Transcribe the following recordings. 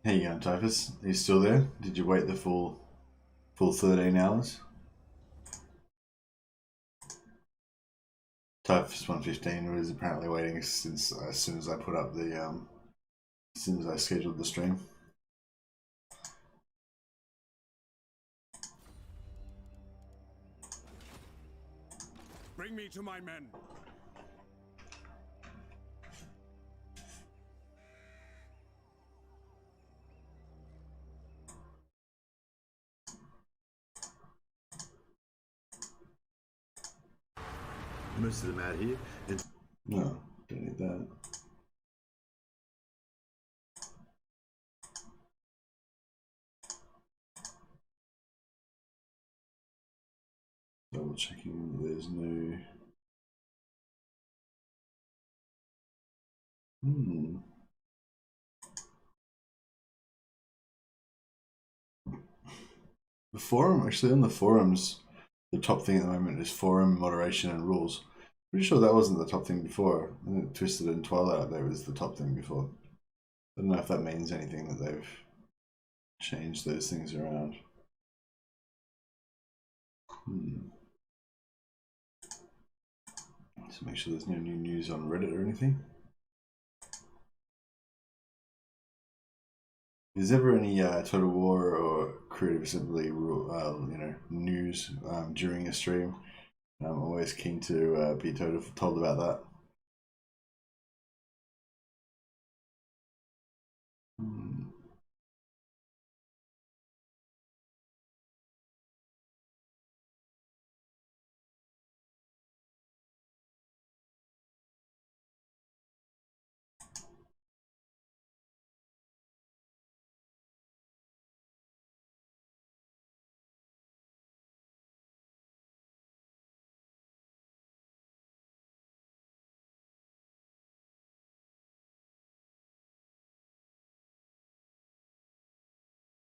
How you going, Typhus? Are you still there? Did you wait the full 13 hours? Typhus 115 was apparently waiting since as soon as I put up the as soon as I scheduled the stream. Bring me to my men. Most of them out here. No, don't need that. Double checking there's no. The forum, actually, on the forums, the top thing at the moment is forum moderation and rules. Pretty sure that wasn't the top thing before. I think Twisted and Twilight Update was the top thing before. I don't know if that means anything that they've changed those things around. So make sure there's no new news on Reddit or anything. If there's ever any Total War or Creative Assembly, news during a stream, I'm always keen to be told about that.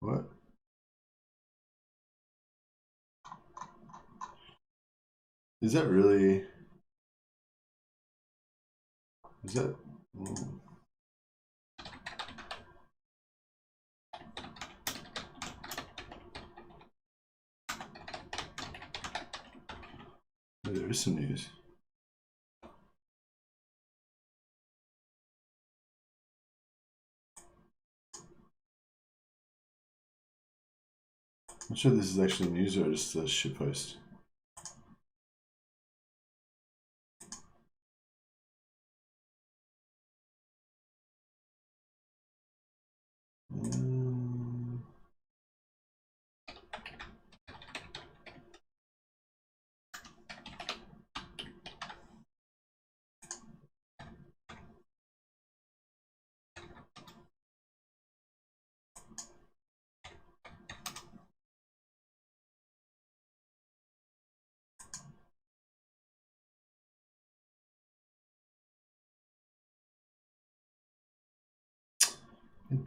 What? Is that really? Is that? Ooh. There is some news. I'm sure this is actually news or just a shitpost.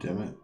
Damn it.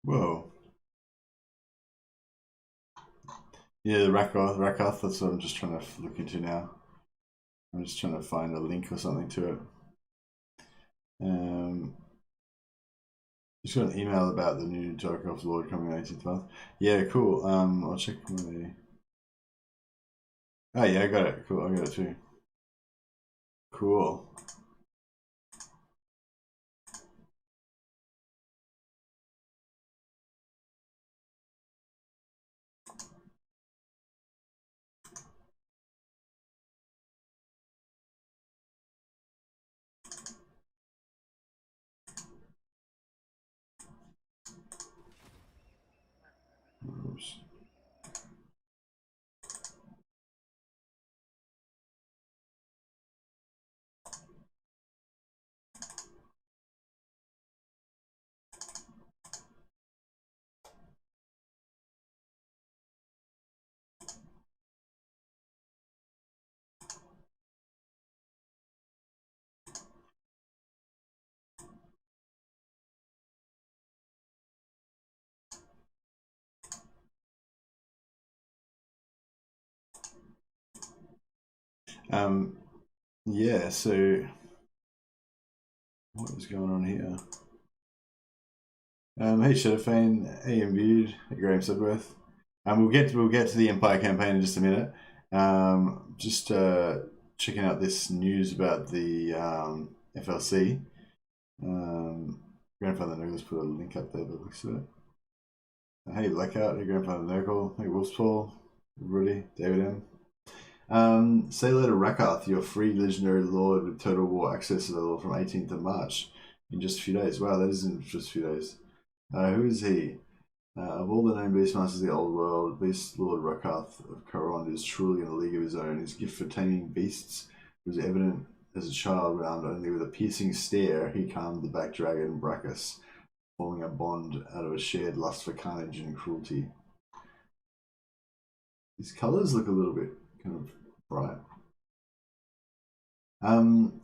Whoa. Yeah, Rakarth, that's what I'm just trying to look into now. I'm just trying to find a link or something to it. Just got an email about the new Rakarth Lord coming 18th month. Yeah, cool. I'll check my Oh yeah, I got it. Cool, I got it too. Cool. Oops. Yeah, so what is going on here? Hey Shadowfane, hey Imbued, hey Graham Sudworth. We'll get to the Empire campaign in just a minute. Just checking out this news about the FLC. Grandfather Nurgle, put a link up there, but looks at it. Hey Blackout, hey Grandfather Nurgle, hey Wolfspaw, everybody, David M. Say hello to Rakarth, your free legendary lord with Total War access to the lore from 18th of March in just a few days. Wow, that is in just a few days. Who is he? Of all the known Beastmasters of the old world, Beast Lord Rakarth of Karond is truly in a league of his own. His gift for taming beasts was evident as a child round only with a piercing stare he calmed the black dragon Brachus, forming a bond out of a shared lust for carnage and cruelty. His colours look a little bit kind of bright.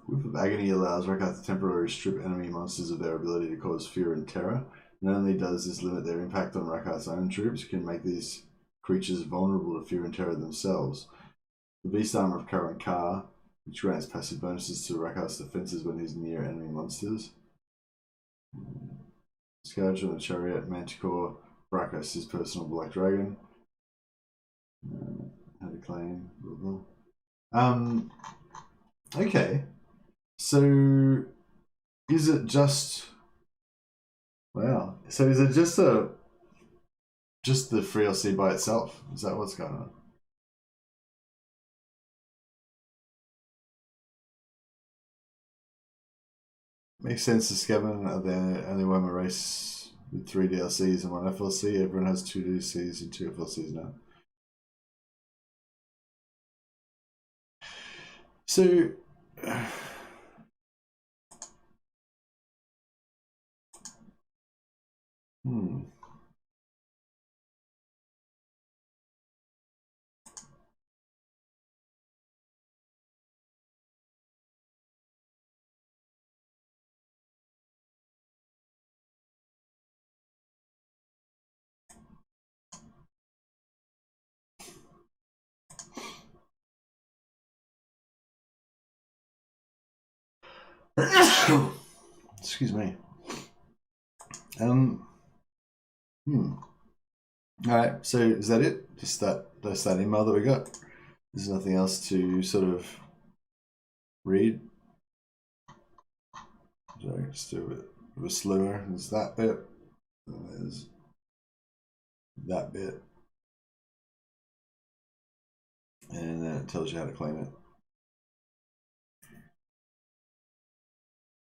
Whip of Agony allows Rakarth to temporarily strip enemy monsters of their ability to cause fear and terror. Not only does this limit their impact on Rakarth's own troops, it can make these creatures vulnerable to fear and terror themselves. The Beast Armor of Karan Ka, which grants passive bonuses to Rakarth's defenses when he's near enemy monsters. Scourge on the Chariot, Manticore, Brachus, his personal Black Dragon. How to claim, blah, blah. Okay, so is it just... Wow. So is it just the free LC by itself? Is that what's going on? Makes sense to Skevin. They only won a race with 3 DLCs and 1 FLC. Everyone has 2 DLCs and 2 FLCs now. So excuse me. Alright, so is that it? Just that email that we got? There's nothing else to sort of read. So just do it a bit slower. There's that bit. And there's that bit. And then it tells you how to claim it.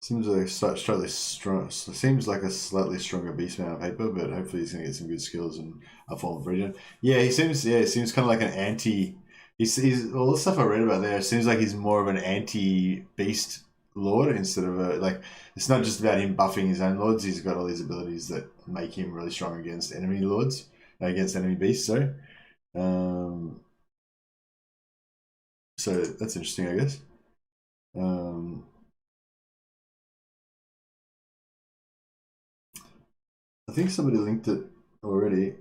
Seems like slightly strong. Seems like a slightly stronger beastman on paper, but hopefully he's gonna get some good skills and a form of region. Yeah, he seems kind of like an anti. He's all the stuff I read about there. It seems like he's more of an anti-beast lord instead of a like. It's not just about him buffing his own lords. He's got all these abilities that make him really strong against enemy lords, against enemy beasts. So that's interesting, I guess. I think somebody linked it already.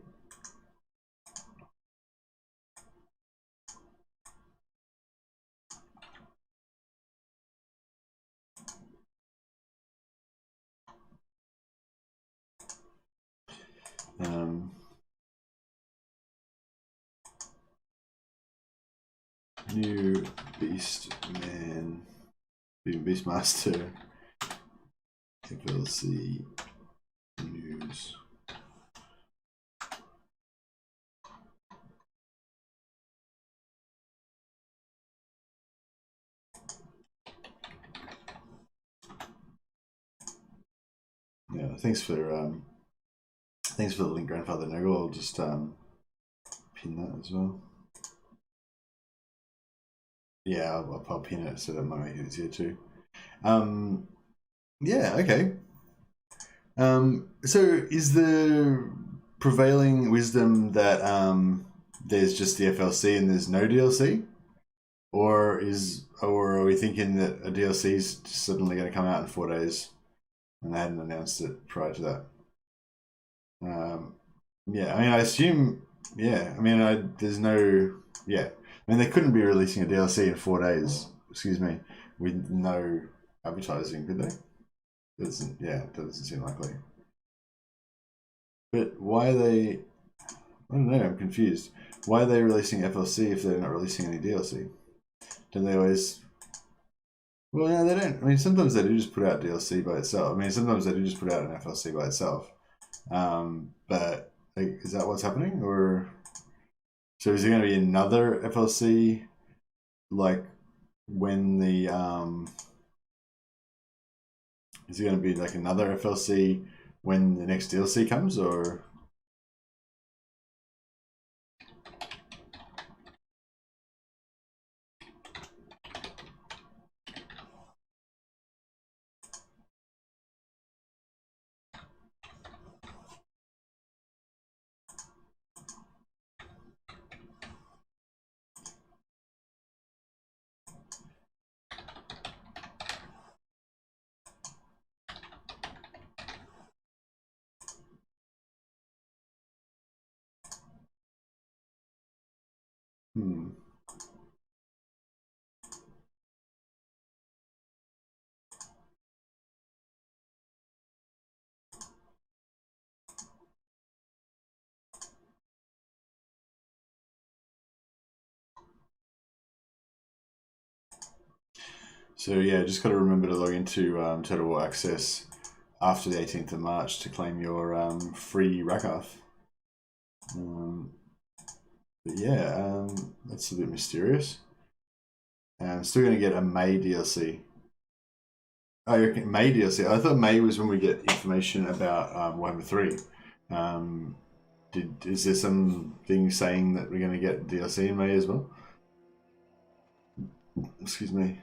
New Beastmaster FLC news. Yeah, thanks for the link, Grandfather Noggle. I'll just pin that as well. Yeah, I'll pin it so that might make it easier too. Yeah, okay. So is the prevailing wisdom that there's just the FLC and there's no DLC? Or are we thinking that a DLC is suddenly going to come out in 4 days and they hadn't announced it prior to that? Yeah, I mean, I assume, yeah, I mean, there's no, yeah. I mean, they couldn't be releasing a DLC in 4 days, excuse me, with no advertising, could they? That doesn't seem likely. But why are they, I don't know, I'm confused. Why are they releasing FLC if they're not releasing any DLC? Don't they always... Well, no, they don't. I mean, sometimes they do just put out DLC by itself. I mean, sometimes they do just put out an FLC by itself. But like, is that what's happening? Or so is there going to be another FLC like when the is it going to be like another FLC when the next DLC comes, or So yeah, just got to remember to log into Total War Access after the 18th of March to claim your free Rakarth. But yeah, that's a bit mysterious. I'm still going to get a May DLC. Oh, you reckon May DLC? I thought May was when we get information about Warhammer 3. Is there something saying that we're going to get DLC in May as well? Excuse me.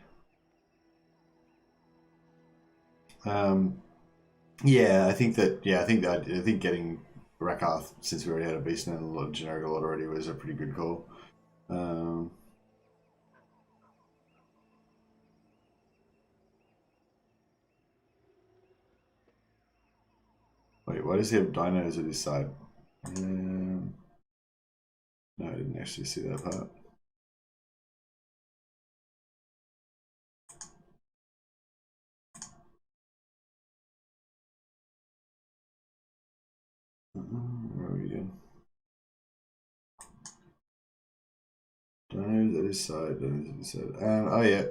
Yeah, I think getting Rakarth, since we already had a beast and a lot of generic lot already, was a pretty good call. Wait, why does he have dinos at his side? No, I didn't actually see that part. Where are we again? Dinos at his side. Dinos at his side. Oh yeah.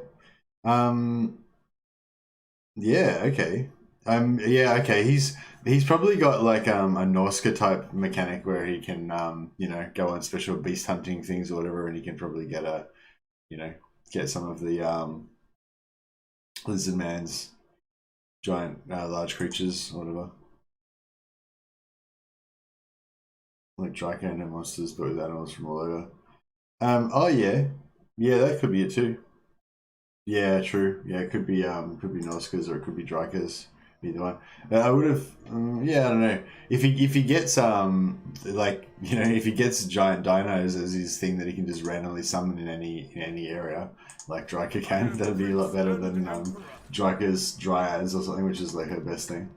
Yeah. Okay. Yeah. Okay. He's probably got like a Norska type mechanic where he can go on special beast hunting things or whatever, and he can probably get get some of the lizard man's giant large creatures or whatever. Like Drycan and monsters, but with animals from all over. Oh yeah, that could be it too. Yeah, true. Yeah, it could be Norskas or it could be Drykas. Either one. I would have. Yeah, I don't know. If he gets if he gets giant dinos as his thing that he can just randomly summon in any area, like Dryka can, that'd be a lot better than Dryka's Dryads or something, which is like her best thing.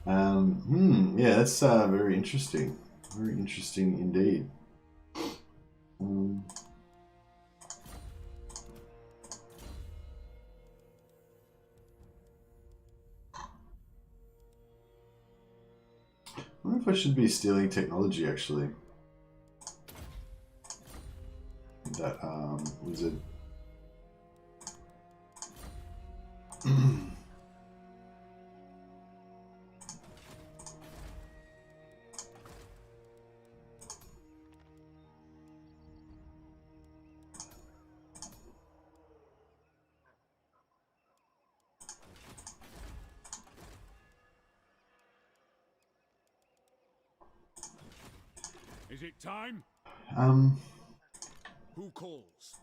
Yeah, that's very interesting. Very interesting indeed. I wonder if I should be stealing technology, actually. that wizard. Is it time? Who calls?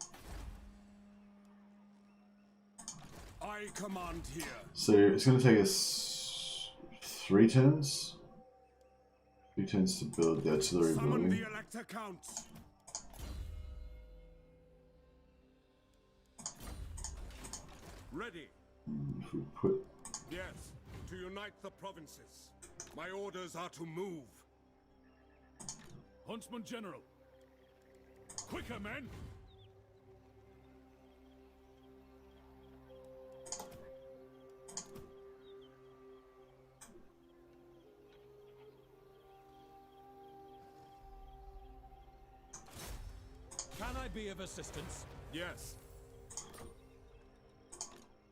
I command here. So it's going to take us 3 turns. 3 turns to build the artillery Summon building. the Elector Count. Ready. If we put Yes, to unite the provinces. My orders are to move. Huntsman General. Quicker, men! Can I be of assistance? Yes.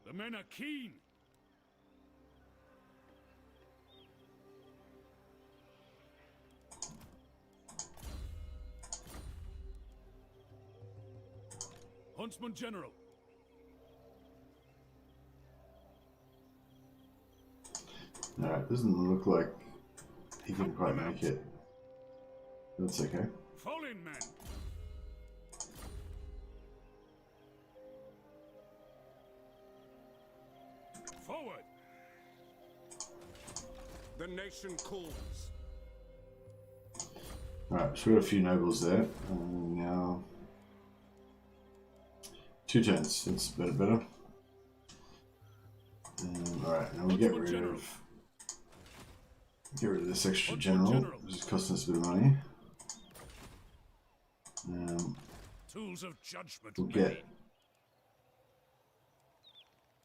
The men are keen. Huntsman General. Alright, doesn't look like he can quite make it. That's okay. Fall in, men. Forward. The nation calls. Alright, so we got a few nobles there. Now 2 turns, that's better. Alright, now we get rid of this extra general, which is costing us a bit of money. Tools of judgment. We'll get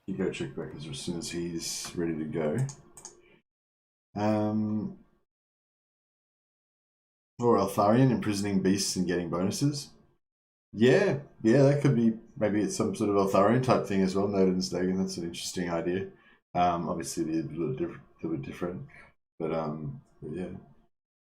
Ego check back as soon as he's ready to go. Or Eltharion imprisoning beasts and getting bonuses. Yeah, that could be, maybe it's some sort of Eltharion type thing as well. Noted and Stagan, that's an interesting idea. Obviously a little bit different, but yeah.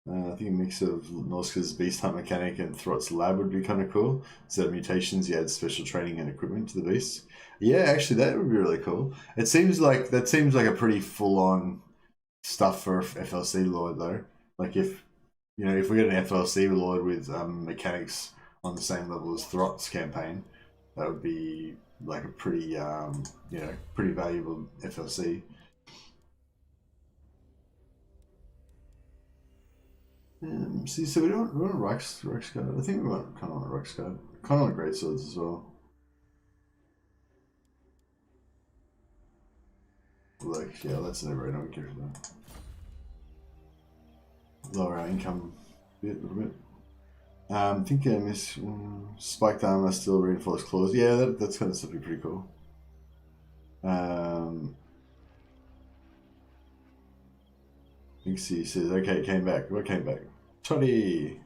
I think a mix of Norska's Beast Hunt mechanic and Throt's Lab would be kind of cool. So mutations, you add special training and equipment to the beasts. Yeah, actually, that would be really cool. It seems like a pretty full-on stuff for FLC Lord though. Like if we get an FLC Lord with mechanics on the same level as Throt's campaign, that would be like a pretty pretty valuable FLC. See, so we don't want a Rex Guard. I think we want kind of want a Rex Guard. Kind of want great swords as well. Like, yeah, that's never right. I don't care for that. Lower our income a little bit. I think Miss Spiked Armor still reinforced claws. Yeah, that's kind of stuff be pretty cool. You can see, says, okay, it came back. What came back? Toddy!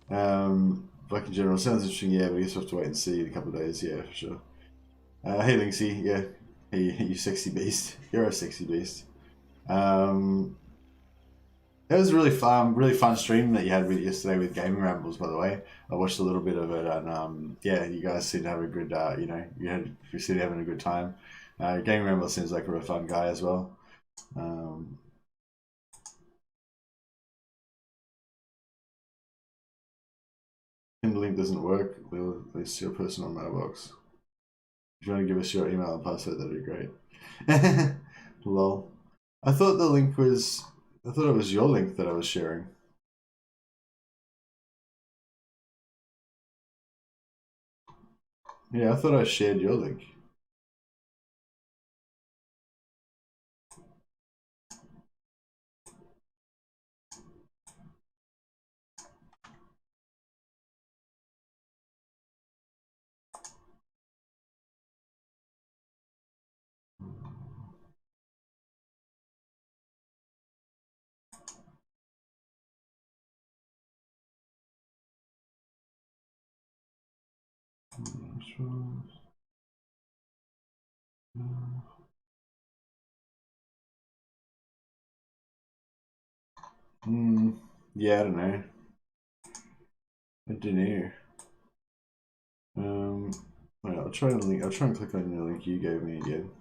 Black in general sounds interesting, yeah, but I guess we'll have to wait and see in a couple of days, yeah, for sure. Hey Linksy, yeah. Hey, you sexy beast. You're a sexy beast. That was a really fun stream that you had yesterday with Gaming Rambles, by the way. I watched a little bit of it, and yeah, you guys seem to have a good, you seem to be having a good time. Gaming Rambles seems like a real fun guy as well. If the link doesn't work, we'll list your personal mailbox. If you want to give us your email and password, that'd be great. Lol. I thought it was your link that I was sharing. Yeah, I thought I shared your link. Yeah, I don't know. I don't know. Wait, I'll try and link. I'll try and click on the link you gave me again.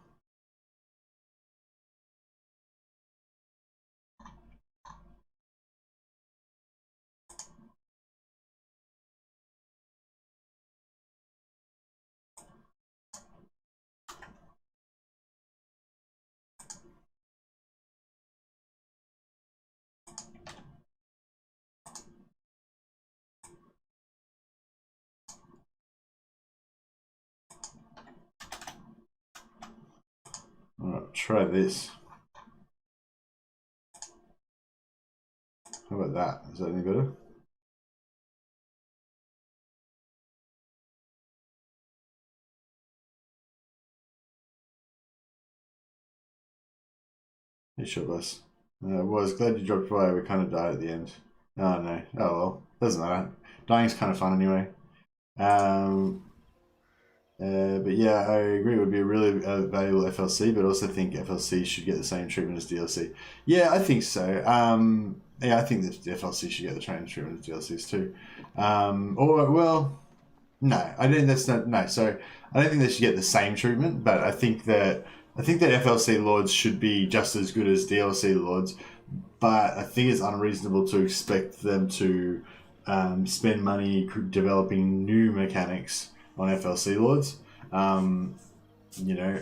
Alright, try this. How about that? Is that any better? Hey, sure, boss. Was glad you dropped by. We kind of died at the end. Oh no. Oh well. Doesn't matter. Dying's kind of fun anyway. But yeah, I agree. It would be a really valuable FLC, but I also think FLC should get the same treatment as DLC. Yeah, I think so. Yeah, I think that the FLC should get the same treatment as DLCs too. Or well, no, I don't. That's not no. So I don't think they should get the same treatment, but I think that FLC Lords should be just as good as DLC Lords. But I think it's unreasonable to expect them to spend money developing new mechanics on FLC Lords. You know,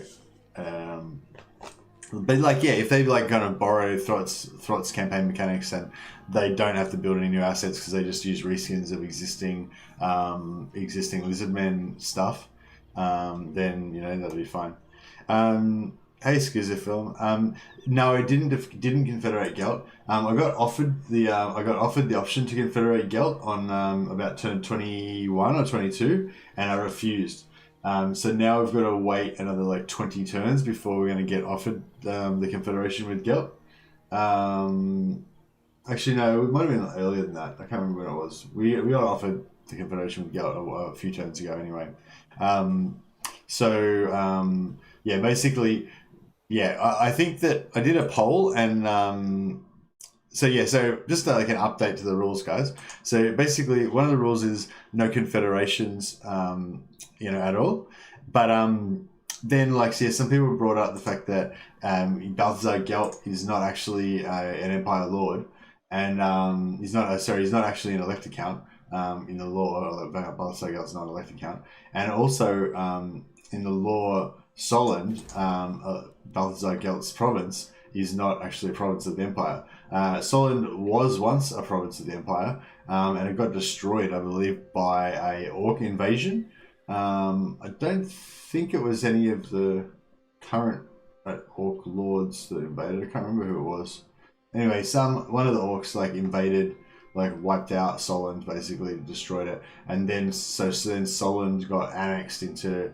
but like yeah, if they like kind of borrow Throt's campaign mechanics and they don't have to build any new assets because they just use reskins of existing Lizardmen stuff, then you know that'll be fine. Hey, Skizzer Film. No, I didn't confederate Gelt. I got offered the option to confederate Gelt on about turn 21 or 22, and I refused. So now we've got to wait another like 20 turns before we're going to get offered the confederation with Gelt. Actually, no, it might have been earlier than that. I can't remember when it was. We got offered the confederation with Gelt a few turns ago, anyway. Yeah, basically. Yeah, I think that I did a poll and so just like an update to the rules, guys. So basically one of the rules is no confederations, at all. But then some people brought up the fact that Balthazar Gelt is not actually an Empire Lord, and he's not actually an Elector Count in the law. Balthazar Gelt's not an Elector Count, and also in the law, Solent, Balthazar Gelt's province, is not actually a province of the Empire. Solent was once a province of the Empire, and it got destroyed, I believe, by a Orc invasion. I don't think it was any of the current Orc lords that invaded. I can't remember who it was. Anyway, one of the Orcs invaded, wiped out Solent, basically destroyed it, and then then Solent got annexed into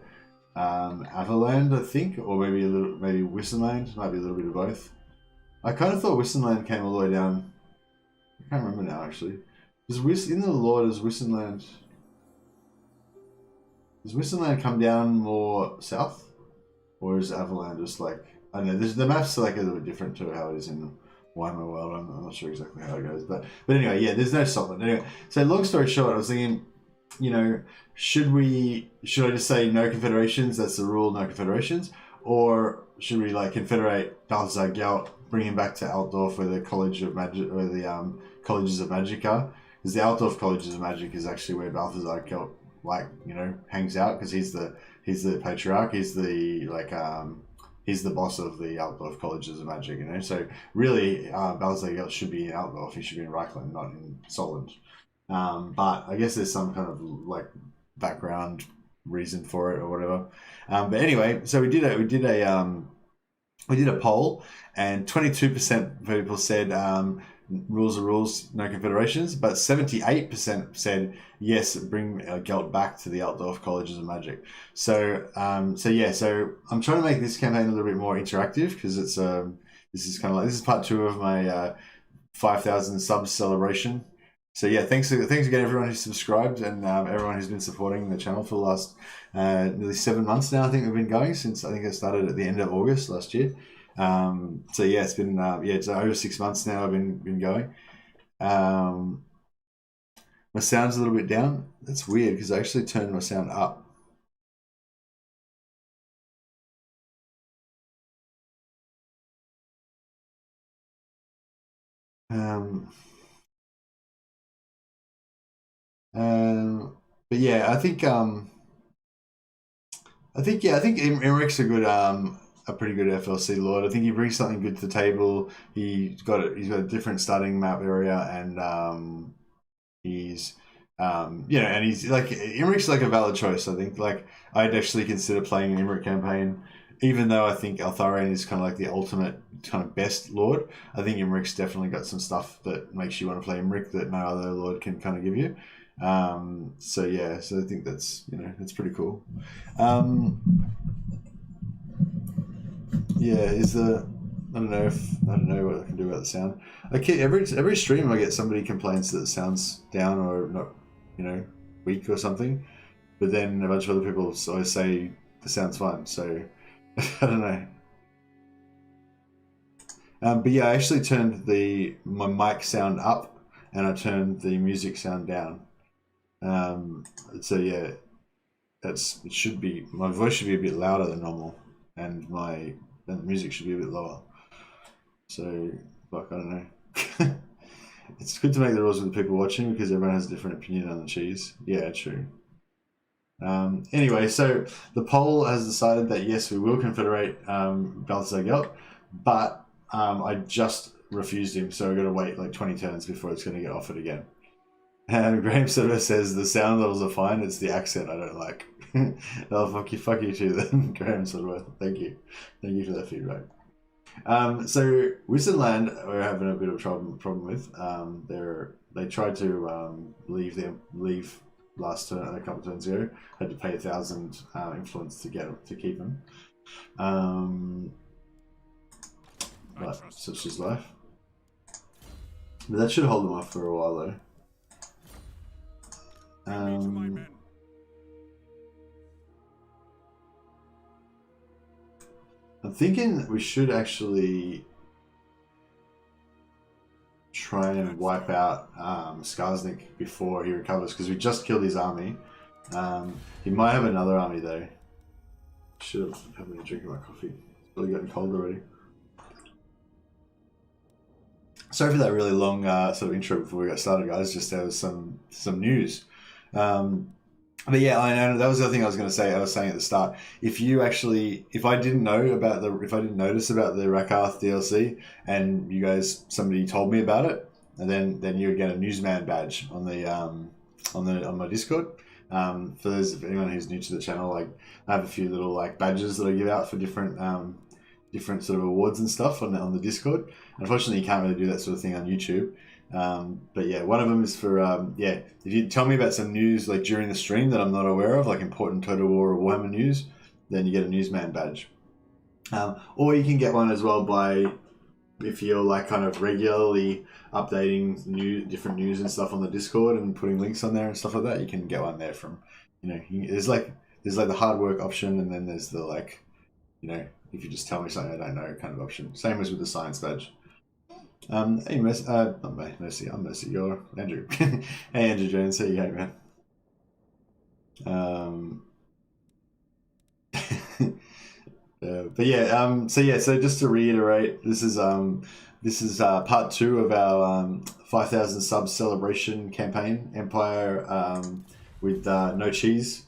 Averland, I think, or maybe Wissenland. Might be a little bit of both. I kind of thought Wissenland came all the way down. I can't remember now, actually. In the lore, does Wissenland come down more south, or is Averland just I don't know? The maps are a little bit different to how it is in Warhammer World. I'm not sure exactly how it goes, but anyway, yeah, there's no Solent. Anyway, so long story short, I was thinking, should I just say no confederations? That's the rule, no confederations, or should we confederate Balthazar Gelt, bring him back to Altdorf, where the College of Magic, or the Colleges of Magic are? Because the Altdorf Colleges of Magic is actually where Balthazar Gelt hangs out, because he's the patriarch. He's the boss of the Altdorf Colleges of Magic. So really, Balthazar Gelt should be in Altdorf. He should be in Reichland, not in Solent. But I guess there's some kind of background reason for it or whatever. But anyway, so we did a poll, and 22% of people said rules are rules, no confederations, but 78% said yes, bring Gelt back to the Altdorf Colleges of Magic. So I'm trying to make this campaign a little bit more interactive, because it's this is part 2 of my 5,000 subs celebration. So yeah, thanks again everyone who's subscribed and everyone who's been supporting the channel for the last nearly 7 months now. I think we've been going since I think I started at the end of August last year. So yeah, it's been it's over 6 months now. I've been going. My sound's a little bit down. That's weird because I actually turned my sound up. But yeah, I think Imric's a pretty good FLC lord. I think he brings something good to the table. He's got a different starting map area, and he's and he's like Imric's like a valid choice. I think like I'd actually consider playing an Imric campaign, even though I think Altharian is kind of like the ultimate kind of best lord. I think Imric's definitely got some stuff that makes you want to play Imric that no other lord can kind of give you. So yeah, so I think that's that's pretty cool. Yeah, I don't know what I can do about the sound. Every stream I get somebody complains that the sound's down or not, weak or something, but then a bunch of other people always say the sound's fine. So I don't know. But yeah, I actually turned my mic sound up and I turned the music sound down. So yeah, my voice should be a bit louder than normal, and the music should be a bit lower. So, like, I don't know. It's good to make the rules with the people watching because everyone has a different opinion on the cheese. Yeah, true. Anyway, so the poll has decided that yes, we will confederate Balthazar Gelt, but I just refused him, so we're going to wait like 20 turns before it's going to get offered again. And Graham Silver says the sound levels are fine, it's the accent I don't like. Oh, fuck you too then, Graham Silver. Thank you for that feedback. So Wissenland we're having a bit of problem with. They tried to leave last turn, a couple turns ago. Had to pay 1,000 influence to keep them. But such is life. But that should hold them off for a while though. I'm thinking we should actually try and wipe out Skarsnik before he recovers, because we just killed his army. He might have another army though. Should have having a drink of my coffee. It's really getting cold already. Sorry for that really long sort of intro before we got started, guys. Just there was some news. But yeah, I know that was the other thing I was going to say. I was saying at the start, if I didn't notice about the Rakarth DLC, and somebody told me about it, and then you would get a newsman badge on my Discord. For anyone who's new to the channel, like I have a few little like badges that I give out for different sort of awards and stuff on the Discord. Unfortunately, you can't really do that sort of thing on YouTube. But yeah, one of them is for if you tell me about some news like during the stream that I'm not aware of, like important Total War or Warhammer news, then you get a newsman badge. Or you can get one as well if you're like kind of regularly updating different news and stuff on the Discord and putting links on there and stuff like that. You can get one there from, there's like the hard work option, and then there's the like, if you just tell me something I don't know kind of option. Same as with the science badge. Hey, Mercy, not Mercy, I'm Mercy, you're Andrew. Hey, Andrew Jones, how you going, man? But yeah, so just to reiterate, this is part 2 of our 5,000 subs celebration campaign, Empire, with no cheese.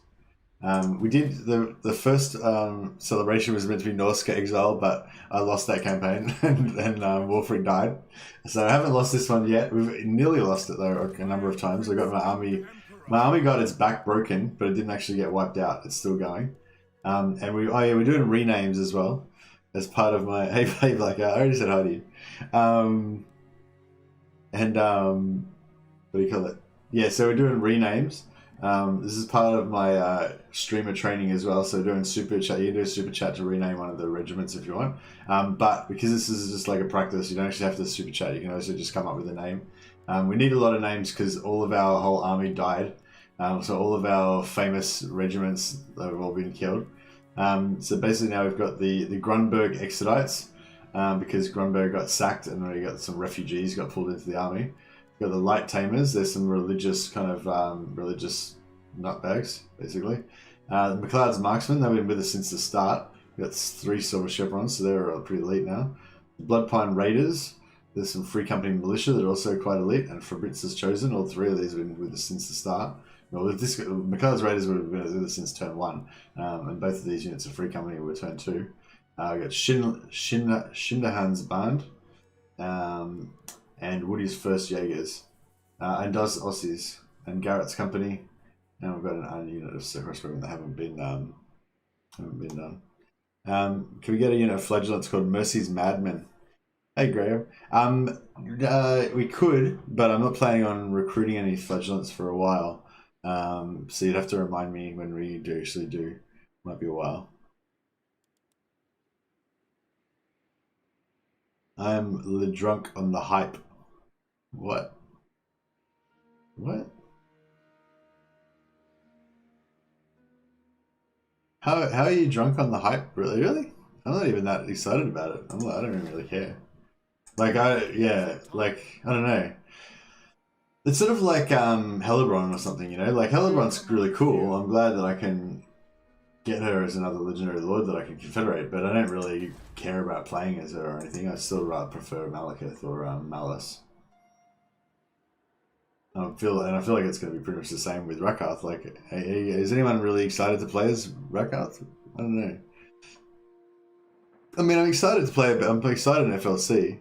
We did the first celebration was meant to be Norska Exile, but I lost that campaign and Wulfhart died. So I haven't lost this one yet. We've nearly lost it though a number of times. I got my army got its back broken, but it didn't actually get wiped out. It's still going. And we're doing renames as well as part of my hey Blackout. I already said hi to you. What do you call it? Yeah, so we're doing renames. This is part of my streamer training as well, so doing super chat. You can do a super chat to rename one of the regiments if you want, but because this is just like a practice, you don't actually have to super chat. You can also just come up with a name. We need a lot of names because all of our whole army died. So all of our famous regiments have all been killed. So basically now we've got the Grunberg Exodites because Grunberg got sacked and we got some refugees got pulled into the army. We've got the Light Tamers. There's some religious kind of religious nutbags basically. McLeod's Marksmen, they've been with us since the start. We've got 3 silver chevrons, so they're pretty elite now. Bloodpine Raiders. There's some Free Company Militia that are also quite elite, and Fabritz's Chosen. All 3 of these have been with us since the start. Well, McLeod's Raiders would have been with us since turn 1, and both of these units of Free Company were turn 2. We've got Shindahan's Band, and Woody's First Jaegers, and Does Aussies, and Garrett's Company, and we've got an unit of crossbowmen that haven't been done. Can we get a unit of flagellants called Mercy's Madmen? Hey Graham. We could, but I'm not planning on recruiting any flagellants for a while. So you'd have to remind me when we actually do. Might be a while. I'm the drunk on the hype. What? What? How are you drunk on the hype? Really? I'm not even that excited about it. I don't even really care. Like I don't know. It's sort of like Hellebron or something, you know? Like Hellebron's really cool. I'm glad that I can get her as another legendary lord that I can confederate, but I don't really care about playing as her or anything. I still rather prefer Malekith or Malice. I feel like it's going to be pretty much the same with Rakarth. Like, is anyone really excited to play as Rakarth? I don't know. I mean, I'm excited to play it, but I'm excited in FLC.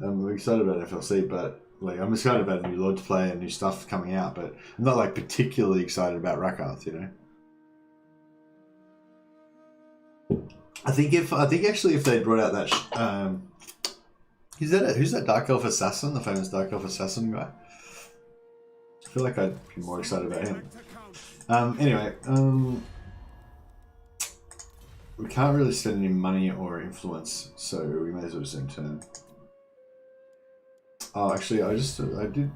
I'm excited about FLC, but like I'm excited about a new lord to play and new stuff coming out. But I'm not like particularly excited about Rakarth, you know. I think actually if they brought out that who's that Dark Elf Assassin, the famous Dark Elf Assassin guy? I feel like I'd be more excited about him. Anyway, we can't really spend any money or influence, so we may as well just end turn. Oh, actually, I did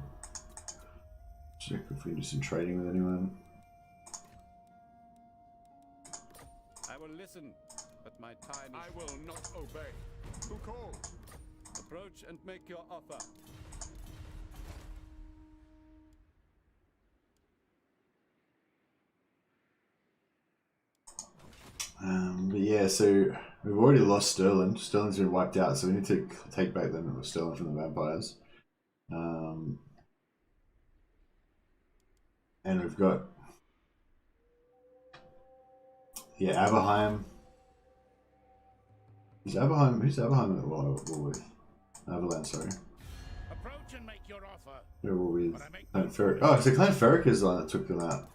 check if we can do some trading with anyone. I will listen, but my time is... I will not obey. Who called? Approach and make your offer. But yeah, so we've already lost Sterling. Sterling's been wiped out, so we need to take back the Sterling from the vampires. And we've got Aberheim. Who's Aberheim at war with? Avalanche, sorry. Approach and make your offer. They're war with Clan Ferric. Oh, so Clan Ferric is the one that took them out.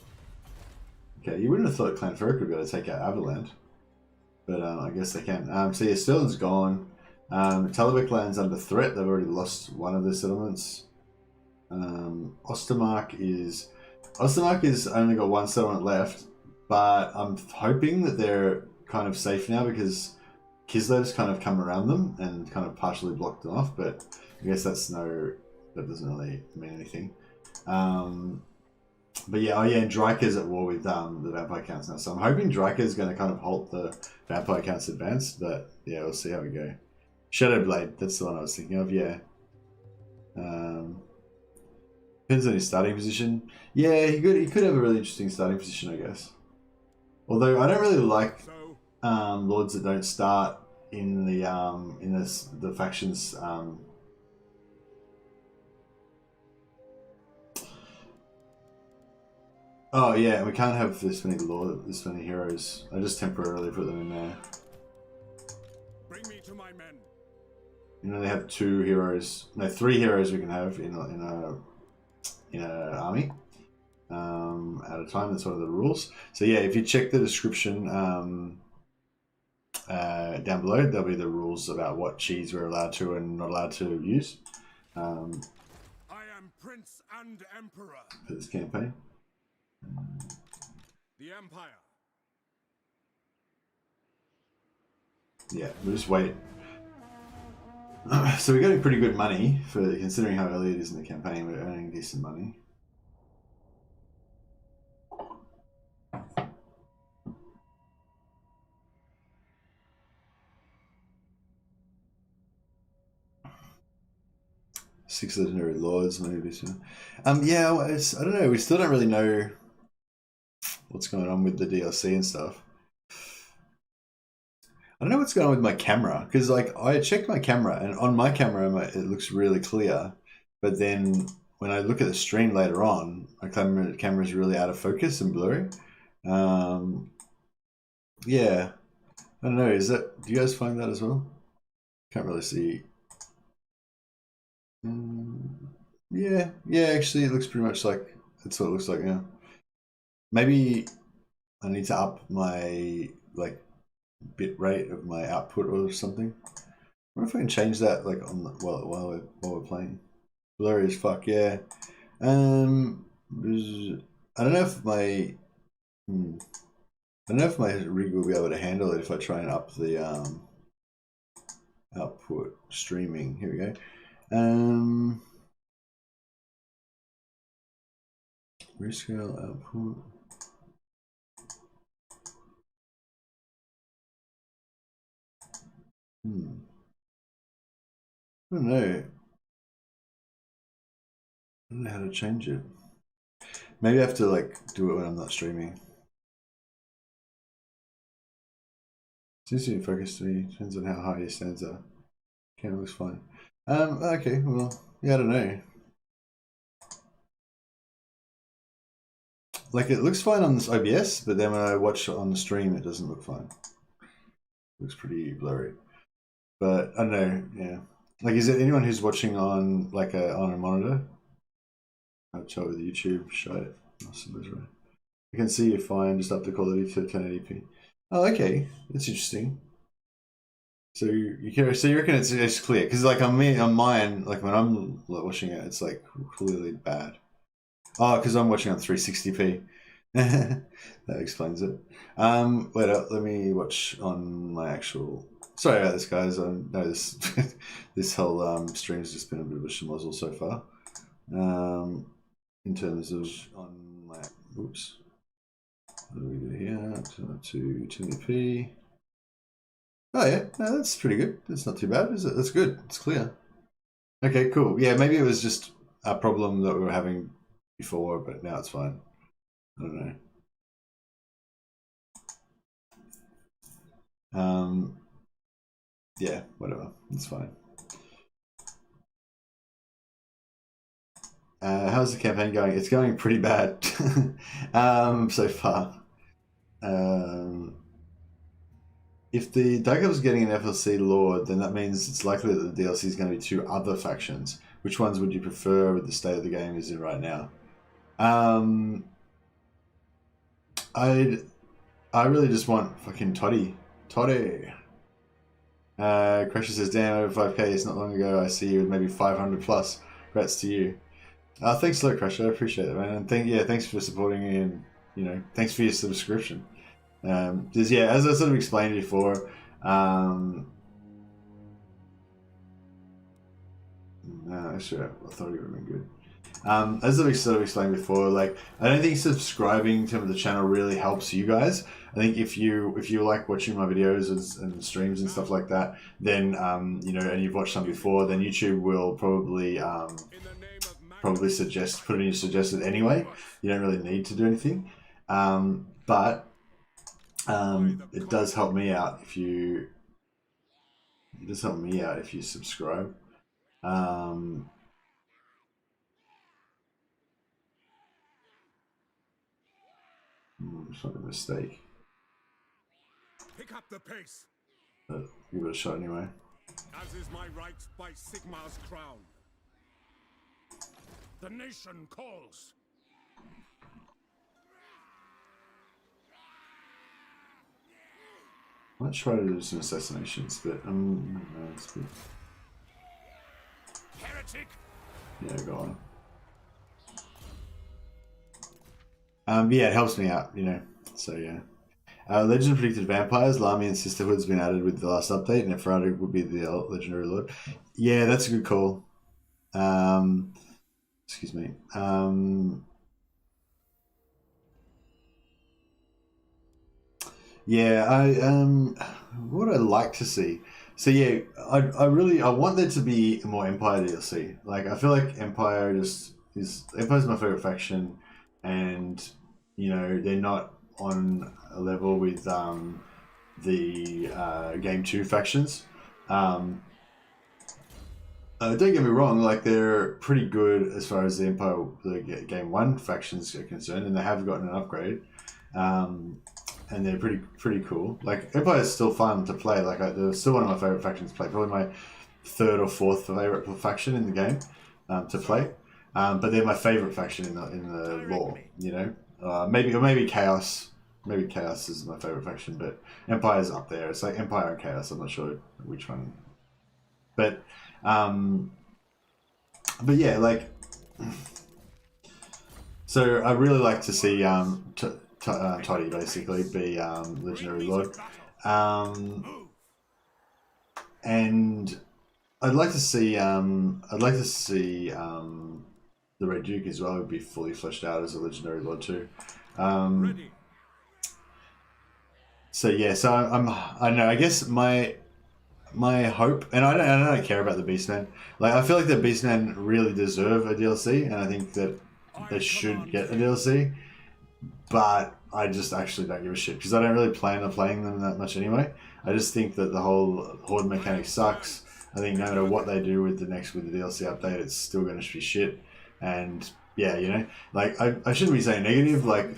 Okay, you wouldn't have thought Clan Ferric would be able to take out Avalanche. But I guess they can. So yeah, Sterling's gone. Talabek land's under threat. They've already lost one of their settlements. Ostermark is only got one settlement left, but I'm hoping that they're kind of safe now because Kislev's kind of come around them and kind of partially blocked them off. But I guess that doesn't really mean anything. But yeah, and Dryker's at war with the Vampire Counts now. So I'm hoping Dryker's going to kind of halt the Vampire Counts advance. But yeah, we'll see how we go. Shadowblade, that's the one I was thinking of, yeah. Depends on his starting position. Yeah, he could have a really interesting starting position, I guess. Although I don't really like lords that don't start in the factions. Oh yeah, we can't have this many heroes. I just temporarily put them in there. Bring me to my men. You know, they have 2 heroes. No, 3 heroes we can have in a army at a time. That's one of the rules. So yeah, if you check the description down below, there'll be the rules about what cheese we're allowed to and not allowed to use. I am Prince and Emperor. For this campaign. The Empire. Yeah, we'll just wait. So we're getting pretty good money for considering how early it is in the campaign. We're earning decent money. Six legendary lords, maybe. So. Yeah, well, I don't know. We still don't really know what's going on with the DLC and stuff. I don't know what's going on with my camera because, like, I checked my camera and on my camera it looks really clear, but then when I look at the stream later on, my camera is really out of focus and blurry. Yeah, I don't know. Is that? Do you guys find that as well? Can't really see. Yeah, actually, it looks pretty much like that's what it looks like now. Maybe I need to up my like bit rate of my output or something. I wonder if I can change that like on the, while we're playing. Blurry as fuck, yeah. I don't know if my rig will be able to handle it if I try and up the output streaming. Here we go. Rescale output. I don't know. I don't know how to change it. Maybe I have to like do it when I'm not streaming. Seems to be focused to me. Depends on how high your stands are. Camera looks fine. Okay, well, yeah, I don't know. Like it looks fine on this OBS, but then when I watch it on the stream, it doesn't look fine. It looks pretty blurry. But I don't know, yeah. Like, is there anyone who's watching on like on a monitor? I'll try with YouTube. Show it. I can see you fine. Just up the quality to 1080p. Oh, okay, that's interesting. So you reckon it's clear? Because like on mine, like when I'm watching it, it's like clearly bad. Oh, because I'm watching on 360p. That explains it. Wait up, let me watch on my actual. Sorry about this, guys. I know this this whole stream's just been a bit of a schmozzle so far. In terms of on my oops. What do we do here? To 1080p. Oh yeah, no, that's pretty good. That's not too bad, is it? That's good. It's clear. Okay, cool. Yeah, maybe it was just a problem that we were having before, but now it's fine. I don't know. Yeah, whatever. It's fine. How's the campaign going? It's going pretty bad so far. If the Dark Elves is getting an FLC Lord, then that means it's likely that the DLC is going to be 2 other factions. Which ones would you prefer with the state of the game is in right now? I really just want fucking Toddy. Crusher says, damn, over 5k, it's not long ago. I see you with maybe 500 plus. Congrats to you. Thanks a lot, Crusher. I appreciate it, man. And thanks for supporting me, and thanks for your subscription. As I sort of explained before, sure, I thought it would have been good. As I've sort of explained before, like I don't think subscribing to the channel really helps you guys. I think if you like watching my videos and streams and stuff like that, then and you've watched some before, then YouTube will probably suggest put it in your suggested anyway. You don't really need to do anything, but it does help me out if you. It does help me out if you subscribe. It's not a mistake. Pick up the pace. But give it a shot anyway. As is my right by Sigmar's crown. The nation calls. I might try to do some assassinations, but no, it's good. Heretic. Yeah, go on. Yeah, it helps me out, so yeah. Legend predicted vampires, Lamy and Sisterhood has been added with the last update, and Neferata would be the legendary lord. Yeah, that's a good call. Excuse me. Yeah, what would I like to see? So yeah, I want there to be more Empire DLC. Like I feel like Empire's my favorite faction, and you know they're not on a level with the Game 2 factions. Don't get me wrong, like they're pretty good as far as the Empire, the Game 1 factions are concerned, and they have gotten an upgrade. And they're pretty cool. Like Empire is still fun to play. Like they're still one of my favorite factions to play. Probably my third or fourth favorite faction in the game to play. But they're my favorite faction in the lore. You know, maybe Chaos. Maybe Chaos is my favorite faction, but Empire's up there. It's like Empire and Chaos. I'm not sure which one. But yeah, like. So I really like to see Toddy basically be legendary lord, and I'd like to see the Red Duke as well be fully fleshed out as a legendary lord too. So yeah, so I don't know. I guess my hope, and I don't care about the Beastmen. Like I feel like the Beastmen really deserve a DLC, and I think that they should get a DLC. But I just actually don't give a shit because I don't really plan on playing them that much anyway. I just think that the whole horde mechanic sucks. I think no matter what they do with the DLC update, it's still going to be shit. And yeah, you know, like I shouldn't be saying negative. Like,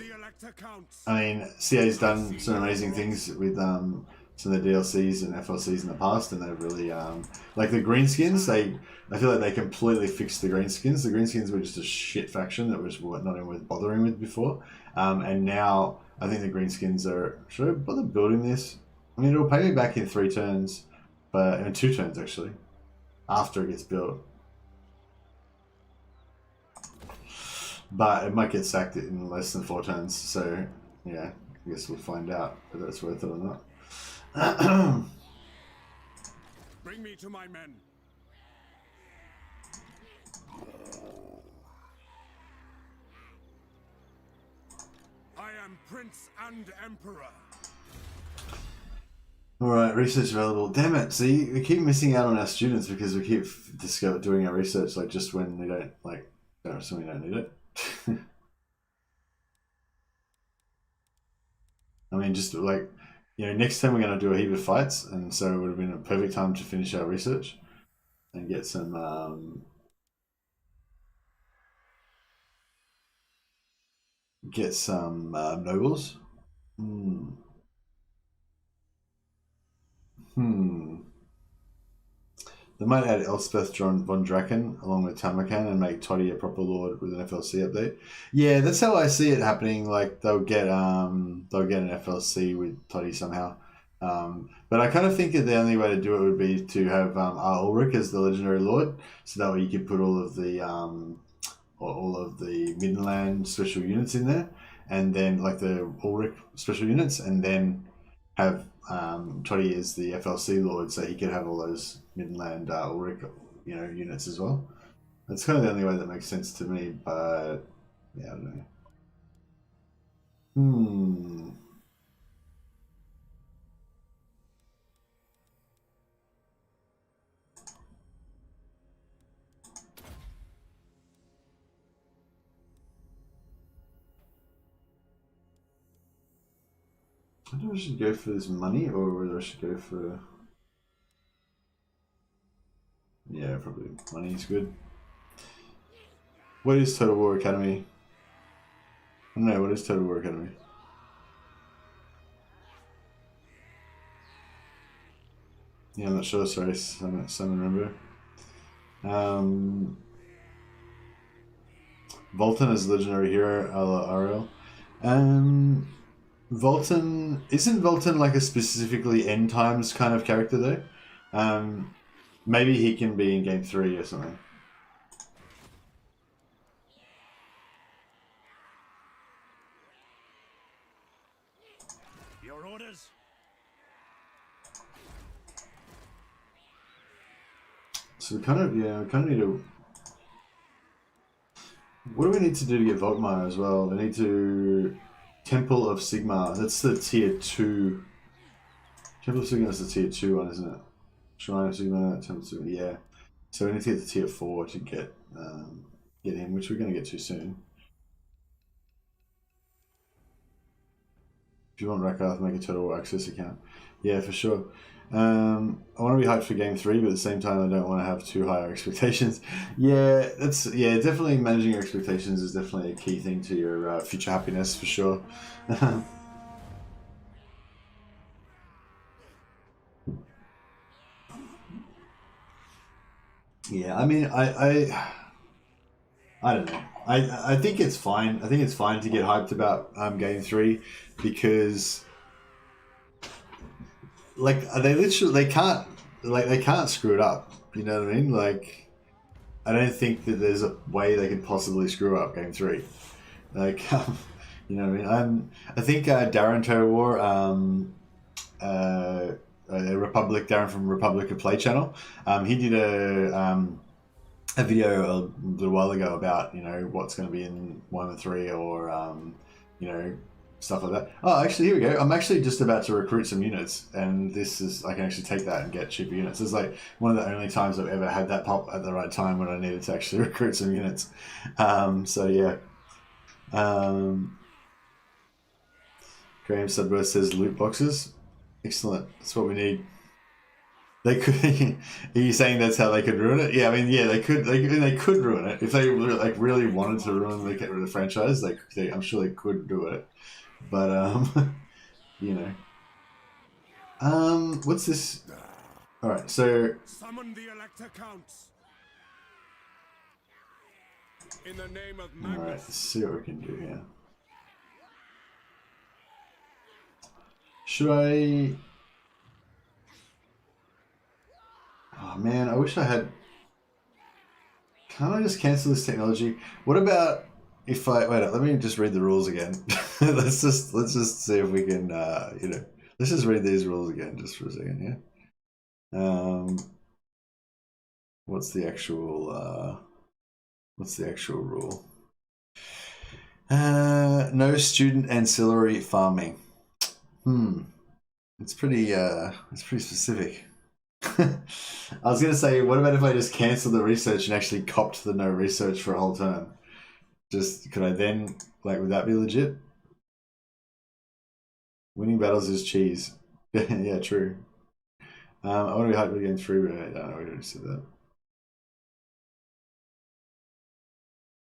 I mean, CA's done some amazing things with some of the DLCs and FLCs in the past, and they've really like the greenskins. I feel like they completely fixed the greenskins. The greenskins were just a shit faction that was not even worth bothering with before. And now I think the greenskins are. Should I bother building this? I mean, it'll pay me back in 3 turns, but in 2 turns actually, after it gets built. But it might get sacked in less than 4 turns. So yeah, I guess we'll find out whether it's worth it or not. Bring me to my men. I am Prince and Emperor. Alright, research available. Damn it, see, we keep missing out on our students because we keep doing our research like just when we don't, like, so we don't need it. I mean, just like, you know, next time we're going to do a heap of fights, and so it would have been a perfect time to finish our research and get some nobles. They might add Elspeth von Draken along with Tamarkan and make Toddy a proper lord with an FLC update. Yeah, that's how I see it happening. Like they'll get an FLC with Toddy somehow. But I kind of think that the only way to do it would be to have Ulrich as the legendary lord, so that way you can put all of the Midland special units in there, and then like the Ulrich special units, and then have Toddy as the FLC lord, so he could have all those Midland Ulrich, you know, units as well. That's kind of the only way that makes sense to me, but yeah, I don't know. I don't know if I should go for this money or whether I should go for... Yeah, probably money is good. What is Total War Academy? I don't know, what is Total War Academy? Yeah, I'm not sure, sorry, I don't remember. Volton is legendary hero, a la Ariel. Volton, isn't Volton like a specifically end times kind of character though? Maybe he can be in game 3 or something. Your orders? So we kind of need to. What do we need to do to get Volkmar as well? We need to Temple of Sigmar. That's the tier 2. Temple of Sigmar is the tier 2 one, isn't it? Shrine of Sigmar, Temple of Sigmar, yeah. So we need to get the tier 4 to get him, which we're going to get to soon. If you want Rakarth, make a total access account. Yeah, for sure. I want to be hyped for game 3, but at the same time, I don't want to have too high expectations. Yeah, definitely managing your expectations is definitely a key thing to your future happiness for sure. Yeah, I mean, I don't know. I think it's fine. I think it's fine to get hyped about game 3 because. Like they can't screw it up. You know what I mean? Like, I don't think that there's a way they could possibly screw up game 3. Like, you know what I mean? I think Darren Total War, Darren from Republic of Play channel, he did a video a little while ago about what's going to be in 1 and 3 or stuff like that. Oh, actually, here we go. I'm actually just about to recruit some units, and I can actually take that and get cheaper units. It's like one of the only times I've ever had that pop at the right time when I needed to actually recruit some units. So yeah. Graham Sudworth says loot boxes. Excellent. That's what we need. They could. Are you saying that's how they could ruin it? Yeah, I mean, yeah, they could. They could ruin it if they really wanted to ruin the franchise. I'm sure they could do it. But what's this? All right, so Summon the Elector Counts. In the name of Magnus. All right, let's see what we can do here. Should I? Oh man, I wish I had. Can't I just cancel this technology? What about if I wait? Let me just read the rules again. let's just see if we can. Let's just read these rules again, just for a second. Yeah. What's the actual? What's the actual rule? No student ancillary farming. It's pretty specific. I was gonna say, what about if I just cancelled the research and actually copped the no research for a whole turn? Could I then, would that be legit? Winning battles is cheese. Yeah, true. I want to be hyped with game 3, but I don't know, we already said that.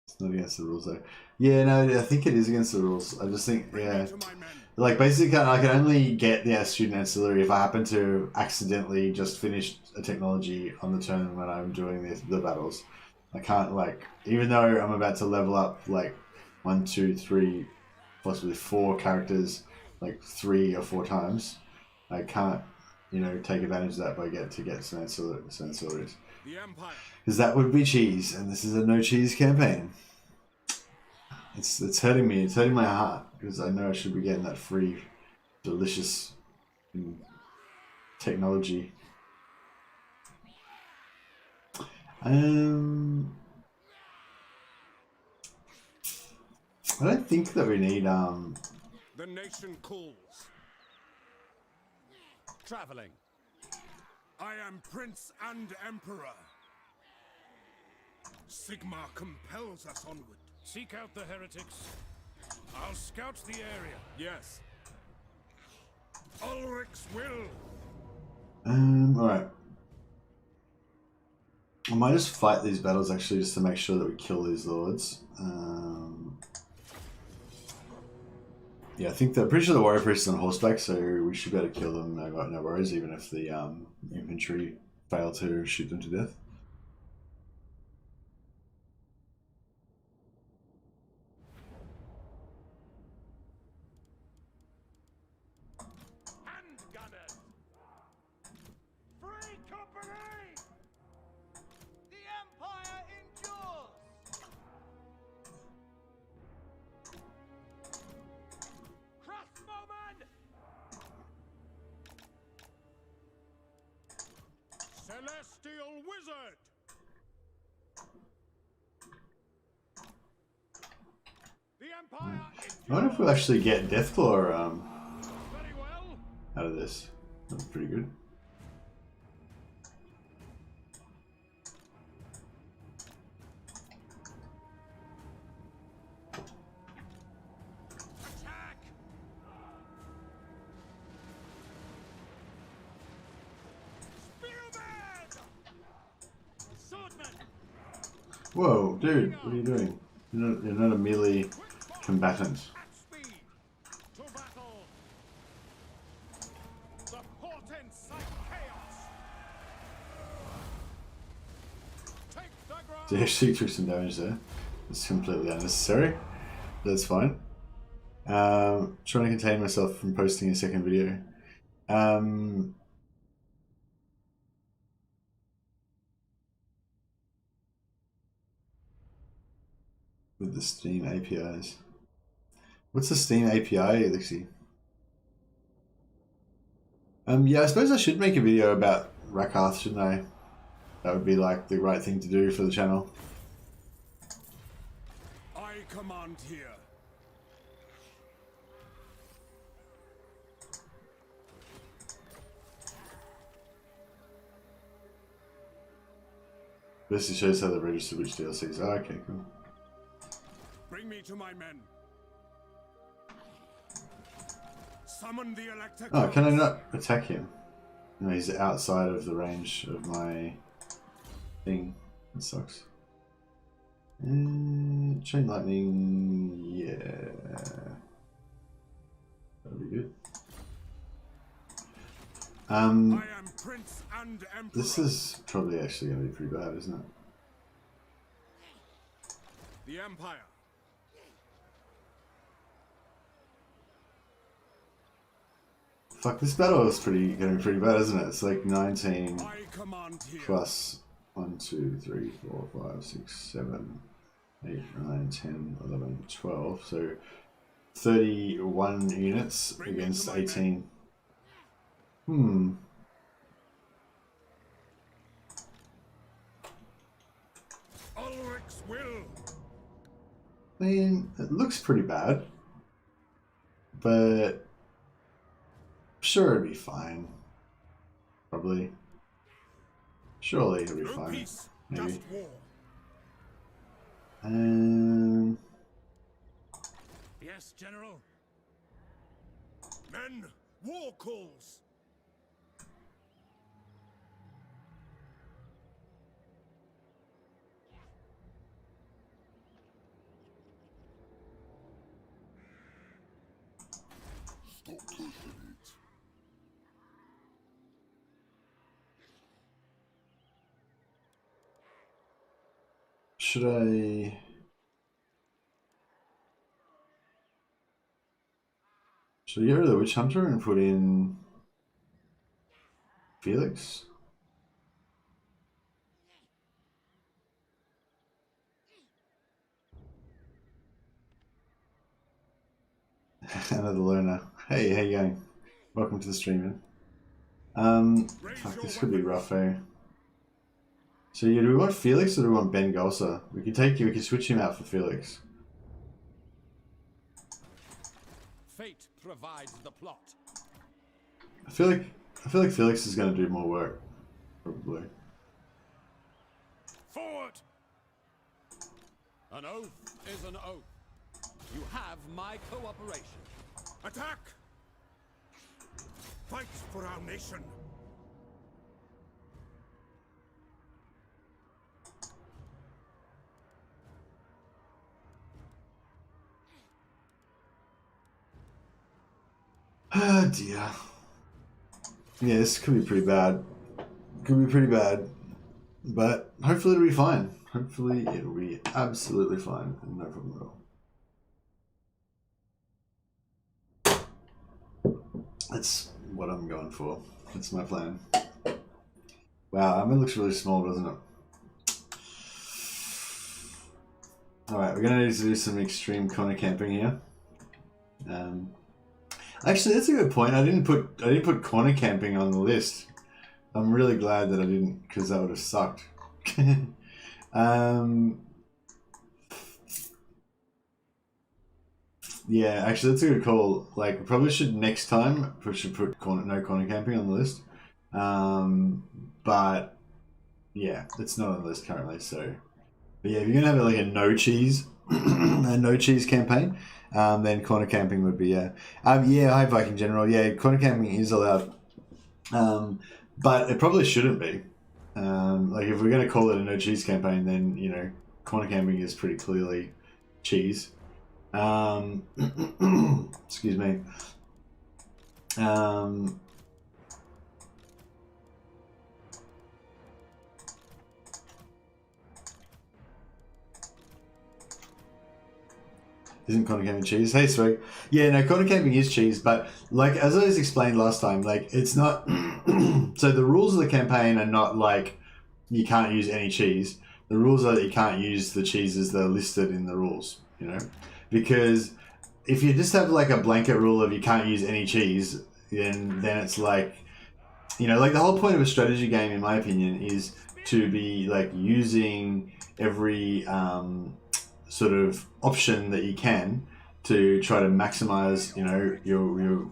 It's not against the rules though. Yeah, no, I think it is against the rules. I just think, yeah. Basically, I can only get the student ancillary if I happen to accidentally just finish a technology on the turn when I'm doing the battles. I can't, even though I'm about to level up, 1, 2, 3, possibly 4 characters, 3 or 4 times, I can't, take advantage of that by get some ancillaries. Because that would be cheese, and this is a no cheese campaign. It's hurting me. It's hurting my heart because I know I should be getting that free, delicious technology. I don't think that we need The nation calls. Traveling. I am Prince and Emperor. Sigmar compels us onward. Seek out the heretics. I'll scout the area. Yes. Ulrich's will. Alright. I might just fight these battles actually just to make sure that we kill these lords. Yeah, pretty sure the warrior priest is on horseback, so we should be able to kill them. No worries, even if the infantry fail to shoot them to death. celestial wizard. The Empire. I wonder if we'll actually get Deathclaw Very well. out of this. That's pretty good. Attack. Spearman. Swordman. Whoa, dude, what are you doing? You're not a melee combatant. At speed. To battle. The portents of chaos. Take the ground. They actually took some damage there. It's completely unnecessary. That's fine. Trying to contain myself from posting a second video. With the Steam APIs. What's the Steam API, Elixir? Yeah, I suppose I should make a video about Rakarth, shouldn't I? That would be like the right thing to do for the channel. I command here. This shows how they register which DLCs. Oh, okay, cool. Bring me to my men. Summon the Elector Oh, Count. can I not attack him? No, he's outside of the range of my thing. That sucks. Chain lightning, yeah. That'll be good. I am Prince and Emperor. This is probably actually going to be pretty bad, isn't it? The Empire. Fuck, this battle is going to be pretty bad, isn't it? It's like 19 I command here. plus 1, 2, 3, 4, 5, 6, 7, 8, 9, 10, 11, 12. So 31 units Bring me against to my 18. Ulrich's will. I mean, it looks pretty bad, but sure, it'll be fine. Probably. Surely it'll be No fine. peace, Maybe. just war. Yes, General. Men, war calls. Stop pushing it. Should I... Should I get rid of the Witch Hunter and put in Felix? Another learner. Hey, how you going? Welcome to the stream, man. Fuck, this could be rough, eh? So, yeah, do we want Felix or do we want Ben Golsa? We can switch him out for Felix. Fate provides the plot. I feel like Felix is going to do more work, probably. Forward. An oath is an oath. You have my cooperation. Attack. Fight for our nation. Oh dear. Yeah, this could be pretty bad. Could be pretty bad. But hopefully it'll be fine. Hopefully it'll be absolutely fine. No problem at all. That's what I'm going for. That's my plan. Wow, I mean, it looks really small, doesn't it? Alright, we're going to need to do some extreme corner camping here. Actually, that's a good point. I didn't put corner camping on the list. I'm really glad that I didn't, because that would have sucked. Yeah, actually, that's a good call. Like, we probably should next time. We should put no corner camping on the list. But yeah, it's not on the list currently. So, but yeah, if you're gonna have like a no cheese, a no cheese campaign, then corner camping would be yeah. Yeah, hi Viking General. Yeah, corner camping is allowed, but it probably shouldn't be. Like if we're gonna call it a no cheese campaign, then you know, corner camping is pretty clearly cheese. Excuse me. Isn't corner camping cheese? Hey, Swig. Yeah, no, corner camping is cheese, but like as I was explained last time, like it's not. So the rules of the campaign are not like you can't use any cheese. The rules are that you can't use the cheeses that are listed in the rules. You know, because if you just have like a blanket rule of you can't use any cheese, then it's like, you know, like the whole point of a strategy game, in my opinion, is to be like using every sort of option that you can to try to maximize, you know,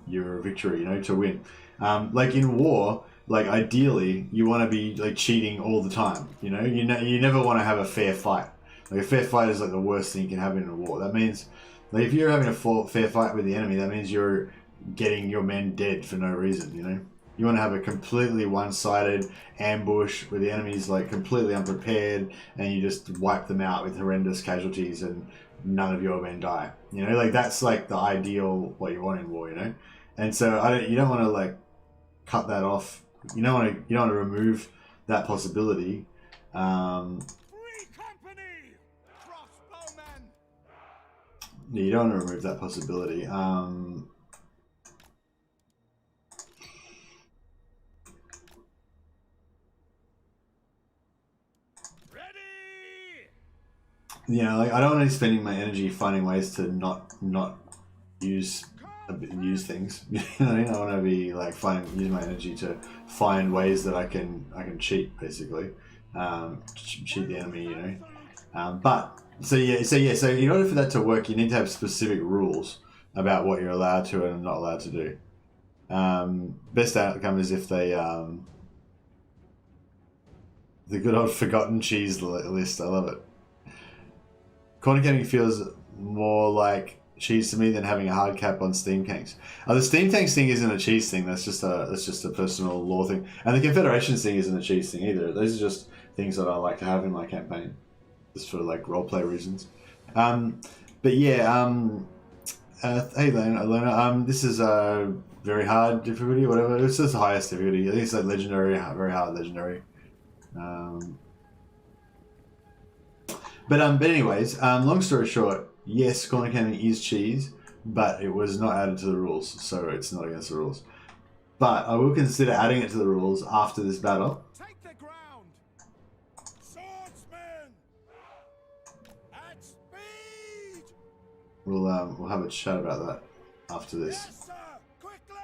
your victory, you know, to win. Like in war, like ideally you want to be like cheating all the time. You know, you never want to have a fair fight. Like a fair fight is like the worst thing you can have in a war. That means, like if you're having a fair fight with the enemy, that means you're getting your men dead for no reason. You know, you want to have a completely one-sided ambush where the enemy's like completely unprepared, and you just wipe them out with horrendous casualties, and none of your men die. You know, like that's like the ideal what you want in war. You know, and so you don't want to like cut that off. You don't want to remove that possibility. You don't want to remove that possibility. You know, like I don't want to be spending my energy finding ways to not use things. You know what I mean? I want to be like use my energy to find ways that I can cheat, basically, cheat the enemy. You know, but. So in order for that to work, you need to have specific rules about what you're allowed to and not allowed to do. Best outcome is if they the good old forgotten cheese list. I love it. Corner camping feels more like cheese to me than having a hard cap on steam tanks. The steam tanks thing isn't a cheese thing. That's just a personal law thing. And the Confederations thing isn't a cheese thing either. Those are just things that I like to have in my campaign, just for like roleplay reasons. But yeah, hey Lena, this is very hard difficulty, whatever. It's just the highest difficulty. I think it's like legendary, very hard legendary. But anyways, long story short, yes, corner camping is cheese, but it was not added to the rules, so it's not against the rules. But I will consider adding it to the rules after this battle. Take the ground! Swordsman! At speed! We'll have a chat about that after this. Yes, sir! Quickly!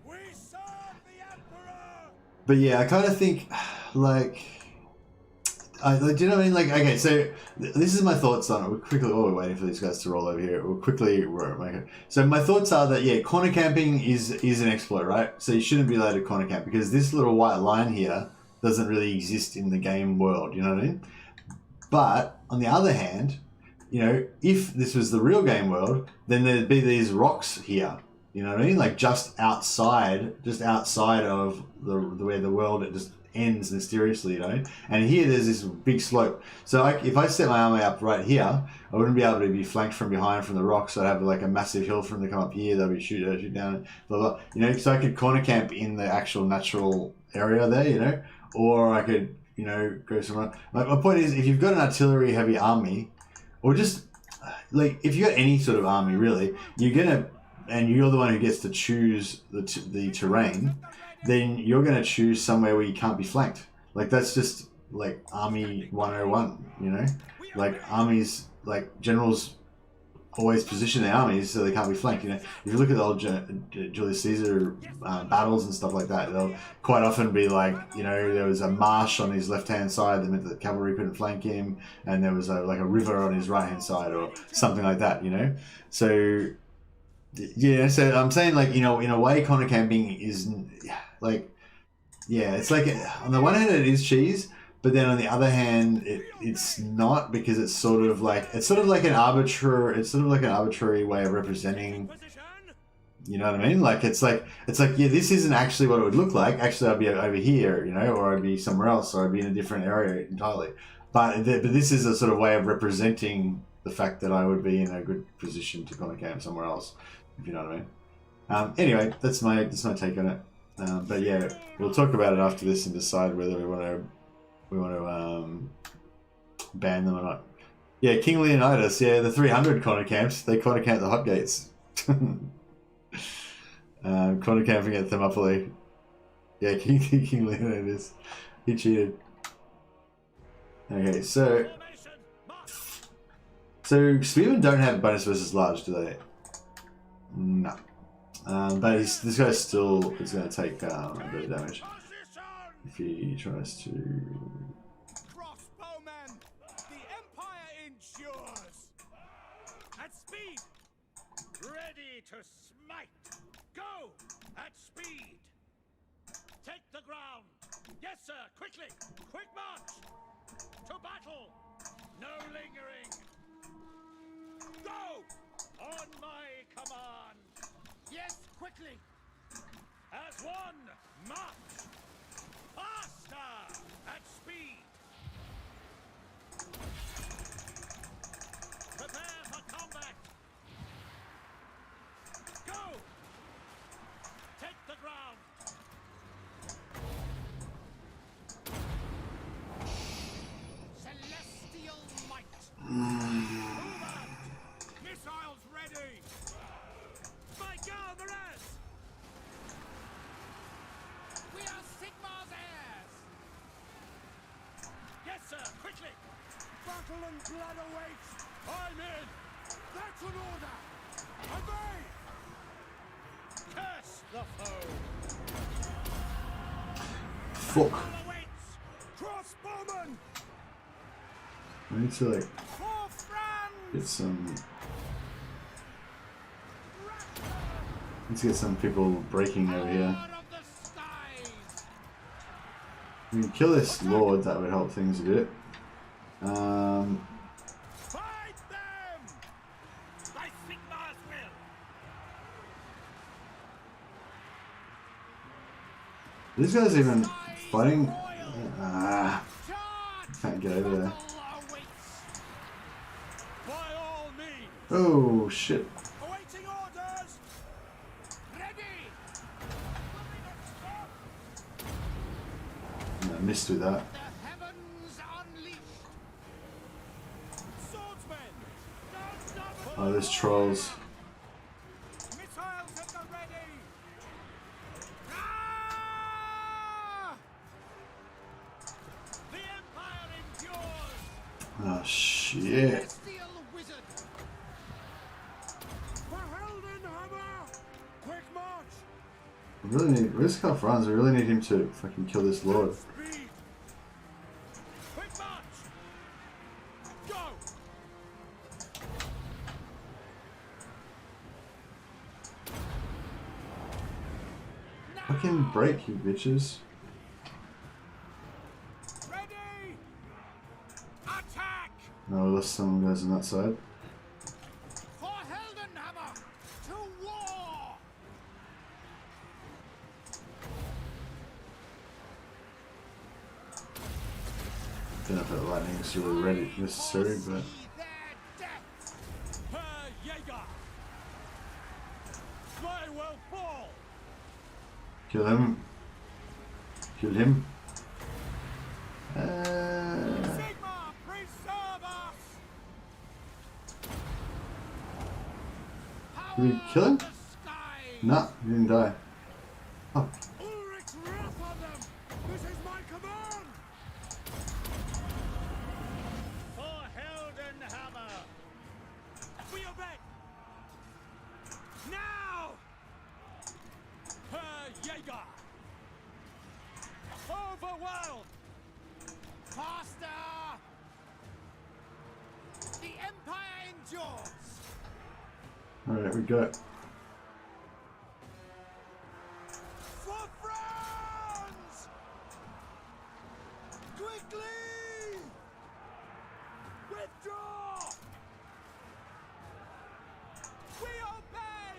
We serve the Emperor! But yeah, I kind of think, like, do you know what I mean? Like, okay, so this is my thoughts on it. We're waiting for these guys to roll over here. We'll quickly make it. So my thoughts are that, yeah, corner camping is an exploit, right? So you shouldn't be allowed to corner camp because this little white line here doesn't really exist in the game world, you know what I mean? But on the other hand, you know, if this was the real game world, then there'd be these rocks here, you know what I mean? Like just outside of where the world it just ends mysteriously, you know. And here there's this big slope. So if I set my army up right here, I wouldn't be able to be flanked from behind from the rocks. I'd have like a massive hill for them to come up here. They'll be shoot down, blah blah. You know, so I could corner camp in the actual natural area there, you know, or I could, you know, go somewhere. My point is, if you've got an artillery heavy army, or just like if you got any sort of army, really, and you're the one who gets to choose the terrain, then you're going to choose somewhere where you can't be flanked. Like that's just like Army 101, you know? Like armies, like generals always position their armies so they can't be flanked. You know, if you look at the old Julius Caesar battles and stuff like that, they'll quite often be like, you know, there was a marsh on his left-hand side that meant that the cavalry couldn't flank him, and there was like a river on his right-hand side or something like that, you know. So yeah, so I'm saying, like, you know, in a way, corner camping is like, yeah, it's like, on the one hand it is cheese, but then on the other hand, it's not, because it's sort of like an arbitrary way of representing. You know what I mean? Like it's like yeah, this isn't actually what it would look like. Actually, I'd be over here, you know, or I'd be somewhere else, or I'd be in a different area entirely. But this is a sort of way of representing the fact that I would be in a good position to corner camp somewhere else, if you know what I mean. Anyway, that's my take on it. But yeah, we'll talk about it after this and decide whether we want to ban them or not. Yeah, King Leonidas. Yeah, the 300 corner camps. They corner camp the hot gates. Corner camping at Thermopylae. Yeah, King Leonidas. He cheated. Okay, so spearmen don't have bonus versus large, do they? No. But this guy still is going to take a bit of damage if he tries to. Crossbowmen, the Empire endures. At speed, ready to smite. Go at speed. Take the ground. Yes, sir. Quickly, quick march to battle. No lingering. Go on my command. Yes, quickly. As one, march. Faster at speed. Prepare for combat. Go. Take the ground. Celestial might. Move out. Missiles ready. My Galvaras! We are Sigmar's heirs! Yes, sir, quickly! Battle and blood awaits! I'm in! That's an order! Obey! Curse the foe! Fuck. Battle awaits! Crossbowmen! I need to like For France! get some. Let's get some people breaking over here. We can kill this lord, that would help things a bit. Fight them! By Sigmar's will! These guys even fighting? Can't get over there. By all means! Oh shit. Awaiting orders! Ready! I missed with that. The heavens unleashed! Swordsmen! Oh, there's trolls. Missiles at the ready! Ah! The Empire endures! Oh shit. Celestial wizard! For Heldenhammer! Quick march! I really need. Where's Karl Franz? I really need him to fucking kill this lord. Speed! Quick march! Go! Fucking break, you bitches. Ready! Attack! No, we lost some guys on that side. For Heldenhammer! To war! Don't know if that lightning is really ready necessary, but See their death! Herr Jäger! They will fall! kill him. Kill him. Sigmar, preserve us! Did we kill him? The sky! Nah, he didn't die. Oh, Ulrich's wrath on them! This is my command! For Heldenhammer! We obey! Now! Herr Jäger! Overwhelmed! Faster! The Empire endures! Alright, we go. For France! Quickly! Withdraw! We obey!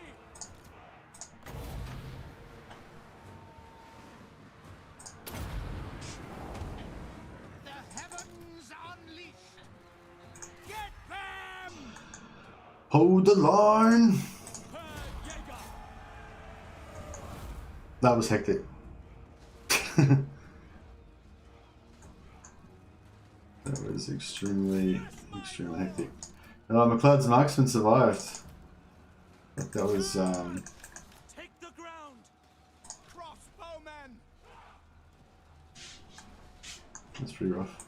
The heavens unleash! Get them! Hold the line! Herr Jäger! That was hectic. That was extremely hectic. McLeod's marksman survived. That was Take the ground! Crossbowmen! that's pretty rough.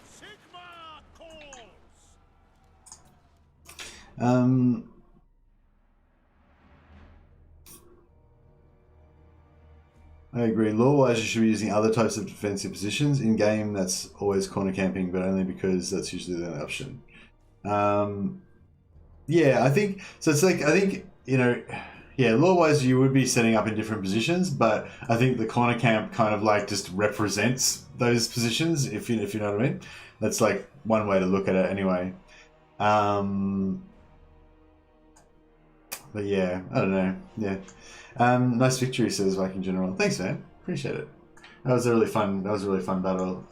Sigma calls! I agree. Lore-wise, you should be using other types of defensive positions. In game, that's always corner camping, but only because that's usually the only option. Yeah, I think so. It's like, I think, you know, yeah, lore-wise, you would be setting up in different positions, but I think the corner camp kind of like just represents those positions, if you know what I mean. That's like one way to look at it, anyway. But yeah, I don't know. Yeah. Nice victory, says Viking General. Thanks, man. Appreciate it. That was a really fun battle.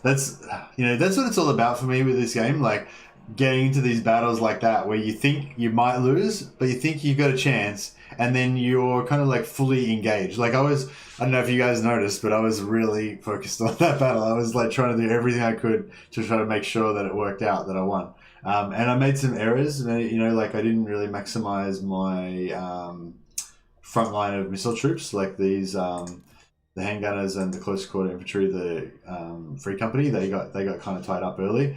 That's that's what it's all about for me with this game. Like getting into these battles like that where you think you might lose, but you think you've got a chance, and then you're kind of like fully engaged. Like I don't know if you guys noticed, but I was really focused on that battle. I was like trying to do everything I could to try to make sure that it worked out, that I won. And I made some errors. Like I didn't really maximize my front line of missile troops, like these the handgunners and the close quarter infantry, the Free Company. They got kind of tied up early.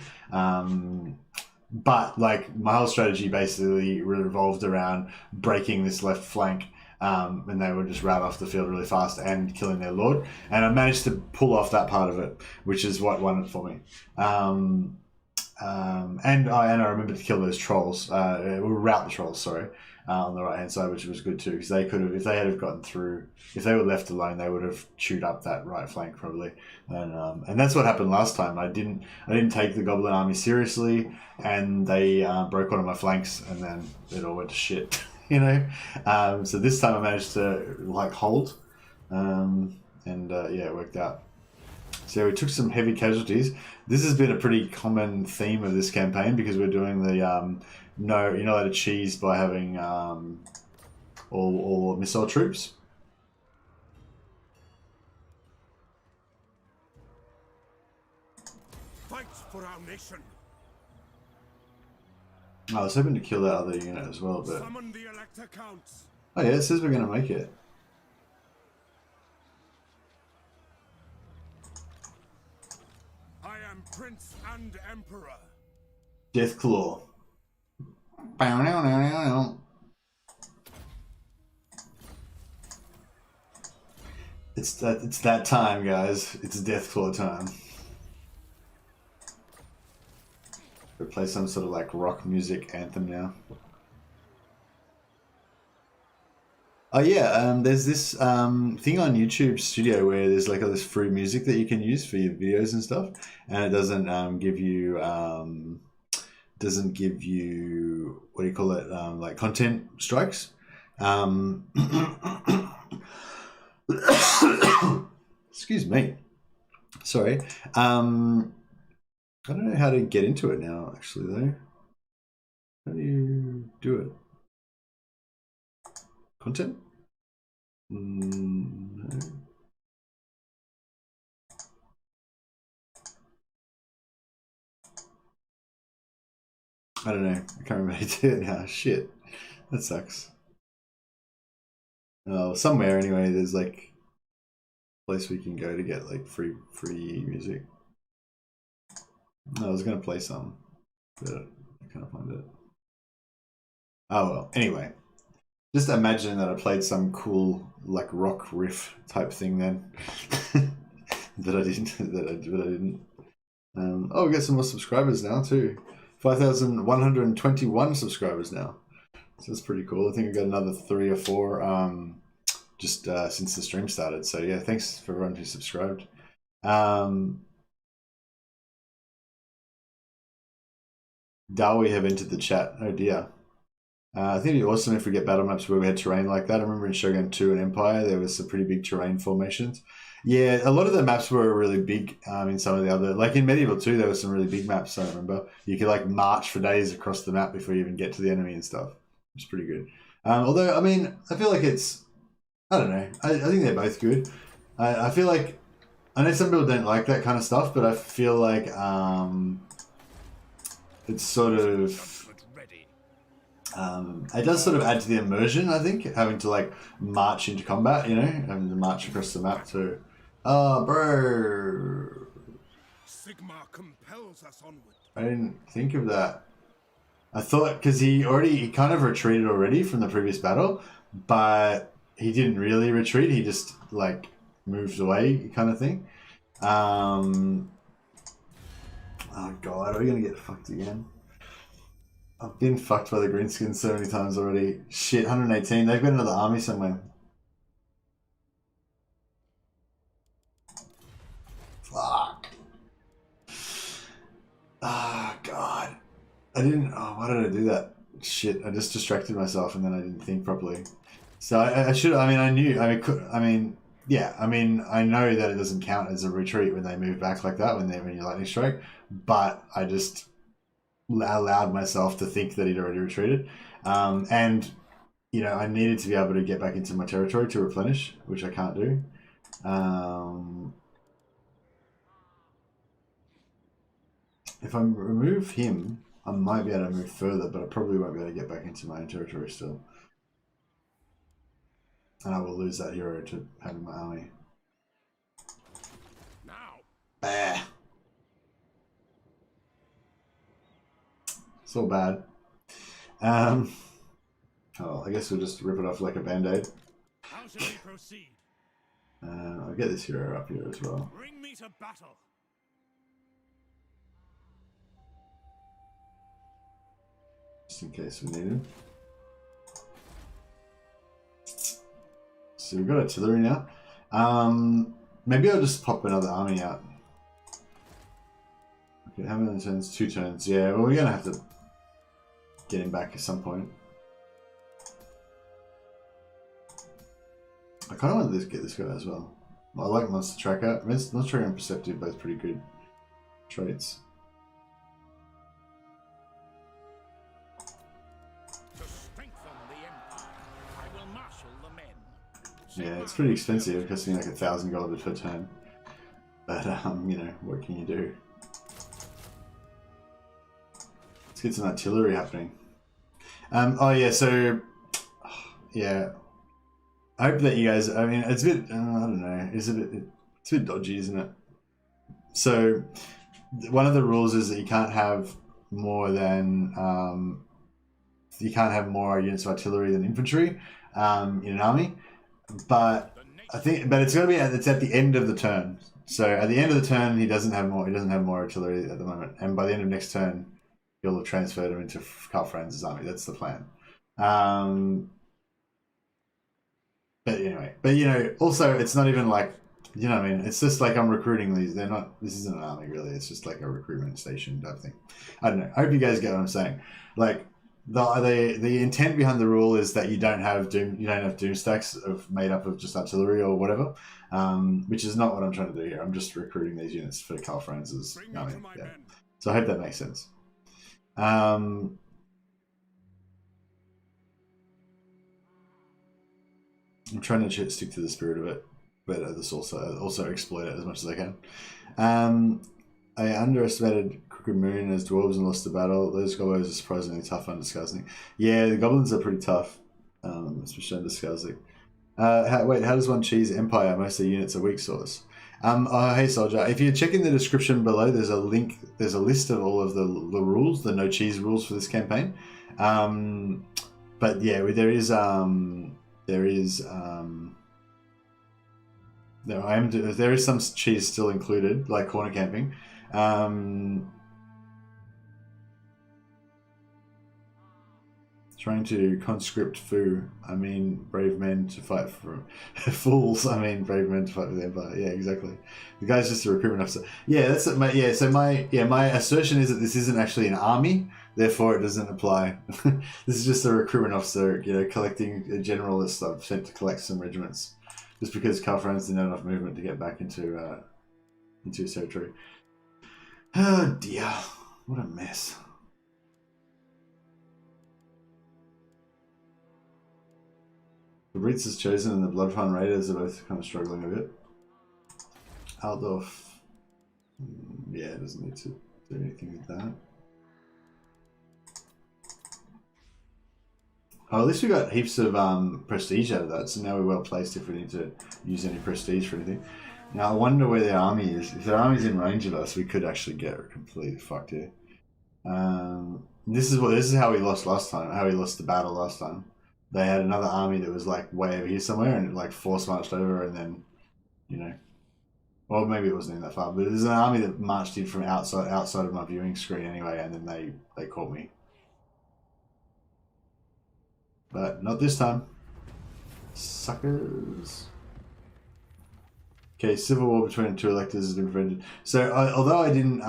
But like my whole strategy basically revolved around breaking this left flank, and they would just rout off the field really fast and killing their lord. And I managed to pull off that part of it, which is what won it for me. And I remember to kill those trolls, rout the trolls, sorry, on the right hand side, which was good too, because they could have, if they had gotten through, if they were left alone, they would have chewed up that right flank probably, and that's what happened last time. I didn't take the Goblin army seriously, and they broke one of my flanks, and then it all went to shit, So this time I managed to like hold, yeah, it worked out. So we took some heavy casualties. This has been a pretty common theme of this campaign because we're doing the you're not allowed to cheese by having all missile troops. Fight for our nation! I was hoping to kill that other unit as well, but Summon the Elector Counts! oh yeah, it says we're gonna make it. I am Prince and Emperor. Deathclaw. It's that time, guys. It's Deathclaw time. We play some sort of like rock music anthem now. Oh yeah, there's this thing on YouTube Studio where there's like all this free music that you can use for your videos and stuff, and it doesn't give you what do you call it, like content strikes. Excuse me, sorry. I don't know how to get into it now, actually, though. How do you do it? Content? No. I don't know. I can't remember how to do it now. Shit. That sucks. Oh, somewhere anyway, there's like a place we can go to get like free music. No, I was gonna play some, but I can't find it. Oh well. Anyway, Just imagining that I played some cool like rock riff type thing then. that I didn't. Oh, we got some more subscribers now too. 5,121 subscribers now. So that's pretty cool. I think I got another 3 or 4 just since the stream started. So yeah, thanks for everyone who subscribed. Dawi have entered the chat. Oh dear. I think it'd be awesome if we get battle maps where we had terrain like that. I remember in Shogun 2 and Empire, there was some pretty big terrain formations. Yeah, a lot of the maps were really big in some of the other... Like in Medieval 2, there were some really big maps, I remember. You could like march for days across the map before you even get to the enemy and stuff. It's pretty good. Although, I mean, I feel like it's... I don't know. I think they're both good. I feel like... I know some people don't like that kind of stuff, but I feel like it's sort of... it does sort of add to the immersion, I think, having to like march into combat, you know, having to march across the map too. Oh, bro. Sigmar compels us onward. I didn't think of that. I thought, because he kind of retreated already from the previous battle, but he didn't really retreat. He just like moved away kind of thing. Oh God, are we going to get fucked again? I've been fucked by the greenskins so many times already. Shit, 118. They've got another army somewhere. Fuck. Ah, oh, God. I didn't... Oh, why did I do that? Shit, I just distracted myself and then I didn't think properly. So I should... I mean, I knew... Yeah, I mean, I know that it doesn't count as a retreat when they move back like that, when you lightning strike, but I just... allowed myself to think that he'd already retreated, and you know, I needed to be able to get back into my territory to replenish, which I can't do. If I remove him, I might be able to move further, but I probably won't be able to get back into my own territory still, and I will lose that hero to having my army. Now. Bah. It's all bad. Oh, I guess we'll just rip it off like a band-aid. How shall we proceed? I'll get this hero up here as well. Bring me to battle. Just in case we need him. So we've got artillery now. Maybe I'll just pop another army out. Okay, how many turns? 2 turns. Yeah, well, we're going to have to get him back at some point. I kind of want to get this guy as well. I like Monster Tracker. Monster Tracker and Perceptive, both pretty good traits. To strengthen the Empire, I will marshal the men. Yeah, it's pretty expensive, costing like 1,000 gold per turn. But, you know, what can you do? Let's get some artillery happening. Oh yeah, so yeah, I hope that you guys. I mean, it's a bit. I don't know. It's a bit dodgy, isn't it? So one of the rules is that you can't have more than you can't have more units of artillery than infantry in an army. But I think, but it's going to be it's at the end of the turn. So at the end of the turn, he doesn't have more. He doesn't have more artillery at the moment, and by the end of next turn, you'll have transferred him into Karl Franz's army. That's the plan. But anyway, you know, also it's not even like, you know what I mean? It's just like I'm recruiting these. They're not, this isn't an army really. It's just like a recruitment station type thing. I don't know. I hope you guys get what I'm saying. Like the intent behind the rule is that you don't have Doomstacks made up of just artillery or whatever, which is not what I'm trying to do here. I'm just recruiting these units for Karl Franz's army. Yeah. So I hope that makes sense. I'm trying to stick to the spirit of it, but this also exploit it as much as I can. I underestimated Crooked Moon as dwarves and lost the battle. Those goblins are surprisingly tough under Skarsnik. Yeah, the goblins are pretty tough, especially under Skarsnik. Wait, how does one cheese Empire? Most of the units are weak source. Hey Soldier, if you check in the description below, there's a link, there's a list of all of the rules, the no cheese rules for this campaign. But yeah, there is there is some cheese still included, like corner camping. Trying to conscript Fu. I mean, brave men to fight for fools. I mean, brave men to fight for the Empire. Yeah, exactly. The guy's just a recruitment officer. Yeah, that's my yeah. So my assertion is that this isn't actually an army, therefore it doesn't apply. This is just a recruitment officer, you know, collecting a generalist I've sent to collect some regiments, just because Karl Franz didn't have enough movement to get back into his territory. Oh dear, what a mess. The Brits is chosen and the Bloodhound Raiders are both kind of struggling a bit. Aldorf, yeah, doesn't need to do anything with that. Oh, at least we got heaps of prestige out of that, so now we're well placed if we need to use any prestige for anything. Now I wonder where their army is. If their army's in range of us, we could actually get completely fucked here. This is how we lost last time. How we lost the battle last time. They had another army that was like way over here somewhere, and it like force marched over, and then, you know, well maybe it wasn't in that far, but there's an army that marched in from outside of my viewing screen anyway, and then they caught me. But not this time, suckers. Okay, civil war between the two electors has been prevented. So although I didn't,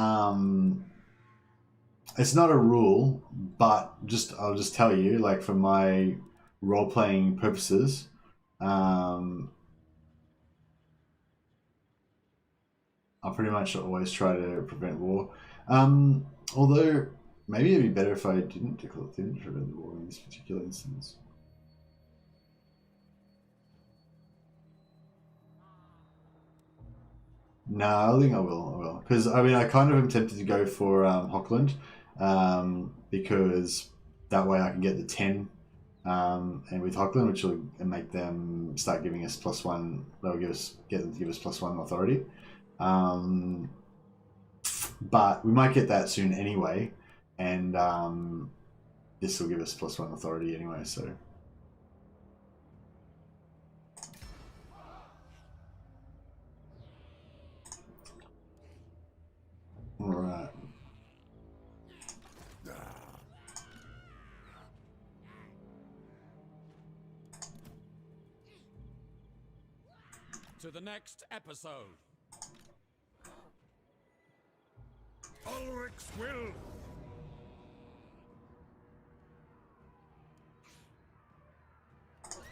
it's not a rule, but I'll just tell you, like for my role-playing purposes, I'll pretty much always try to prevent war. Although maybe it'd be better if I didn't prevent the war in this particular instance. No, I think I will. Because I mean, I kind of am tempted to go for Hochland, because that way I can get the 10. And with Hochland, which will make them start giving us +1, they'll get them to give us +1 authority. But we might get that soon anyway, and this will give us +1 authority anyway, so. Alright. To the next episode. Ulrich's will.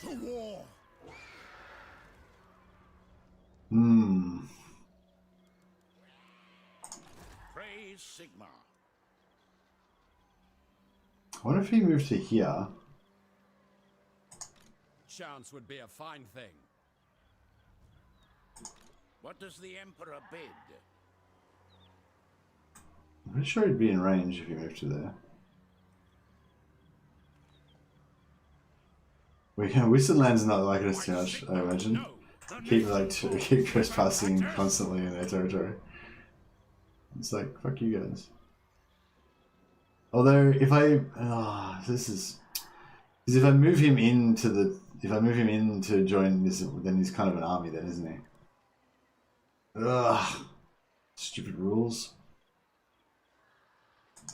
To war. Praise Sigma. I wonder if he moved to here. Chance would be a fine thing. What does the Emperor bid? I'm pretty sure he'd be in range if he moved to there. Whistleland's not liking us too much, I imagine. Keep trespassing constantly in their territory. It's like, fuck you guys. Although if I if I move him into join this, then he's kind of an army then, isn't he? Ugh, stupid rules.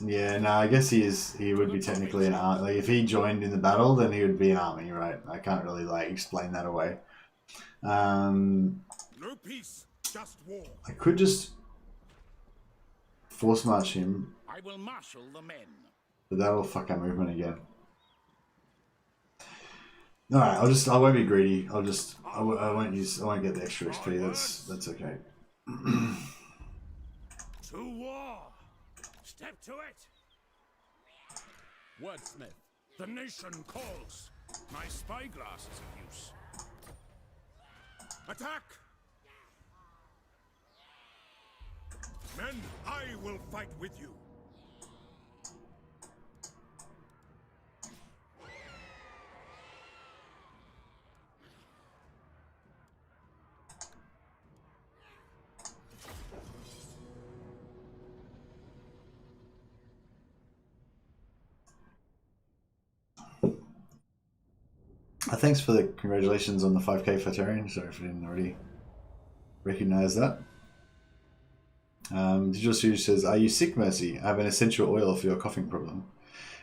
Yeah, no, I guess he would be technically an army. Like if he joined in the battle, then he would be an army, right? I can't really like explain that away. No peace, just war. I could just force march him, I will marshal the men. but that'll fuck our movement again. Alright, I won't be greedy. I won't get the extra XP. That's okay. To war. Step to it. Wordsmith. The nation calls. My spyglass is of use. Attack! Men, I will fight with you. Thanks for the congratulations on the 5k Flatarian. Sorry if I didn't already recognize that. Digital Studio says, "Are you sick, Mercy? I have an essential oil for your coughing problem."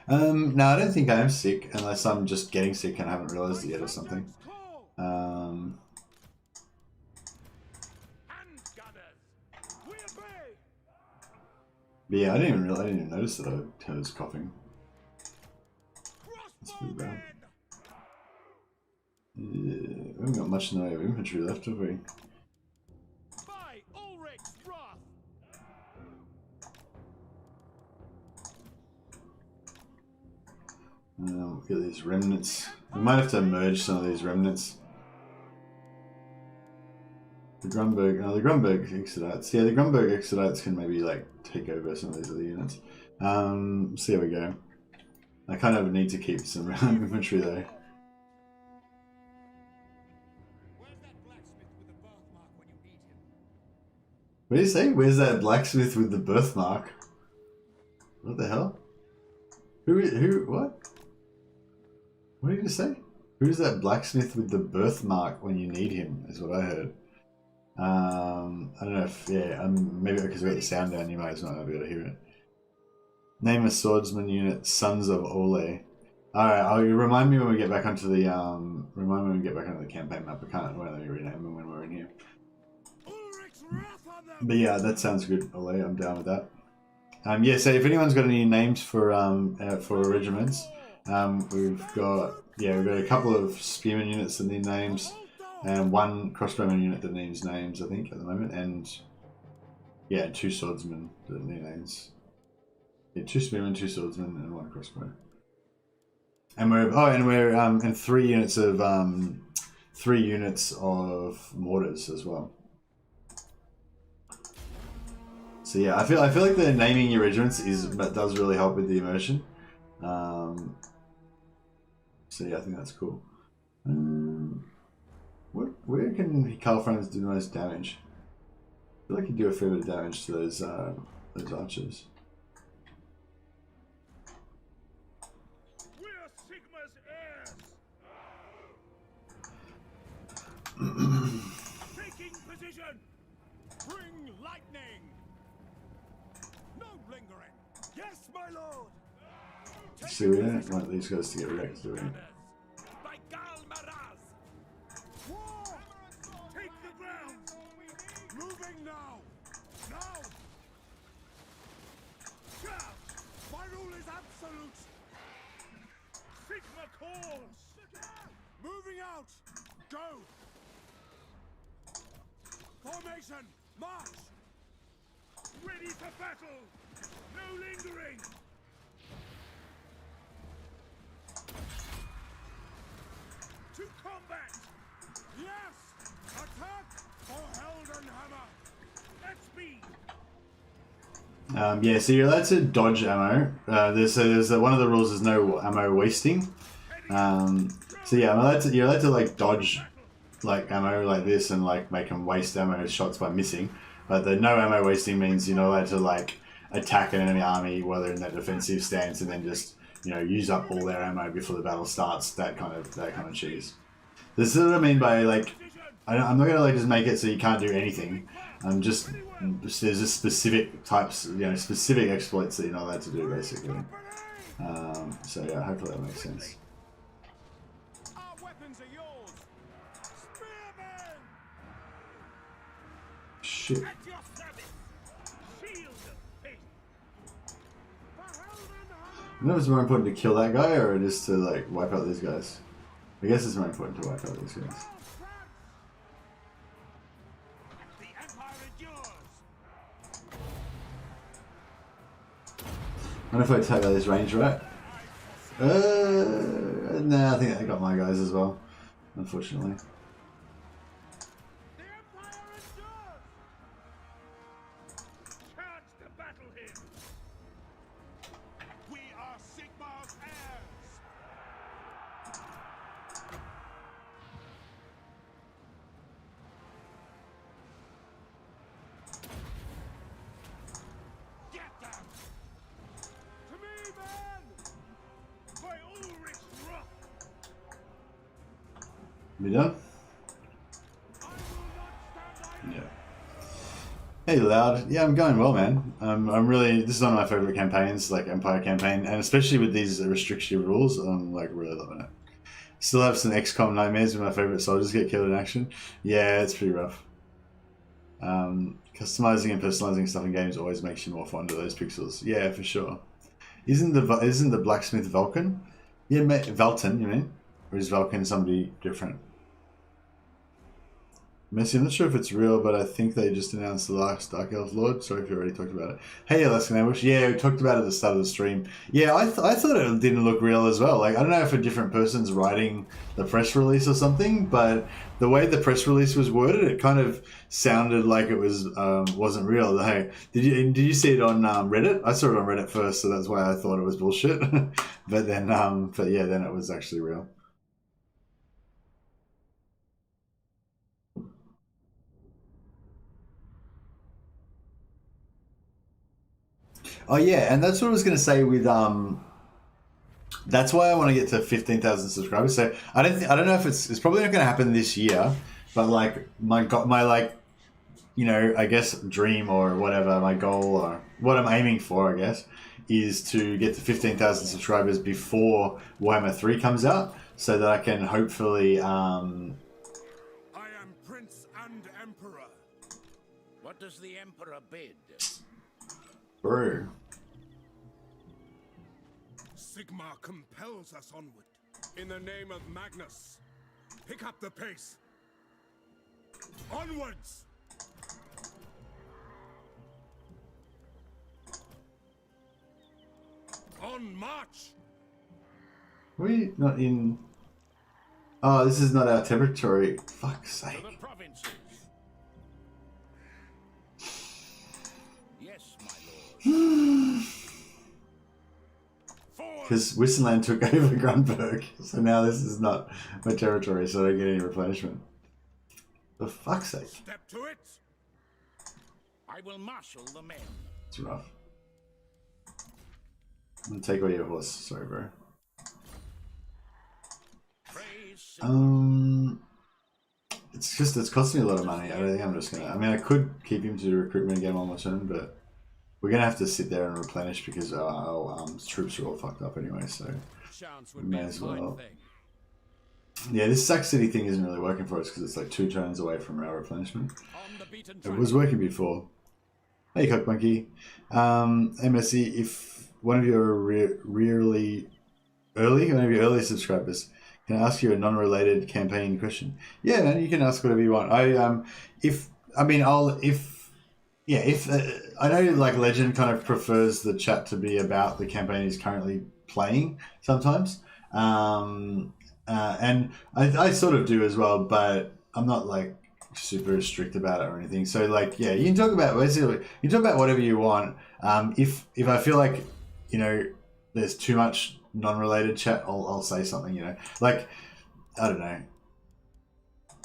No, I don't think I am sick, unless I'm just getting sick and I haven't realized it yet or something. But yeah, I didn't even notice that I was coughing. That's pretty bad. Yeah, we haven't got much in the way of infantry left, have we? Look at these remnants. We might have to merge some of these remnants. The Grunberg, no, the Grunberg Exodites. Yeah, the Grunberg Exodites can maybe like take over some of these other units. See how we go. I kind of need to keep some infantry though. What do you say? Where's that blacksmith with the birthmark? What the hell? Who, what? What did you say? Who's that blacksmith with the birthmark when you need him, is what I heard. I don't know if, yeah, maybe because we got the sound down, you might as well not be able to hear it. Name a swordsman unit, Sons of Ole. Alright, remind me when we get back onto the, campaign map. I can't really rename them when we're in here. But yeah, that sounds good, Ole, I'm down with that. Yeah, so if anyone's got any names for regiments, we've got a couple of spearman units that need names, and one crossbowman unit that needs names, I think, at the moment, and yeah, 2 swordsmen that need names. Yeah, 2 spearmen, 2 swordsmen, and 1 crossbow. And we're and 3 units of mortars as well. So yeah, I feel like the naming your regiments does really help with the immersion. So yeah, I think that's cool. Where can Karl Franz do the most damage? I feel like he'd do a fair bit of damage to those archers. We're Sigma's heirs. Taking position. Bring lightning. No lingering. Yes, my lord. See, we don't want these guys to get wrecked, do we? Take the ground. Moving now. Now. Shout. My rule is absolute. Sigma calls. Moving out. Go. Formation. March. Ready for battle. No lingering. To combat. Yes. Attack for Heldenhammer. At speed. Yeah, so you're allowed to dodge ammo. There's one of the rules is no ammo wasting. So yeah, you're allowed to like dodge like ammo like this and like make them waste ammo shots by missing. But the no ammo wasting means you're not allowed to like attack an enemy army while they're in that defensive stance and then just, you know, use up all their ammo before the battle starts. That kind of cheese. This is what I mean by like, I'm not gonna like just make it so you can't do anything. There's just specific types, you know, specific exploits that you're not allowed to do basically. So yeah, hopefully that makes sense. Our weapons are yours. Spearmen. Shit. At your service. Shield of faith. I know if it's more important to kill that guy or just to like wipe out these guys. I guess it's more important to wipe out these guys. The Empire endures. I wonder if I take out this range right. Nah, I think I got my guys as well, unfortunately. The Empire endures. Charge to battle him. We are Sigma's heirs. Get them! To me, men! By Ulrich's wrath! We done? Yeah. Hey Loud, yeah, I'm going well, man. I'm really, this is one of my favorite campaigns, like Empire campaign, and especially with these restriction rules, I'm like really loving it. Still have some XCOM nightmares when my favorite soldiers get killed in action. Yeah, it's pretty rough. Customizing and personalizing stuff in games always makes you more fond of those pixels. Yeah, for sure. Isn't the blacksmith Vulcan? Yeah, Velton, you mean? Or is Vulcan somebody different? Messi, I'm not sure if it's real, but I think they just announced the last Dark Elf Lord. Sorry if you already talked about it. Hey, Alaskan Ambush. Yeah, we talked about it at the start of the stream. Yeah, I thought it didn't look real as well. Like, I don't know if a different person's writing the press release or something, but the way the press release was worded, it kind of sounded like it was wasn't real. Hey, did you see it on Reddit? I saw it on Reddit first, so that's why I thought it was bullshit. But then, then it was actually real. Oh yeah, and that's what I was going to say with that's why I want to get to 15,000 subscribers. So I don't know if it's probably not going to happen this year, but like my like, you know, I guess dream or whatever, my goal or what I'm aiming for, I guess, is to get to 15,000 subscribers before Warhammer 3 comes out, so that I can hopefully I am Prince and Emperor. What does the Emperor bid? Bro. Sigmar compels us onward. In the name of Magnus, pick up the pace. Onwards! On march! We not in. Oh, this is not our territory. Fuck's To sake. the provinces. Yes, my lord. Because Wissenland took over Grunberg, so now this is not my territory, so I don't get any replenishment. For fuck's sake. Step to it! I will marshal the men. It's rough. I'm gonna take away your horse. Sorry, bro. Praise It's costing me a lot of money. I don't think I'm just gonna. I mean, I could keep him to recruitment again on my turn, but we're gonna have to sit there and replenish because our troops are all fucked up anyway. So we may as well. Yeah, this Sack City thing isn't really working for us because it's like 2 turns away from our replenishment. It was working before. Hey, Cock Monkey. MSC, if one of your really early subscribers can I ask you a non-related campaign question? Yeah, man, you can ask whatever you want. I know like Legend kind of prefers the chat to be about the campaign he's currently playing sometimes, and I sort of do as well, but I'm not like super strict about it or anything. So like, yeah, you can talk about whatever you want. If I feel like, you know, there's too much non-related chat, I'll say something, you know, like, I don't know.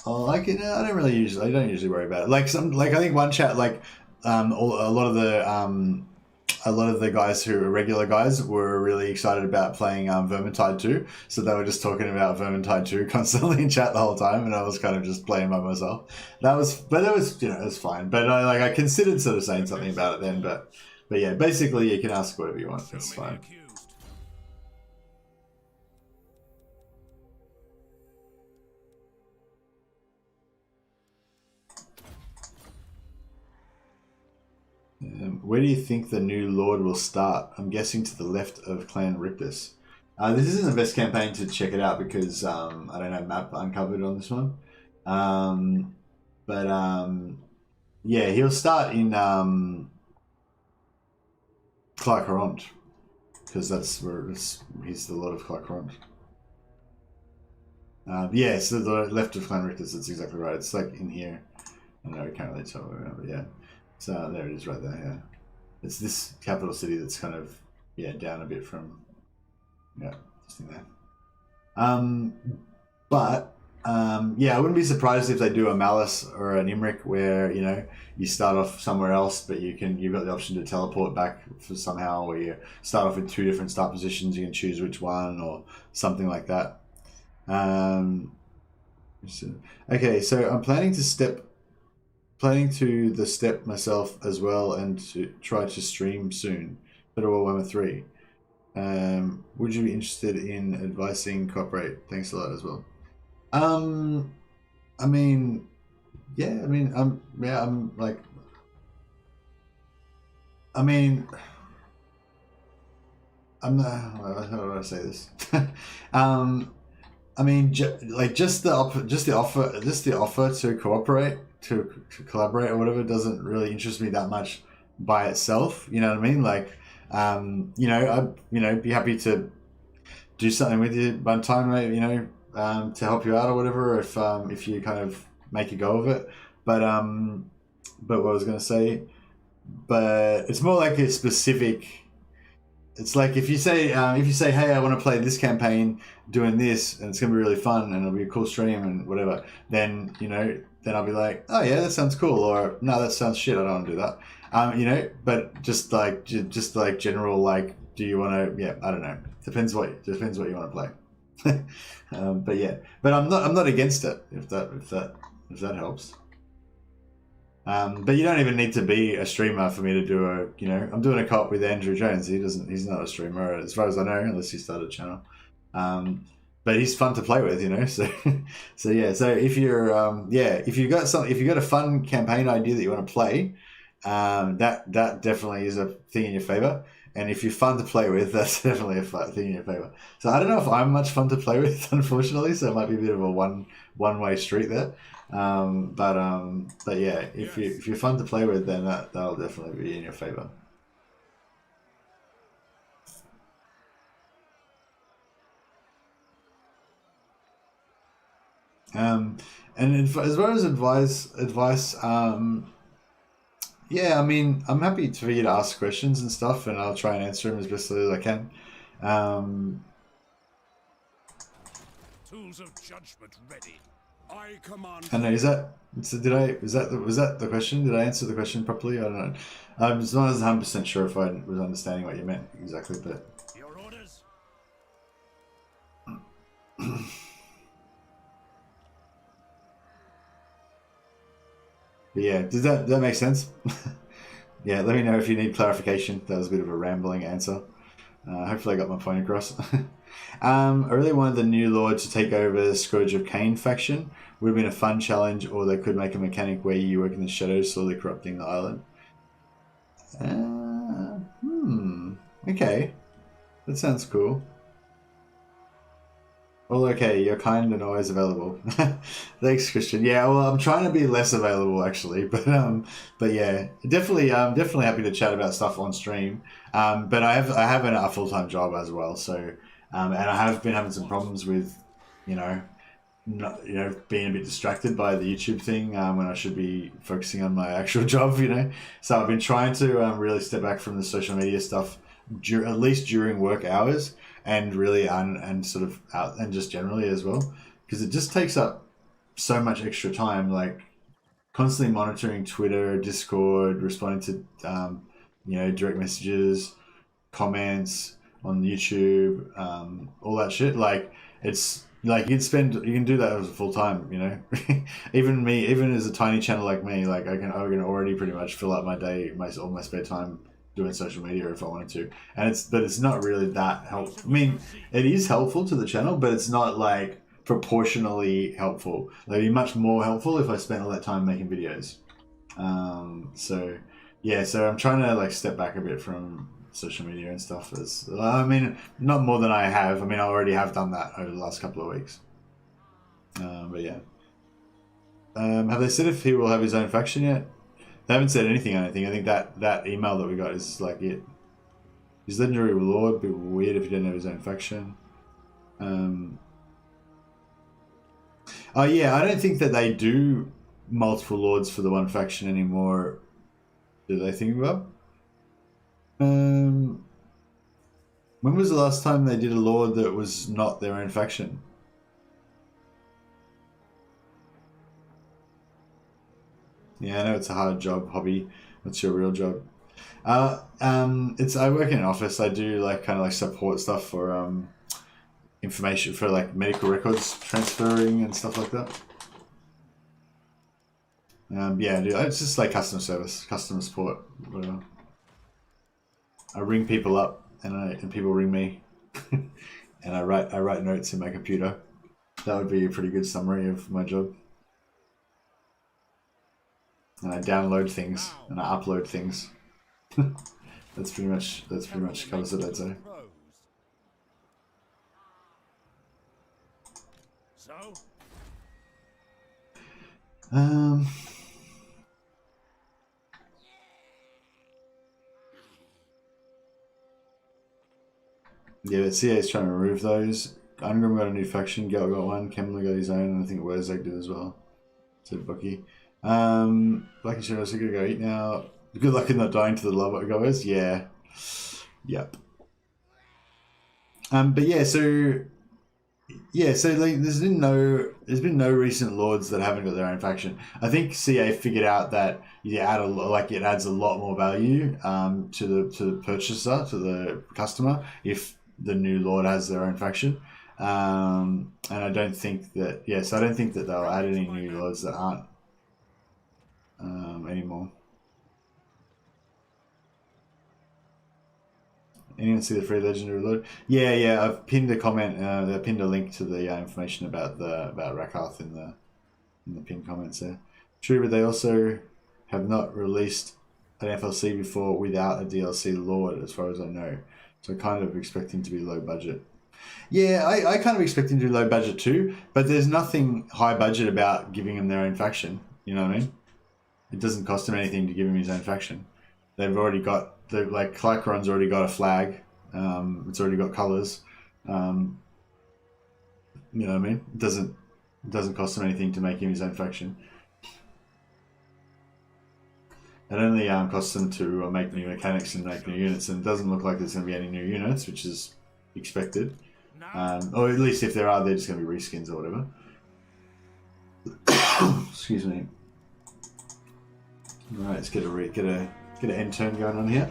I don't usually worry about it. Like I think one chat, like, a lot of the guys who are regular guys were really excited about playing Vermintide 2, so they were just talking about Vermintide 2 constantly in chat the whole time, and I was kind of just playing by myself. It was fine. But I considered sort of saying something about it then, but yeah, basically you can ask whatever you want. It's fine. Where do you think the new Lord will start? I'm guessing to the left of Clan Rictus. This isn't the best campaign to check it out because I don't have map uncovered on this one. Yeah, he'll start in Clark-Horont because that's where he's the Lord of Clark-Horont. Yeah, so the left of Clan Rictus, that's exactly right. It's like in here. I don't know, I can't really tell, but yeah. So there it is right there, yeah. It's this capital city that's kind of, yeah, down a bit from, yeah, just in there. Yeah, I wouldn't be surprised if they do a Malice or an Imric where, you know, you start off somewhere else, but you've got the option to teleport back for somehow, or you start off with 2 different start positions, you can choose which one or something like that. Okay, so I'm planning to step myself as well and to try to stream soon. Total War Warhammer 3. Would you be interested in advising cooperate? Thanks a lot as well. I mean, yeah, I mean, I'm like, I mean, I'm not, how do I say this? I mean, just the offer to cooperate, to collaborate or whatever doesn't really interest me that much by itself. You know what I mean? Like, I'd be happy to do something with you one time, maybe, to help you out or whatever, if you kind of make a go of it. But what I was gonna say, but it's more like a specific. It's like if you say, hey, I want to play this campaign doing this, and it's gonna be really fun, and it'll be a cool stream and whatever. Then then I'll be like, oh yeah, that sounds cool, or no, that sounds shit. I don't want to do that. But just like general, like, do you want to? Yeah, I don't know. Depends what you want to play. But yeah, but I'm not against it if that helps. But you don't even need to be a streamer for me to do I'm doing a CoOP with Andrew Jones. He's not a streamer as far as I know, unless he started a channel. But he's fun to play with, so yeah. So if you've got a fun campaign idea that you want to play, that definitely is a thing in your favor. And if you're fun to play with, that's definitely a thing in your favor. So I don't know if I'm much fun to play with, unfortunately. So it might be a bit of a one-way street there. But yeah, if you're fun to play with, then that'll definitely be in your favor. And as well as advice, yeah, I mean, I'm happy for you to ask questions and stuff, and I'll try and answer them as best as I can. Tools of judgment ready. I command. I know. Was that the question? Did I answer the question properly? I don't know. I'm not 100% sure if I was understanding what you meant exactly, but. Your orders? But yeah, does that make sense? Yeah, let me know if you need clarification. That was a bit of a rambling answer. Hopefully I got my point across. I really wanted the new Lord to take over the Scourge of Cain faction. Would have been a fun challenge, or they could make a mechanic where you work in the shadows, slowly corrupting the island. Okay. That sounds cool. Well, okay, you're kind and always available. Thanks, Christian. Yeah, well, I'm trying to be less available actually, but yeah, definitely, I'm definitely happy to chat about stuff on stream. But I have a full-time job as well, so and I have been having some problems with, being a bit distracted by the YouTube thing when I should be focusing on my actual job, So I've been trying to really step back from the social media stuff, at least during work hours. And really, and sort of out, and just generally as well, because it just takes up so much extra time, like constantly monitoring Twitter, Discord, responding to, direct messages, comments on YouTube, all that shit. Like, it's like you can do that as a full time, even as a tiny channel like me, like I can already pretty much fill out my day, all my spare time doing social media if I wanted to, and it's not really that helpful. I mean, it is helpful to the channel, but it's not like proportionally helpful. It'd be much more helpful if I spent all that time making videos. So I'm trying to like step back a bit from social media and stuff. Not more than I have. I already have done that over the last couple of weeks. But yeah. Have they said if he will have his own faction yet? They haven't said anything, I don't think. I think that email that we got is like it. His legendary lord would be weird if he didn't have his own faction. Oh yeah, I don't think that they do multiple lords for the one faction anymore. Do they think about? When was the last time they did a lord that was not their own faction? Yeah, I know it's a hard job, hobby. What's your real job? I work in an office. I do kind of support stuff for information for medical records transferring and stuff like that. Yeah, dude, it's just like customer service, customer support, whatever. I ring people up, and people ring me, and I write notes in my computer. That would be a pretty good summary of my job. And I download things and I upload things. That's pretty much covers it, I'd say. So? Yeah, but CA is trying to remove those. Ungram got a new faction, Gelt got one, Kemmler got his own, and I think Wurzag did as well. Said Bucky. Black and Shadows are gonna go eat now. Good luck in not dying to the lava guys. Yeah. Yep. But yeah, so like there's been no recent lords that haven't got their own faction. I think CA figured out that it adds a lot more value to the purchaser, to the customer, if the new lord has their own faction. And I don't think that so I don't think that they'll add any new lords that aren't anymore. Anyone see the free legendary lord? Yeah. I've pinned a comment. I pinned a link to the information about Rakarth in the pinned comments there. True, but they also have not released an FLC before without a DLC lord, as far as I know. So I kind of expect him to be low budget. Yeah, I kind of expect him to be low budget too. But there's nothing high budget about giving him their own faction. You know what I mean? It doesn't cost him anything to give him his own faction. They've already got Clycaron's already got a flag. It's already got colours. You know what I mean? It doesn't cost him anything to make him his own faction. It only costs them to make new mechanics and make new units, and it doesn't look like there's going to be any new units, which is expected. Or at least if there are, they're just going to be reskins or whatever. Excuse me. All right, let's get an end turn going on here.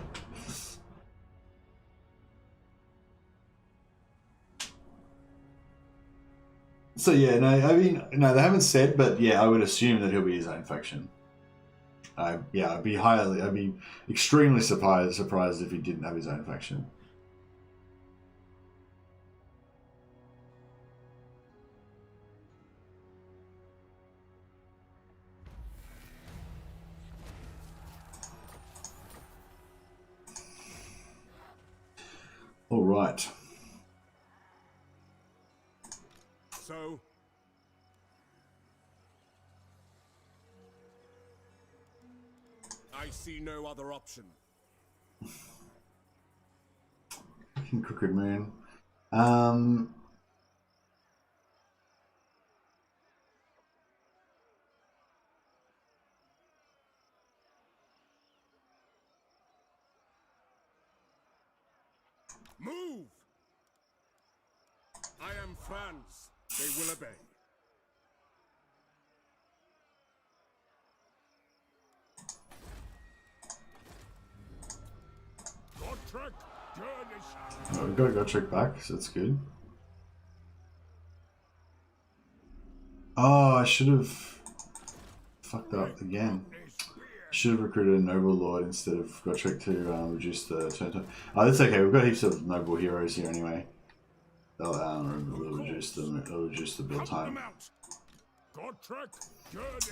So yeah, no, I mean, no, they haven't said, but yeah, I would assume that he'll be his own faction. I'd be extremely surprised if he didn't have his own faction. All right. So, I see no other option. Fucking Crooked Moon. Move! I am Franz. They will obey. Oh, we got trick back, so that's good. Oh, I should have fucked up again. Should have recruited a noble lord instead of got trick to reduce the turn time. Oh, that's okay. We've got heaps of noble heroes here anyway. They'll reduce the build time.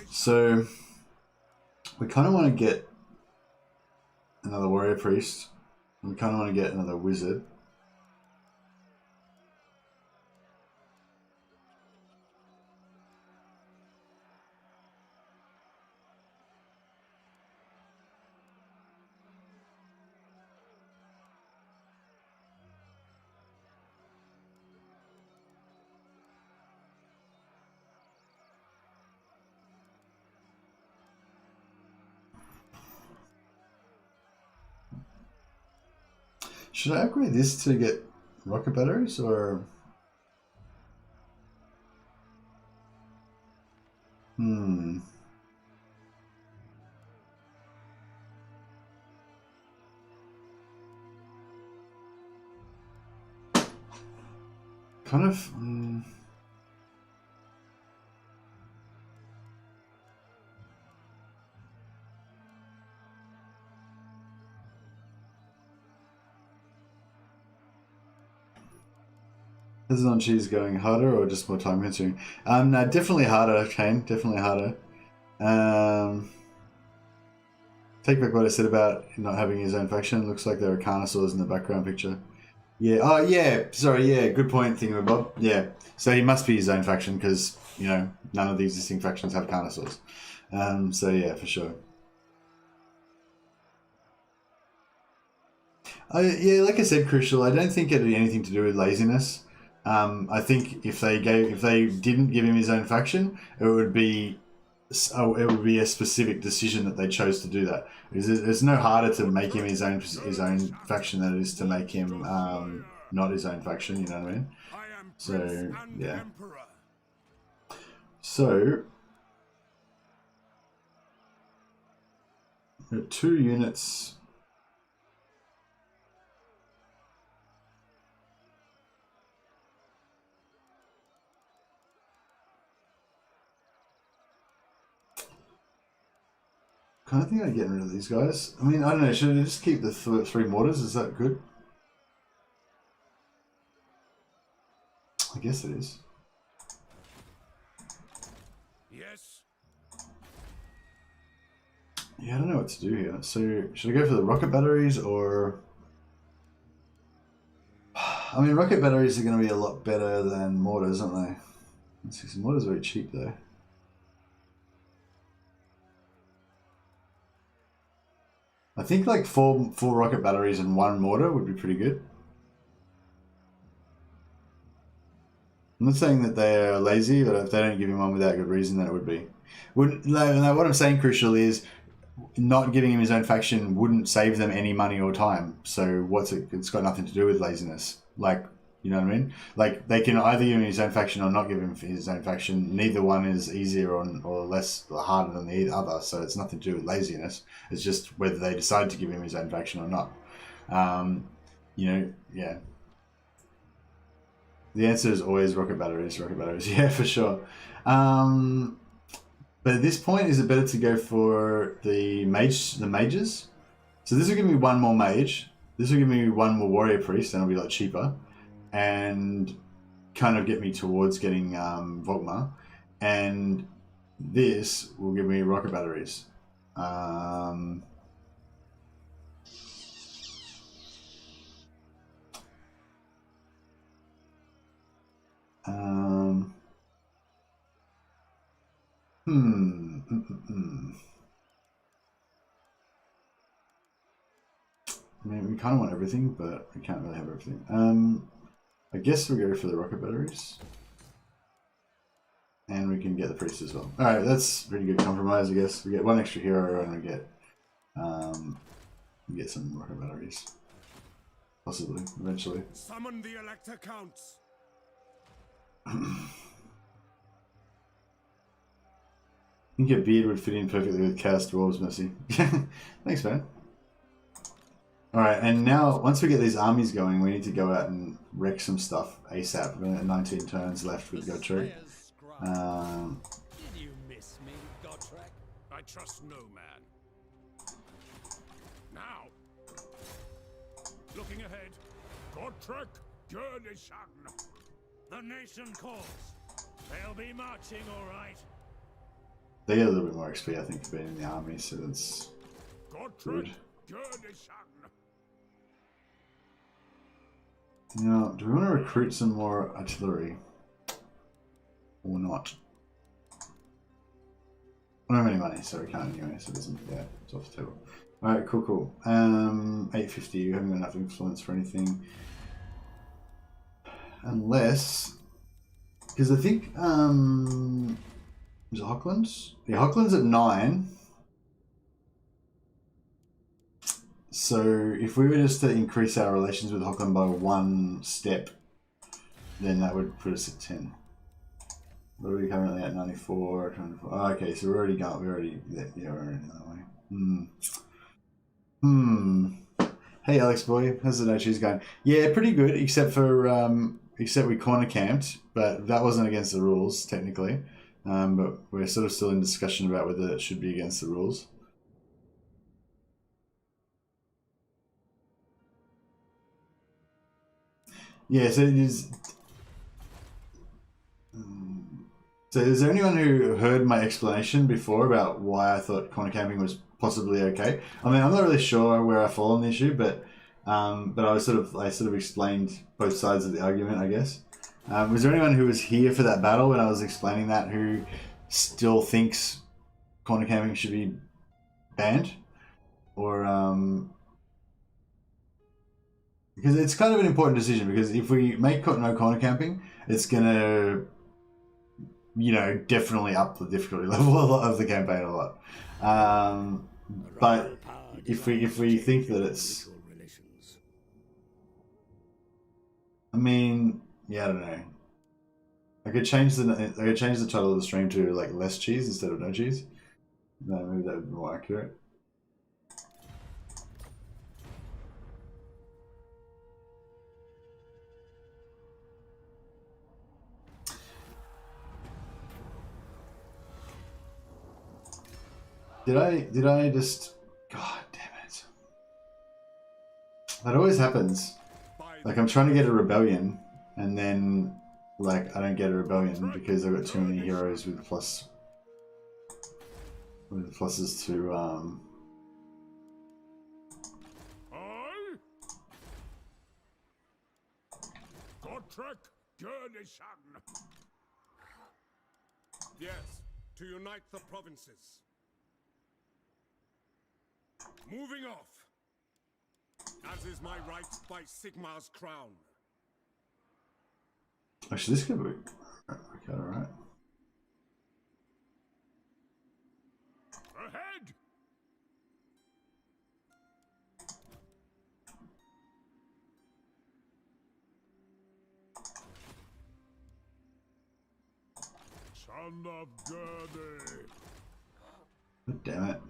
So we kind of want to get another warrior priest. We kind of want to get another wizard. Should I upgrade this to get rocket batteries, or? Kind of. Hesitant cheese going harder or just more time consuming? No, definitely harder, Kane. Definitely harder. Take back what I said about not having his own faction. Looks like there are carnosaurs in the background picture. Yeah. Oh, yeah. Sorry. Yeah. Good point, Thingamabob. Yeah. So he must be his own faction because, you know, none of the existing factions have carnosaurs. So yeah, for sure. Yeah, like I said, Crucial, I don't think it had anything to do with laziness. I think if they didn't give him his own faction, it would be a specific decision that they chose to do that. It's no harder to make him his own faction than it is to make him not his own faction. You know what I mean? I am So Prince and yeah. Emperor. So 2 units. Kind of think I'm getting rid of these guys. I mean, I don't know. Should I just keep the 3 mortars? Is that good? I guess it is. Yes. Yeah, I don't know what to do here. So, should I go for the rocket batteries or... I mean, rocket batteries are going to be a lot better than mortars, aren't they? Let's see, some mortars are very cheap though. I think like four rocket batteries and 1 mortar would be pretty good. I'm not saying that they are lazy, but if they don't give him one without good reason, then it would be. No, what I'm saying, Crucial, is not giving him his own faction wouldn't save them any money or time. So it's got nothing to do with laziness. Like, you know what I mean? Like, they can either give him his own faction or not give him his own faction. Neither one is easier or less harder than the other, so it's nothing to do with laziness. It's just whether they decide to give him his own faction or not. You know, yeah. The answer is always rocket batteries, yeah, for sure. But at this point, is it better to go for the mages? So this will give me 1 more mage. This will give me 1 more warrior priest, and it'll be a lot cheaper. And kind of get me towards getting Volkmar. And this will give me rocket batteries. I mean, we kind of want everything, but we can't really have everything. I guess we'll go for the rocket batteries. And we can get the priest as well. Alright, that's pretty good compromise, I guess. We get 1 extra hero and we get some rocket batteries. Possibly, eventually. Summon the Elector Counts. I think your beard would fit in perfectly with Chaos Dwarves, Mercy. Thanks, man. Alright, and now, once we get these armies going, we need to go out and wreck some stuff ASAP. We're at 19 turns left with Gotrek. Did you miss me, Gotrek? I trust no man. Now, looking ahead, Gotrek Gerdishan. The nation calls. They'll be marching, all right. They get a little bit more XP, I think, for being in the army, so that's good. Now, do we want to recruit some more artillery? Or not? I don't have any money, so we can't anyway, so it doesn't, yeah, it's off the table. Alright, cool. 850, you haven't got enough influence for anything. Unless, because I think, is it Hocklands? Yeah, Hocklands at 9. So if we were just to increase our relations with Hockland by 1 step, then that would put us at 10. What are we currently at? 94, 24. Oh, okay, so we're already going. We're already that way. Hey, Alex boy, how's the no-choose going? Yeah, pretty good, except for except we corner camped, but that wasn't against the rules technically. But we're sort of still in discussion about whether it should be against the rules. Yeah, so it is. So is there anyone who heard my explanation before about why I thought corner camping was possibly okay? I mean, I'm not really sure where I fall on the issue, but I sort of explained both sides of the argument, I guess. Was there anyone who was here for that battle when I was explaining that who still thinks corner camping should be banned? Or because it's kind of an important decision, because if we make no corner camping, it's gonna, you know, definitely up the difficulty level of the campaign a lot. But if we think that it's, I mean, yeah, I don't know. I could change the title of the stream to like less cheese instead of no cheese. No, maybe that would be more accurate. Did I just, God damn it. That always happens. Like, I'm trying to get a rebellion, and then, like, I don't get a rebellion because I've got too many heroes with pluses to, Gotrek Dehne. Yes, to unite the provinces. Moving off, as is my right by Sigmar's crown. Actually, this could be okay, alright. Ahead! Son of Dehne. God damn it.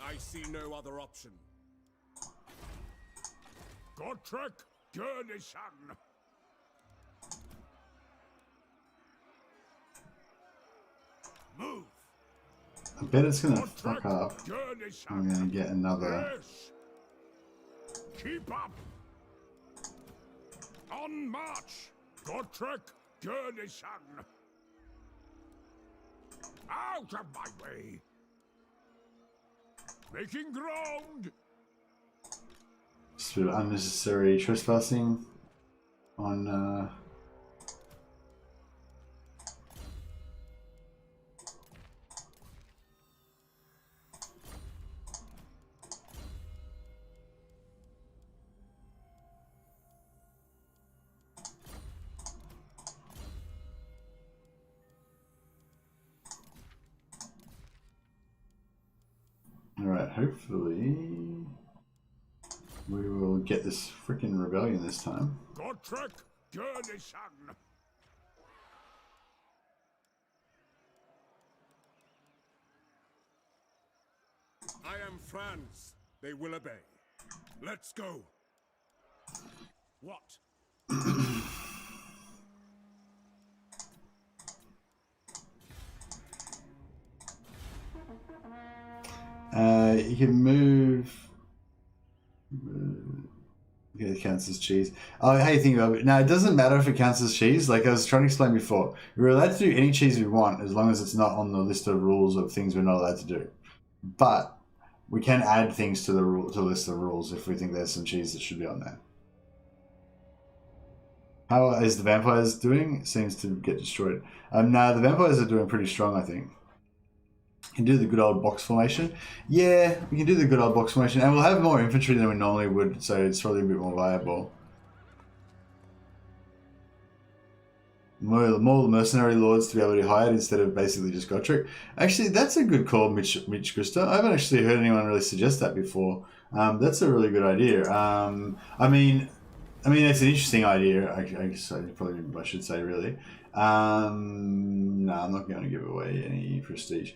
I see no other option. Gotrek Dehne. Move. I bet it's gonna fuck up. I'm gonna get another. Yes. Keep up. On march. Gotrek Dehne. Out of my way. Making ground. Just a bit of unnecessary trespassing on Alright, hopefully we will get this freaking rebellion this time. Gotrek Dehne. I am Franz. They will obey. Let's go. What? You can move. Yeah, it counts as cheese. Oh, how you think about it? Now, it doesn't matter if it counts as cheese. Like I was trying to explain before, we're allowed to do any cheese we want as long as it's not on the list of rules of things we're not allowed to do. But we can add things to the list of rules if we think there's some cheese that should be on there. How is the vampires doing? It seems to get destroyed. No, the vampires are doing pretty strong, I think. Can do the good old box formation. Yeah, we can do the good old box formation, and we'll have more infantry than we normally would, so it's probably a bit more viable. More mercenary lords to be able to be hired instead of basically just Gotrek. Actually, that's a good call, Mitch Gusta. I haven't actually heard anyone really suggest that before. That's a really good idea. I mean, it's an interesting idea. I guess I should say, really. No, I'm not going to give away any prestige.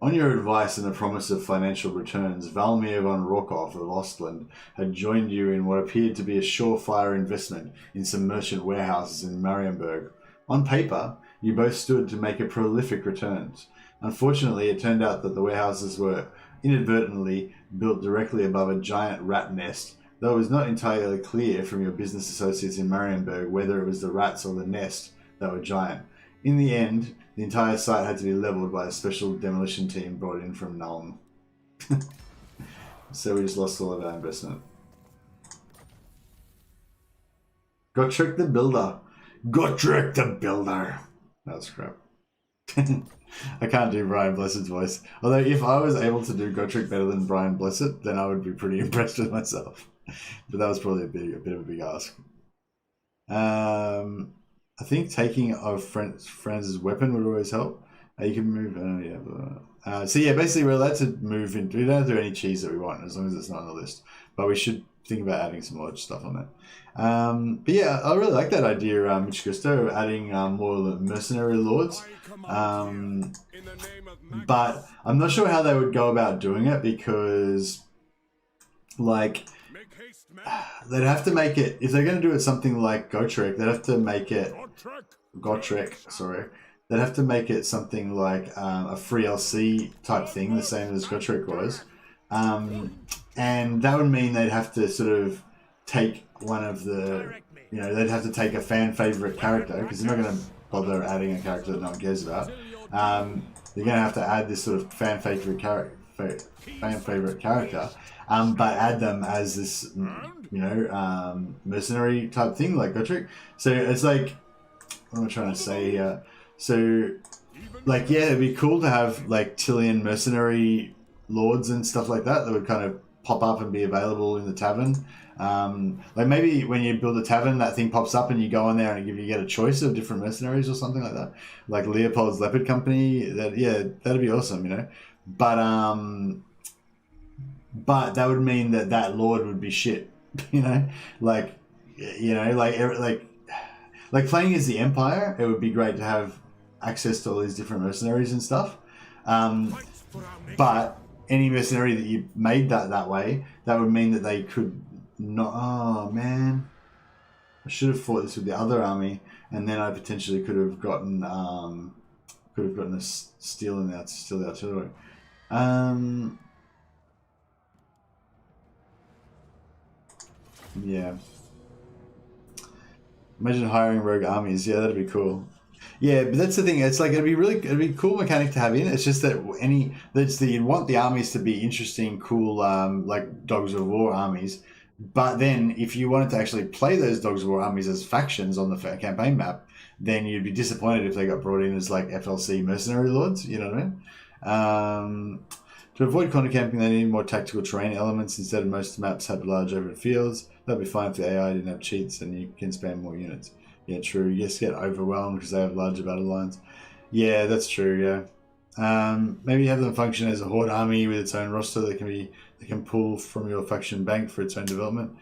On your advice and the promise of financial returns, Valmir von Rokov of Ostland had joined you in what appeared to be a surefire investment in some merchant warehouses in Marienburg. On paper, you both stood to make a prolific returns. Unfortunately, it turned out that the warehouses were inadvertently built directly above a giant rat nest though it was not entirely clear from your business associates in Marienburg whether it was the rats or the nest that were giant. In the end, the entire site had to be leveled by a special demolition team brought in from Nuln. So we just lost all of our investment. Gotrek the Builder. Gotrek the Builder. That was crap. I can't do Brian Blessed's voice. Although if I was able to do Gotrek better than Brian Blessed, then I would be pretty impressed with myself. But that was probably a bit of a big ask. I think taking of Franz's weapon would always help. You can move. So yeah, basically we're allowed to move in. We don't have to do any cheese that we want as long as it's not on the list. But we should think about adding some more stuff on that. But yeah, I really like that idea, Mitch Gusto, of adding more mercenary lords. But I'm not sure how they would go about doing it because, like, they'd have to make it, if they're going to do it something like Gotrek, they'd have to make it, Gotrek, sorry. They'd have to make it something like a free LC type thing, the same as Gotrek was. And that would mean they'd have to sort of take one of the, you know, they'd have to take a fan favorite character because they're not going to bother adding a character that no one cares about. They're going to have to add this sort of fan favorite character, but add them as this, you know, mercenary type thing like Gotrek. So it's like, what am I trying to say here? So, like, yeah, it'd be cool to have like Tillian mercenary lords and stuff like that would kind of pop up and be available in the tavern. Like maybe when you build a tavern, that thing pops up and you go in there and you get a choice of different mercenaries or something like that. Like Leopold's Leopard Company. That'd be awesome, you know. But that would mean that lord would be shit, you know. Like, you know, like playing as the Empire, it would be great to have access to all these different mercenaries and stuff. But any mercenary that you made that way, that would mean that they could not. Oh man, I should have fought this with the other army, and then I potentially could have gotten a steal in that, steal the artillery. Yeah. Imagine hiring rogue armies. Yeah, that'd be cool. Yeah, but that's the thing. It's like it'd be a cool mechanic to have in. It's just that you'd want the armies to be interesting, cool, like Dogs of War armies. But then, if you wanted to actually play those Dogs of War armies as factions on the campaign map, then you'd be disappointed if they got brought in as like FLC mercenary lords. You know what I mean? To avoid corner camping, they need more tactical terrain elements. Instead of most maps have large open fields. That'd be fine if the AI didn't have cheats and you can spam more units. Yeah, true. You just get overwhelmed because they have larger battle lines. Yeah, that's true, yeah. Maybe have them function as a horde army with its own roster that can pull from your faction bank for its own development.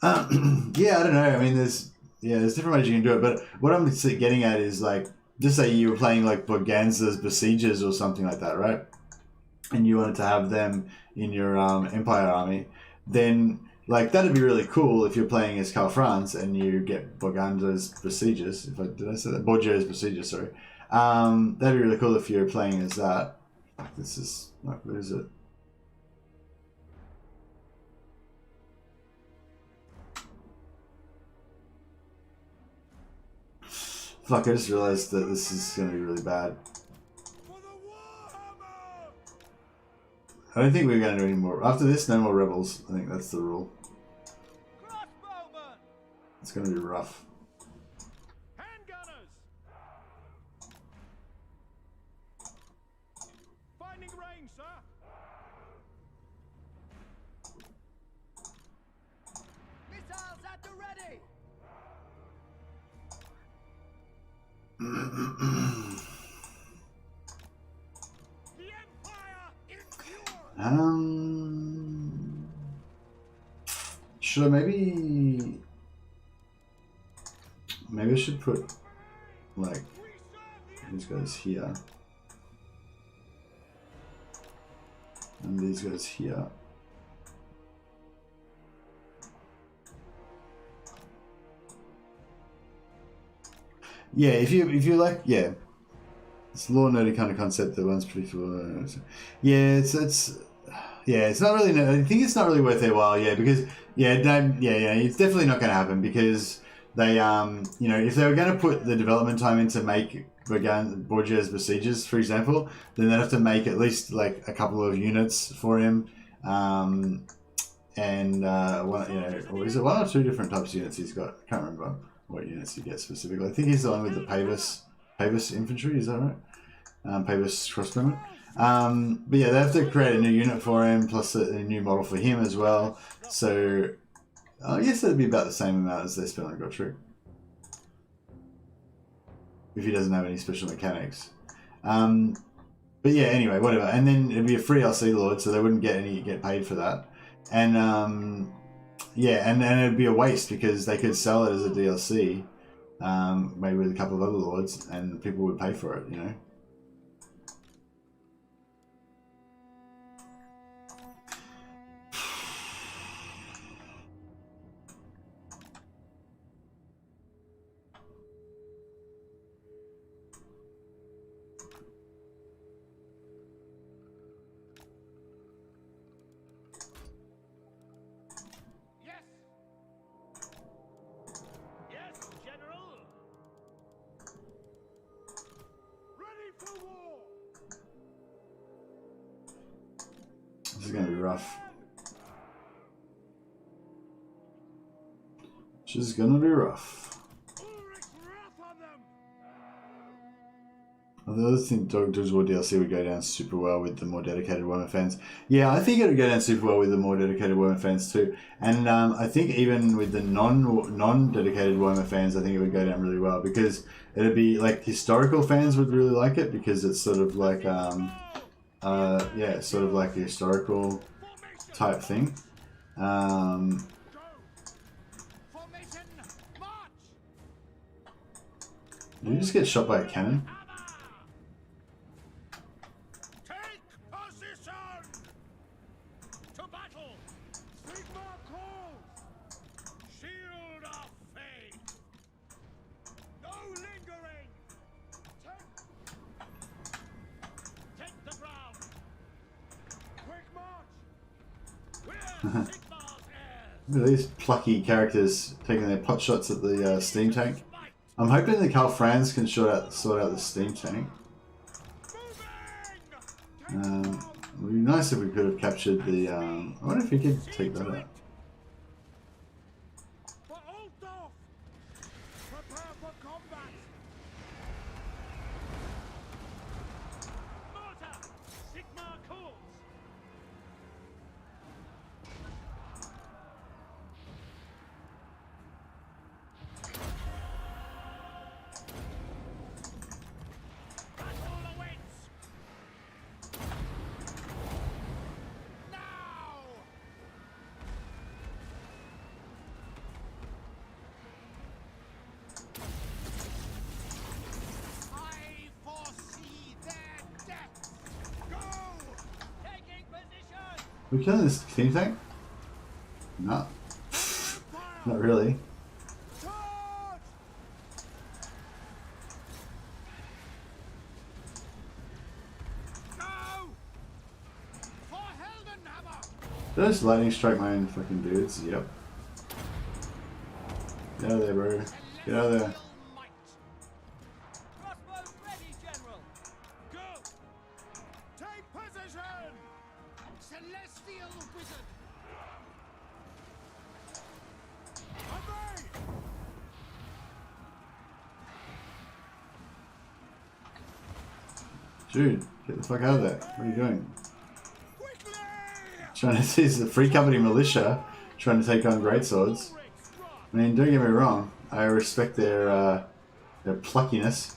Yeah, I don't know. I mean, there's different ways you can do it, but what I'm getting at is like, just say you were playing like Borganza's Besiegers or something like that, right? And you wanted to have them in your Empire army, then like that'd be really cool if you're playing as Karl Franz and you get Borganza's Besiegers. Did I say that? Borgia's Besiegers, sorry. That'd be really cool if you're playing as that. This is like, what is it? Fuck, I just realized that this is going to be really bad. I don't think we're going to do any more. After this, no more rebels. I think that's the rule. It's going to be rough. Handgunners! Finding range, sir! Missiles at the ready! Should I maybe I should put like these guys here and these guys here. Yeah, if you like, yeah, it's lore nerdy kind of concept that one's pretty cool. Yeah, it's Yeah, it's not really. I think it's not really worth their while. Yeah, because it's definitely not going to happen because they if they were going to put the development time into make Borgia's besiegers, for example, then they'd have to make at least like a couple of units for him, and or is it one or two different types of units he's got? I can't remember what units he gets specifically. I think he's the one with the Pavis infantry. Is that right? Pavis crossbowmen. But yeah, they have to create a new unit for him, plus a new model for him as well. So I guess that'd be about the same amount as they spend on Gotrek. If he doesn't have any special mechanics. But yeah, anyway, whatever. And then it'd be a free LC Lord, so they wouldn't get paid for that. And and it'd be a waste because they could sell it as a DLC, maybe with a couple of other Lords, and people would pay for it, you know. This is going to be rough. This is going to be rough. I always think Dog's War DLC would go down super well with the more dedicated Warhammer fans. Yeah, I think it would go down super well with the more dedicated Warhammer fans too. And I think even with the non-dedicated Warhammer fans, I think it would go down really well because it'd be like historical fans would really like it because it's sort of like sort of like a historical type thing. Did you just get shot by a cannon? Take position! To battle! Sigma calls! Shield of fate! No lingering! Take the ground! Quick march! We're Sigma's heirs! Look at these plucky characters taking their pot shots at the steam tank. I'm hoping that Karl Franz can sort out the steam tank. It would be nice if we could have captured the. I wonder if he could take that out. Are we killing this steam tank? No. Not really. Did I just lightning strike my own fucking dudes? Yep. Get out of there, bro. Get out of there. Dude, get the fuck out of there. What are you doing? Trying to see the Free Company militia trying to take on greatswords. I mean, don't get me wrong. I respect their pluckiness.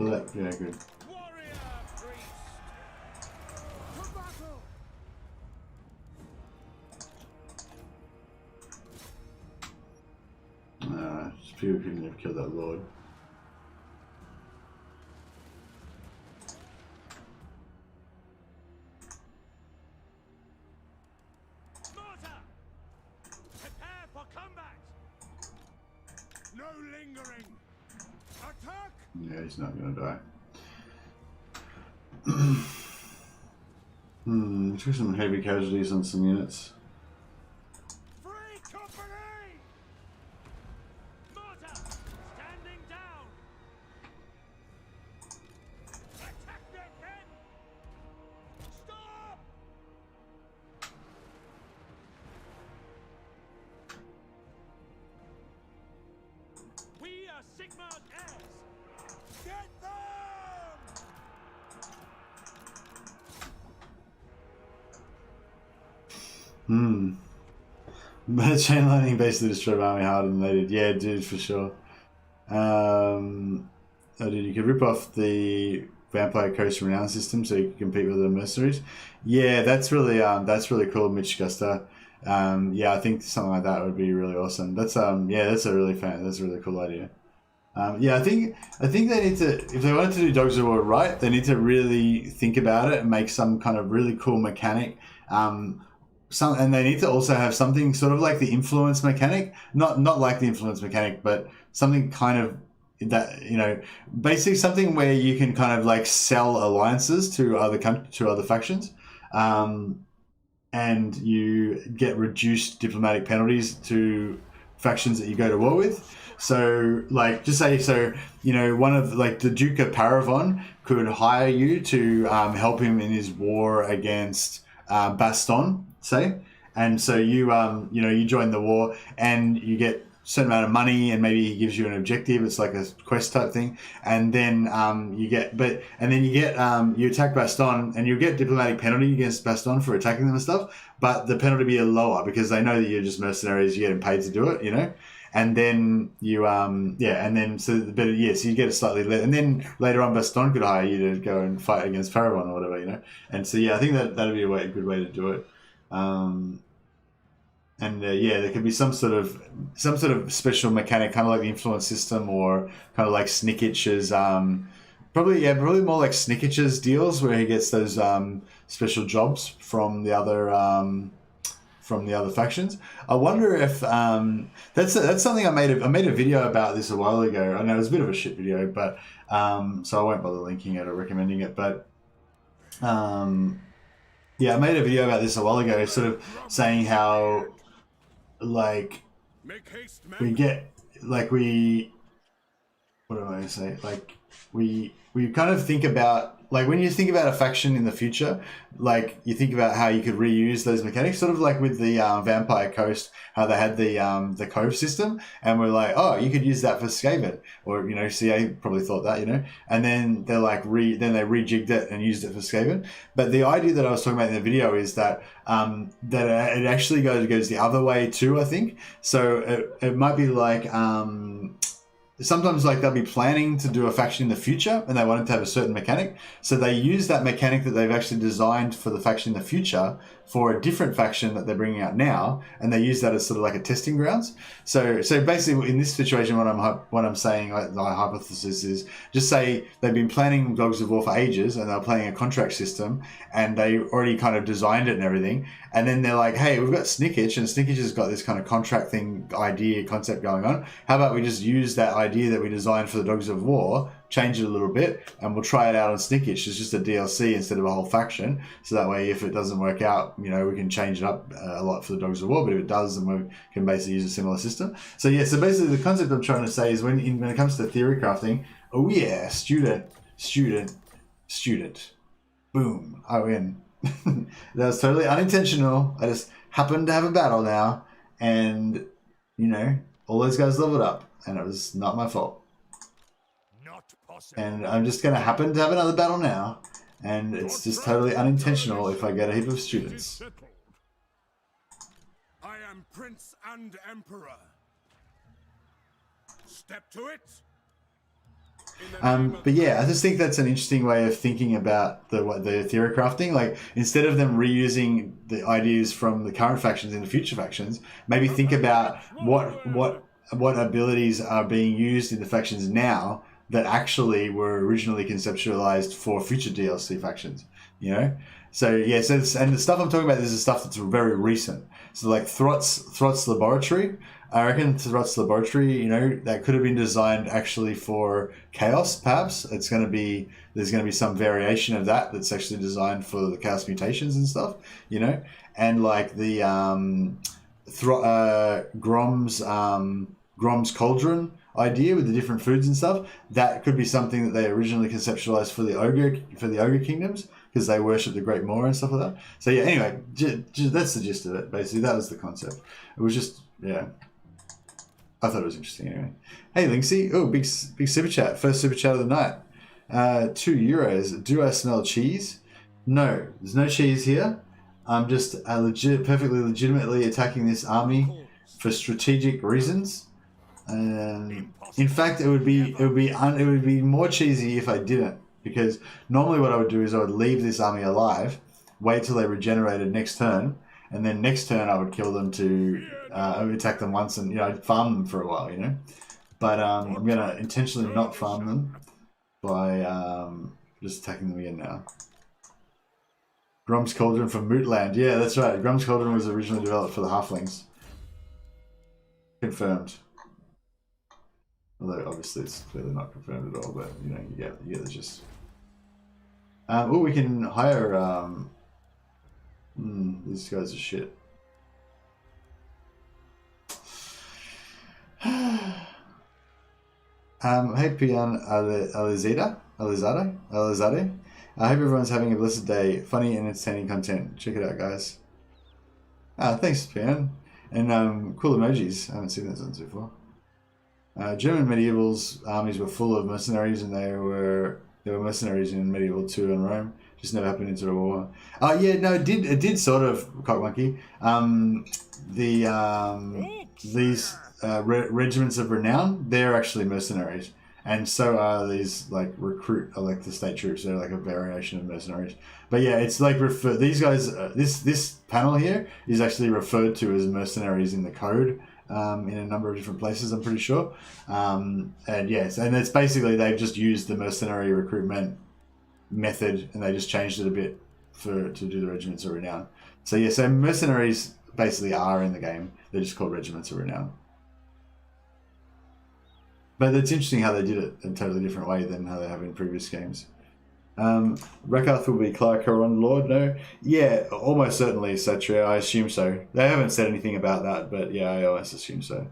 Yeah, good. Warrior priest. To battle. Just people couldn't have killed that lord. Mortar. Prepare for combat. No lingering. Attack. Yeah, he's not gonna die. Took some heavy casualties on some units. Free company. Mortar. Standing down. Attack their men. Stop. We are Sigmar's heirs. Get them! But chain lightning basically destroyed my army harder than they did. Yeah, it did for sure. Oh, dude, you could rip off the Vampire Coast Renown system so you can compete with the mercenaries. Yeah, that's really cool, Mitch Gusta. Yeah, I think something like that would be really awesome. That's that's a really cool idea. Yeah, I think they need to, if they wanted to do Dogs of War right, they need to really think about it and make some kind of really cool mechanic. And they need to also have something sort of like the influence mechanic, not like the influence mechanic, but something kind of that, you know, basically something where you can kind of like sell alliances to other factions, and you get reduced diplomatic penalties to factions that you go to war with. So, like, just say, you know, one of, like, the Duke of Paravon could hire you to help him in his war against Baston, say. And so you, you know, you join the war and you get a certain amount of money, and maybe he gives you an objective. It's like a quest type thing. And then you attack Baston, and you get diplomatic penalty against Baston for attacking them and stuff. But the penalty be lower because they know that you're just mercenaries. You're getting paid to do it, you know. And then you, so you get a slightly less, and then later on Baston could hire you to go and fight against Paravon or whatever, you know. And so, yeah, I think that'd be a good way to do it. There could be some sort of special mechanic, kind of like the influence system, or kind of like Snickitch's, probably more like Snickitch's deals, where he gets those special jobs from the other factions. I wonder if that's something I made a video about this a while ago. I know it was a bit of a shit video, but so I won't bother linking it or recommending it. But I made a video about this a while ago, sort of saying how, like, Make haste, men. we get, like, what do I want to say? Like, we kind of think about, like, when you think about a faction in the future, like, you think about how you could reuse those mechanics, sort of like with the Vampire Coast, how they had the Cove system, and we're like, oh, you could use that for Skaven, or, you know, CA probably thought that, you know, and then they're like, then they rejigged it and used it for Skaven. But the idea that I was talking about in the video is that it actually goes the other way too, I think. So it might be like, sometimes, like, they'll be planning to do a faction in the future and they want it to have a certain mechanic. So they use that mechanic that they've actually designed for the faction in the future for a different faction that they're bringing out now, and they use that as sort of like a testing grounds. So basically, in this situation, what I'm saying, like, my hypothesis is, just say they've been planning Dogs of War for ages and they're playing a contract system and they already kind of designed it and everything. And then they're like, hey, we've got Snickitch, and Snickitch has got this kind of contract concept going on. How about we just use that idea that we designed for the Dogs of War, change it a little bit, and we'll try it out on Snickitch. It's just a DLC instead of a whole faction. So that way, if it doesn't work out, you know, we can change it up a lot for the Dogs of War. But if it does, then we can basically use a similar system. So yeah, so basically the concept I'm trying to say is when it comes to theory crafting, oh yeah, student. Boom, I win. That was totally unintentional. I just happened to have a battle now, and, you know, all those guys leveled up, and it was not my fault. Not possible. And I'm just going to happen to have another battle now, and it's just totally unintentional if I get a heap of students. I am Prince and Emperor. Step to it. But yeah, I just think that's an interesting way of thinking about the theory crafting. Like, instead of them reusing the ideas from the current factions into future factions, maybe think about what abilities are being used in the factions now that actually were originally conceptualized for future DLC factions. You know, so yeah, and the stuff I'm talking about, this is stuff that's very recent. So like Throt's Laboratory. I reckon Throt's Laboratory, you know, that could have been designed actually for Chaos, perhaps. There's going to be some variation of that that's actually designed for the Chaos mutations and stuff, you know. And like the Grom's Cauldron idea with the different foods and stuff, that could be something that they originally conceptualized for the ogre kingdoms, because they worship the Great Moor and stuff like that. So yeah, anyway, that's the gist of it. Basically, that was the concept. It was just, yeah, I thought it was interesting anyway. Hey, Linksy. Oh, big super chat. First super chat of the night. €2. Do I smell cheese? No, there's no cheese here. I'm just perfectly legitimately attacking this army for strategic reasons. In fact, it would be more cheesy if I didn't, because normally what I would do is I would leave this army alive, wait till they regenerated next turn, and then next turn I would kill them to attack them once and, you know, farm them for a while, you know. But I'm going to intentionally not farm them by just attacking them again now. Grom's Cauldron for Mootland. Yeah, that's right. Grom's Cauldron was originally developed for the Halflings. Confirmed. Although obviously it's clearly not confirmed at all, but you know, you get the gist. Oh, we can hire these guys are shit. Hey Pian Alizade. I hope everyone's having a blessed day. Funny and entertaining content. Check it out, guys. Thanks, Pian. And cool emojis. I haven't seen those ones before. German medievals armies were full of mercenaries, and there were mercenaries in medieval 2 in Rome. Just never happened into a war. Yeah, no, it did sort of, cockmonkey. These regiments of renown, they're actually mercenaries, and so are these like recruit elector state troops. They're like a variation of mercenaries. But yeah, it's like these guys. This panel here is actually referred to as mercenaries in the code. In a number of different places, I'm pretty sure. And yes, and it's basically they've just used the mercenary recruitment method and they just changed it a bit to do the Regiments of Renown. So yeah, so mercenaries basically are in the game. They're just called Regiments of Renown. But it's interesting how they did it in a totally different way than how they have in previous games. Rakarth will be Clarkaron Lord, no? Yeah, almost certainly Satria, I assume so. They haven't said anything about that, but yeah, I almost assume so.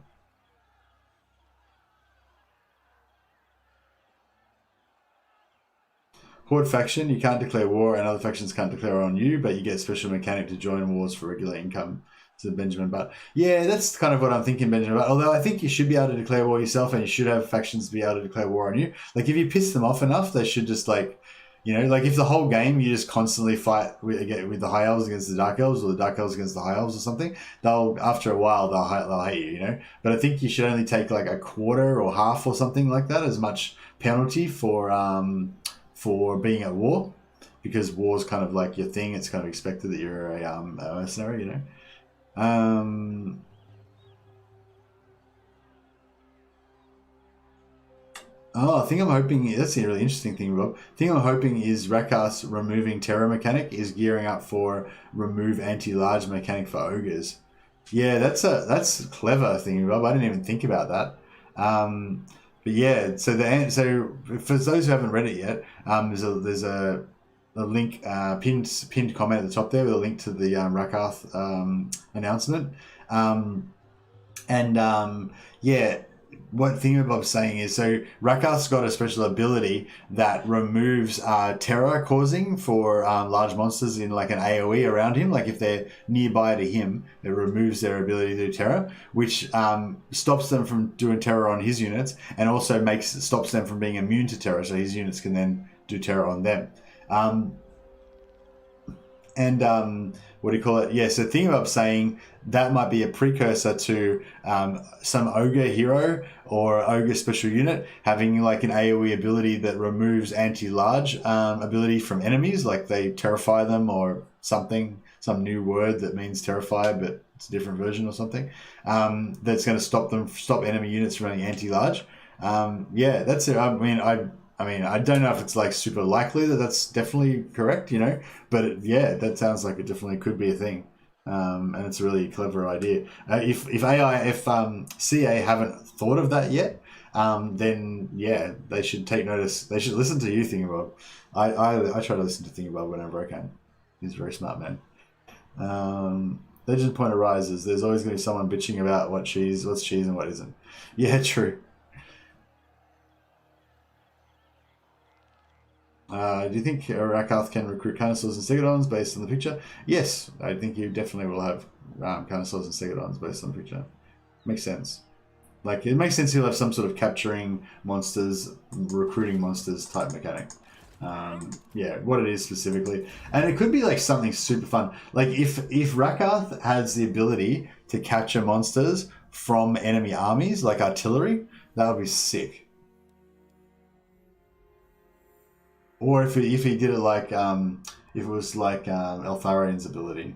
Horde faction, you can't declare war and other factions can't declare on you, but you get special mechanic to join wars for regular income. To Benjamin, but yeah, that's kind of what I'm thinking, Benjamin. But although I think you should be able to declare war yourself, and you should have factions be able to declare war on you. Like if you piss them off enough, they should just like, you know, like if the whole game you just constantly fight with the high elves against the dark elves, or the dark elves against the high elves or something, they'll after a while they'll hate you, you know. But I think you should only take like a quarter or half or something like that as much penalty for being at war, because war's kind of like your thing. It's kind of expected that you're a mercenary, you know. I think I'm hoping that's a really interesting thing, Rob. The thing I'm hoping is Rakarth's removing terror mechanic is gearing up for remove anti-large mechanic for ogres. Yeah, that's a clever thing, Rob. I didn't even think about that. But yeah, so for those who haven't read it yet, there's a link, pinned comment at the top there with a link to the Rakarth announcement. Yeah, what Thingamabob's saying is, so Rakarth's got a special ability that removes terror causing for large monsters in like an AoE around him. Like if they're nearby to him, it removes their ability to do terror, which stops them from doing terror on his units, and also stops them from being immune to terror, so his units can then do terror on them. And what do you call it? Yeah, so thinking about saying that might be a precursor to some ogre hero or ogre special unit having like an AoE ability that removes anti-large ability from enemies, like they terrify them or something, some new word that means terrify, but it's a different version or something. That's going to stop enemy units from running anti-large. Yeah, that's it. I mean, I don't know if it's like super likely that that's definitely correct, you know, but yeah, that sounds like it definitely could be a thing. And it's a really clever idea. If CA haven't thought of that yet, then yeah, they should take notice. They should listen to you, Thingabob. I try to listen to Thingabob whenever I can. He's a very smart man. Legend point arises. There's always going to be someone bitching about what's cheese and what isn't. Yeah, true. Do you think Rakarth can recruit Carnosaurs and Stegodons based on the picture? Yes, I think you definitely will have Carnosaurs and Stegodons based on the picture. Makes sense. Like, it makes sense he'll have some sort of capturing monsters, recruiting monsters type mechanic. Yeah, what it is specifically. And it could be like something super fun. Like if Rakarth has the ability to capture monsters from enemy armies, like artillery, that would be sick. Or if he did it like, if it was like Eltharian's ability.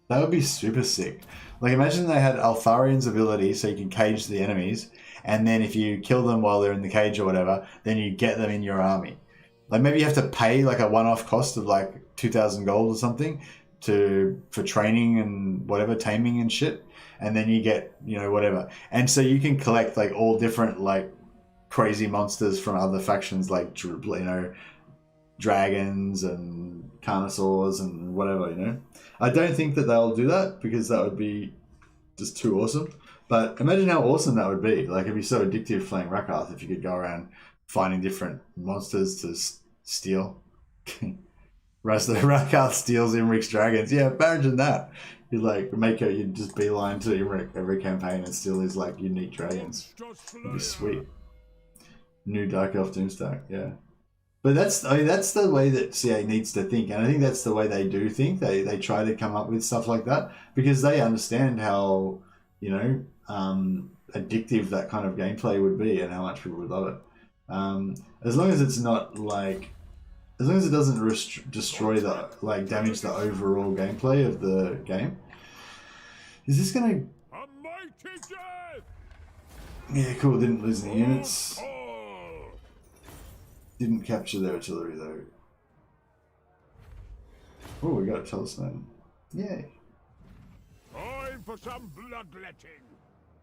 That would be super sick. Like imagine they had Eltharian's ability so you can cage the enemies, and then if you kill them while they're in the cage or whatever, then you get them in your army. Like maybe you have to pay like a one-off cost of like 2,000 gold or something for training and whatever, taming and shit. And then you get, you know, whatever. And so you can collect like all different like crazy monsters from other factions, like, you know, dragons and carnosaurs and whatever, you know. I don't think that they'll do that because that would be just too awesome. But imagine how awesome that would be. Like it'd be so addictive playing Rakarth if you could go around finding different monsters to steal. Rakarth steals Imric's dragons. Yeah, imagine that. You'd just beeline to Imric every campaign and steal his like unique dragons. It'd be sweet. New Dark Elf Doomstack, yeah. But that's the way that CA needs to think, and I think that's the way they do think. They try to come up with stuff like that because they understand how, you know, addictive that kind of gameplay would be and how much people would love it. As long as it's not like, as long as it doesn't destroy damage the overall gameplay of the game. Is this gonna? A mighty death! Yeah, cool. Didn't lose any units. Didn't capture their artillery though. Oh, we got a Telestone. Yay. Time for some bloodletting.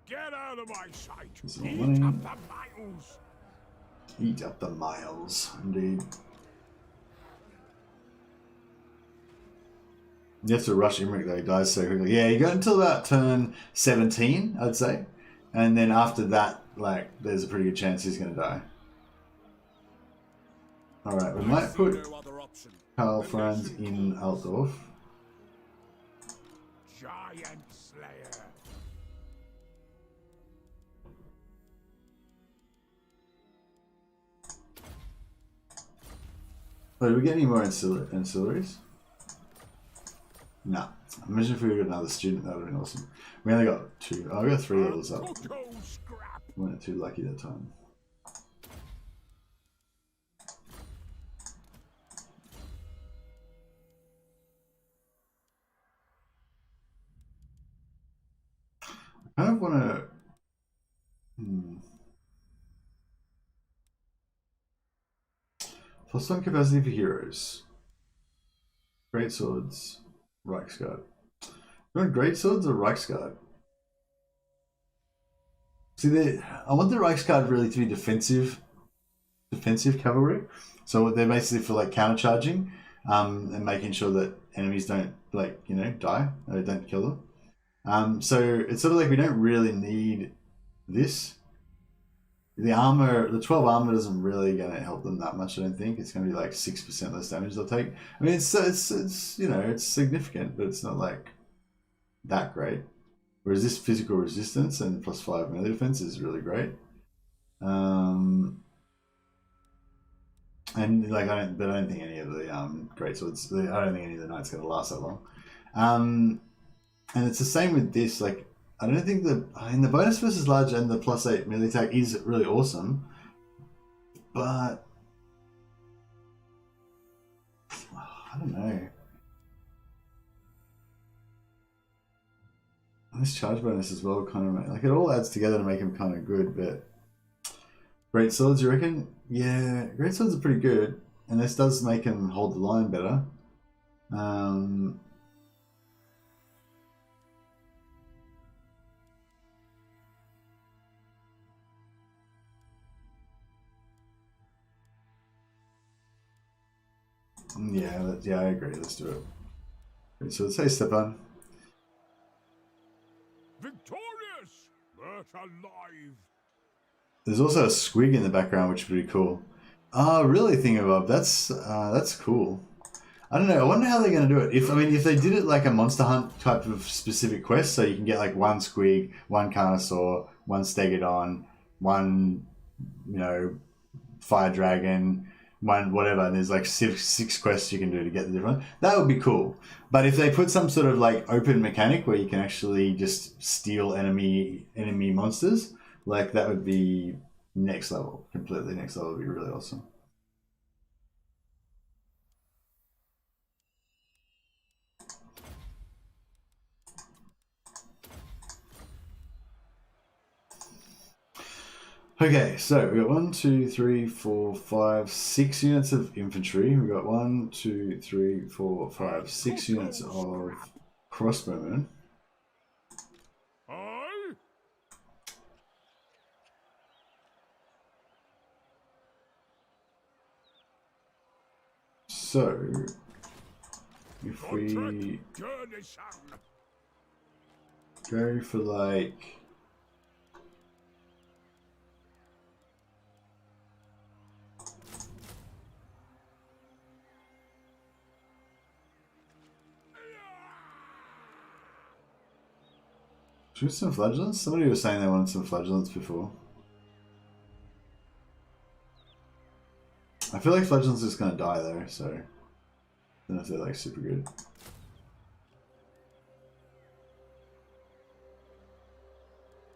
Get out of my sight. Eat up the miles. Eat up the miles, indeed. You have to rush Imric though, he dies so quickly. Yeah, you got until about turn 17, I'd say. And then after that, like, there's a pretty good chance he's going to die. Alright, we might put Karl Franz in Altdorf. Giant Slayer. Wait, do we get any more ancillaries? No. Imagine if we got another student, that would have been awesome. We only got 2. Oh, we got 3 levels up. We weren't too lucky that time. I kind of want to... Plus 1 capacity for heroes. Great swords. Reichsguard. You want great swords or Reichsguard? See, I want the Reichsguard really to be defensive cavalry. So they're basically for like countercharging, and making sure that enemies don't die or don't kill them. So it's sort of like we don't really need this. The armor, the 12 armor isn't really going to help them that much. I don't think it's going to be like 6% less damage they'll take. I mean, it's you know, it's significant, but it's not like that great. Whereas this physical resistance and +5 melee defense is really great. And like I don't think any of the great swords. I don't think any of the knights gonna last that long. And it's the same with this. Like I don't think the bonus versus large and the +8 melee attack is really awesome, but I don't know. And this charge bonus as well, kind of like it all adds together to make him kind of good. But great swords, you reckon? Yeah, great swords are pretty good, and this does make him hold the line better. Yeah, I agree. Let's do it. Great swords. Hey, Stepan. Victorious, but alive. There's also a squig in the background, which is pretty cool. Ah, really? Thingamabob. That's cool. I don't know. I wonder how they're going to do it. If they did it like a Monster Hunt type of specific quest, so you can get like one squig, one Carnosaur, one Stegodon, one, fire dragon, one whatever, and there's like six quests you can do to get the different. That would be cool. But if they put some sort of like open mechanic where you can actually just steal enemy monsters, like that would be next level, completely next level. Would be really awesome. Okay, so we got 1, 2, 3, 4, 5, 6 units of infantry. We got 1, 2, 3, 4, 5, 6 units of crossbowmen. Aye. So if we Dehne, son. go for like should we have some flagellants? Somebody was saying they wanted some flagellants before. I feel like flagellants are just gonna die though, so I don't know if they're like super good.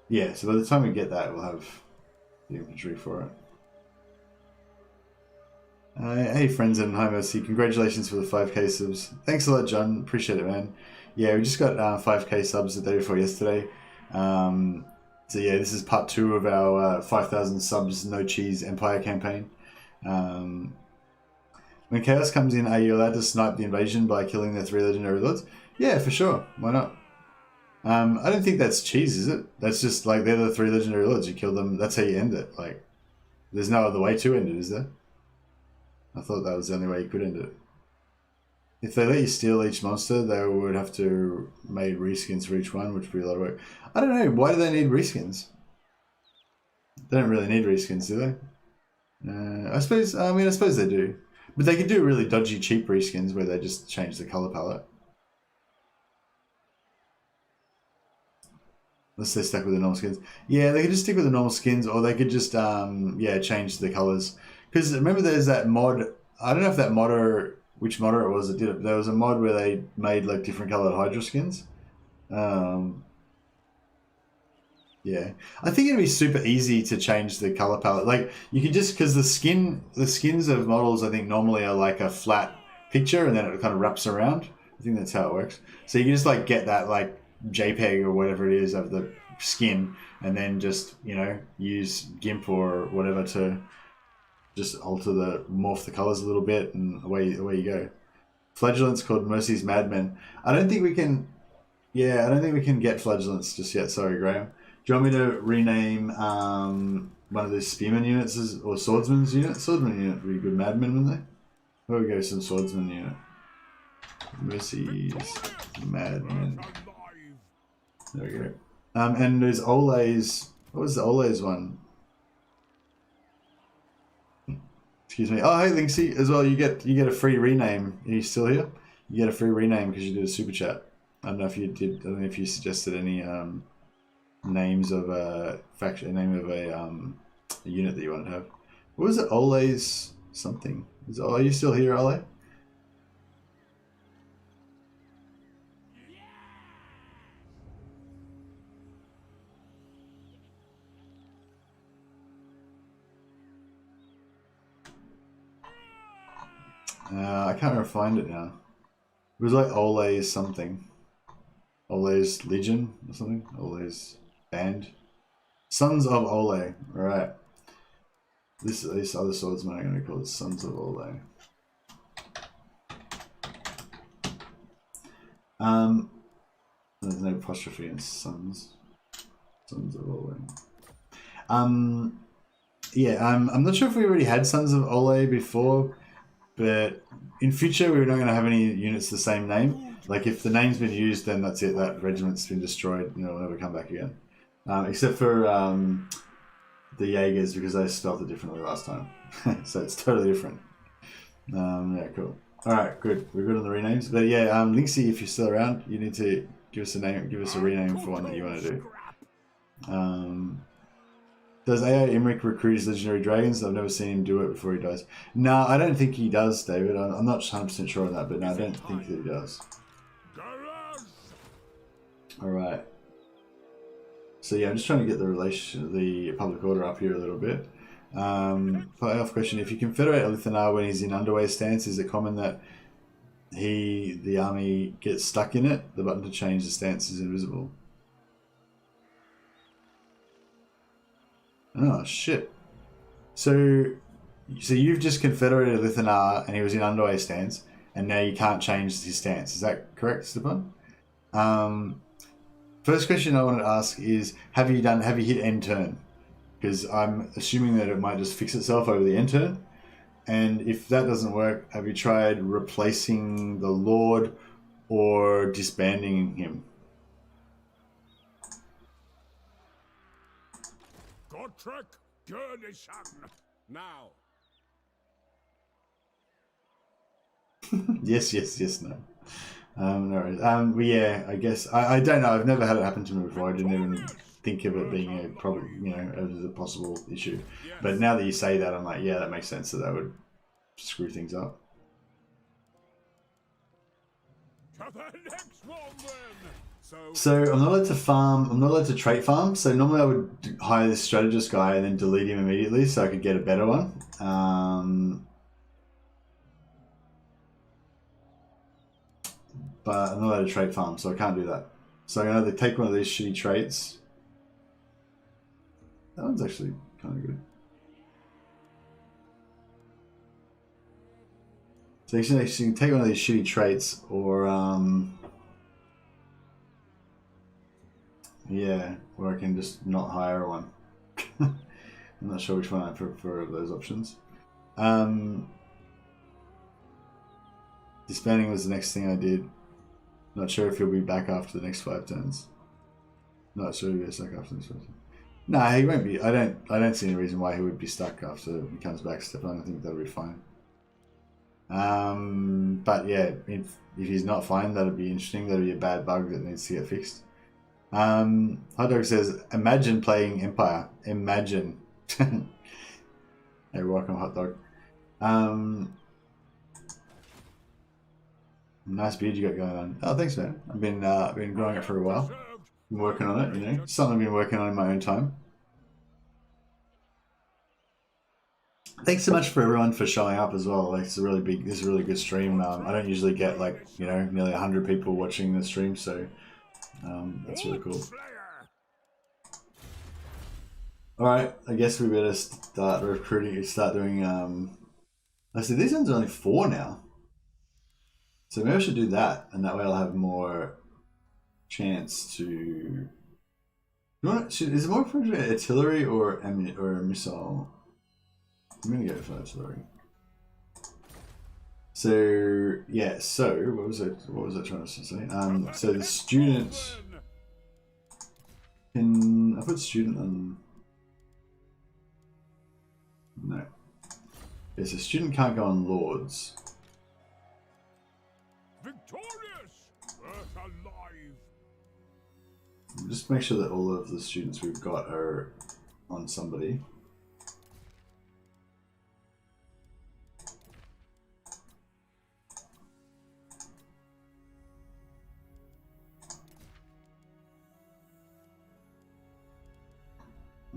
Yeah, so by the time we get that, we'll have the infantry for it. Hey friends and hi Mercy, congratulations for the 5k subs. Thanks a lot, John, appreciate it, man. Yeah, we just got 5k subs the day before yesterday. So yeah, this is part 2 of our 5,000 subs no cheese empire campaign. When chaos comes in, are you allowed to snipe the invasion by killing their 3 legendary lords? Yeah, for sure, why not? I don't think that's cheese, is it? That's just like they're the 3 legendary lords, you kill them, that's how you end it. Like, there's no other way to end it, is there? I thought that was the only way you could end it. If they let you steal each monster, they would have to make reskins for each one, which would be a lot of work. I don't know, why do they need reskins? They don't really need reskins, do they? I suppose they do. But they could do really dodgy cheap reskins where they just change the color palette. Unless they're stuck with the normal skins. Yeah, they could just stick with the normal skins, or they could just change the colors. Because remember, there's that mod. I don't know if that modder, which modder it was that did it. But there was a mod where they made like different colored Hydra skins. Yeah, I think it'd be super easy to change the color palette. Like you could just, because the skins of models, I think normally are like a flat picture, and then it kind of wraps around. I think that's how it works. So you can just like get that like JPEG or whatever it is of the skin, and then just use GIMP or whatever to just morph the colors a little bit, and away you go. Flagellants called Mercy's Madmen. I don't think we can get flagellants just yet. Sorry, Graham. Do you want me to rename one of the spearman units or swordsman's unit? Swordsman unit would be a good madman, wouldn't they? Where we go, some swordsman unit. Mercy's Madmen. There we go. And there's Ole's. What was the Ole's one? Excuse me. Oh, hey, Linksy, as well. You get a free rename. Are you still here? You get a free rename because you did a super chat. I don't know if you did. I don't know if you suggested any names of a faction, name of a unit that you want to have. What was it? Ole's. something. Are you still here, Ole? I can't ever find it now. It was like Ole's something. Ole's Legion or something? Ole's Band? Sons of Ole. Alright. This other swordsman are going to call it Sons of Ole. There's no apostrophe in Sons. Sons of Ole. Yeah, I'm not sure if we already had Sons of Ole before, but in future we're not going to have any units the same name. Like if the name's been used, then that's it. That regiment's been destroyed. You know, it'll never come back again. Except for the Jaegers, because they spelled it differently last time. So it's totally different. Yeah, cool. Alright, good. We're good on the renames. But yeah, Linksy, if you're still around, you need to give us a name, give us a rename for one that you want to do. Does AI Imric recruit his legendary dragons? I've never seen him do it before he dies. No, I don't think he does, David. I'm not 100% sure on that, but no, I don't think that he does. Alright. So yeah, I'm just trying to get the public order up here a little bit. Playoff question: if you confederate a Lithanar when he's in underway stance, is it common that the army gets stuck in it? The button to change the stance is invisible. Oh shit! So you've just confederated a Lithanar and he was in underway stance, and now you can't change his stance. Is that correct, Stepan? First question I wanted to ask is: have you hit end turn? Because I'm assuming that it might just fix itself over the end turn. And if that doesn't work, have you tried replacing the Lord or disbanding him? Gottrek Gurnishan. Now. Yes, no. No worries. Well, yeah, I guess I don't know. I've never had it happen to me before. I didn't even think of it being a problem, you know, as a possible issue. Yes. But now that you say that, I'm like, yeah, that makes sense. That would screw things up. To the next one, then. So I'm not allowed to farm. I'm not allowed to trait farm. So normally I would hire this strategist guy and then delete him immediately so I could get a better one. But I'm not allowed to trait farm, so I can't do that. So I'm going to take one of these shitty traits. That one's actually kind of good. So you can take one of these shitty traits, or yeah, or I can just not hire one. I'm not sure which one I prefer of those options. Disbanding was the next thing I did. Not sure if he'll be back after the next 5 turns. Not sure he'll be stuck after this 5 turns. No, he won't be. I don't see any reason why he would be stuck after he comes back, Stefan. I think that'll be fine. But yeah, if he's not fine, that'll be interesting. That'll be a bad bug that needs to get fixed. Hot Dog says, imagine playing Empire. Imagine. Hey, welcome, Hot Dog. Nice beard you got going on. Oh, thanks, man. I've been growing it for a while. Been working on it, you know. Something I've been working on in my own time. Thanks so much for everyone for showing up as well. Like, this is a really good stream. I don't usually get like, you know, nearly 100 people watching the stream, so that's really cool. All right, I guess we better start recruiting. Start doing. I see these ones are only 4 now. So maybe I should do that, and that way I'll have more chance to. You want? Is it more for artillery or a missile? I'm gonna go for artillery. So yeah. So what was I trying to say? So the student can I put student on? No. Yeah, so student can't go on lords. Victorious! Earth alive! Just make sure that all of the students we've got are on somebody.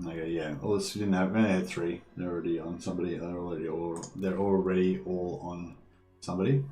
Okay, yeah. All this we didn't have. We only had 3. They're already on somebody. They're already all on somebody.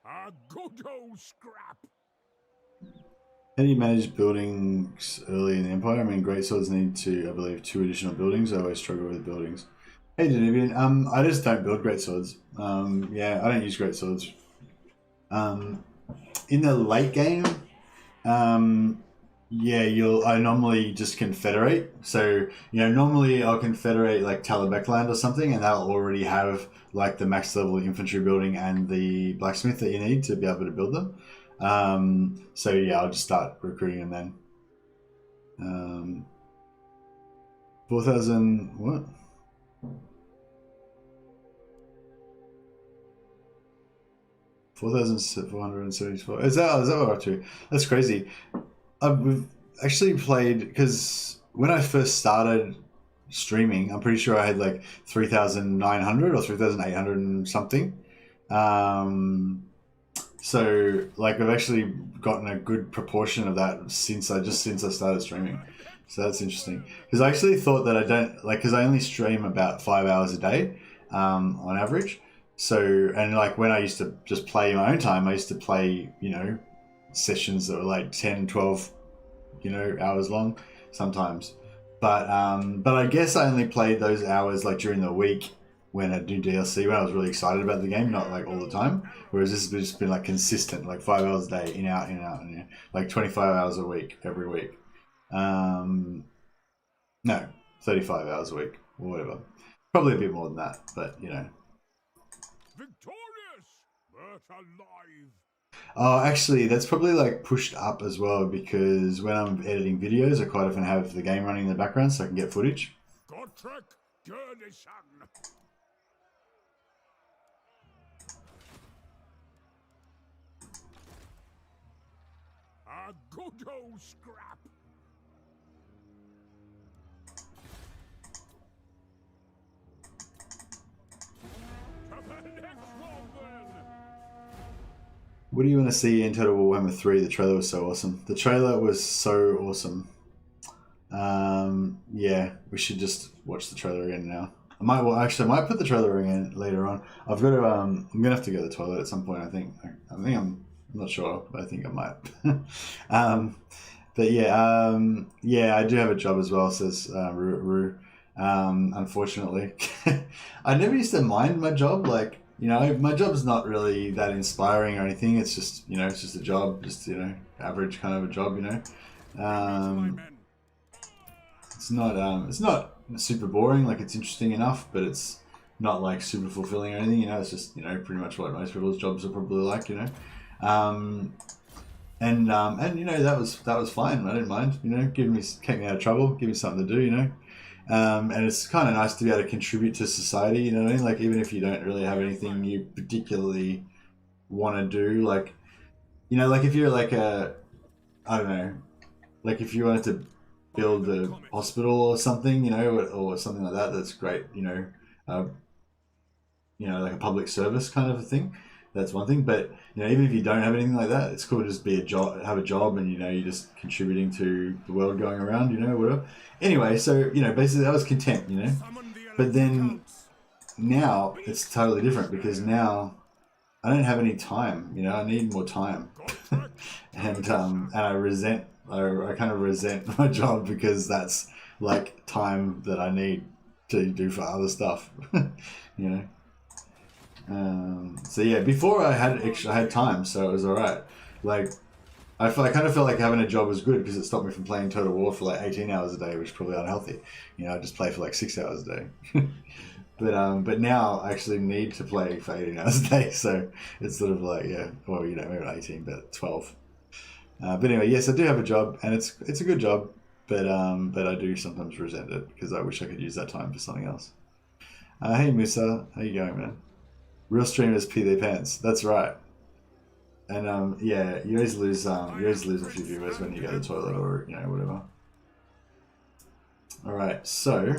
A good old scrap. How do you manage buildings early in the Empire? I mean, greatswords need to, I believe, 2 additional buildings. I always struggle with buildings. Hey, Danubian. I just don't build greatswords. Yeah, I don't use greatswords. In the late game, yeah, I normally just confederate. So, you know, normally I'll confederate like Talabekland or something, and that'll already have like the max level infantry building and the blacksmith that you need to be able to build them. So yeah, I'll just start recruiting them then. 4,000, what? 4,474. Is that what we're up to? That's crazy. We've actually played, because when I first started streaming, I'm pretty sure I had like 3,900 or 3,800 and something. So like I've actually gotten a good proportion of that since I started streaming. So that's interesting, because I actually thought that I don't like, because I only stream about 5 hours a day on average. So, and like when I used to just play my own time, I used to play, you know, sessions that were like 10, 12, you know, hours long sometimes. But I guess I only played those hours like during the week when I do DLC, when I was really excited about the game, not like all the time. Whereas this has just been like consistent, like 5 hours a day, in out, like 25 hours a week, every week. No, 35 hours a week or whatever. Probably a bit more than that, but you know. Victorious, but alive. Oh, actually, that's probably like pushed up as well, because when I'm editing videos, I quite often have the game running in the background so I can get footage. Gotrek Dehne. A good old scrap. To the next one then. What do you want to see in Total Warhammer 3? The trailer was so awesome. The trailer was so awesome. Yeah, we should just watch the trailer again now. I might put the trailer again later on. I've got to. I'm gonna have to go to the toilet at some point. I think I'm not sure, but I think I might. But yeah, yeah, I do have a job as well, says Rue. Unfortunately, I never used to mind my job. Like, you know, my job's not really that inspiring or anything. It's just, you know, it's just a job, just, you know, average kind of a job, you know. It's not super boring. Like, it's interesting enough, but it's not like super fulfilling or anything. You know, it's just, you know, pretty much what most people's jobs are probably like, you know. And you know, that was fine. I didn't mind. You know, kept me out of trouble, give me something to do. You know. And it's kind of nice to be able to contribute to society, you know what I mean? Like, even if you don't really have anything you particularly want to do, like, you know, like if you're like I don't know, like if you wanted to build a hospital or something, you know, or something like that, that's great, you know, like a public service kind of a thing. That's one thing, but you know, even if you don't have anything like that, it's cool to just have a job, and you know, you're just contributing to the world going around, you know, whatever. Anyway, so you know, basically, I was content, you know. But then now it's totally different, because now I don't have any time, you know. I need more time, and I kind of resent my job, because that's like time that I need to do for other stuff, you know. So yeah, before I had time, so it was all right. Like, I kind of felt like having a job was good because it stopped me from playing Total War for like 18 hours a day, which is probably unhealthy. You know, I just play for like 6 hours a day. But now I actually need to play for 18 hours a day, so it's sort of like, yeah, well, you know, maybe not 18, but 12. But anyway, yes, I do have a job, and it's a good job, but I do sometimes resent it because I wish I could use that time for something else. Hey Musa, how you going, man? Real streamers pee their pants. That's right. And yeah, you always lose a few viewers when you go to the toilet or you know whatever. All right, so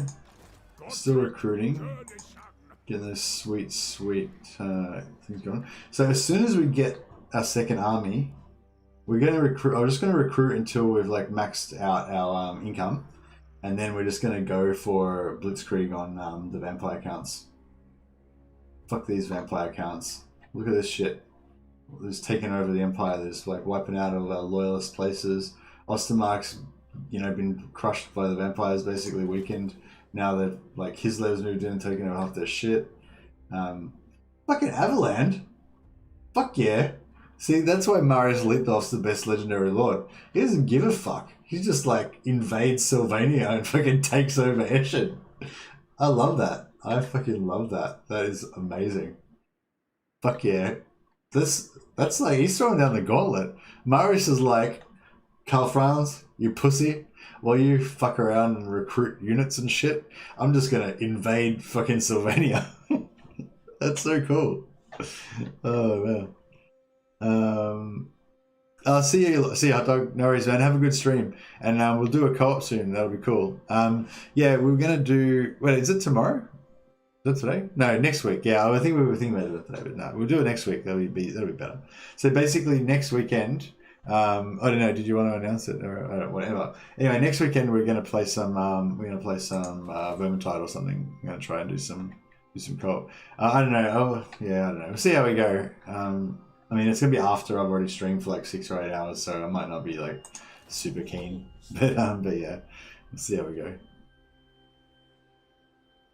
still recruiting, getting those sweet things going. So as soon as we get our second army, we're going to recruit. I'm just going to recruit until we've like maxed out our income, and then we're just going to go for blitzkrieg on the vampire counts. Fuck these vampire counts. Look at this shit. There's taking over the empire. There's like wiping out all our loyalist places. Ostermark's, you know, been crushed by the vampires, basically weakened. Now that like Kislev's moved in and taken over half their shit. Fucking Avaland. Fuck yeah. See, that's why Marius Lithov's the best legendary lord. He doesn't give a fuck. He just like invades Sylvania and fucking takes over Eschen. I love that. I fucking love that. That is amazing. Fuck yeah. That's like, he's throwing down the gauntlet. Marius is like, Karl Franz, you pussy. While you fuck around and recruit units and shit, I'm just gonna invade fucking Sylvania. That's so cool. Oh man. I'll see you, hot dog. No worries, man. Have a good stream, and we'll do a co-op soon. That'll be cool. Yeah, we're gonna do. Wait, is it tomorrow? Is that today? No, next week. Yeah, I think we were thinking about it today, but no, we'll do it next week. That'll be better. So basically, next weekend. I don't know. Did you want to announce it or whatever? Anyway, next weekend we're gonna play some. Vermintide or something. We're gonna try and do some co-op. I don't know. Oh, yeah, I don't know. We'll see how we go. I mean, it's gonna be after I've already streamed for like 6 or 8 hours, so I might not be like super keen. But yeah, we'll see how we go.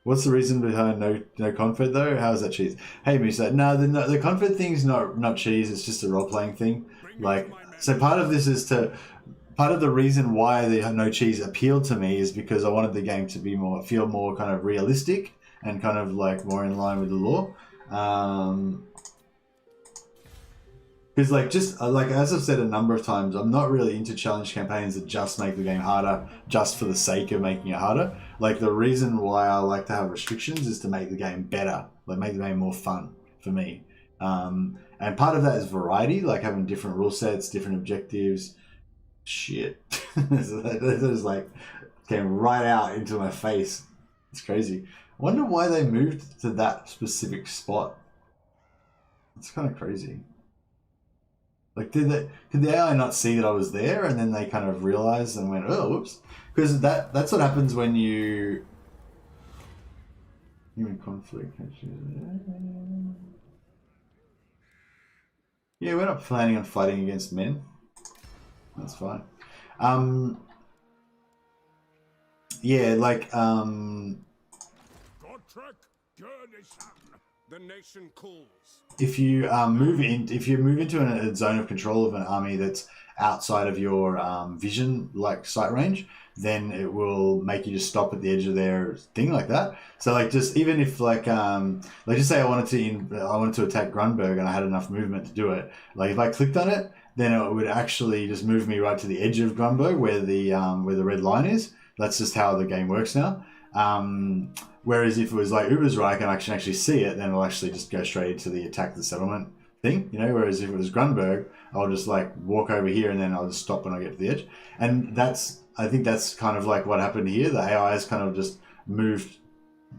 What's the reason behind no Confed though? How is that cheese? Hey Musa, no, the Confed thing's not cheese. It's just a role playing thing. Like, so part of the reason why the no cheese appealed to me is because I wanted the game to feel more kind of realistic and kind of like more in line with the lore. Because like just like as I've said a number of times, I'm not really into challenge campaigns that just make the game harder just for the sake of making it harder. Like the reason why I like to have restrictions is to make the game better, like make the game more fun for me. And part of that is variety, like having different rule sets, different objectives. Shit, this is like came right out into my face. It's crazy. I wonder why they moved to that specific spot. It's kind of crazy. Like, could the AI not see that I was there, and then they kind of realized and went, "Oh, whoops"? Because that's what happens when you human conflict. Yeah, we're not planning on fighting against men. That's fine. Yeah, like The nation calls. If you move into a zone of control of an army that's outside of your vision, like sight range, then it will make you just stop at the edge of their thing like that. So like just even if like just say I wanted to attack Grunberg and I had enough movement to do it. Like if I clicked on it, then it would actually just move me right to the edge of Grunberg where the red line is. That's just how the game works now. Whereas if it was like Ubersreich and I can actually see it, then it'll actually just go straight into the attack the settlement thing, you know. Whereas if it was Grunberg, I'll just like walk over here and then I'll just stop when I get to the edge. And I think that's kind of like what happened here. The AI has kind of just moved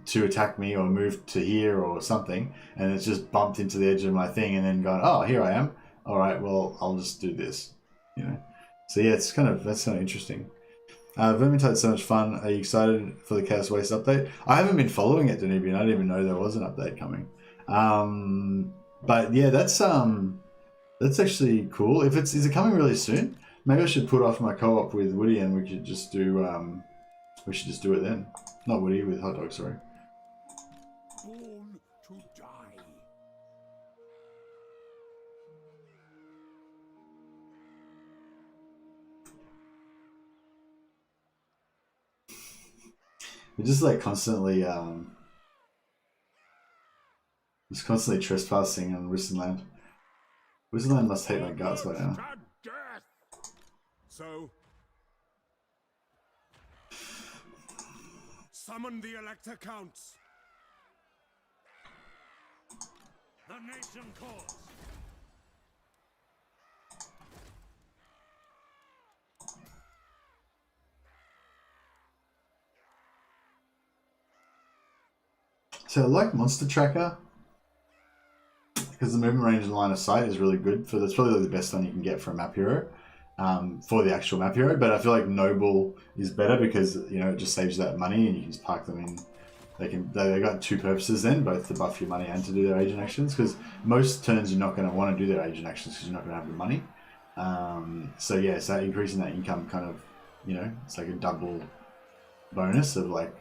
to attack me or moved to here or something, and it's just bumped into the edge of my thing and then gone, oh, here I am. All right, well, I'll just do this, you know. So yeah, that's kind of interesting. Vermintide's so much fun. Are you excited for the Chaos Waste update? I haven't been following it, Danubian. I didn't even know there was an update coming. But yeah, that's actually cool. Is it coming really soon? Maybe I should put off my co-op with Woody and we should just do it then. Not Woody, with Hot Dog, sorry. Born to die. They're just like constantly trespassing on Wissenland. Wissenland must hate my guts by now. To death. So, summon the Elector Counts. The nation calls. So I like Monster Tracker because the movement range and line of sight is really good for. That's probably the best one you can get for a map hero, for the actual map hero. But I feel like Noble is better because it just saves that money and you can just park them in. They got two purposes then, both to buff your money and to do their agent actions. Because most turns you're not going to want to do their agent actions because you're not going to have the money. So yeah, so increasing that income kind of, it's like a double bonus of like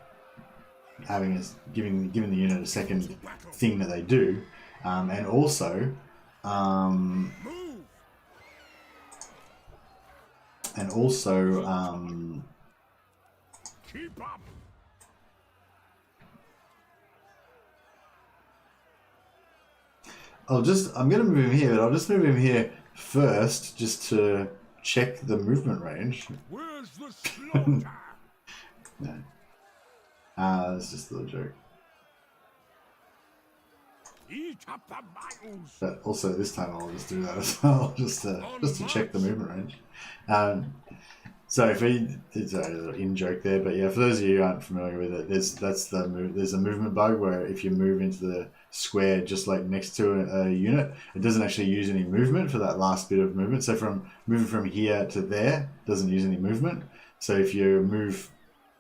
giving the unit a second thing that they do, and also Keep up. I'm gonna move him here, but I'll just move him here first just to check the movement range. Where's the slaughter? No. That's just a little joke. Eat up the vitals. But also this time I'll just do that as well, just to check the movement range. So it's an in joke there, but yeah, for those of you who aren't familiar with it, there's a movement bug where if you move into the square just like next to a unit, it doesn't actually use any movement for that last bit of movement. So from moving from here to there doesn't use any movement. So if you move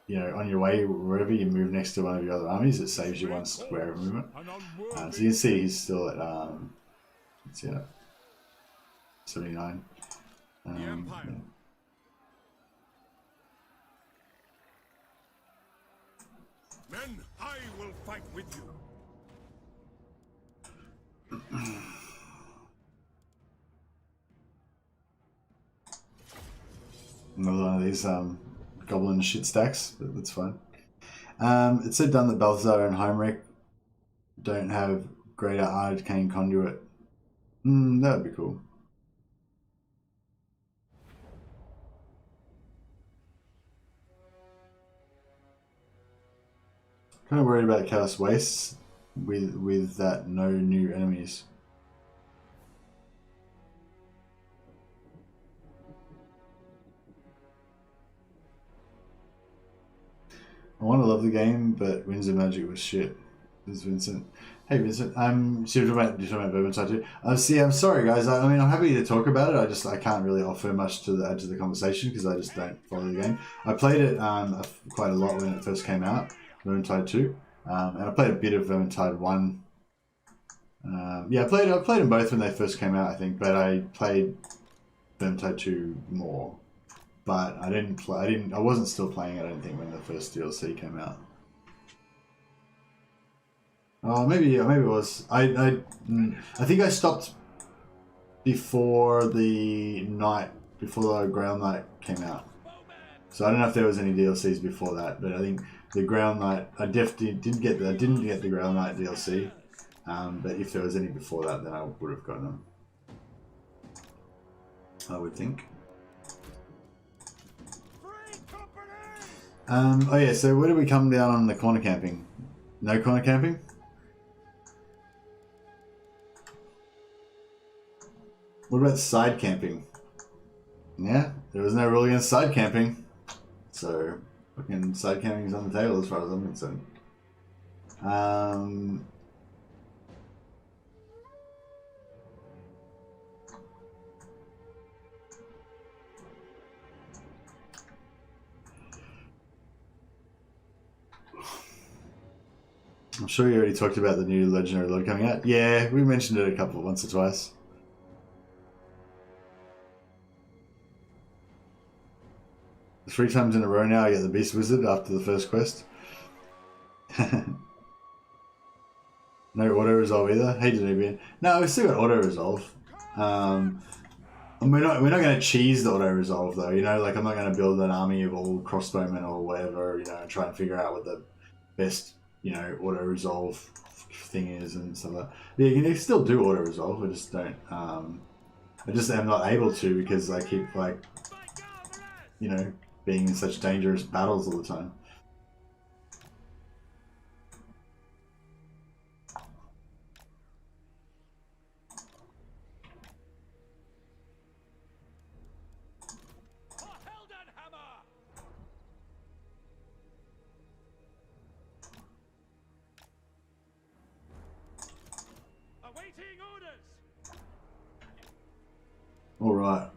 on your way, wherever you move next to one of your other armies, it saves you one square of movement. So you can see he's still at, 79. The Empire. Yeah. Men, I will fight with you. Another one of these goblin shit stacks, but that's fine. It said done that Balthazar and Heinrich don't have greater arcane conduit. That would be cool. Kind of worried about Chaos Wastes with that no new enemies. I want to love the game, but Winds of Magic was shit. This is Vincent. Hey Vincent, so you're talking about Vermintide too. I'm sorry guys. I mean, I'm happy to talk about it. I can't really offer much to add to the conversation because I just don't follow the game. I played it quite a lot when it first came out, Vermintide 2, and I played a bit of Vermintide 1. I played them both when they first came out, I think, but I played Vermintide 2 more. But I wasn't still playing it, I don't think, when the first DLC came out. Oh, maybe it was. I think I stopped before the Ground Knight came out. So I don't know if there was any DLCs before that, but I think the Ground Knight, I definitely didn't get the Ground Knight DLC. But if there was any before that, then I would have gotten them. I would think. Oh yeah, so where do we come down on the corner camping? No corner camping? What about side camping? Yeah, there was no rule against side camping. So, fucking side camping is on the table as far as I'm concerned. I'm sure you already talked about the new Legendary Lord coming out. Yeah, we mentioned it once or twice. Three times in a row now I get the Beast Wizard after the first quest. No auto resolve either. Hated it again. No, we still got auto resolve. On And we're not going to cheese the auto resolve though. You know, like I'm not going to build an army of all crossbowmen or whatever. You know, and try and figure out what the best auto resolve thing is and stuff like that. Yeah, you can still do auto resolve. I just don't. I just am not able to because I keep like being in such dangerous battles all the time. All right.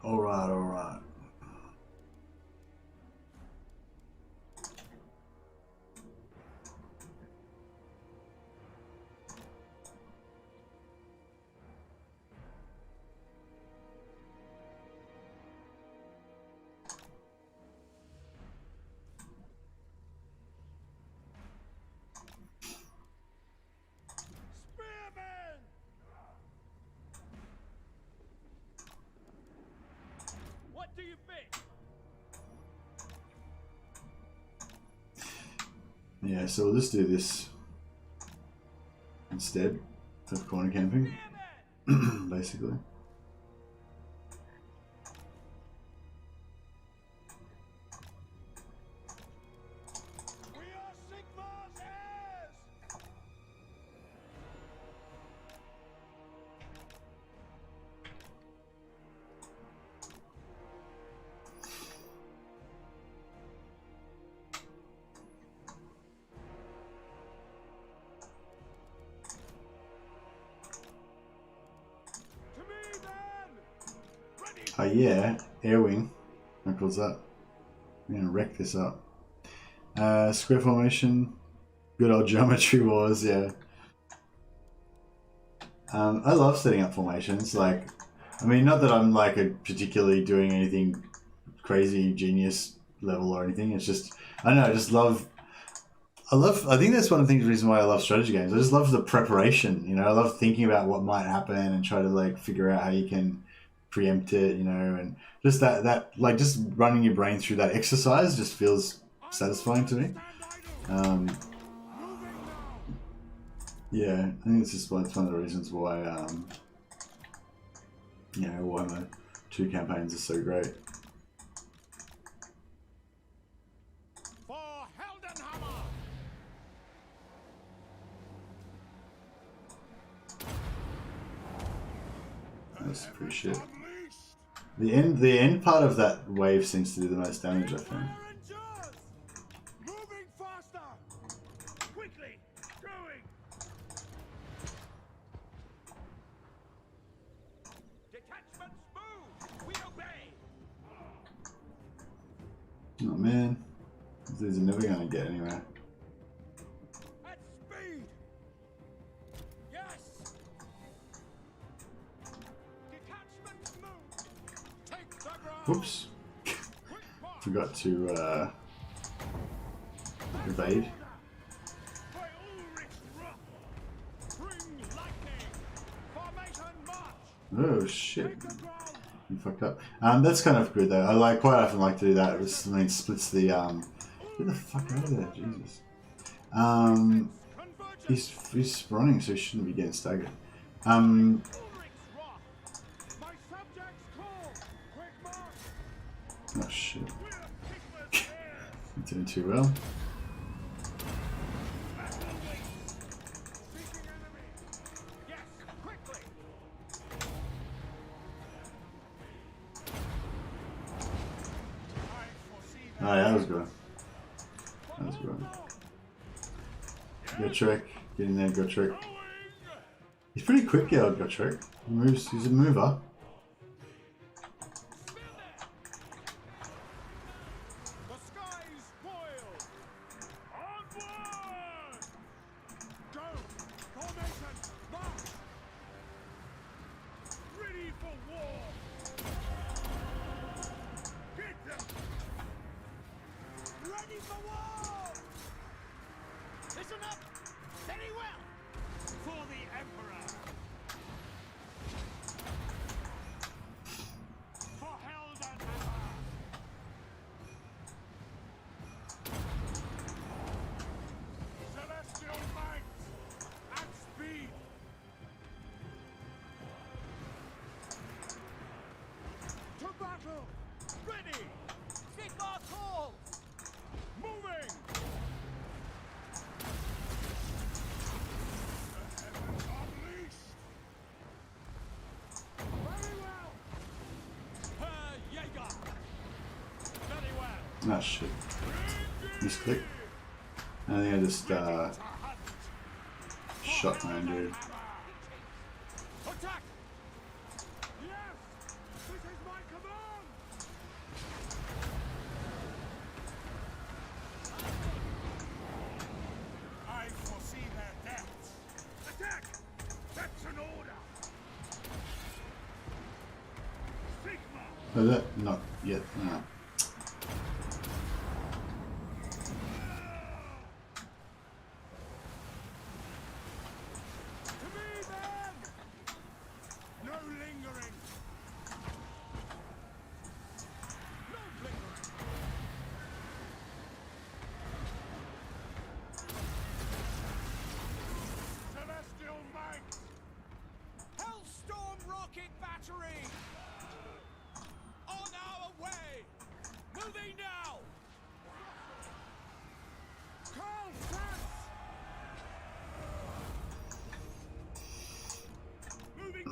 Do you think? Yeah, so we'll just do this instead of corner camping, basically. We are Sigmar's heirs! Oh yeah, air wing. What calls that? I'm gonna wreck this up. Square formation. Good old geometry wars, yeah. I love setting up formations. Like, I mean, not that I'm like particularly doing anything crazy genius level or anything. It's just, I don't know, I think that's one of the reason why I love strategy games. I just love the preparation, I love thinking about what might happen and try to like figure out how you can preempt it, and just that like just running your brain through that exercise just feels satisfying to me. Yeah, I think it's one of the reasons why Warhammer 2 campaigns are so great. That's pretty shit. The end part of that wave seems to do the most damage, I think. Moving faster! Quickly! Going! Detachments move! We obey! Oh man. These are never gonna get anywhere. At speed! Yes! Detachments move! Take the ground! Whoops. Forgot to evade. By Ulrich's wrath! Bring lightning! Formation march! Oh shit. You fucked up. That's kind of good though. I quite often like to do that. It splits the get the fuck out of there, Jesus. He's running, so he shouldn't be getting staggered. Ulrich's wrath! My subjects call! Quick march! Oh shit. We're Sigmar's heirs! Doing too well. Seeking enemy! Yes, quickly! I foresee Oh yeah, that was good. That was good. Go trick. Get in there, go trick. He's pretty quick, yeah, go trick. He's a mover. The skies boil! Onward! Go! Formation! March! Ready for war! Hit them! Ready for war! Listen up! Very well! For the Emperor! Ah, shit. Misclick. I think I just shot my own dude. Attack! Yes! This is my command! I foresee their deaths. Attack! That's an order! Sigma! Oh, that? Not yet. No. To me, then! No lingering! No lingering! Celestial Might! Hellstorm Rocket Battery! On our way! Moving now! Karl Franz! Moving!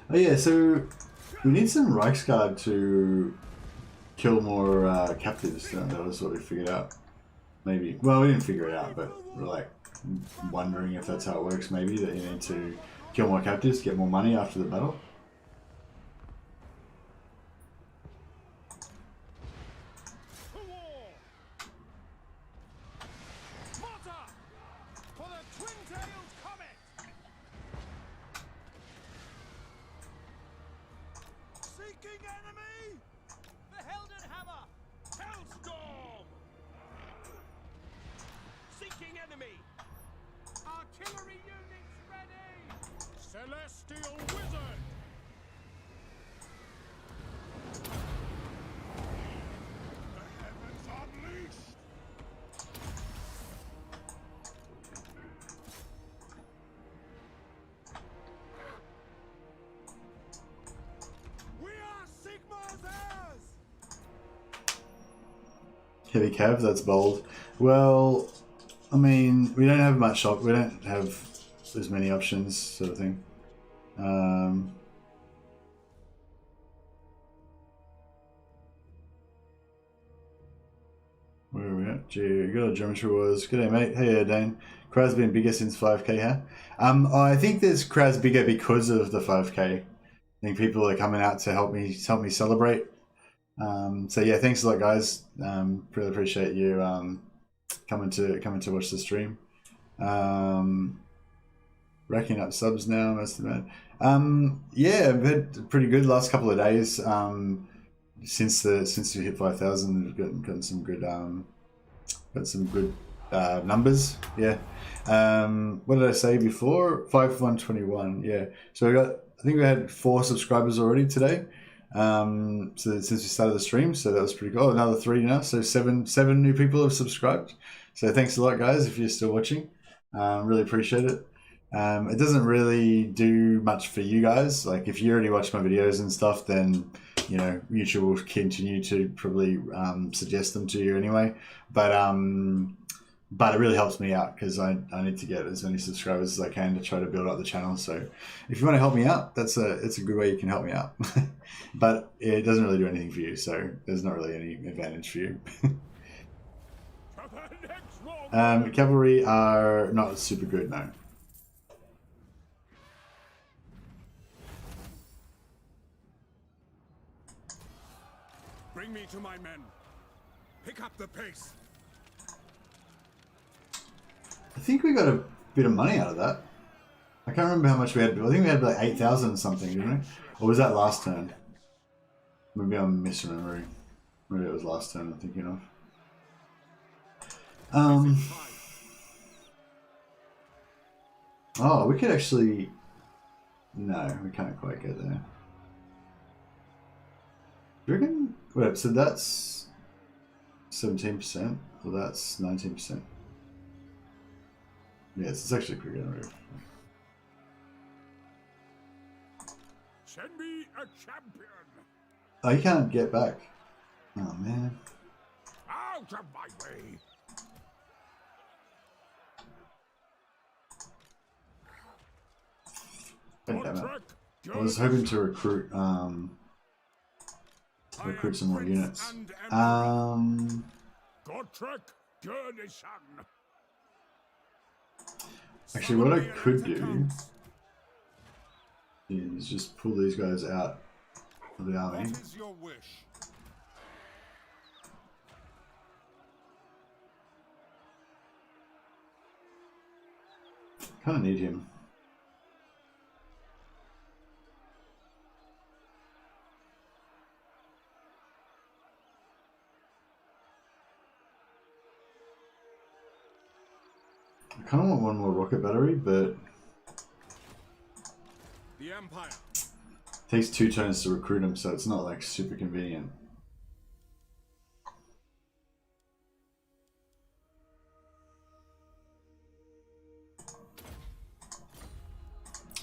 Oh yeah, so we need some Reichsguard to kill more captives. That was what we figured out. Maybe. Well, we didn't figure it out, but we're like wondering if that's how it works. Maybe that you need to kill more captives, get more money after the battle. To war! Mortar! For the twin-tailed comet! Seeking enemy! The Heldenhammer! Hellstorm! Seeking enemy! Artillery units ready! Celestial Wizard! The heavens unleashed! We are Sigma's heirs! Heavy cav, that's bold. Well, I mean, we don't have much we don't have as many options, sort of thing. Where are we at? Gee, good old geometry wars. Good day, mate. Hey, Dane. Crowd's been bigger since 5k, huh? I think this crowd's bigger because of the 5k. I think people are coming out to help me celebrate. So yeah, thanks a lot, guys. Really appreciate you coming to watch the stream. Racking up subs now, most of them. Yeah, I've had pretty good last couple of days. Since we hit 5,000, we've gotten some good numbers. Yeah. What did I say before? 5,121. Yeah. So I think we had 4 subscribers already today. So since we started the stream, so that was pretty cool. Oh, another 3 now, so seven new people have subscribed. So thanks a lot, guys, if you're still watching. Really appreciate it. It doesn't really do much for you guys. Like if you already watch my videos and stuff, then you know YouTube will continue to probably suggest them to you anyway. But it really helps me out because I need to get as many subscribers as I can to try to build up the channel. So if you want to help me out, it's a good way you can help me out. But it doesn't really do anything for you, so there's not really any advantage for you. Cavalry are not super good, no. Bring me to my men. Pick up the pace. I think we got a bit of money out of that. I can't remember how much we had. I think we had like 8,000 or something, didn't we? Or was that last turn? Maybe I'm misremembering. Maybe it was last turn I'm thinking of. Oh, we could actually... No, we can't quite get there. Do you reckon... Wait, so that's 17%, or that's 19%. Yes, it's actually pretty good. Send me a champion. Oh, you can't get back. Oh, man. Out of my way. God damn it. I was hoping to recruit recruit some more Prince units. and Emperor. Gotrek Gurnisan. Actually, what I Summon the could Elector do Count. is just pull these guys out of the army. What is your wish? Kind of need him. I kind of want one more rocket battery, but The Empire. it takes 2 turns to recruit him, so it's not like super convenient.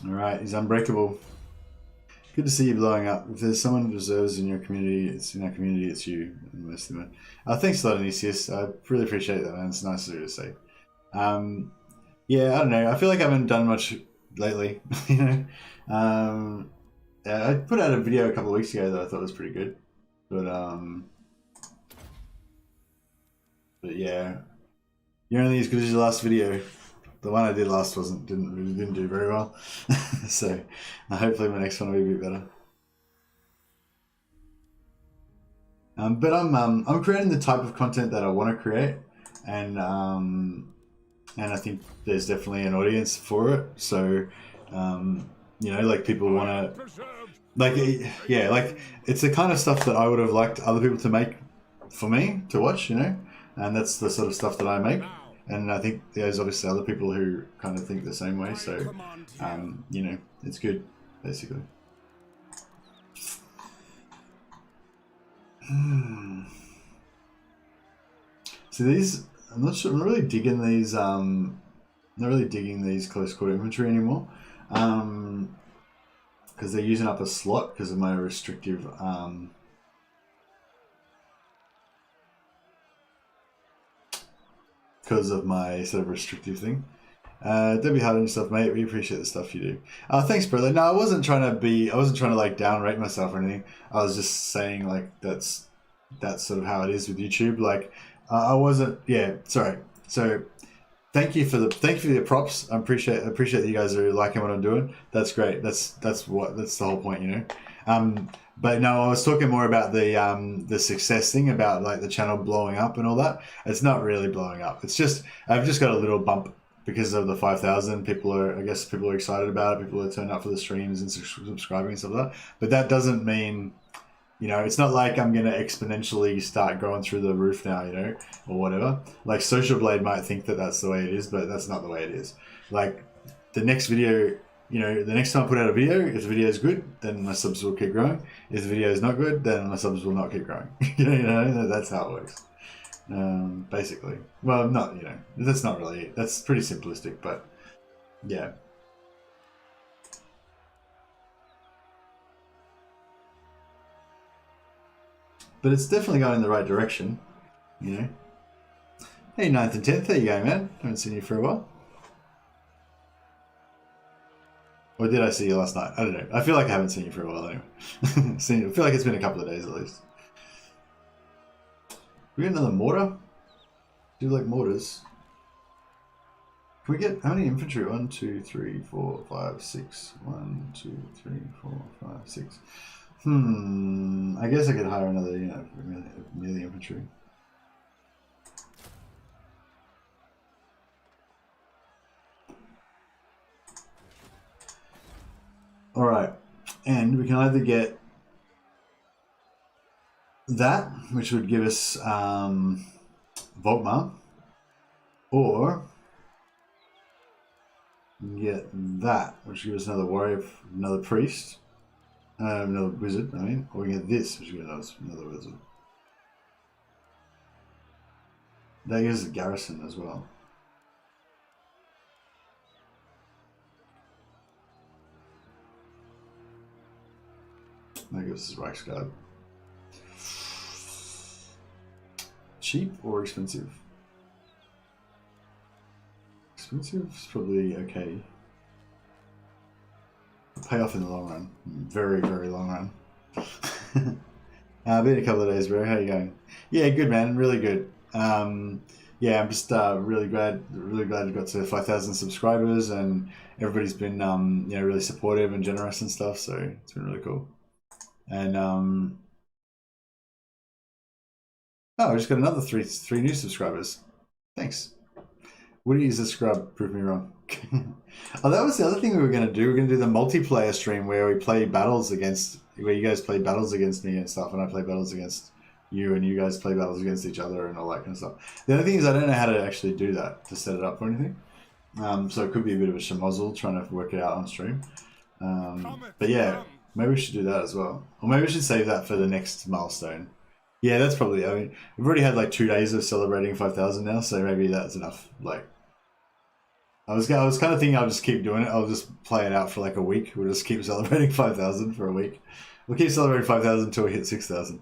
Alright, he's unbreakable. Good to see you blowing up. If there's someone who deserves in your community, it's in our community, it's you. Thanks a lot, Anisius. I really appreciate that, man. It's nice of you to say. Yeah, I don't know. I feel like I haven't done much lately. You know, yeah, I put out a video a couple of weeks ago that I thought was pretty good, but yeah, you're only as good as your last video. The one I did last didn't do very well, so hopefully my next one will be a bit better. But I'm creating the type of content that I want to create, and I think there's definitely an audience for it. So, you know, like people want to, like, yeah, like it's the kind of stuff that I would have liked other people to make for me to watch, you know, and that's the sort of stuff that I make. And I think there's obviously other people who kind of think the same way. So, you know, it's good, basically. So these, I'm not sure. I'm not really digging these. Not really digging these close quarter infantry anymore, because they're using up a slot because of my restrictive. Because of my sort of restrictive thing. Don't be hard on yourself, mate. We appreciate the stuff you do. Thanks, brother. No, I wasn't trying to like downrate myself or anything. I was just saying like that's sort of how it is with YouTube. Like I wasn't. Yeah, sorry. So thank you for the props. I appreciate that you guys are liking what I'm doing. That's great. That's the whole point, you know. But no, I was talking more about the success thing, about like the channel blowing up and all that. It's not really blowing up. It's just I've just got a little bump because of the 5,000. People are excited about it. People are turning up for the streams and subscribing and stuff like that. But that doesn't mean, you know, it's not like I'm gonna exponentially start going through the roof now, you know, or whatever. Like Social Blade might think that that's the way it is, but that's not the way it is. Like the next video. You know, the next time I put out a video, if the video is good, then my subs will keep growing. If the video is not good, then my subs will not keep growing. you know, that's how it works. Basically. Well, not, you know, that's not really it. That's pretty simplistic, but yeah. But it's definitely going in the right direction, you know. Hey, 9th and 10th, there you go, man. Haven't seen you for a while. Or did I see you last night? I don't know. I feel like I haven't seen you for a while anyway. I feel like it's been a couple of days at least. We got another mortar? Do you like mortars? Can we get how many infantry? 1, 2, 3, 4, 5, 6. 1, 2, 3, 4, 5, 6. I guess I could hire another, you know, melee infantry. All right, and we can either get that, which would give us Volkmar, or we can get that, which gives us another warrior, another priest, another wizard. I mean, or we can get this, which gives us another wizard. That gives us a garrison as well. That gives us Reichsguard. Cheap or expensive? Expensive is probably okay. Pay off in the long run. Very, very long run. Been a couple of days, bro. How you going? Yeah, good, man. Really good. Yeah, I'm just really glad we got to 5,000 subscribers, and everybody's been you know, really supportive and generous and stuff. So it's been really cool. And oh, I just got another three new subscribers. Thanks. Woody is a scrub. Prove me wrong. Oh, that was the other thing we were going to do. We are going to do the multiplayer stream where we play battles against, where you guys play battles against me and stuff, and I play battles against you, and you guys play battles against each other and all that kind of stuff. The only thing is I don't know how to actually do that, to set it up or anything. So it could be a bit of a schmozzle trying to work it out on stream. But yeah, maybe we should do that as well. Or maybe we should save that for the next milestone. Yeah, that's probably, I mean, we've already had like 2 days of celebrating 5,000 now, so maybe that's enough. Like, I was kind of thinking I'll just keep doing it. I'll just play it out for like a week. We'll just keep celebrating 5,000 for a week. We'll keep celebrating 5,000 until we hit 6,000.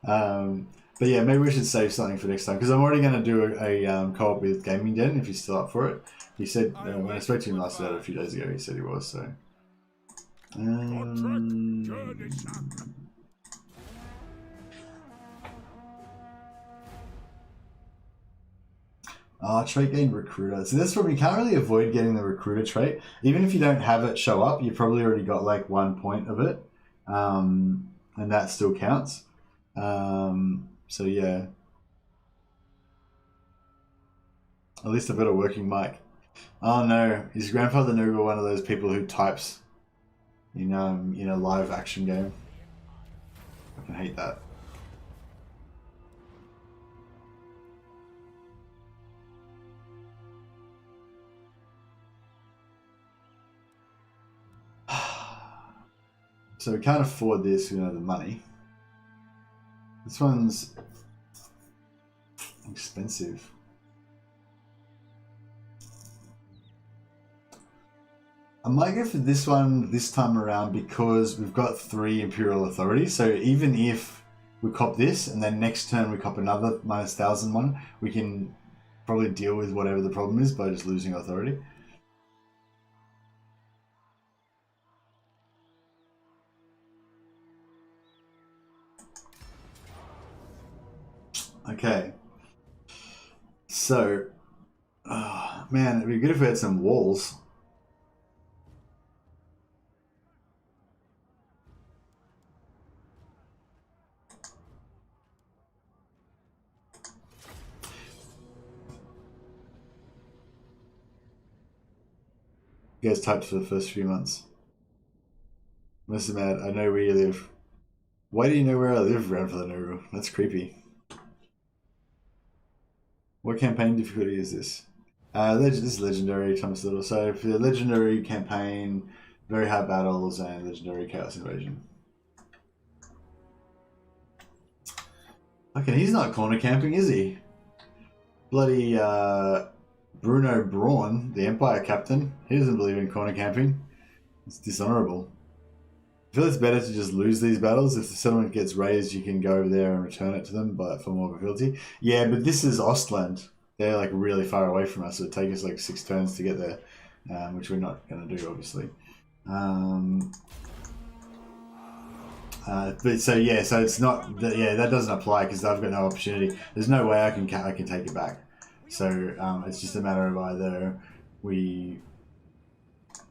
But yeah, maybe we should save something for next time, because I'm already going to do a co-op with Gaming Dehne, if he's still up for it. He said, when I spoke to him last night a few days ago, he said he was, so. Trait gain recruiter. So that's probably, you can't really avoid getting the recruiter trait. Even if you don't have it show up, you probably already got like 1 point of it. And that still counts. So yeah. At least I've got a working mic. Oh no, his grandfather knew one of those people who types in a live action game. I can hate that. So we can't afford this, the money. This one's expensive. I might go for this one this time around because we've got 3 Imperial Authorities. So even if we cop this and then next turn we cop another -1,000 one, we can probably deal with whatever the problem is by just losing authority. Okay, so, man, it'd be good if we had some walls. You guys typed for the first few months. Mr. Mad, I know where you live. Why do you know where I live, Grandfather Nuru? That's creepy. What campaign difficulty is this? This is legendary, Thomas Little. So for the legendary campaign, very hard battles, and legendary chaos invasion. Okay, he's not corner camping, is he? Bloody Bruno Braun, the Empire captain, he doesn't believe in corner camping. It's dishonorable. I feel it's better to just lose these battles. If the settlement gets raised, you can go over there and return it to them, but for more ability. Yeah, but this is Ostland. They're like really far away from us. It would take us like 6 turns to get there, which we're not going to do, obviously. But so yeah, so it's not. Yeah, that doesn't apply because I've got no opportunity. There's no way I can take it back. So it's just a matter of either we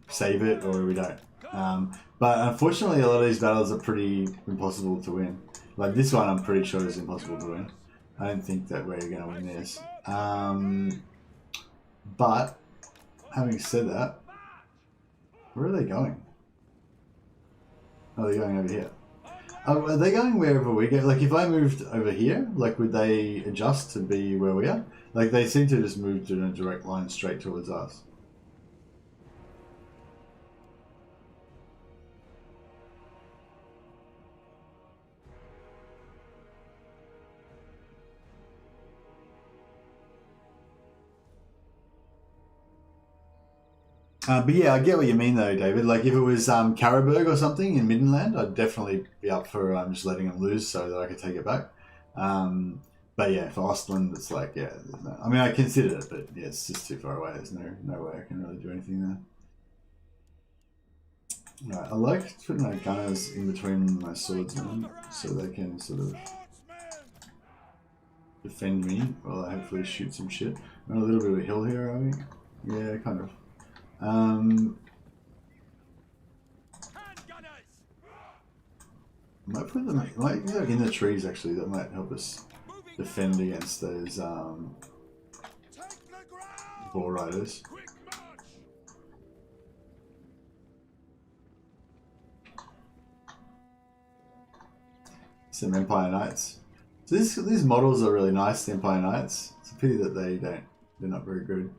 save it or we don't. But unfortunately, a lot of these battles are pretty impossible to win. Like this one, I'm pretty sure is impossible to win. I don't think that we're going to win this. But having said that, where are they going? Oh, they're going over here. Are they going wherever we go? Like if I moved over here, like would they adjust to be where we are? Like they seem to just move in a direct line straight towards us. But yeah, I get what you mean though, David. Like if it was Karaberg or something in Middenland, I'd definitely be up for just letting them lose so that I could take it back. But yeah, for Ostland, it's like, yeah, there's no, I mean, I considered it, but yeah, it's just too far away. There's no way I can really do anything Right, I like putting my gunners in between my swordsmen so they can sort of defend me while I hopefully shoot some shit. We're on a little bit of a hill here, are we? Yeah, kind of. I might put them like in the trees actually. That might help us defend against those ball riders. Some Empire Knights. So these models are really nice, the Empire Knights. It's a pity that they're not very good.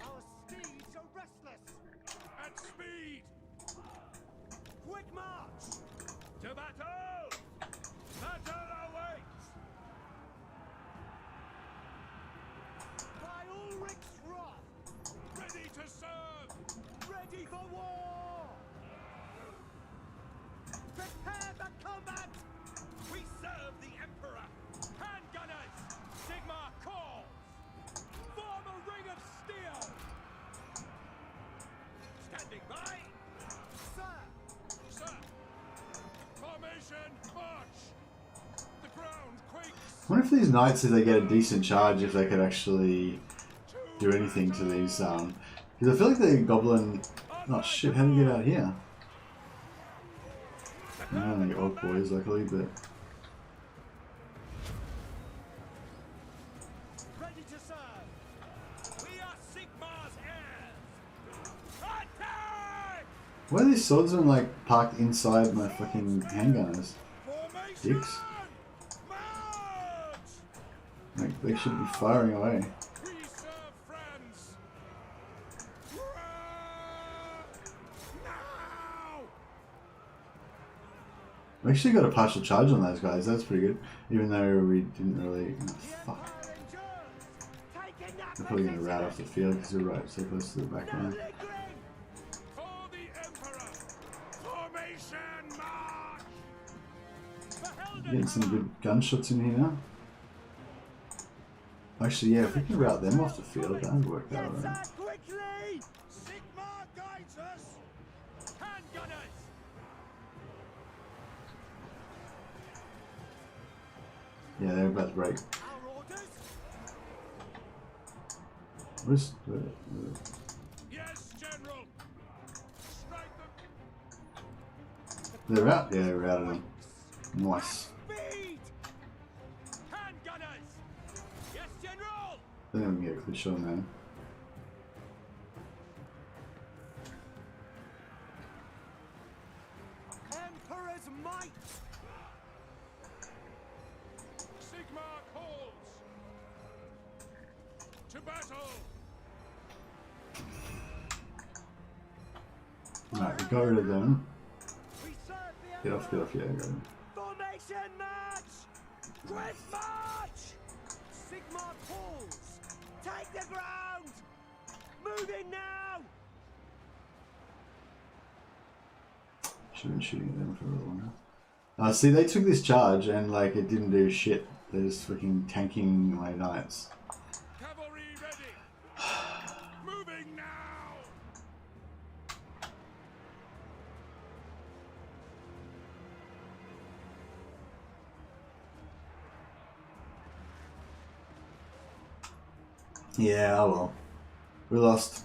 Our steeds are restless. At speed. Quick march. To battle. Battle awaits. By Ulrich's wrath. Ready to serve. Ready for war. Prepare for combat. We serve the Emperor. Handgunners. Sigma calls. Form a ring of steel. Standing by. Sir. Sir. Formation march. The ground quakes. I wonder if these knights, if they get a decent charge, if they could actually do anything to these. Because I feel like the goblin. Oh shit! How do you get out here? I don't think orc boys, luckily, but. Ready to serve. We are Sigmar's heirs. Attack! Why are these swordsmen like parked inside my fucking handgunners? Formation. Dicks. March! Like they should be firing away. We serve friends. Now! We actually got a partial charge on those guys. That's pretty good. Even though we didn't really. Oh, fuck. They're probably gonna rout off the field because we're right so close to the back line. For the Emperor! Formation march! Getting some good gunshots in here now. Actually, yeah, if we can rout them off the field, that would work out alright. Quickly! Sigmar guides us! Handgunners! Yeah, they're about to break. Our orders? Where's Yes, General! Strike them! they're out? Yeah, we're out of them. Nice. Speed! Handgunners! Yes, General! I think we can get a clear shot on there. Emperor's might! Sigmar calls! To battle! Alright, we got rid of them. We serve the Get off, yeah, got them. Formation march! Quick march! Sigmar calls! Take the ground! Moving now! Should have been shooting at them for a little longer. See, they took this charge and like it didn't do shit. They're just fucking tanking my knights. Cavalry ready! Moving now! Yeah, oh well. We lost.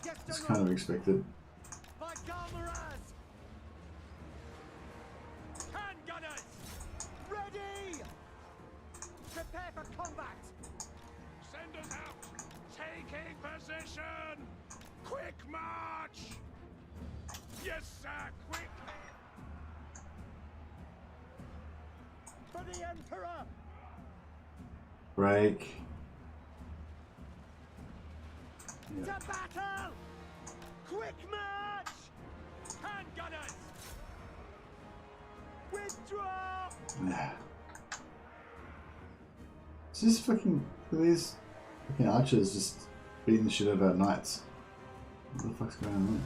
Yes, It's General! kind of expected. By Galmaraz! Handgunners! Ready! Prepare for combat! Send us out! Taking position! Quick march! Yes, sir! Quickly! For the Emperor! Break. To battle! Quick march! Handgunners! Withdraw! Yeah. It's just fucking. Look at these fucking archers just beating the shit out of our knights. What the fuck's going on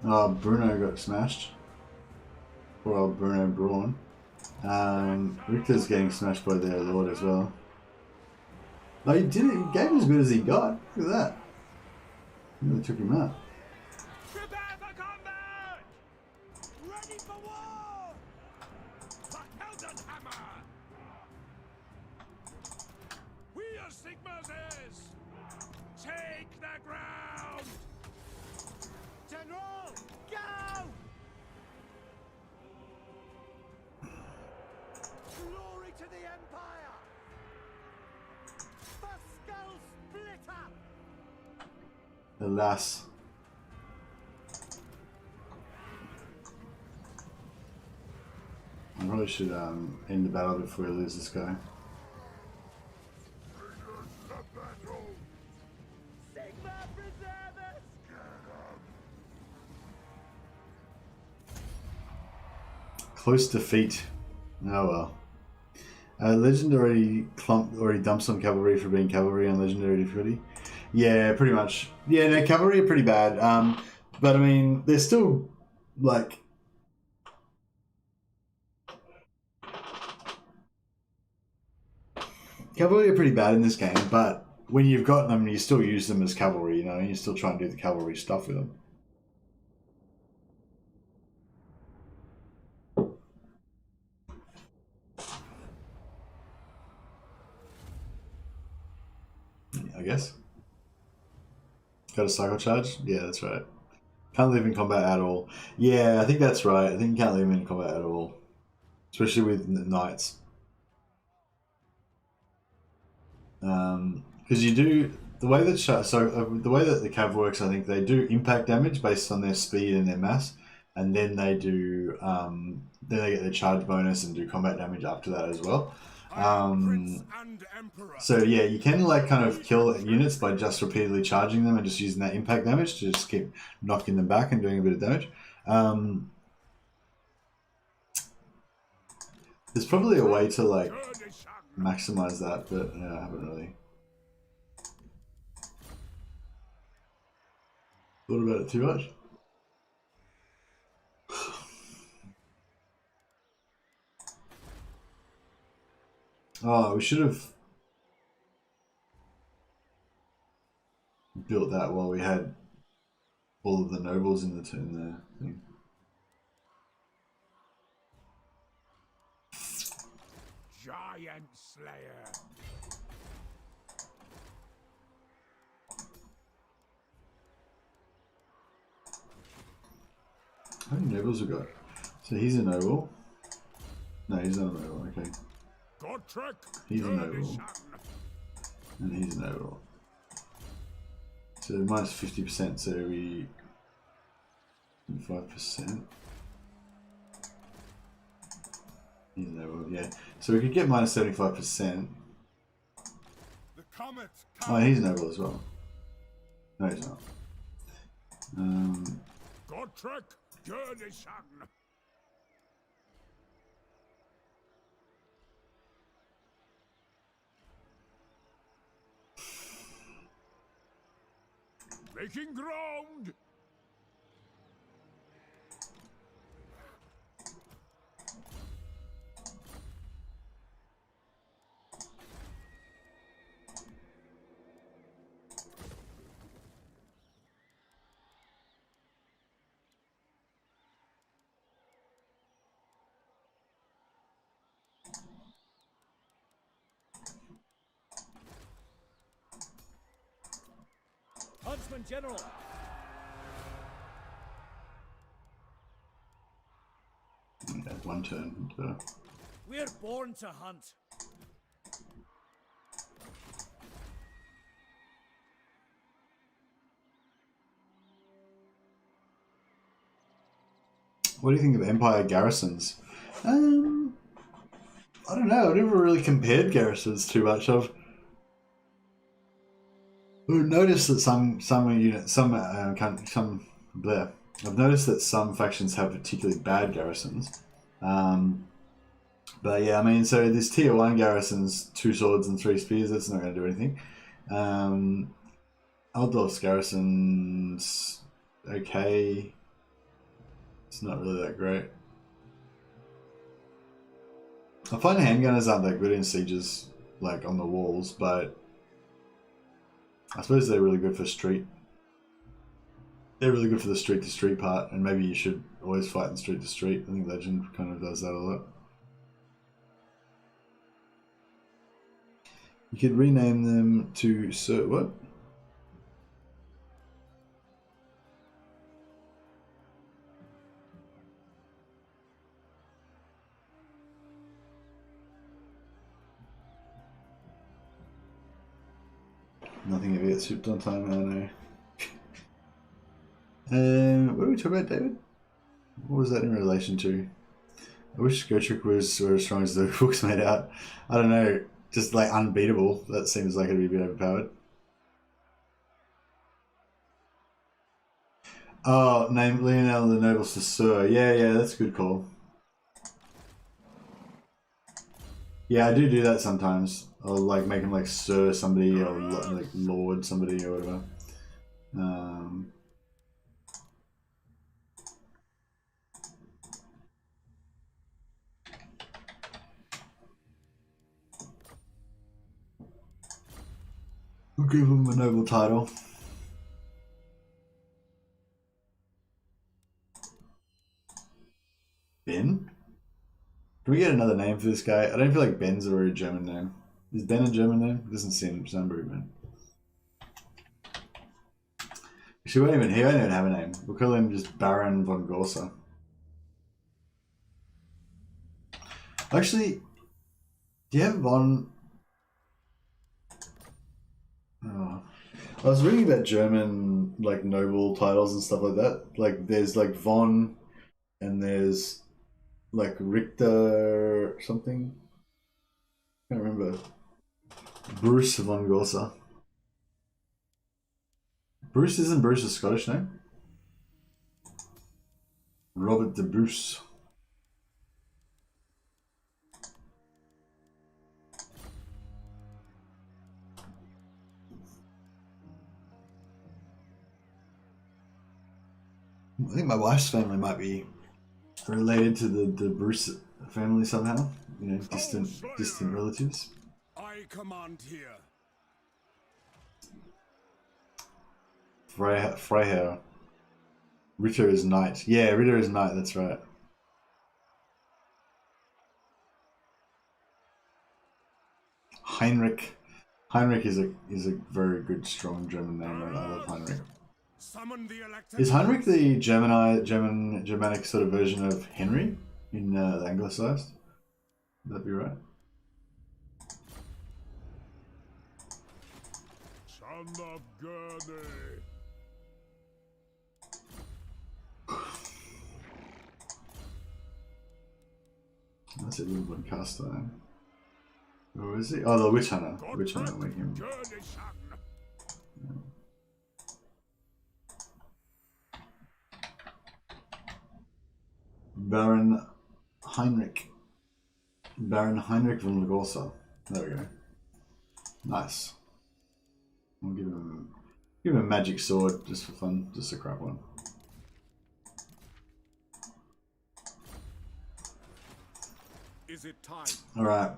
there? Oh, Bruno got smashed. Poor old Bruno Braun. Richter's getting smashed by their lord as well. No, he did it. He gave as good as he got. Look at that. Really took him out. Prepare for combat! Ready for war! The Heldenhammer! We are Sigma's heirs. Take the ground. General, go! Glory to the Empire! The Skull Splitter! Alas. I probably should end the battle before we lose this guy. Sigma Preservers! Close defeat. Oh well. Legendary clump already dumped some cavalry for being cavalry on legendary difficulty. Yeah, pretty much. Yeah, no, cavalry are pretty bad. But I mean, they're still like. Cavalry are pretty bad in this game, but when you've got them, you still use them as cavalry, you know, and you still try and do the cavalry stuff with them. I guess. Got a cycle charge? Yeah, that's right. Can't live in combat at all. Yeah, I think that's right. I think you can't live in combat at all. Especially with knights. Because you do... The way that the way that the cav works, I think they do impact damage based on their speed and their mass. And then they do... then they get their charge bonus and do combat damage after that as well. So yeah, you can like kind of kill units by just repeatedly charging them and just using that impact damage to just keep knocking them back and doing a bit of damage. There's probably a way to like maximize that, but yeah, I haven't really thought about it too much. Oh, we should have built that while we had all of the nobles in the thing. Giant Slayer. How many nobles we got? So he's a noble. No, he's not a noble. Okay. He's a noble. And he's a noble. So minus 50%, so we 5%. He's a noble, yeah. So we could get minus 75%. Oh, he's a noble as well. No, he's not. Making ground. Huntsman General! Yeah, one turn. So. We're born to hunt. What do you think of Empire garrisons? I don't know. I've never really compared garrisons too much. I've noticed that I've noticed that some factions have particularly bad garrisons. But yeah, I mean, so this tier 1 garrisons, 2 swords and 3 spears, that's not going to do anything. Altdorf's garrison's okay. It's not really that great. I find handgunners aren't that good in sieges, like on the walls, but I suppose they're really good for street. They're really good for the street to street part, and maybe you should always fight in street to street. I think Legend kind of does that a lot. You could rename them to what? Nothing ever gets shipped on time, I know. What are we talking about, David? What was that in relation to? I wish Gotrek was as strong as the book's made out. I don't know, just like unbeatable. That seems like it'd be a bit overpowered. Oh, name Lionel the Nobles to Sir. Yeah, that's a good call. Yeah, I do that sometimes. I'll like make him like Sir somebody or like Lord somebody or whatever. We'll give him a noble title. Ben? Can we get another name for this guy? I don't feel like Ben's a very German name. Is Ben a German name? It doesn't sound very Ben. He won't even have a name. We'll call him just Baron von Gorsa. Actually, do you have von? Oh. I was reading about German like noble titles and stuff like that. Like there's like von, and there's like Richter something. I can't remember. Bruce von Gorsa. Bruce isn't Bruce a Scottish name? Robert de Bruce. I think my wife's family might be related to the Bruce family somehow. You know, distant relatives. I command here. Freiherr. Ritter is knight. Yeah, Ritter is knight, that's right. Heinrich. Heinrich is a very good, strong German name. I love Heinrich. Summon the Elector. Is Heinrich the Germanic sort of version of Henry in the Anglicized? Would that be right? Son of Dehne. That's a little bit cast iron. Who is he? Oh, the Witch Hunter. Witch Hunter, make him. Baron Heinrich. Baron Heinrich von Gorsa. There we go. Nice. I'll give him a magic sword just for fun, just a crap one. Is it time? All right.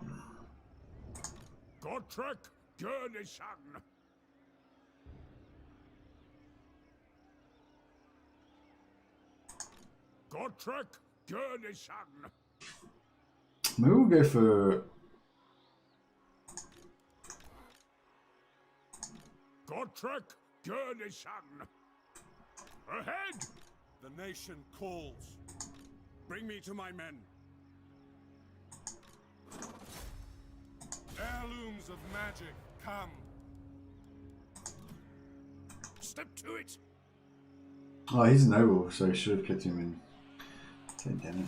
Gotrek Dehne. Gotrek Dehne. Maybe we'll go for. Gotrek Dehne. Ahead! The nation calls. Bring me to my men. Heirlooms of magic, come. Step to it. Oh, he's noble, so I should have kept him in. Okay, damn it.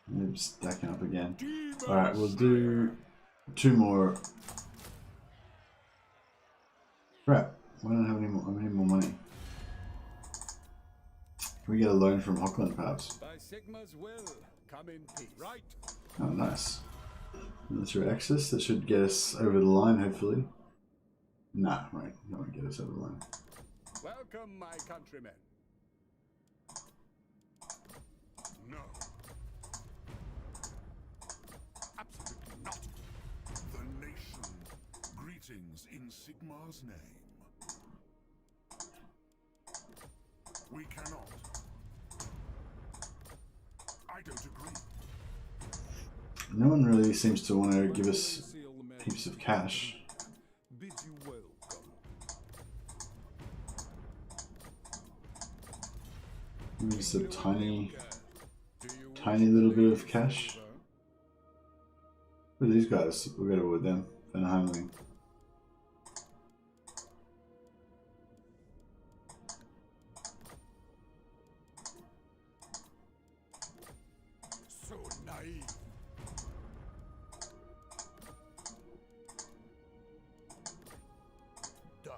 I'm stacking up again. Alright, we'll do 2 more. Crap, I don't have any more money. Can we get a loan from Hockland, perhaps? By Sigma's will, come in peace. Right. Oh, nice. Military access, that should get us over the line, hopefully. Nah, right, that won't get us over the line. Welcome, my countrymen. No. Greetings in Sigmar's name. We cannot. I don't agree. No one really seems to want to give us heaps of cash. Bid you welcome. Just a tiny little bit of cash. Who are these guys? We'll go with them. They're not handling. So naive. Done.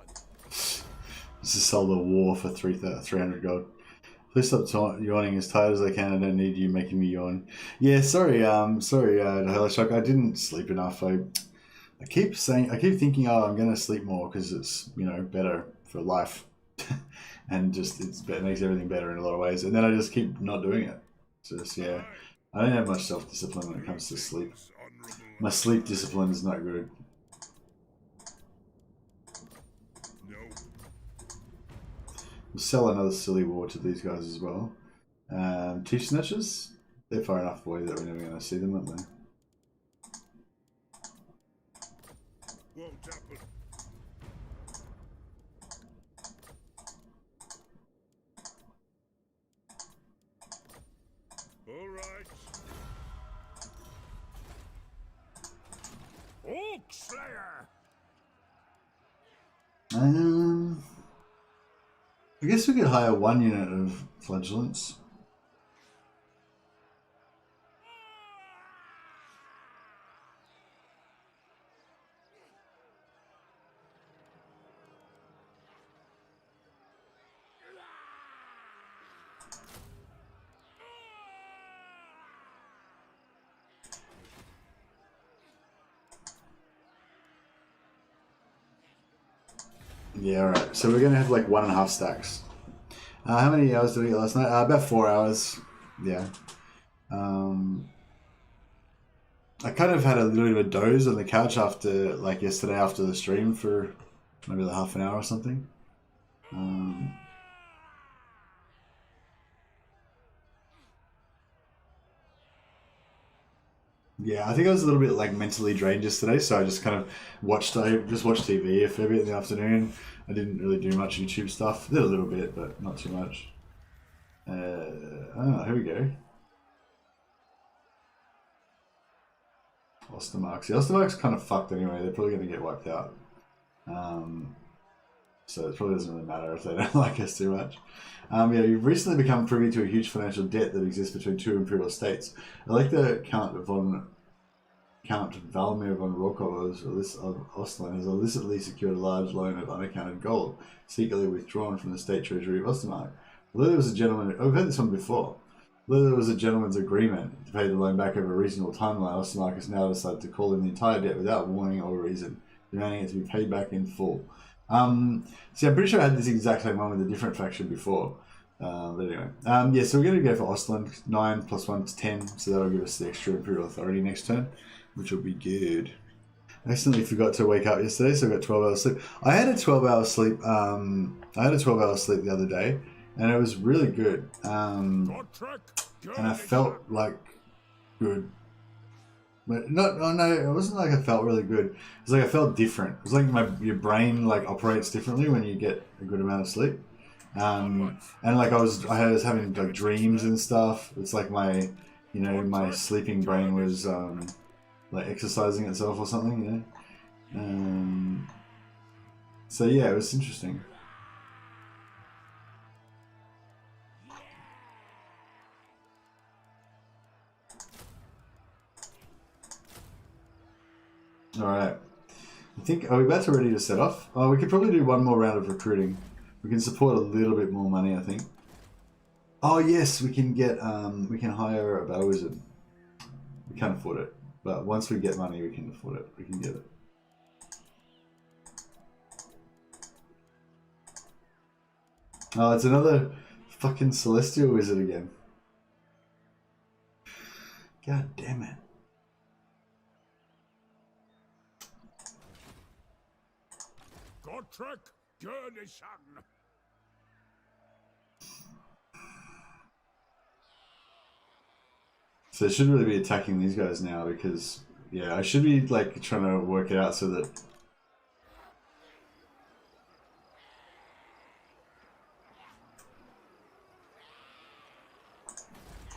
This is sell the war for 300 gold. Please stop yawning as tired as I can. I don't need you making me yawn. Yeah, sorry, Helishok. I didn't sleep enough. I keep thinking, oh, I'm gonna sleep more because it's, you know, better for life, and just it makes everything better in a lot of ways. And then I just keep not doing it. Just yeah, I don't have much self-discipline when it comes to sleep. My sleep discipline is not good. We'll sell another silly war to these guys as well. Teeth snatchers, they're far enough away that we're never going to see them, aren't they? Won't happen. All right. Oak Slayer! I guess we could hire 1 unit of flagellants. Yeah, alright. So we're going to have like 1.5 stacks. How many hours did we get last night? About 4 hours. Yeah. I kind of had a little bit of a doze on the couch after, like yesterday after the stream for maybe like half an hour or something. Yeah, I think I was a little bit like mentally drained yesterday, so I just kind of watched TV a fair bit in the afternoon. I didn't really do much YouTube stuff. Did a little bit, but not too much. Here we go. Ostermarks. The Ostermarks kind of fucked anyway. They're probably going to get wiped out. So it probably doesn't really matter if they don't like us too much. Yeah, you've recently become privy to a huge financial debt that exists between 2 imperial states. Elector Count Valmir von Rokov of Ostland has illicitly secured a large loan of unaccounted gold, secretly withdrawn from the state treasury of Ostermark. Although there was a gentleman, we've had this one before. Although there was a gentleman's agreement to pay the loan back over a reasonable timeline, Ostermark has now decided to call in the entire debt without warning or reason, demanding it to be paid back in full. See, I'm pretty sure I had this exact same one with a different faction before. But anyway, yeah, so we're going to go for Ostland, 9 + 1 = 10, so that'll give us the extra Imperial Authority next turn, which will be good. I accidentally forgot to wake up yesterday, so I got 12 hours sleep. I had a 12-hour sleep. I had a 12-hour sleep the other day, and it was really good. And I felt like good. But no, it wasn't like I felt really good. It was like I felt different. It was like your brain like operates differently when you get a good amount of sleep. And like I was having like dreams and stuff. It's like my sleeping brain was like exercising itself or something, you know. So yeah, it was interesting. Alright. I think, are we about to ready to set off? Oh, we could probably do one more round of recruiting. We can support a little bit more money, I think. Oh yes, we can get, we can hire a battle wizard. We can't afford it. But once we get money, we can afford it. We can get it. Oh, it's another fucking Celestial Wizard again. God damn it. Gotrek Gurnishan. So I should really be attacking these guys now because, yeah, I should be like trying to work it out so that.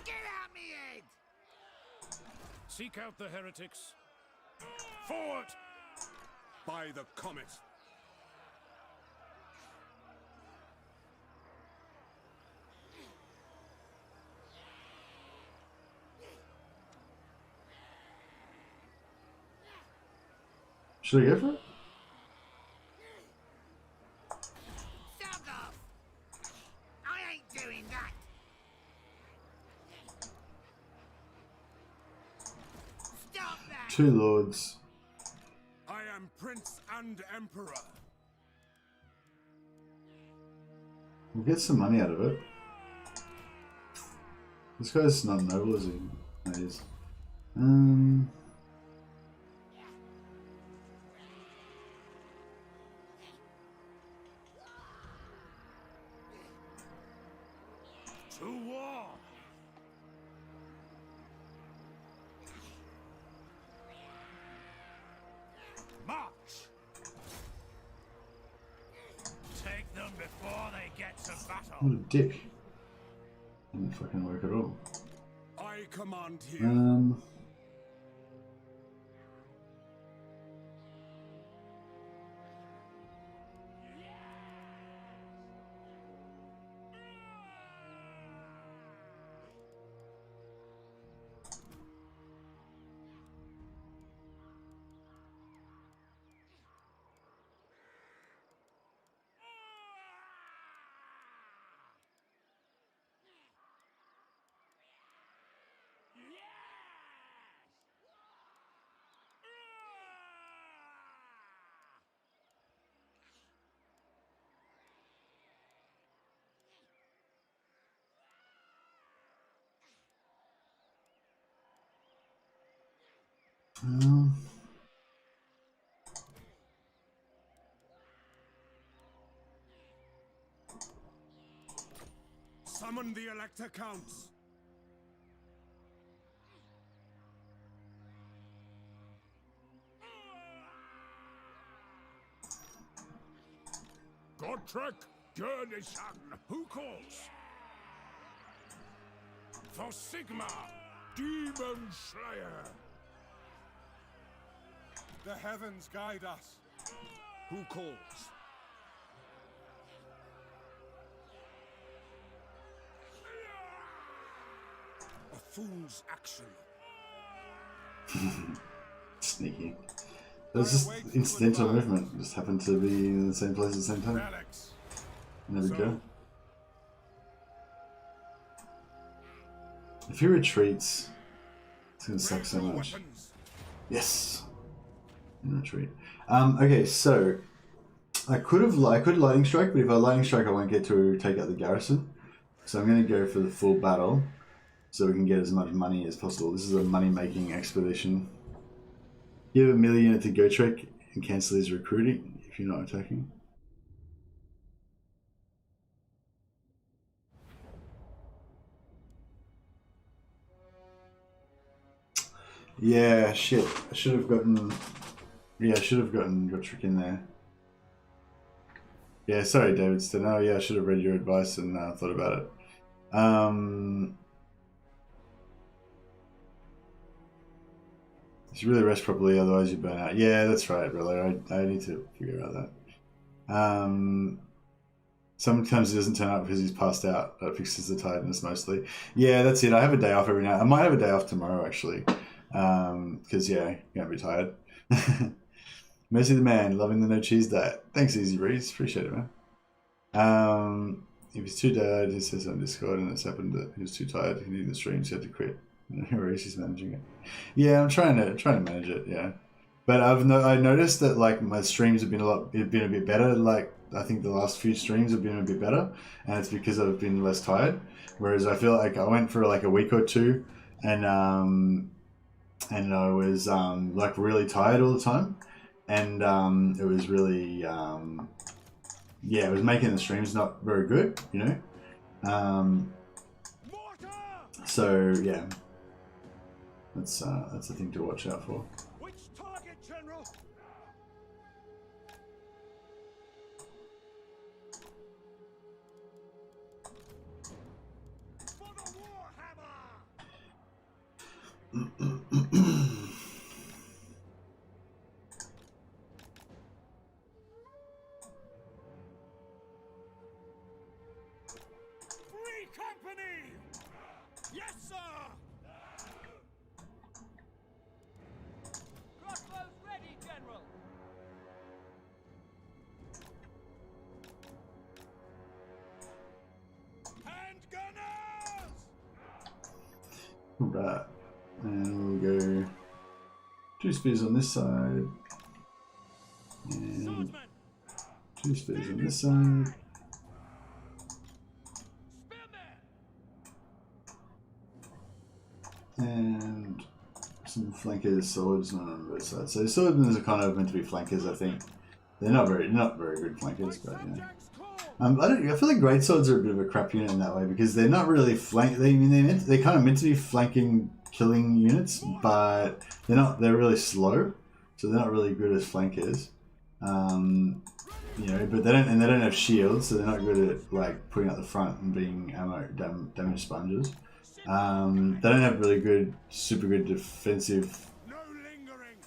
Get out me head! Seek out the heretics. Forward! By the comet. Should I go for it? Stop off! I ain't doing that! Stop that! Two lords. I am Prince and Emperor. We'll get some money out of it. This guy's not noble, is he? No, he is. To war! March! Take them before they get to battle. What a dick. Didn't fucking work at all. I command here. Summon the Elector Counts. Gotrek Gurnishan. Who calls? For Sigma, Demon Slayer. The heavens guide us. Who calls? A fool's action. Sneaky. It was just incidental movement. Just happened to be in the same place at the same time. Relics. There we go. If he retreats, it's gonna suck so much. Weapons. Yes. In retreat. Okay, so I could lightning strike, but if I lightning strike, I won't get to take out the garrison. So I'm gonna go for the full battle, so we can get as much money as possible. This is a money-making expedition. Give a melee unit to Gotrek and cancel his recruiting if you're not attacking. Yeah, shit. I should have gotten. Yeah, I should have gotten Gotrek in there. Yeah, sorry, Davidston. Oh, yeah, I should have read your advice and thought about it. You should really rest properly, otherwise you burn out. Yeah, that's right, brother. I need to figure out that. Sometimes he doesn't turn up because he's passed out. That fixes the tiredness mostly. Yeah, that's it. I have a day off every night. I might have a day off tomorrow, actually. Because, yeah, I'm going to be tired. Mercy the man, loving the no cheese diet. Thanks, Easy Breeze. Appreciate it, man. If he's too tired, he says on Discord, and it's happened that he was too tired. He needed the stream, so he had to quit. He's managing it. Yeah, I'm trying to manage it. Yeah, but I noticed that like my streams have been a bit better. Like I think the last few streams have been a bit better, and it's because I've been less tired. Whereas I feel like I went for like a week or two, and I was like really tired all the time. and it was really yeah, it was making the streams not very good, you know. So yeah, that's a thing to watch out for. Which target, General? For the Warhammer! Free company! Yes, sir! Crossbows ready, General! Handgunners! Right, and we'll go 2 spears on this side, and Swordsman! 2 spears on this side. And some flankers, swords on both sides. So swordsmen are kind of meant to be flankers, I think. They're not very good flankers, but you know. I feel like great swords are a bit of a crap unit in that way because they're not really they're kind of meant to be flanking, killing units, but they're not. They're really slow, so they're not really good as flankers. You know, but they don't have shields, so they're not good at like putting out the front and being damage sponges. They don't have really good, super good defensive. No lingering!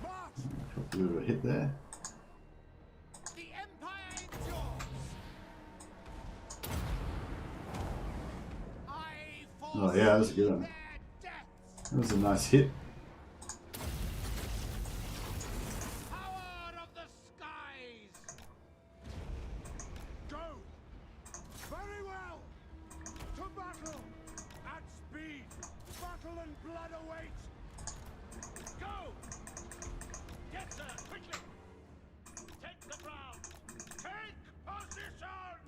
A bit of a hit there. The Empire endures! Oh yeah, that was a good one. That was a nice hit. Power of the skies! Go! Very well! To battle! At speed! Battle and blood await! Go! Yes, sir! Quickly! Take the ground! Take position!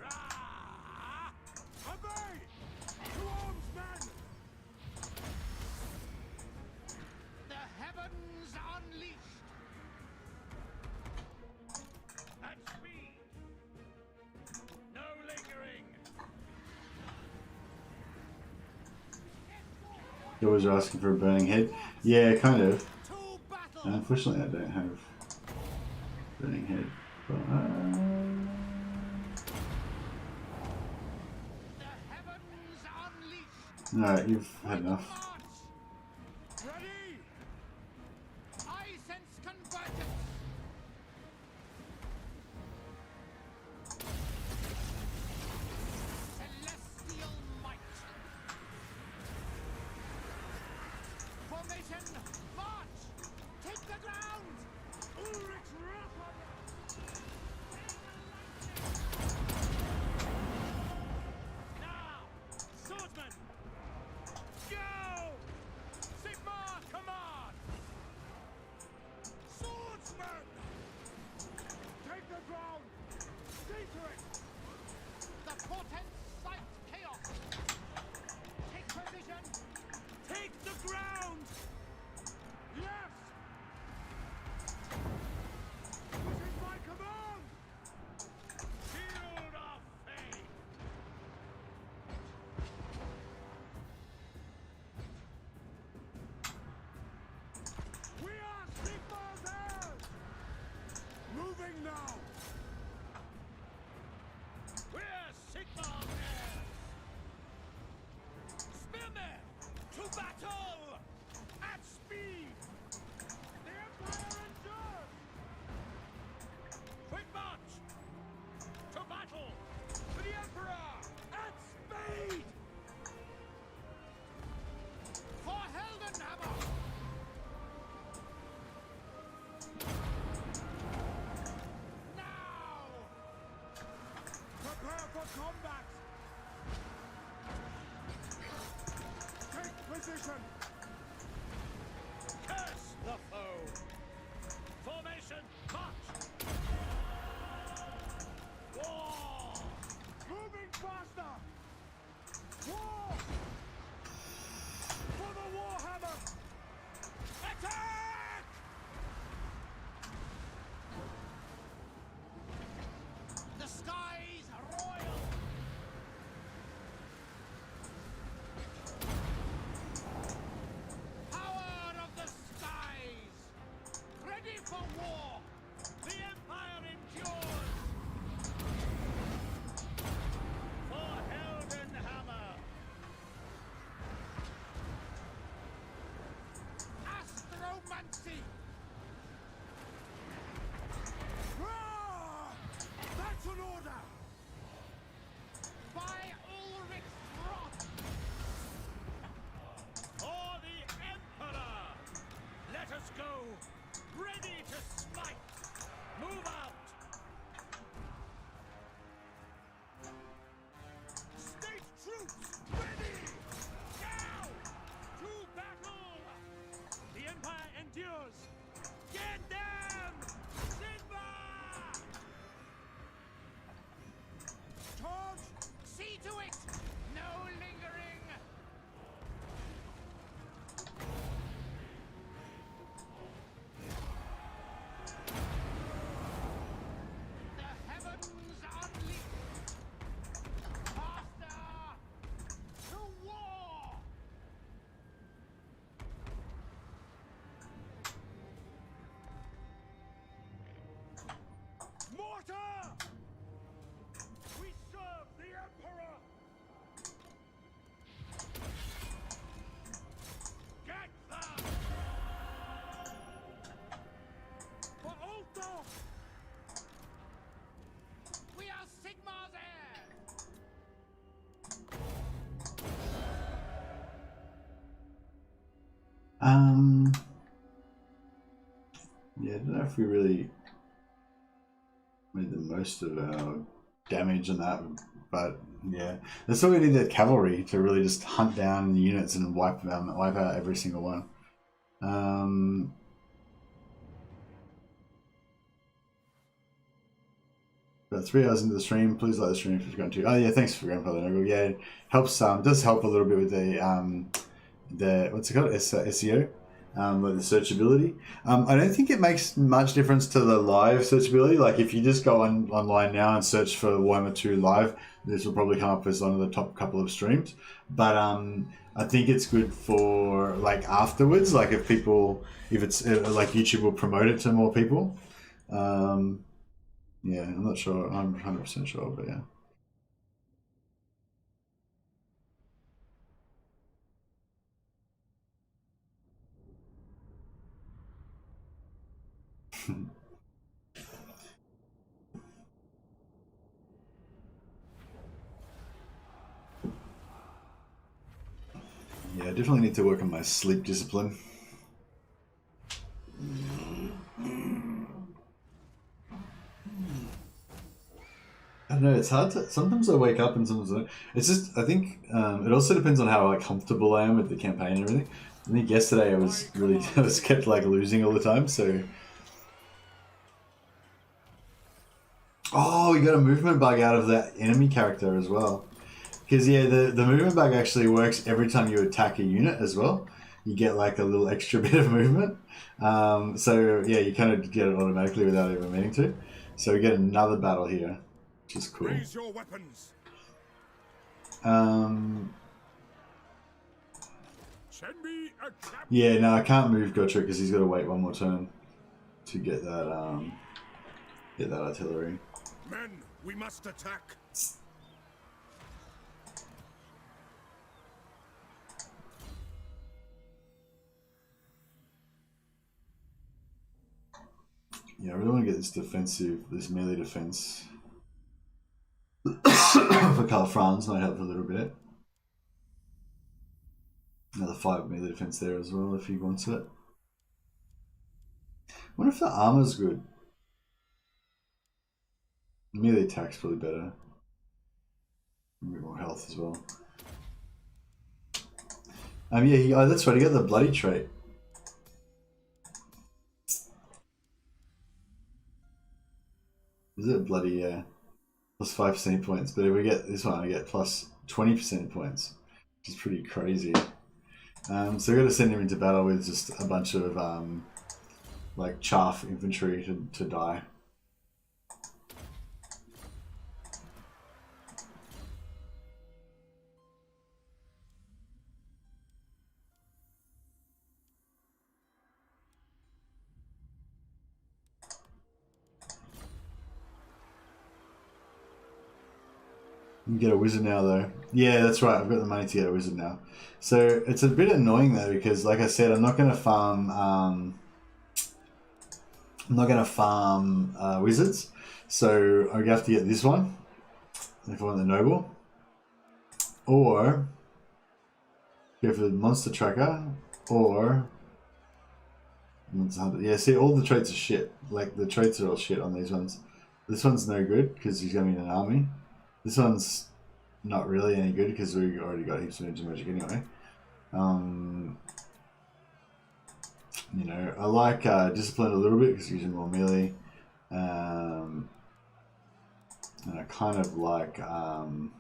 Rah! Obey! To arms, men! The heavens unleashed! At speed! No lingering! You always are asking for a burning head. Yeah, kind of. To battle! Unfortunately, I don't have burning head. But, The heavens unleashed! alright, you've had enough. March! Ready! I sense convergence! Celestial might! Formation! March! Take the ground! Ulrich Rakarth! Now! Swordsman! Go! Sigmar command! Swordsman! Take the ground! See to it! The portent sight chaos! Take position! Take the ground! Yes! This is my command! Shield of faith! We are Sigmar's heirs! Moving now! We're Sigmar's heirs! Spearmen! To battle! At speed! The Empire endures! Quick march! To battle! For the Emperor! At speed! For Heldenhammer! Now! Prepare for combat! Take position! Curse the foe! Formation, march! War! Moving faster! War! For the Sparta! We serve the Emperor! Get that! For Ultho! We are Sigmar's heir! Yeah, I don't know if we really made the most of our damage on that, but yeah, that's why we need that cavalry to really just hunt down the units and wipe out every single one. About 3 hours into the stream, please like the stream if you've gone to. Oh yeah, thanks for Grandfather Noggle. Yeah, it helps. Does help a little bit with the what's it called, SEO. Like the searchability. I don't think it makes much difference to the live searchability. Like if you just go online now and search for Warhammer 2 live, this will probably come up as one of the top couple of streams. But I think it's good for like afterwards, like if it's like YouTube will promote it to more people. Yeah, I'm not sure. I'm 100% sure, but yeah. Yeah, I definitely need to work on my sleep discipline. I don't know, it's hard to... Sometimes I wake up and sometimes I don't. It's just, I think, it also depends on how like comfortable I am with the campaign and everything. I think yesterday I was kept like losing all the time, so... Oh, we got a movement bug out of that enemy character as well. Because yeah, the movement bug actually works every time you attack a unit as well. You get like a little extra bit of movement. So yeah, you kind of get it automatically without even meaning to. So we get another battle here, which is cool. Raise your weapons. Send me a Yeah, no, I can't move Gotrek because he's got to wait one more turn to get that artillery. Men, we must attack. Yeah, I really want to get this melee defense. For Karl Franz might help a little bit. Another 5 melee defense there as well if he wants it. I wonder if the armor's good. Melee attack's probably better. A bit more health as well. Yeah, that's right, he got the bloody trait. Is it bloody, yeah. Plus 5 percentage points, but if we get this one, I get plus 20 percentage points, which is pretty crazy. So we're going to send him into battle with just a bunch of like chaff infantry to die. You can get a wizard now though. Yeah, that's right, I've got the money to get a wizard now. So it's a bit annoying though because like I said, I'm not going to farm wizards. So I have to get this one if I want the noble. Or go for the monster tracker, or yeah, see, all the traits are shit. Like the traits are all shit on these ones. This one's no good because he's going to be in an army. This one's not really any good because we already got heaps of ninja magic anyway. You know, I like discipline a little bit because using more melee, and I kind of like well,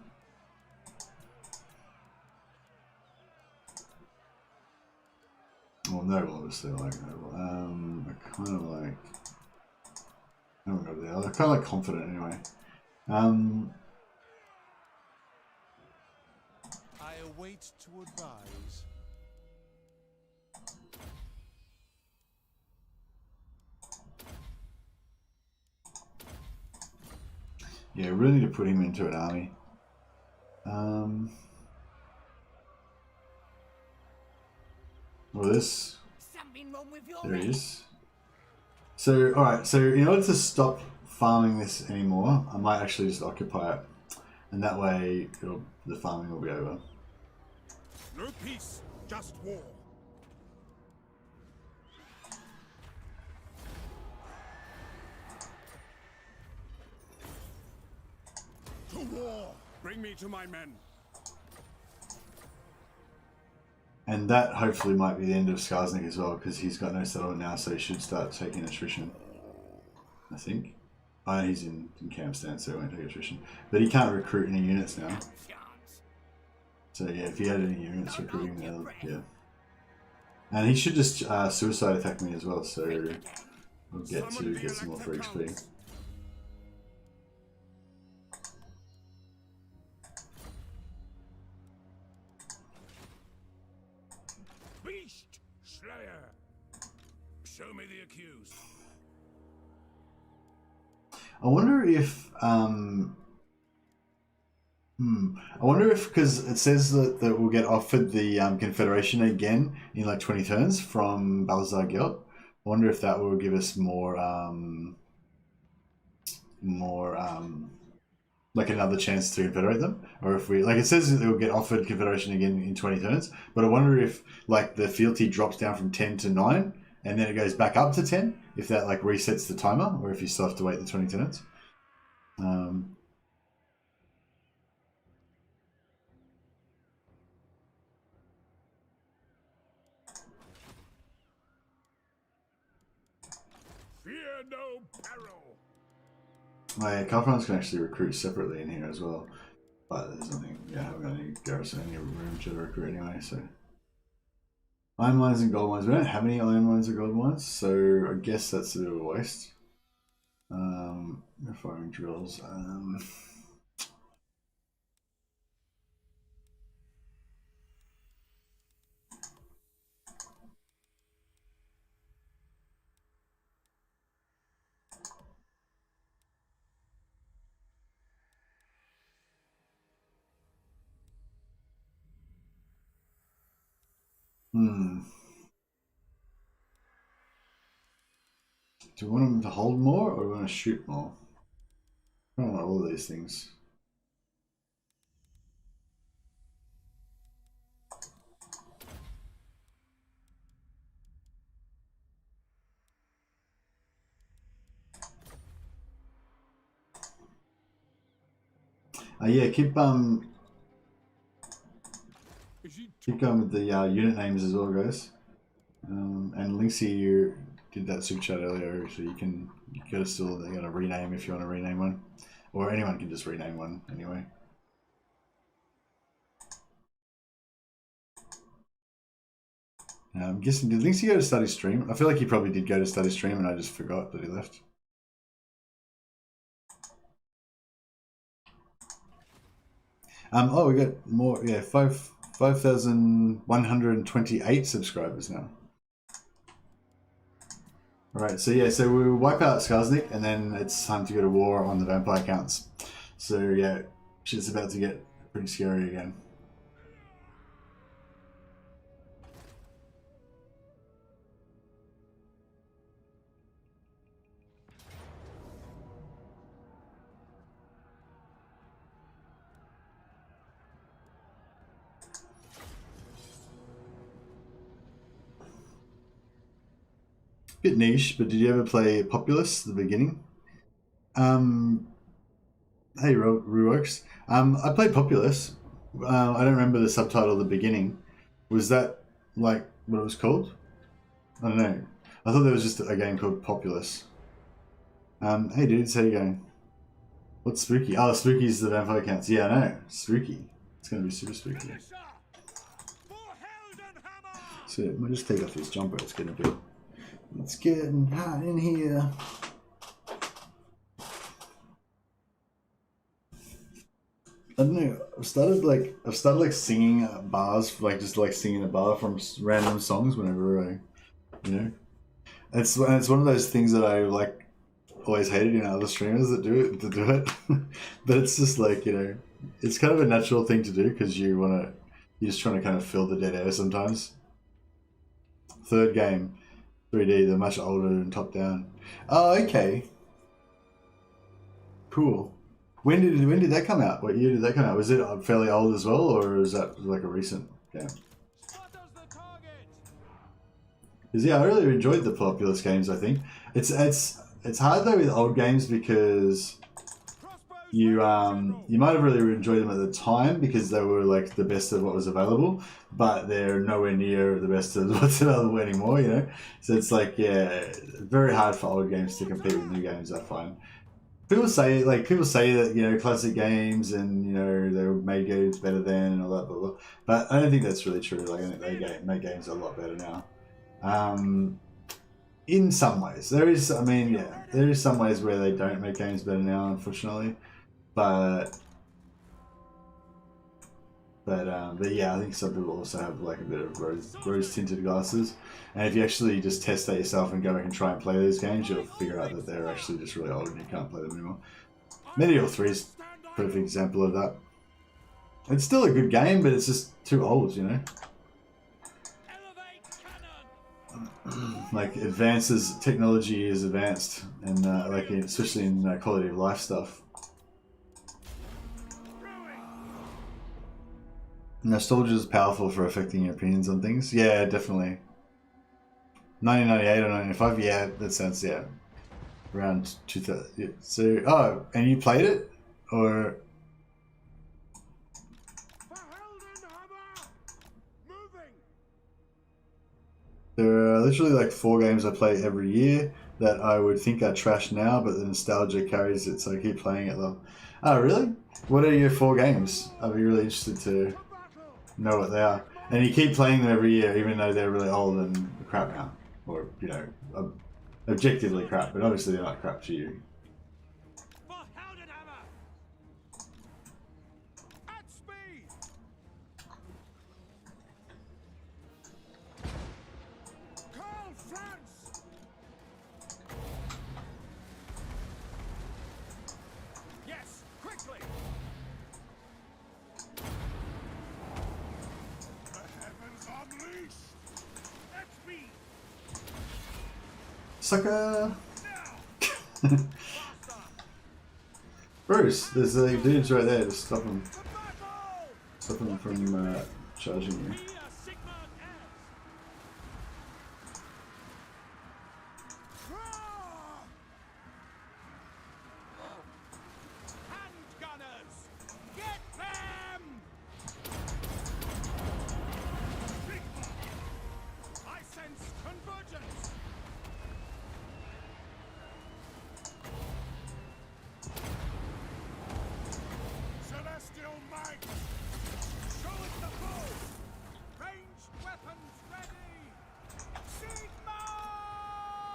noble obviously I like noble. I kind of like I don't go there. I kind of like confident anyway. I await to advise. Yeah, really need to put him into an army. Well, this. Something wrong with your There he men? is. So, alright, so in order to stop farming this anymore, I might actually just occupy it. And that way, the farming will be over. No peace, just war. To war! Bring me to my men. And that hopefully might be the end of Skarsnik as well, because he's got no settlement now, so he should start taking attrition. I think. Oh, he's in camp stand, so he won't take attrition. But he can't recruit any units now. So yeah, if he had any units recruiting, yeah. And he should just suicide attack me as well, so we'll get some more free XP. Beast Slayer! Show me the accused. I wonder if because it says that we'll get offered the Confederation again in like 20 turns from Balazar Gelt. I wonder if that will give us more like another chance to confederate them, or if we, like it says that it will get offered Confederation again in 20 turns, but I wonder if like the fealty drops down from 10 to 9 and then it goes back up to 10, if that like resets the timer, or if you still have to wait the 20 turns. Fear no peril. Oh yeah, Karl Franz can actually recruit separately in here as well, but there's nothing. Yeah, I haven't got any garrison, any room to recruit anyway. So iron mines and gold mines. We don't have any iron mines or gold mines, so I guess that's a bit of a waste. Firing drills. Do we want them to hold more, or do we want to shoot more? I don't want all of these things. Yeah, keep going with the unit names as well, guys. And Linksy, you did that super chat earlier, so you gotta still rename if you want to rename one, or anyone can just rename one anyway. I'm guessing, did Linksy go to study stream? I feel like he probably did go to study stream, and I just forgot that he left. Oh, we got more. Yeah, 5,128 subscribers now. Alright, so yeah, so we wipe out Skarsnik, and then it's time to go to war on the vampire counts. So yeah, shit's about to get pretty scary again. Bit niche, but did you ever play Populous at the beginning? Hey, Ruworks. I played Populous. I don't remember the subtitle at the beginning. Was that like what it was called? I don't know. I thought there was just a game called Populous. Hey dudes, how you going? What's spooky? Oh, spooky is the vampire counts. Yeah, I know. Spooky. It's gonna be super spooky. So I might just take off this jumper. It's getting a bit. It's getting hot in here. I don't know. I've started like singing bars, like just like singing a bar from random songs whenever I, It's one of those things that I like always hated in other streamers that do it. But it's just like, you know, it's kind of a natural thing to do because you're just trying to kind of fill the dead air sometimes. Third game, 3D, they're much older and top down. Oh, okay. Cool. When did that come out? What year did that come out? Was it fairly old as well, or is that like a recent game? Because yeah, I really enjoyed the Populous games. I think it's hard though with old games because you might have really enjoyed them at the time because they were like the best of what was available, but they're nowhere near the best of what's available anymore. You know, so it's like very hard for old games to compete with new games. I find. People say that, you know, classic games and, you know, they made games better then and all that, blah, blah. But I don't think that's really true. Like, I think they make games a lot better now. In some ways. There is some ways where they don't make games better now, unfortunately. But yeah, I think some people also have like a bit of rose tinted glasses. And if you actually just test that yourself and go back and try and play those games, you'll figure out that they're actually just really old and you can't play them anymore. Medieval 3 is a perfect example of that. It's still a good game, but it's just too old, you know? Like, technology is advanced, and especially in quality of life stuff. Nostalgia is powerful for affecting your opinions on things. Yeah, definitely. 1998 or 1995, yeah, that sounds, yeah. Around 2000. Yeah. So, and you played it? Or... There are literally like 4 games I play every year that I would think are trash now, but the nostalgia carries it, so I keep playing it though. Oh, really? What are your 4 games? I'd be really interested to know what they are. And you keep playing them every year, even though they're really old and crap now. Or, you know, objectively crap, but obviously they're not crap to you. Karl Franz! Yes, quickly! The heavens unleashed! XP! Sucker! Bruce, there's the dudes right there, just stop them. Stop them from charging you.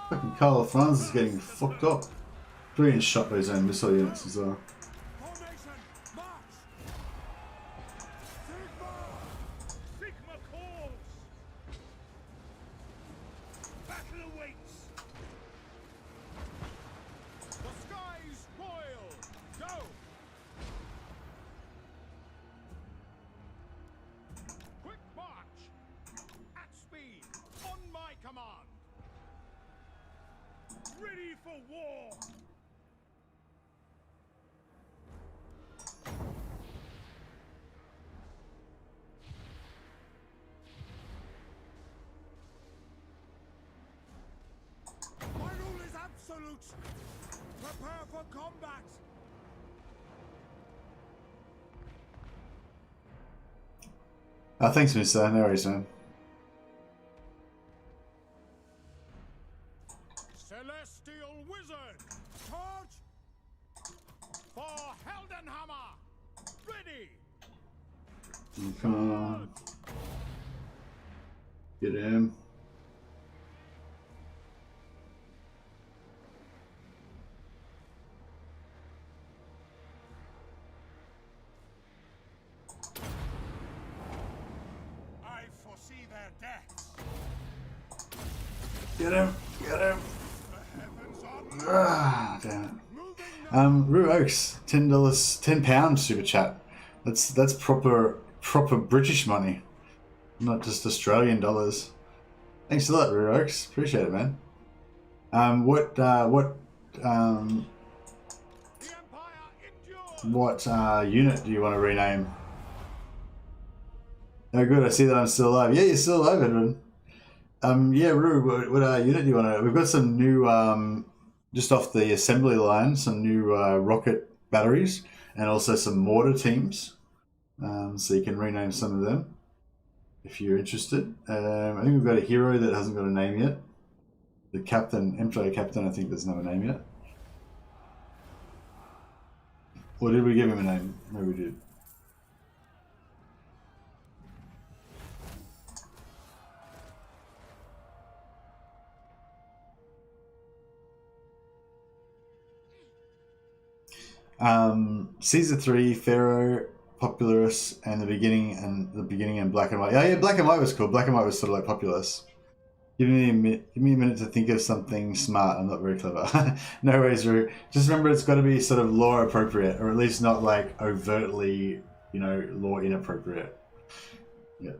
Fucking Karl Franz is getting fucked up. Brilliant shot by his own missile units as well. Formation, march! Sigma calls! Battle awaits! The skies boil! Go! Quick march! At speed! On my command! Ready for war! My rule is absolute! Prepare for combat! Oh, thanks, Mr. No worries, man. Celestial Wizard! Charge! For Heldenhammer! Ready! Come on. Get him. I foresee their deaths! Get him. Get him. The heavens Ah, damn it. Rue Oaks, $10, £10 super chat. That's proper British money, not just Australian dollars. Thanks a lot, Rue Oaks. Appreciate it, man. What unit do you want to rename? Oh, good. I see that I'm still alive. Yeah, you're still alive, Edwin. Yeah, Rue, what unit do you want to... We've got some new, just off the assembly line, some new rocket batteries and also some mortar teams. So you can rename some of them if you're interested. I think we've got a hero that hasn't got a name yet. The captain, Empire Captain, I think doesn't have a name yet. Or did we give him a name? Maybe we did. Caesar 3, Pharaoh, Populous, and the beginning and Black and White. Oh yeah, Black and White was cool. Black and White was sort of like Populous. Give me a minute to think of something smart. I'm not very clever. No worries, Rue. Just remember, it's got to be sort of law appropriate, or at least not like overtly, law inappropriate. Yeah.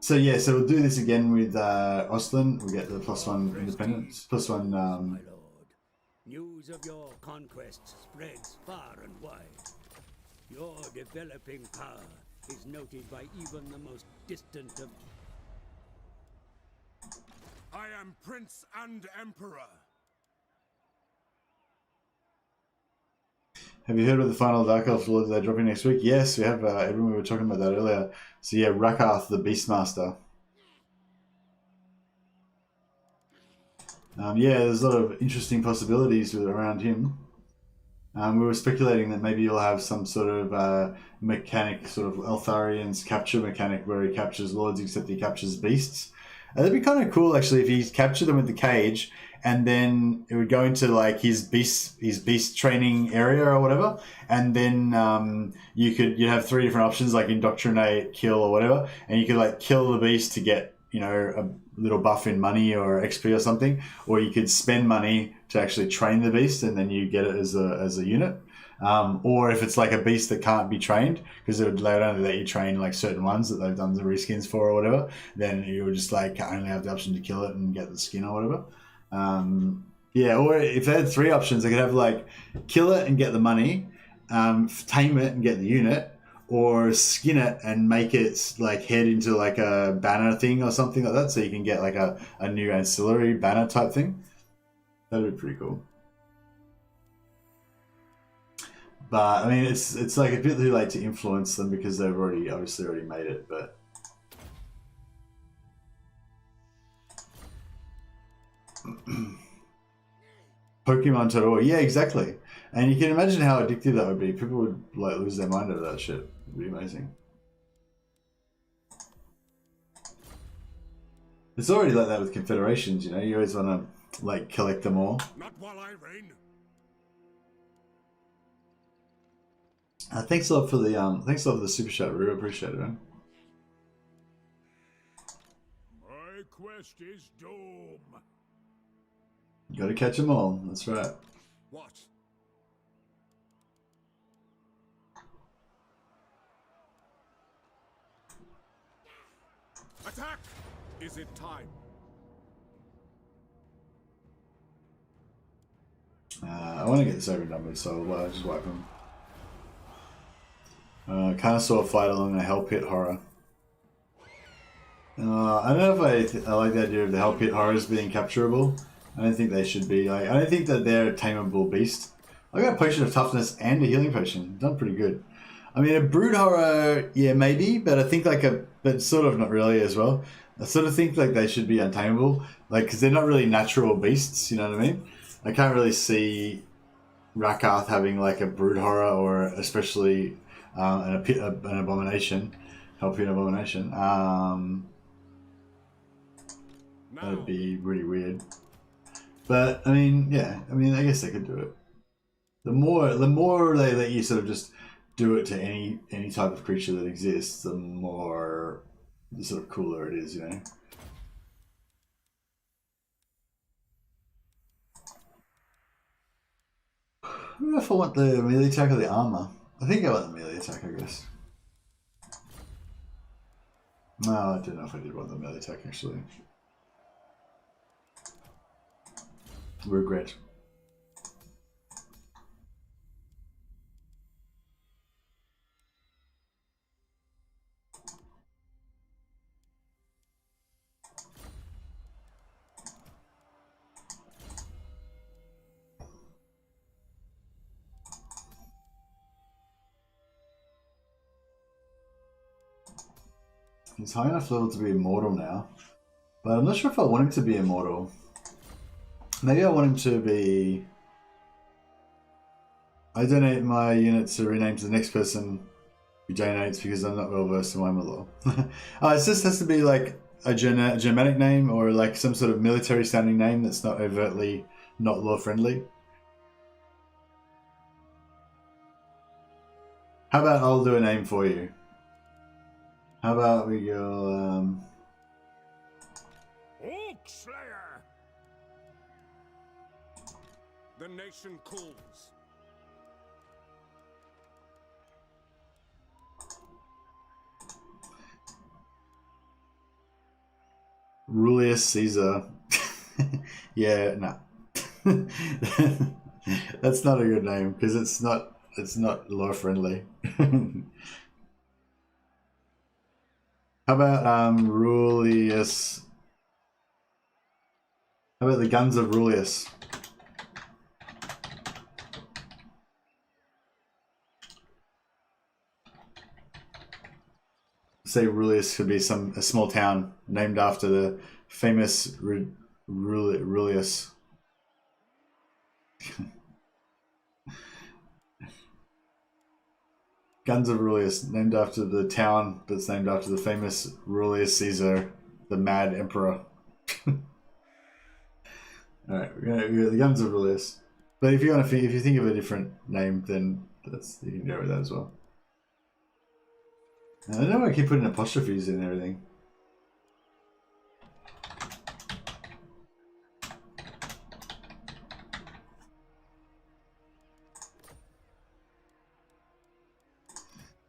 So yeah, so we'll do this again with Ostlin. We get the +1 independence, +1. My lord, news of your conquests spreads far and wide. Your developing power is noted by even the most distant of... I am Prince and Emperor. Have you heard about the final Dark Elf Lords they're dropping next week? Yes, we have. Everyone, we were talking about that earlier. So yeah, Rakarth the Beastmaster. Yeah, there's a lot of interesting possibilities around him. We were speculating that maybe you'll have some sort of mechanic, sort of Eltharian's capture mechanic, where he captures lords except he captures beasts. That'd be kind of cool, actually, if he captured them with the cage, and then it would go into like his beast training area or whatever, and then you'd have 3 different options, like indoctrinate, kill, or whatever, and you could like kill the beast to get a little buff in money or XP or something, or you could spend money to actually train the beast, and then you get it as a unit. Or if it's like a beast that can't be trained, because they would only let you train like certain ones that they've done the reskins for or whatever, then you would just like only have the option to kill it and get the skin or whatever. Yeah, or if they had 3 options, they could have like kill it and get the money, tame it and get the unit, or skin it and make it like head into like a banner thing or something like that, so you can get like a new ancillary banner type thing. That'd be pretty cool. But I mean, it's like a bit too late to influence them because they've obviously already made it. But Pokemon Total, yeah, exactly. And you can imagine how addictive that would be. People would like lose their mind over that shit. It'd be amazing. It's already like that with Confederations, you always want to like collect them all. Not while I reign. Thanks a lot for the super chat, Rue. Appreciate it, man. My quest is doom. Got to catch them all. That's right. What? Attack! Is it time? I want to get this over and done with, so I'll just wipe them. Kind of saw a fight along a hell pit horror. I don't know if I like the idea of the hell pit horrors being capturable. I don't think they should be. I don't think that they're a tameable beast. I got a potion of toughness and a healing potion. Done pretty good. I mean, a brood horror, yeah, maybe, but I think but sort of not really as well. I sort of think like they should be untamable, like because they're not really natural beasts. You know what I mean? I can't really see Rakarth having like a brood horror or especially an abomination, Hellpit abomination. That'd be really weird. But I mean, yeah, I guess they could do it. The more they let you sort of just do it to any type of creature that exists, the sort of cooler it is, I don't know if I want the melee attack or the armor. I think I want the melee attack, I guess. No, I don't know if I did want the melee attack actually. Regret. He's high enough level to be immortal now, but I'm not sure if I want him to be immortal. Maybe I want him to be... I donate my unit to rename to the next person who donates because I'm not well versed in Warhammer lore. It just has to be like a Germanic name or like some sort of military sounding name that's not overtly not lore friendly. How about I'll do a name for you? How about we go, Oak Slayer! The nation calls. Rulius Caesar. Yeah, no. That's not a good name because it's not lore friendly. How about Rulius? How about the Guns of Rulius? Say Rulius could be a small town named after the famous Rulius. Guns of Rulius, named after the town that's named after the famous Rulius Caesar, the Mad Emperor. Alright, we're gonna the Guns of Rulius. But if you think of a different name, then you can go with that as well. I don't know why I keep putting apostrophes in everything.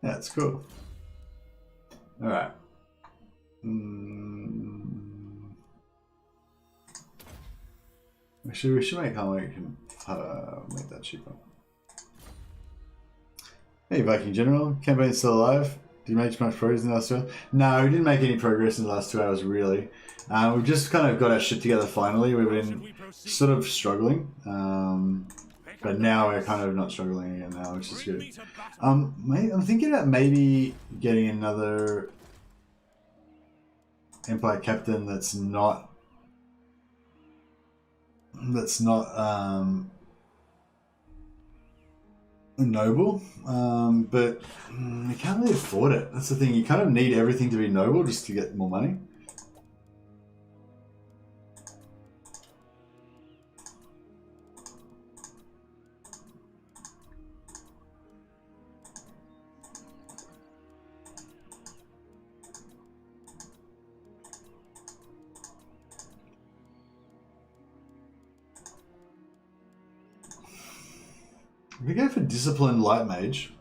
That's cool. Alright. We should make how we can make that cheaper. Hey Viking General, campaign's still alive. Did you make much progress in the last 2 hours? No, we didn't make any progress in the last 2 hours really. We've just kind of got our shit together finally. We've been sort of struggling. But now we're kind of not struggling again now, which is good. I'm thinking about maybe getting another Empire Captain that's not noble, but you can't really afford it. That's the thing. You kind of need everything to be noble just to get more money. We go for Disciplined Light Mage.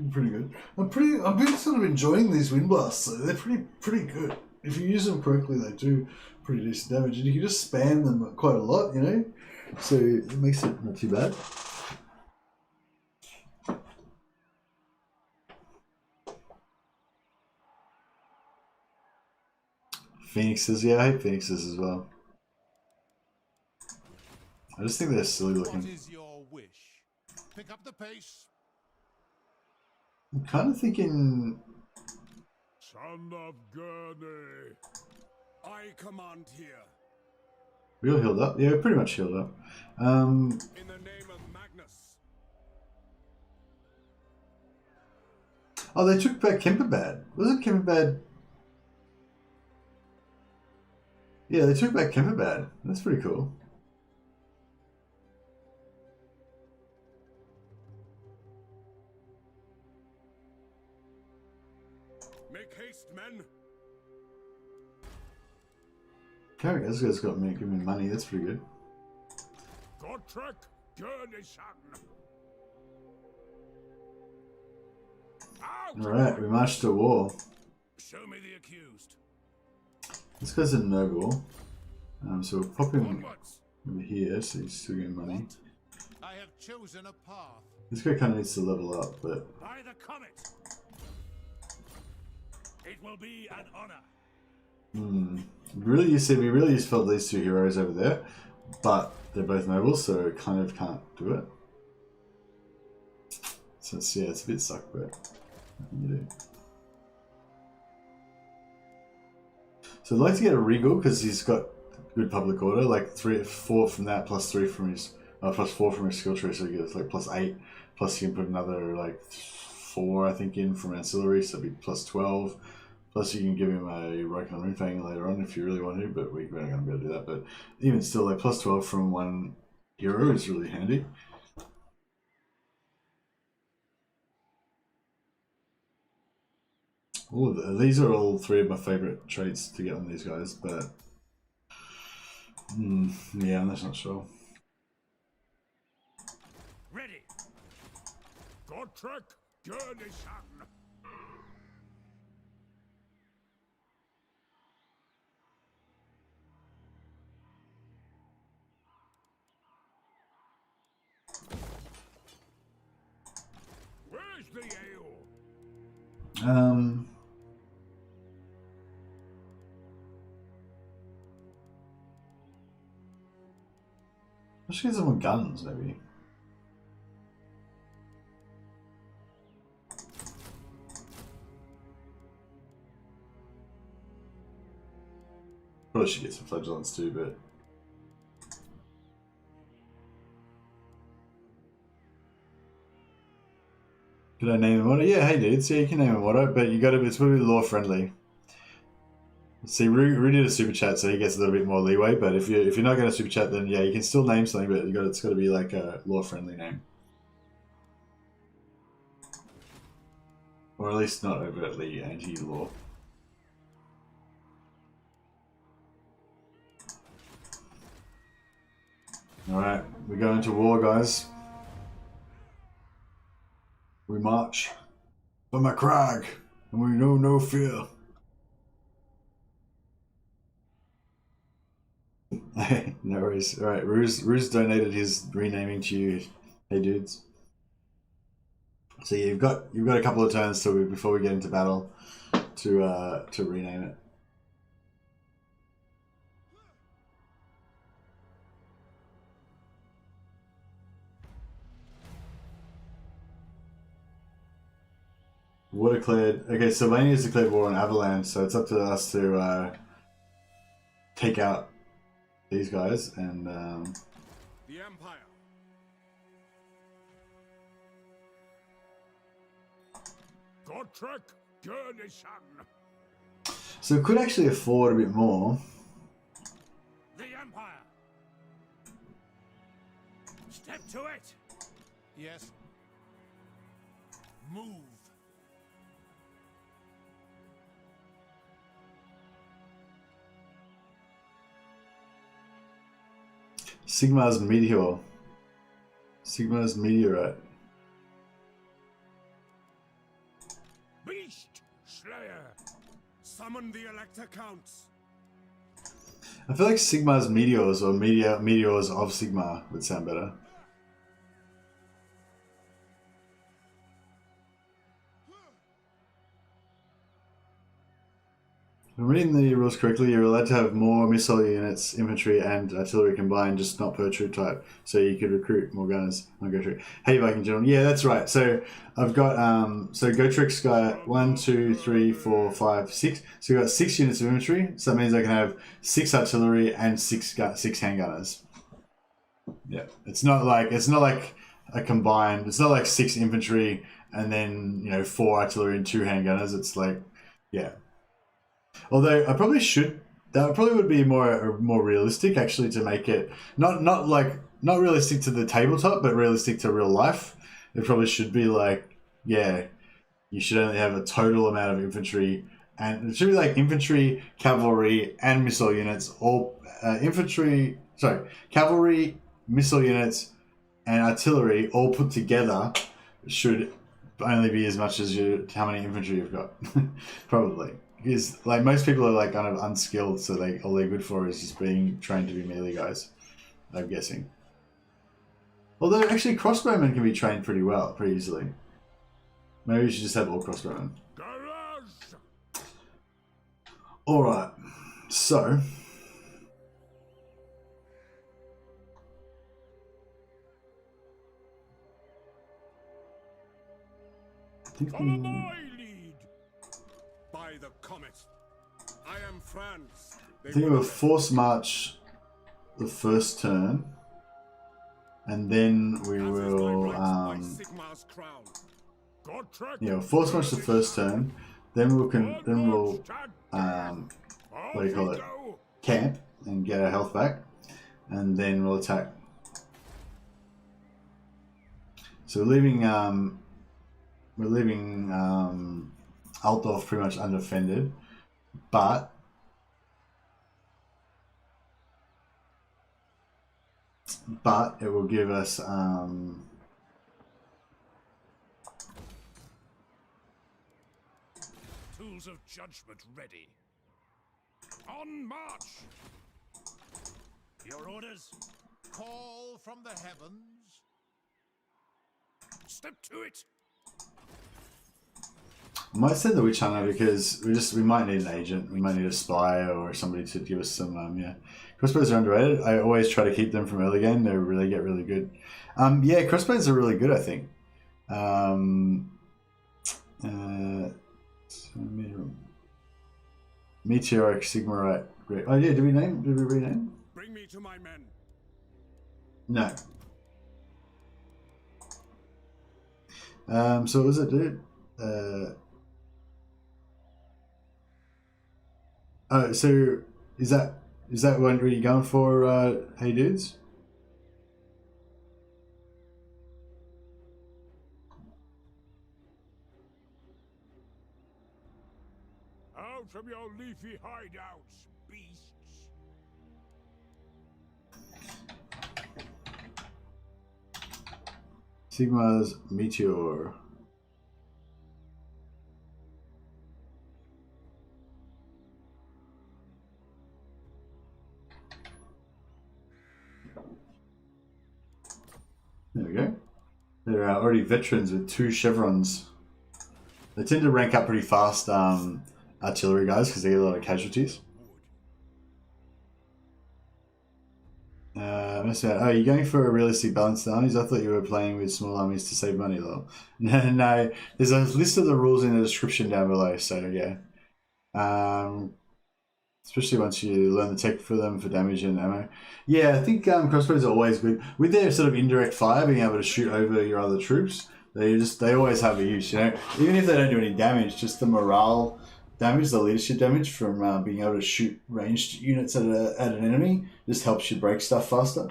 Pretty good. I've been sort of enjoying these wind blasts. They're pretty good. If you use them correctly, they do pretty decent damage, and you can just spam them quite a lot, you know. So it makes it not too bad. Phoenixes, yeah, I hate Phoenixes as well. I just think they're silly looking. What is your wish? Pick up the pace. I'm kind of thinking... Son of Gurney, I command here. We all healed up? Yeah, we're pretty much healed up. In the name of Magnus. Oh, they took back Kemperbad. Wasn't Kemperbad... Yeah, they took back Kemperbad. That's pretty cool. Make haste, men. Okay, this guy's got me giving me money. That's pretty good. Godtrek, Alright, we march to war. Show me the accused. This guy's a noble. So we're popping Onwards. over here, so he's still getting money. I have chosen a path. This guy kind of needs to level up, but By the comet. It will be an honor. we really used to felt these two heroes over there, but they're both nobles, so it kind of can't do it. So it's, yeah, it's a bit suck, but nothing to do. So I'd like to get a regal because he's got good public order, like 4 from that plus 3 from his plus 4 from his skill tree, so he gets like plus 8. Plus you can put another like 4 I think in from ancillary, so it'd be plus 12. Plus you can give him a Rakarth Ringfang later on if you really want to, but we're not going to be able to do that. But even still, like plus 12 from one hero is really handy. Ooh, these are all 3 of my favourite traits to get on these guys, but yeah, I'm just not sure. Ready. Gottrek Gurnishan. Where's the ale? Let's get some more guns, maybe. Probably should get some flagellants too, but could I name him motto? Yeah, hey dudes, yeah, you can name him motto, but it's got to be law friendly. See, Rue did a super chat, so he gets a little bit more leeway. But if you're not going to super chat, then yeah, you can still name something, but it's got to be like a law friendly name, or at least not overtly anti-law. All right, we're going to war, guys. We march from a crag, and we know no fear. No worries. All right, Rue's donated his renaming to you. Hey dudes. So yeah, you've got a couple of turns before we get into battle to rename it. War declared. Okay, Sylvania's declared war on Avalanche, so it's up to us to take out these guys and The Empire. Gottrek Gurnishan. so we could actually afford a bit more. The Empire. Step to it. Yes. Move. Sigmar's meteor. Sigmar's meteorite. Beast Slayer. Summon the Elector Counts. I feel like Sigmar's meteors or meteors of Sigmar would sound better. If I'm reading the rules correctly, you're allowed to have more missile units, infantry, and artillery combined, just not per troop type. So you could recruit more gunners on Gotrek. Hey, Viking gentlemen. Yeah, that's right. So I've got so Gotrek's got 1, 2, 3, 4, 5, 6. So you've got 6 units of infantry. So that means I can have 6 artillery and 6 handgunners. Yeah, it's not like a combined. It's not like 6 infantry and then 4 artillery and 2 handgunners. It's like, yeah. Although I probably should, that probably would be more realistic actually, to make it not realistic to the tabletop, but realistic to real life. It probably should be like, yeah, you should only have a total amount of infantry, and it should be like infantry, cavalry, and missile units, or cavalry, missile units, and artillery all put together should only be as much as how many infantry you've got. Probably. Because like most people are like kind of unskilled, so all they're good for is just being trained to be melee guys, I'm guessing. Although actually crossbowmen can be trained pretty well, pretty easily. Maybe we should just have all crossbowmen. Alright, so Follow my lead. By the comet. I am Franz. I think we'll force march the first turn, and then we will yeah, force march the first turn. Then we'll what do you call it? Camp and get our health back, and then we'll attack. So we're leaving Altdorf pretty much undefended, but it will give us tools of judgment ready. On march! Your orders? Call from the heavens. Step to it. I might send the witch hunter because we might need an agent. We might need a spy or somebody to give us some yeah. Crossbows are underrated. I always try to keep them from early game. They really get really good. Yeah, crossbows are really good, I think. Meteoric Sigmarite. Great. Oh yeah, did we rename? Bring me to my men. No. So what does it do? Oh, so is that what you're going for, hey dudes? Out from your leafy hideouts, beasts. Sigma's Meteor. There we go. They're already veterans with 2 chevrons. They tend to rank up pretty fast, artillery guys, because they get a lot of casualties. Oh, you're going for a realistic balanced armies? I thought you were playing with small armies to save money, though. No, there's a list of the rules in the description down below, so yeah. Especially once you learn the tech for them for damage and ammo. Yeah, I think crossbows are always good. With their sort of indirect fire, being able to shoot over your other troops, they always have a use, you know? Even if they don't do any damage, just the morale damage, the leadership damage from being able to shoot ranged units at an enemy just helps you break stuff faster.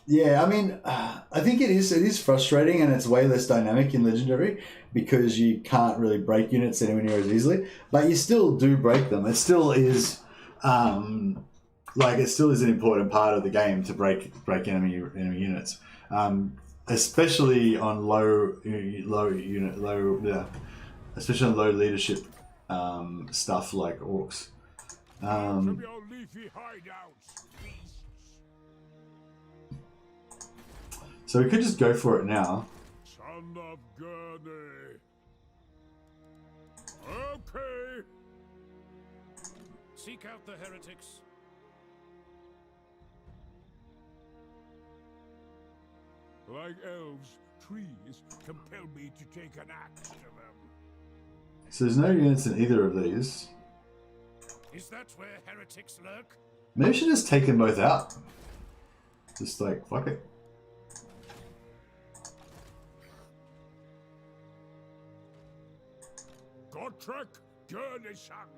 Yeah, I mean, I think it is frustrating, and it's way less dynamic in Legendary because you can't really break units anywhere near as easily, but you still do break them. It still is, it still is an important part of the game to break enemy units, especially on especially on low leadership stuff like orcs. From your leafy hideouts, beasts. So we could just go for it now. Son of Gurney. Okay. Seek out the heretics. Like elves, trees compel me to take an axe to them. So there's no units in either of these. Is that where heretics lurk? Maybe we should just take them both out. Just like, fuck it. Gotrek Gurneyson.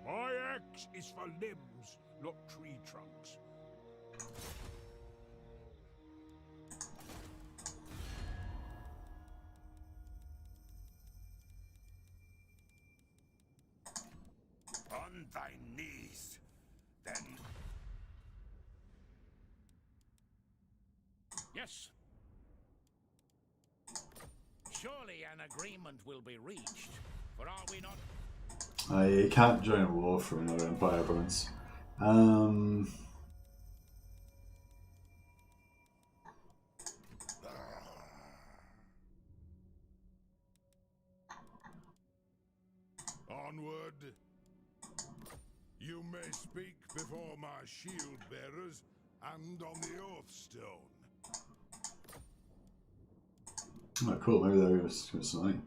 My axe is for limbs, not tree trunks. On thy knees. Then Yes. Surely an agreement will be reached. For are we not? You can't join a war from another empire, Bruns. onward. You may speak before my shield bearers and on the oath stone. Oh, cool. Maybe that was something.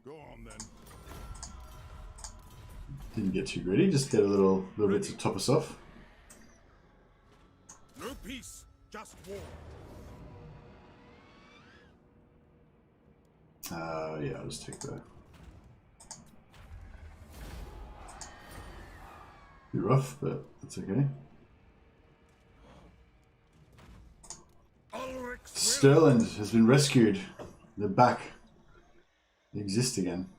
Go on then. Didn't get too greedy. Just get a little bit to top us off. No peace, just war. Yeah, I'll just take that. Be rough, but that's okay. Stirland has been rescued. They're back. They exist again.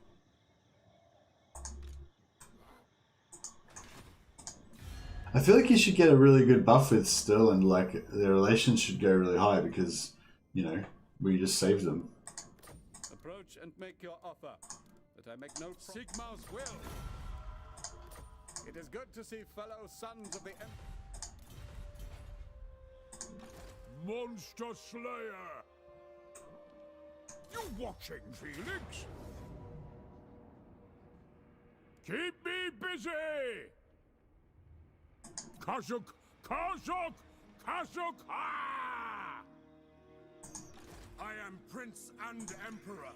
I feel like you should get a really good buff with Stirland. Like, their relations should go really high because, you know, we just saved them. Approach and make your offer, that I make no Sigmar's will. It is good to see fellow sons of the Monster Slayer! You watching, Felix? Keep me busy! Kazuk! Kazuk! Kazuk! Ah! I am Prince and Emperor.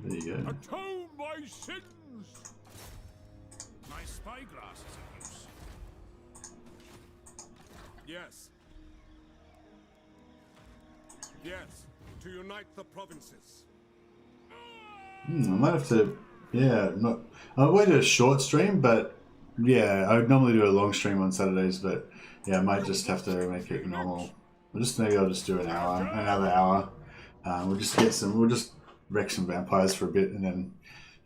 There you go. Atone my sins! My spyglass is in use. Yes. Yes, to unite the provinces. I might have to, yeah, I would do a short stream, but yeah, I would normally do a long stream on Saturdays, but yeah, I might just have to make it normal. Maybe I'll just do another hour. We'll just wreck some vampires for a bit, and then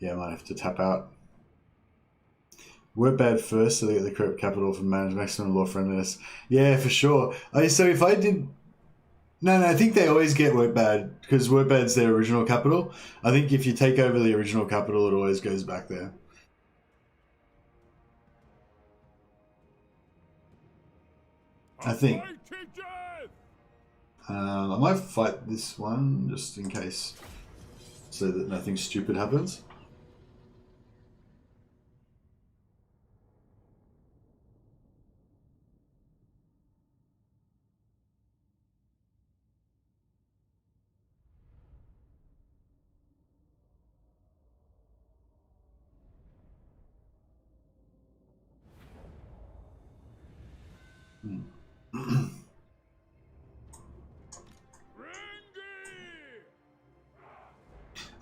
yeah, I might have to tap out. We're bad first, so they get the correct capital for manage maximum law friendliness. Yeah, for sure. So if I did. No, I think they always get Wurtbad, because Wurtbad's their original capital. I think if you take over the original capital, it always goes back there. I think. I might fight this one, just in case, so that nothing stupid happens.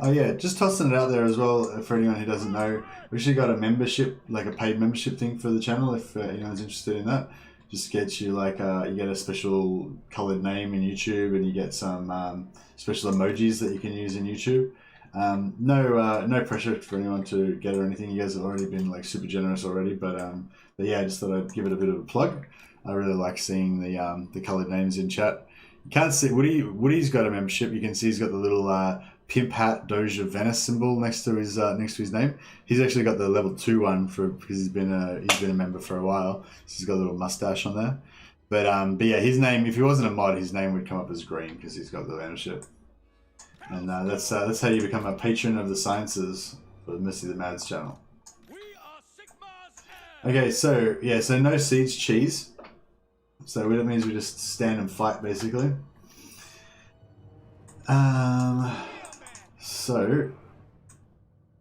Oh yeah, just tossing it out there as well for anyone who doesn't know. We actually got a membership, like a paid membership thing for the channel. If anyone's interested in that, just gets you like you get a special coloured name in YouTube, and you get some special emojis that you can use in YouTube. No pressure for anyone to get or anything. You guys have already been like super generous already, but yeah, I just thought I'd give it a bit of a plug. I really like seeing the coloured names in chat. You can't see Woody's got a membership. You can see he's got the little pimp hat Doge of Venice symbol next to his name. He's actually got the level 2 one because he's been a member for a while. So he's got a little mustache on there. But yeah, his name, if he wasn't a mod, his name would come up as green because he's got the membership. And that's how you become a patron of the sciences for the Missy the Mads channel. Okay, so yeah, so no siege cheese. So that means we just stand and fight basically. So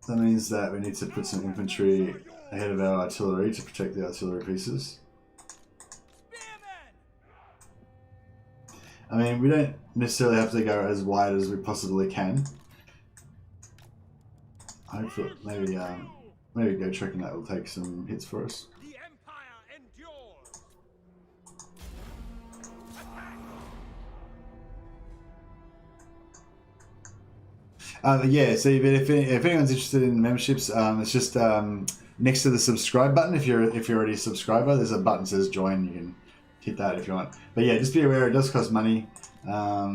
that means that we need to put some infantry ahead of our artillery to protect the artillery pieces. I mean, we don't necessarily have to go as wide as we possibly can. Hopefully, maybe go trekking that will take some hits for us. The Empire endures. Yeah, so if anyone's interested in memberships, it's just next to the subscribe button. If you're already a subscriber, there's a button that says join. You can hit that if you want. But yeah, just be aware it does cost money. Yeah,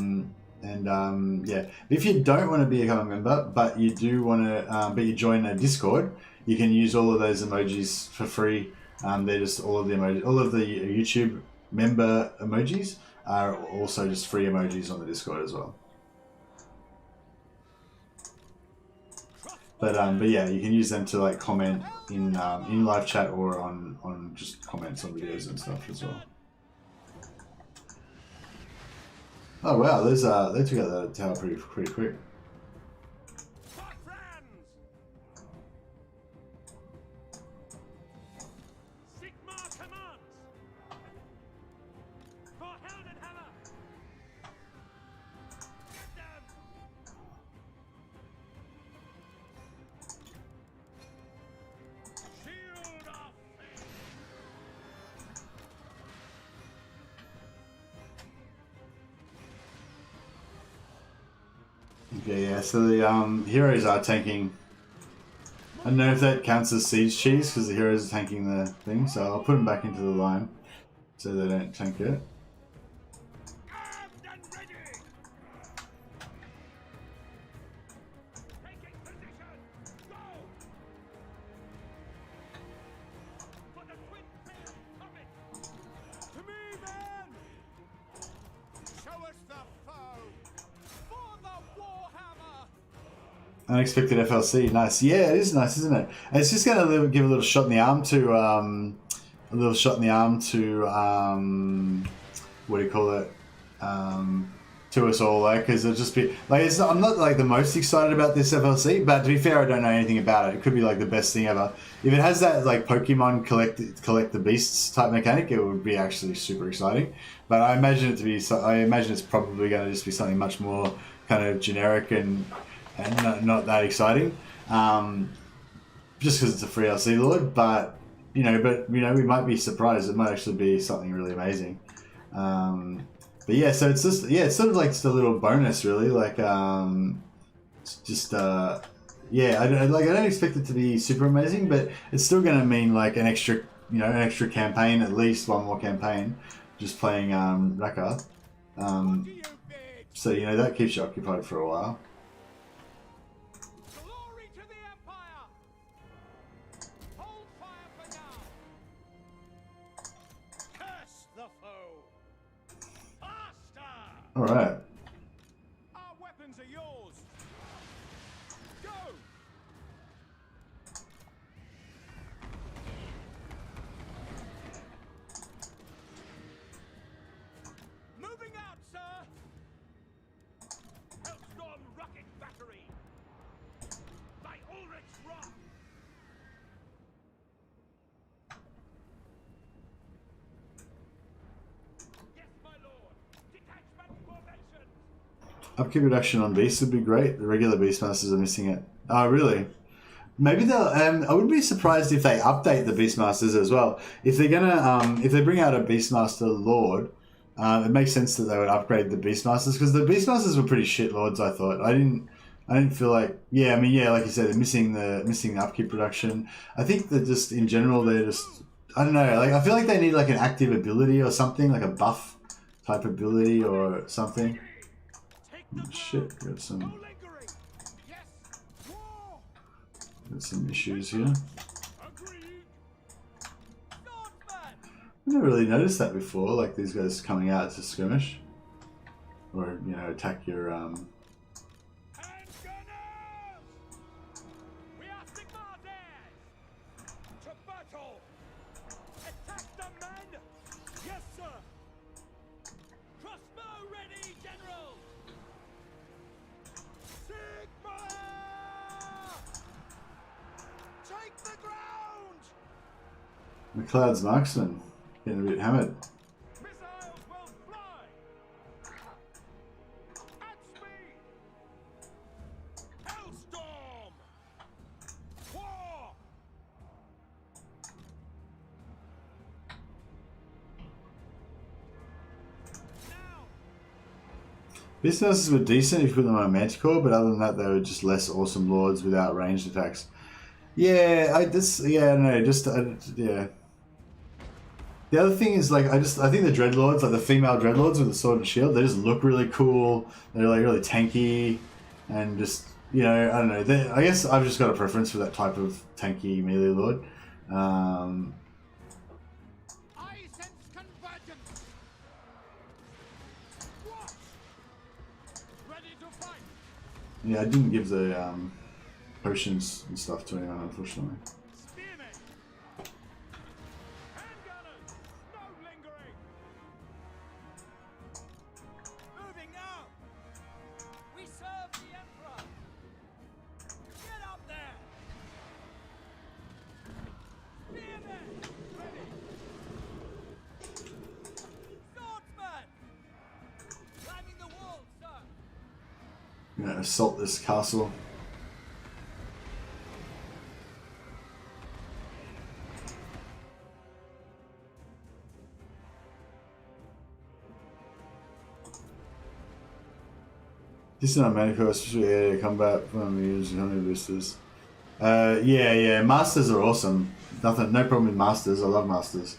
if you don't want to become a member, but you do want to, but you join a Discord, you can use all of those emojis for free. They're just all of the YouTube member emojis are also just free emojis on the Discord as well. But yeah, you can use them to like comment in live chat or on just comments on videos and stuff as well. Oh wow, they took out that tower pretty quick. Karl Franz! Sigmar commands! For Heldenhammer! Get them! Shield of faith! Okay, yeah, so the heroes are tanking. I don't know if that counts as siege cheese because the heroes are tanking the thing, so I'll put them back into the line so they don't tank it. Armed and ready! Taking position! Go! For the twin tail coming! To me, men! Show us the foe! For the Warhammer! Unexpected FLC, nice. Yeah, it is nice, isn't it? And it's just gonna give a little shot in the arm to what do you call it? To us all, like, because it'll just be like I'm not like the most excited about this FLC, but to be fair, I don't know anything about it. It could be like the best thing ever. If it has that like Pokemon collect the beasts type mechanic, it would be actually super exciting. But I imagine it to be. I imagine it's probably going to just be something much more kind of generic and not that exciting. Just because it's a free LC Lord, but we might be surprised. It might actually be something really amazing. But yeah, so it's just it's sort of like just a little bonus, really. Like yeah, I don't expect it to be super amazing, but it's still going to mean like an extra campaign, at least one more campaign, just playing Rakarth. So that keeps you occupied for a while. Glory to the Empire! Hold fire for now! Curse the foe! Faster! All right. Our weapons are yours! Go! Moving out, sir! Hellstorm Rocket Battery! By Ulrich's Rock! Yes, my lord! Detachment formation! Upkeep reduction on beasts would be great. The regular Beastmasters are missing it. Oh, really? Maybe they'll. I wouldn't be surprised if they update the Beastmasters as well. If they're gonna, if they bring out a Beastmaster Lord, it makes sense that they would upgrade the Beastmasters because the Beastmasters were pretty shit lords. I thought. I didn't feel like. Yeah, I mean, yeah, like you said, they're missing the upkeep reduction. I think that just in general, they're just. I don't know. Like I feel like they need like an active ability or something, like a buff type ability or something. Shit, got some issues here. I never really noticed that before, like these guys coming out to skirmish or attack your We are Sigmar Dares! To battle! Attack the men! Yes, sir! Crossbow ready, General! Sigmar! Take the ground! McLeod's marksman getting a bit hammered. Missiles will fly! At speed! Hellstorm! War! Beast Masters were decent if you put them on a Manticore, but other than that, they were just less awesome lords without ranged attacks. Yeah, I don't know, yeah. The other thing is, like, I think the Dreadlords, like the female Dreadlords with the sword and shield, they just look really cool. They're like really tanky, and just, you know, I don't know. I guess I've just got a preference for that type of tanky melee lord. I sense convergence. Watch. Ready to fight. Yeah, I didn't give the potions and stuff to anyone, unfortunately. Spearmen. Handgunners. No lingering. Moving now. We serve the Emperor. Get up there. Spearmen. Ready. Swordsman. Climbing the wall, sir. I'm gonna assault this castle. Decent on Manticore, especially area combat when we use honey boosters. Yeah, masters are awesome. No problem with masters. I love masters.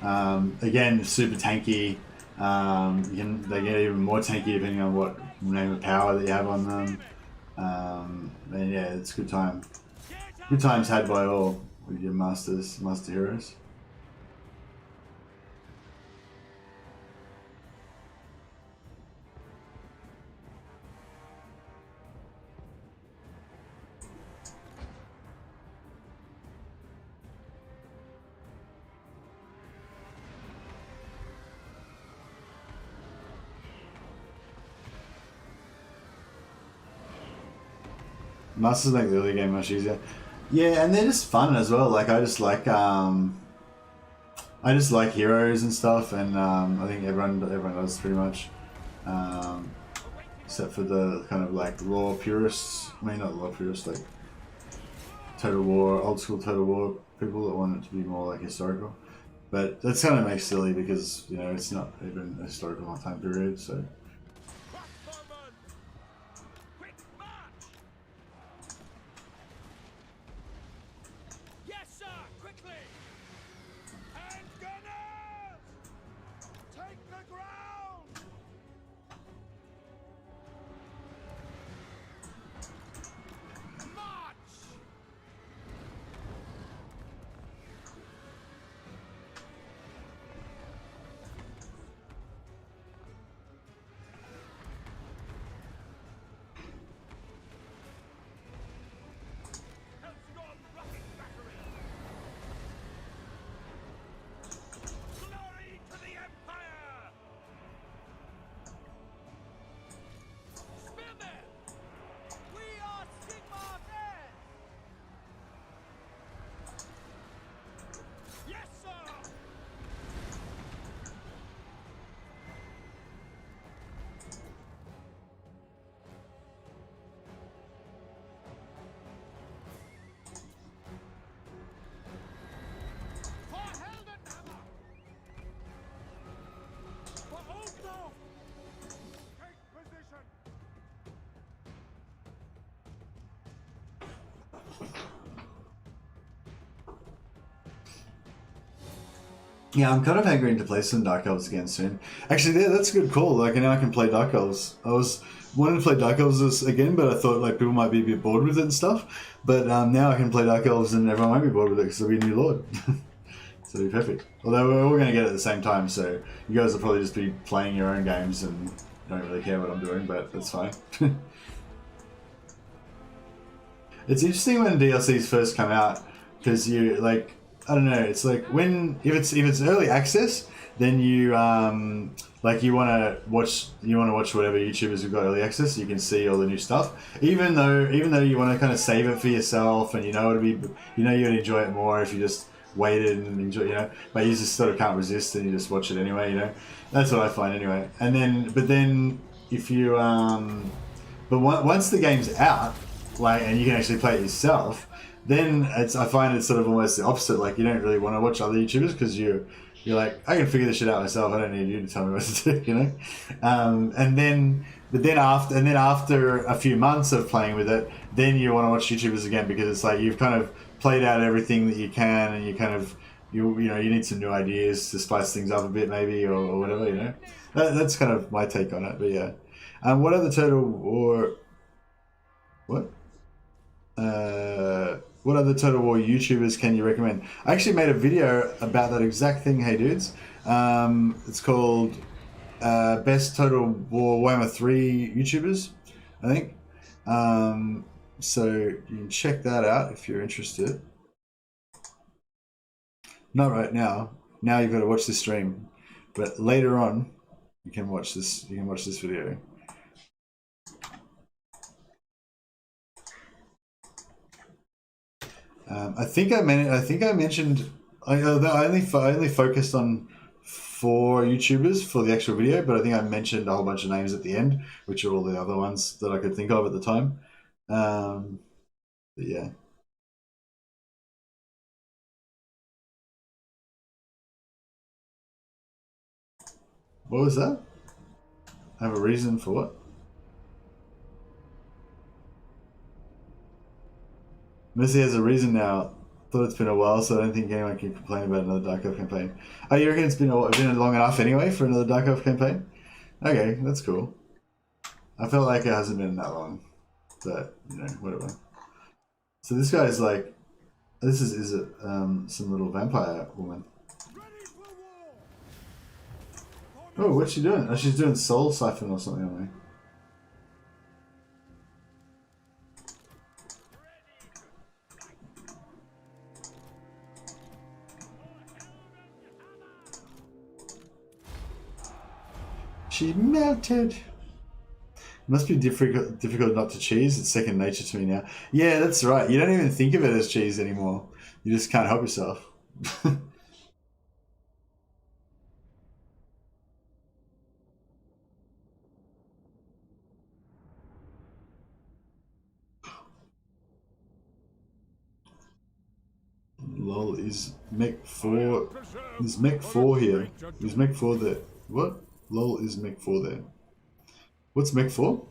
Again, super tanky. They get even more tanky depending on what name of power that you have on them. And yeah, it's good time. Good times had by all with your master heroes. Masters make the early game much easier. Yeah, and they're just fun as well. Like I just like heroes and stuff, and I think everyone does pretty much, except for the kind of like raw purists. I mean, not raw purists, like Total War, old school Total War people that want it to be more like historical. But that's kind of makes silly because, you know, it's not even a historical time period, so. Yeah, I'm kind of hankering to play some Dark Elves again soon. Actually, yeah, that's a good call. Like, now I can play Dark Elves. I was wanting to play Dark Elves again, but I thought like people might be a bit bored with it and stuff. But now I can play Dark Elves and everyone might be bored with it because there'll be a new Lord. So it'll be perfect. Although we're all going to get it at the same time, so you guys will probably just be playing your own games and don't really care what I'm doing, but that's fine. It's interesting when DLCs first come out because you like, I don't know. It's like if it's early access, then you like you want to watch whatever YouTubers who've got early access, so you can see all the new stuff. Even though you want to kind of save it for yourself, and you're gonna enjoy it more if you just waited and enjoy, but you just sort of can't resist and you just watch it anyway. That's what I find anyway. And then if you once the game's out, like, and you can actually play it yourself, then I find it's sort of almost the opposite. Like, you don't really want to watch other YouTubers because you're You're like, I can figure this shit out myself. I don't need you to tell me what to do, you know. And then after a few months of playing with it, then you want to watch YouTubers again because it's like you've kind of played out everything that you can, and you kind of you need some new ideas to spice things up a bit, maybe, or whatever, you know. That's kind of my take on it. But yeah, what other Total War? What? What other Total War YouTubers can you recommend? I actually made a video about that exact thing, hey dudes. It's called Best Total War Warhammer 3 YouTubers, I think. So you can check that out if you're interested. Not right now. Now you've got to watch this stream, but later on you can watch this. You can watch this video. I think I mentioned. I only focused on 4 YouTubers for the actual video, but I think I mentioned a whole bunch of names at the end, which are all the other ones that I could think of at the time. But yeah. What was that? I have a reason for what? Missy has a reason now. Thought it's been a while, so I don't think anyone can complain about another Dark Elf campaign. Oh, you reckon it's been long enough anyway for another Dark Elf campaign? Okay, that's cool. I felt like it hasn't been that long, but you know, whatever. So this guy's like, this is it some little vampire woman. Oh, what's she doing? Oh, she's doing Soul Siphon or something, aren't we? She melted. Must be difficult not to cheese. It's second nature to me now. Yeah, that's right. You don't even think of it as cheese anymore. You just can't help yourself. Lol, is Mech 4... Is Mech 4 here? Is Mech 4 there? What? Lol, is Mech 4 there? What's Mech 4?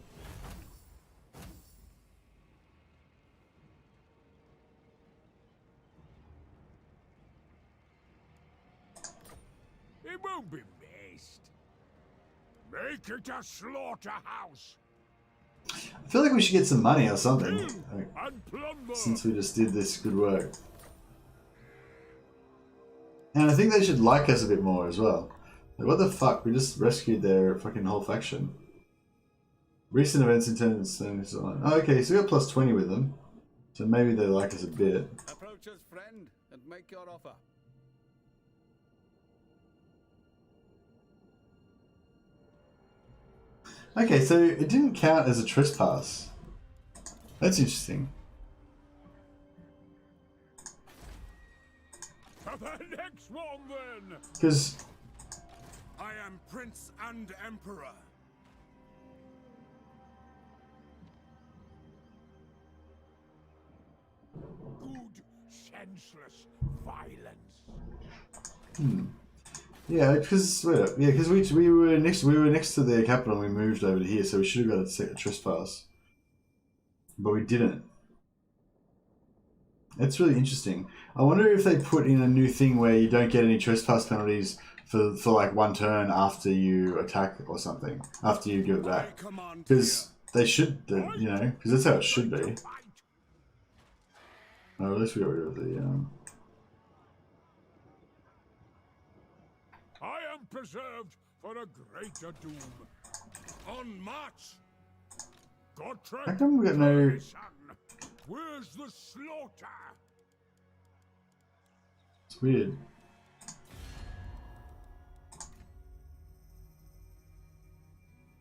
It won't be missed. Make it a slaughterhouse. I feel like we should get some money or something. Like, since we just did this good work. And I think they should like us a bit more as well. Like, what the fuck? We just rescued their fucking whole faction. Recent events intended and so on. Oh, okay, so we got plus 20 with them. So maybe they like us a bit. Approach us, friend, and make your offer. Okay, so it didn't count as a trespass. That's interesting. The next one, then. Because I am Prince and Emperor. Good, senseless violence. yeah, because we were next to the capital and we moved over to here, so we should have got a trespass, but we didn't. It's really interesting. I wonder if they put in a new thing where you don't get any trespass penalties for like one turn after you attack or something, after you give it back. Because they should, you know, because that's how it should be. Oh, at least we got rid of the... I am preserved for a greater doom. On march! How come we got no... Where's the slaughter? It's weird.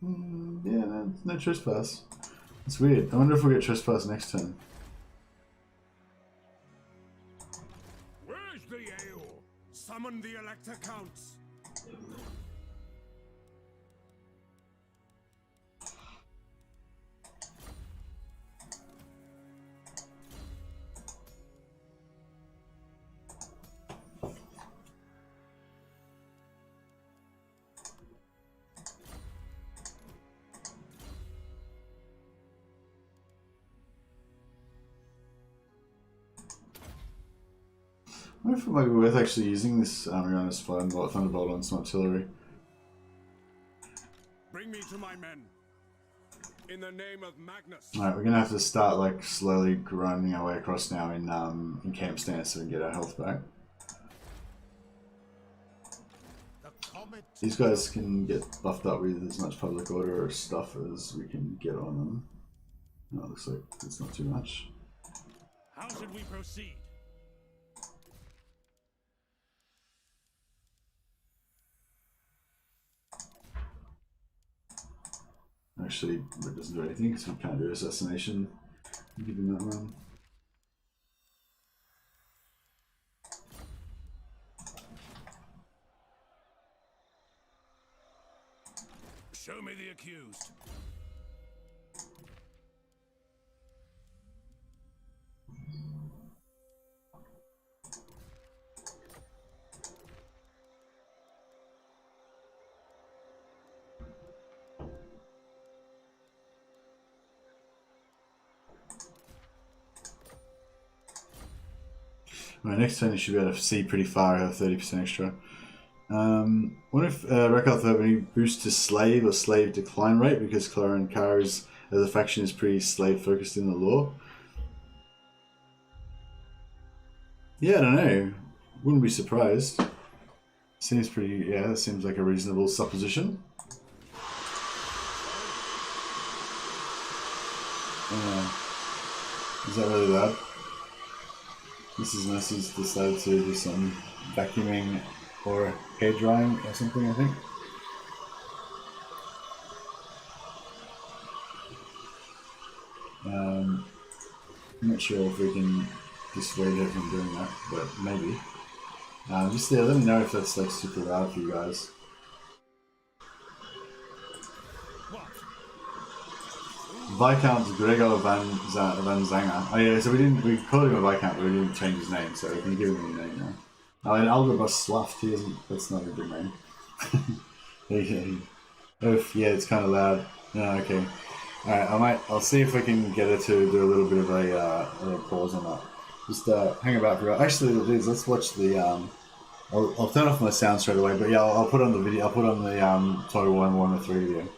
Yeah, no trespass. It's weird. I wonder if we'll get trespass next turn. Where's the ale? Summon the Elector Counts. wonder if it might be worth actually using this army on this Thunderbolt on some artillery. Bring me to my men. In the name of Magnus. Alright, we're gonna have to start like slowly grinding our way across now in camp stance so we can get our health back. These guys can get buffed up with as much public order stuff as we can get on them. No, it looks like it's not too much. How should we proceed? Actually, it doesn't do anything because we can't do assassination. Give him that one. Show me the accused. My next turn you should be able to see pretty far. I have 30% extra. Wonder if Rakarth have any boost to slave or slave decline rate because Clara as a faction is pretty slave focused in the lore. Yeah, I don't know. Wouldn't be surprised. Seems pretty. Yeah, that seems like a reasonable supposition. Is that really loud? Mrs. Mercy's decided to do some vacuuming or hair drying or something, I think. I'm not sure if we can dissuade her from doing that, but maybe. Just there, let me know if that's like super loud for you guys. Viscount Gregor van Zanger. Oh yeah, so we called him a Viscount, but we didn't change his name, so we can give him a new name now. Oh, and Alderbus Swaft, he isn't, that's not a good name. Yeah, it's kind of loud. No, okay. Alright, I'll see if I can get her to do a little bit of a pause on that. Just hang about for actually, let's watch the, I'll turn off my sound straight away, but yeah, I'll put on the video, I'll put on the Total War Warhammer 3 video.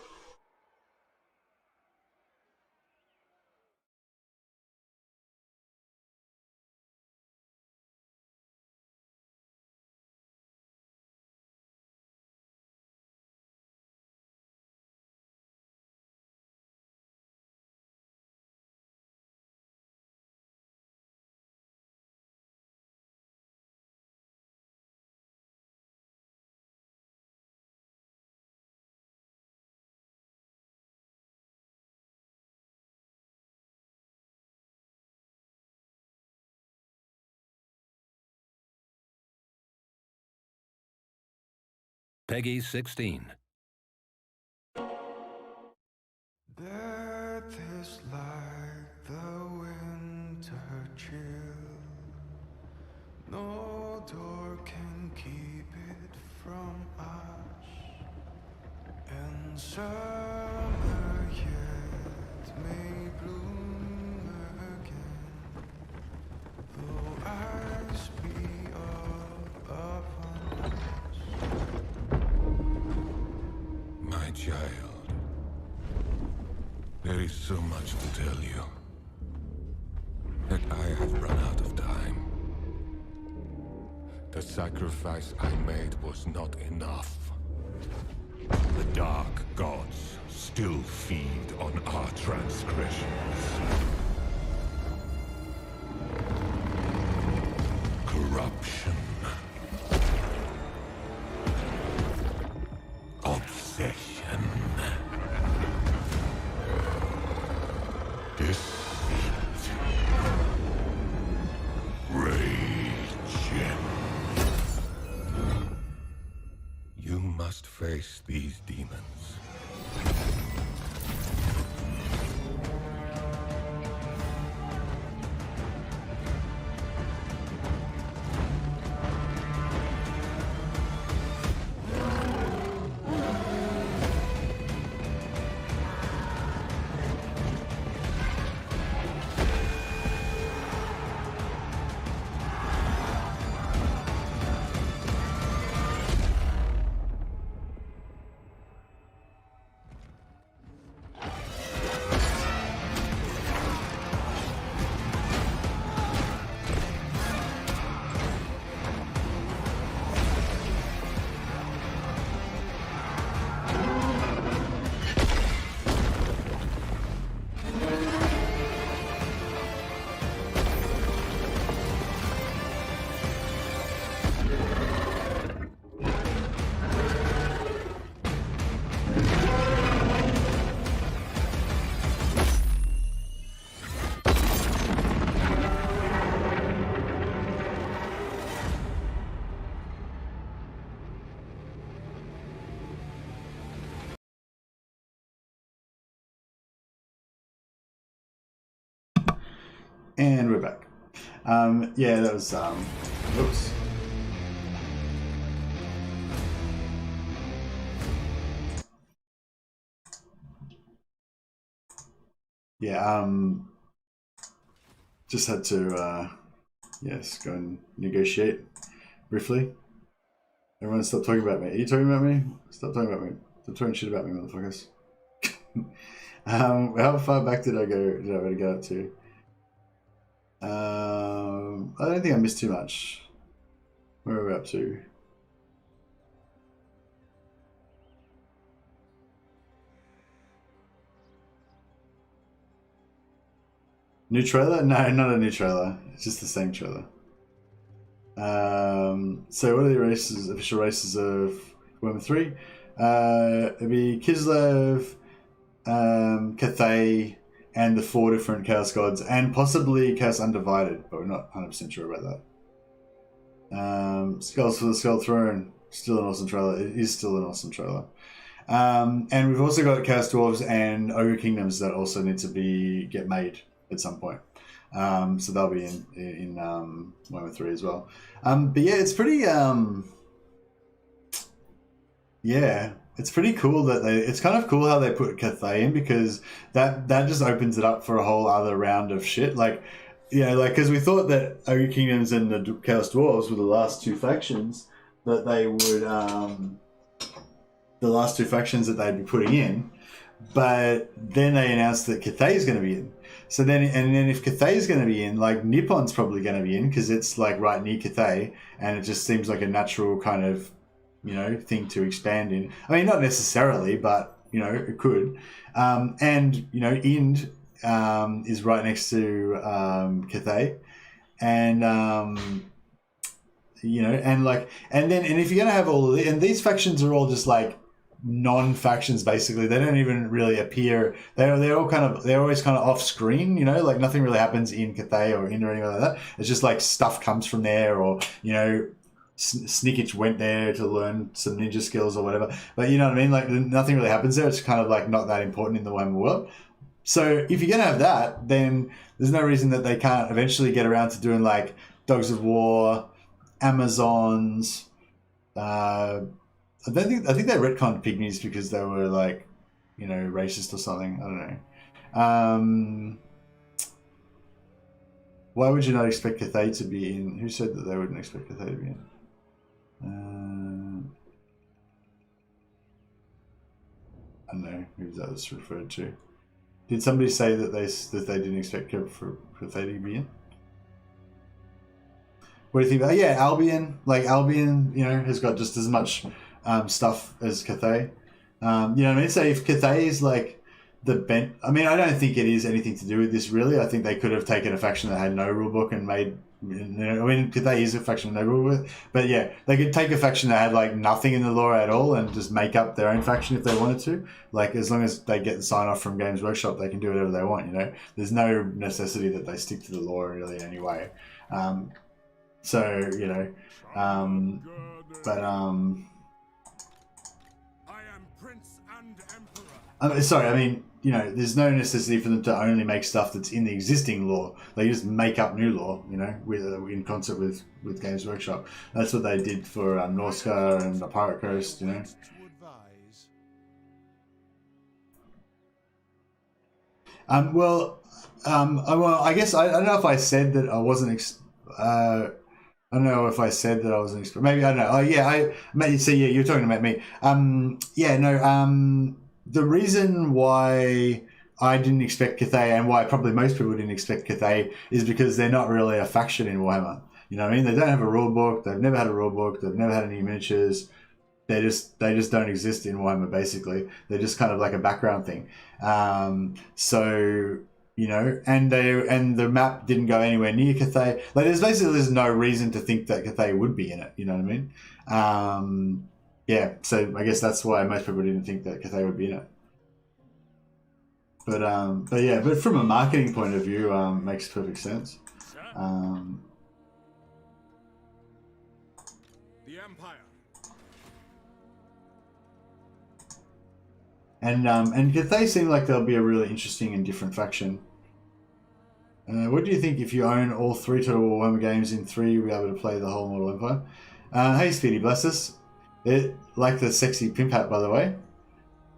Peggy 16. Death is like the winter chill. No door can keep it from us. And summer yet may bloom again, though ice be all upon us. My child, there is so much to tell you, that I have run out of time. The sacrifice I made was not enough. The dark gods still feed on our transgressions. Corruption. Obsession. Deceit. Rage. You must face these demons. And we're back. Yeah, that was oops. Yeah, just had to yes, go and negotiate briefly. Everyone stop talking about me. Are you talking about me? Stop talking about me. Stop talking shit about me, motherfuckers. How far back did I go? Did I already go up to? I don't think I missed too much. Where are we up to? New trailer? No, not a new trailer. It's just the same trailer. So what are the races? Official races of Warhammer 3? It'd be Kislev, Cathay, and the 4 different Chaos Gods, and possibly Chaos Undivided, but we're not 100% sure about that. Skulls for the Skull Throne, still an awesome trailer. It is still an awesome trailer. And we've also got Chaos Dwarves and Ogre Kingdoms that also need to get made at some point. So they'll be in Warhammer 3 as well. But yeah, it's pretty it's pretty cool that it's kind of cool how they put Cathay in, because that just opens it up for a whole other round of shit. Like, because we thought that Ogre Kingdoms and the Chaos Dwarves were the last two factions that they would they'd be putting in, but then they announced that Cathay is going to be in. So then if Cathay is going to be in, like, Nippon's probably going to be in, because it's like right near Cathay, and it just seems like a natural kind of, thing to expand in. I mean, not necessarily, but it could. And Ind is right next to Cathay, and and if you're gonna have all of the, and these factions are all just like non-factions basically. They don't even really appear. They're always kind of off screen. Like nothing really happens in Cathay or Ind or anything like that. It's just like stuff comes from there, or Snickich went there to learn some ninja skills or whatever. But you know what I mean? Like nothing really happens there. It's kind of like not that important in the Warhammer world. So if you're going to have that, then there's no reason that they can't eventually get around to doing like Dogs of War, Amazons. I think they retconned pygmies because they were like, racist or something. I don't know. Why would you not expect Cathay to be in? Who said that they wouldn't expect Cathay to be in? I don't know who that was referred to. Did somebody say that they didn't expect Cathay to be in? What do you think about? Yeah, Albion. Like Albion, has got just as much stuff as Cathay. You know what I mean? So if Cathay is like the bent, I mean, I don't think it is anything to do with this really. I think they could have taken a faction that had no rulebook and made. I mean, Cathay is a faction with no rulebook, but yeah, they could take a faction that had like nothing in the lore at all and just make up their own faction if they wanted to. Like as long as they get the sign off from Games Workshop, they can do whatever they want. There's no necessity that they stick to the lore really in any way. But sorry, I mean, there's no necessity for them to only make stuff that's in the existing lore. They just make up new lore, in concert with Games Workshop. That's what they did for Norscar and the Pirate Coast, I guess I don't know if I said that I wasn't. I don't know if I said that I wasn't. Maybe I don't know. Oh yeah, you're talking about me. The reason why I didn't expect Cathay, and why probably most people didn't expect Cathay, is because they're not really a faction in Warhammer. You know what I mean? They don't have a rule book. They've never had a rule book. They've never had any miniatures. They just don't exist in Warhammer. Basically, they're just kind of like a background thing. And the map didn't go anywhere near Cathay. Like there's no reason to think that Cathay would be in it. You know what I mean? Yeah, so I guess that's why most people didn't think that Cathay would be in it. But from a marketing point of view, makes perfect sense. The Empire. And Cathay seem like they'll be a really interesting and different faction. What do you think if you own all 3 Total Warhammer games in 3, you'll be able to play the whole Mortal Empire? Hey, Speedy, bless us. Like the sexy pimp hat, by the way.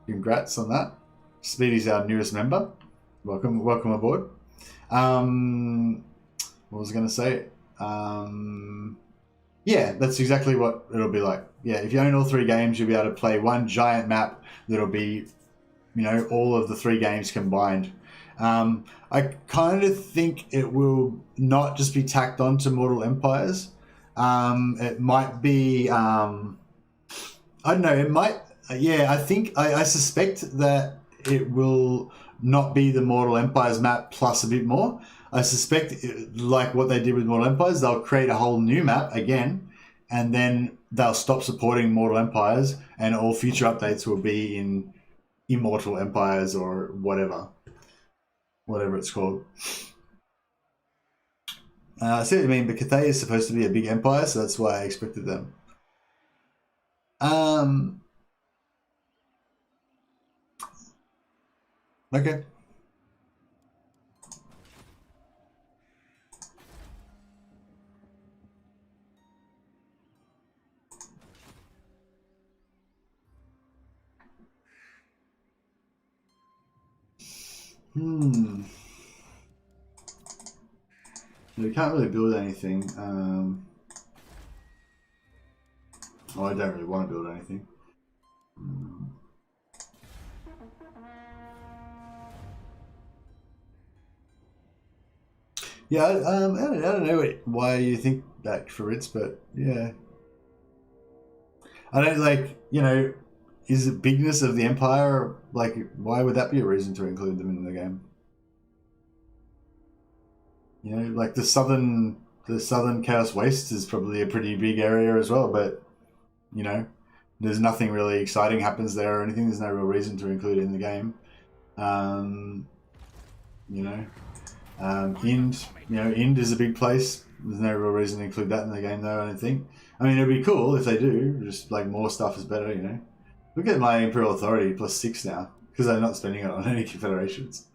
Congrats on that. Speedy's our newest member. Welcome aboard. What was I going to say? Yeah, that's exactly what it'll be like. Yeah, if you own all 3 games, you'll be able to play one giant map that'll be, you know, all of the 3 games combined. I kind of think it will not just be tacked on to Mortal Empires. It might be, I don't know, it might, yeah, I suspect that it will not be the Mortal Empires map plus a bit more. I suspect, like what they did with Mortal Empires, they'll create a whole new map again, and then they'll stop supporting Mortal Empires, and all future updates will be in Immortal Empires or whatever it's called. I see what you mean, but Cathay is supposed to be a big empire, so that's why I expected them. Okay. We can't really build anything. Oh, I don't really want to build anything. Yeah, I don't know why you think that, Fritz, but yeah. I don't, like, you know, is the bigness of the empire, like, why would that be a reason to include them in the game? You know, like the southern Chaos Waste is probably a pretty big area as well, but, you know, there's nothing really exciting happens there or anything. There's no real reason to include it in the game. You know, Ind is a big place. There's no real reason to include that in the game, though, I don't think. I mean, it'd be cool if they do. Just, like, more stuff is better, you know. Look at my Imperial Authority +6 now, because I'm not spending it on any Confederations.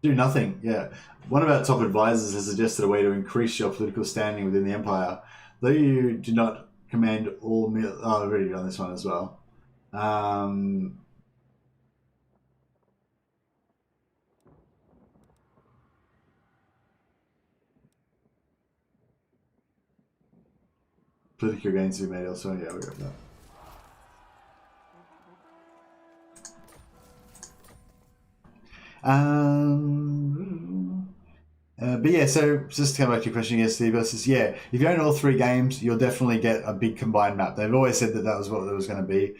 Do nothing, yeah. One of our top advisors has suggested a way to increase your political standing within the Empire. Though you do not command all... Oh, I've already done this one as well. Political gains to be made elsewhere, yeah, we got that. But yeah, so just to come back to your question again, Steve, versus, yeah, if you own all 3 games, you'll definitely get a big combined map. They've always said that was what it was going to be.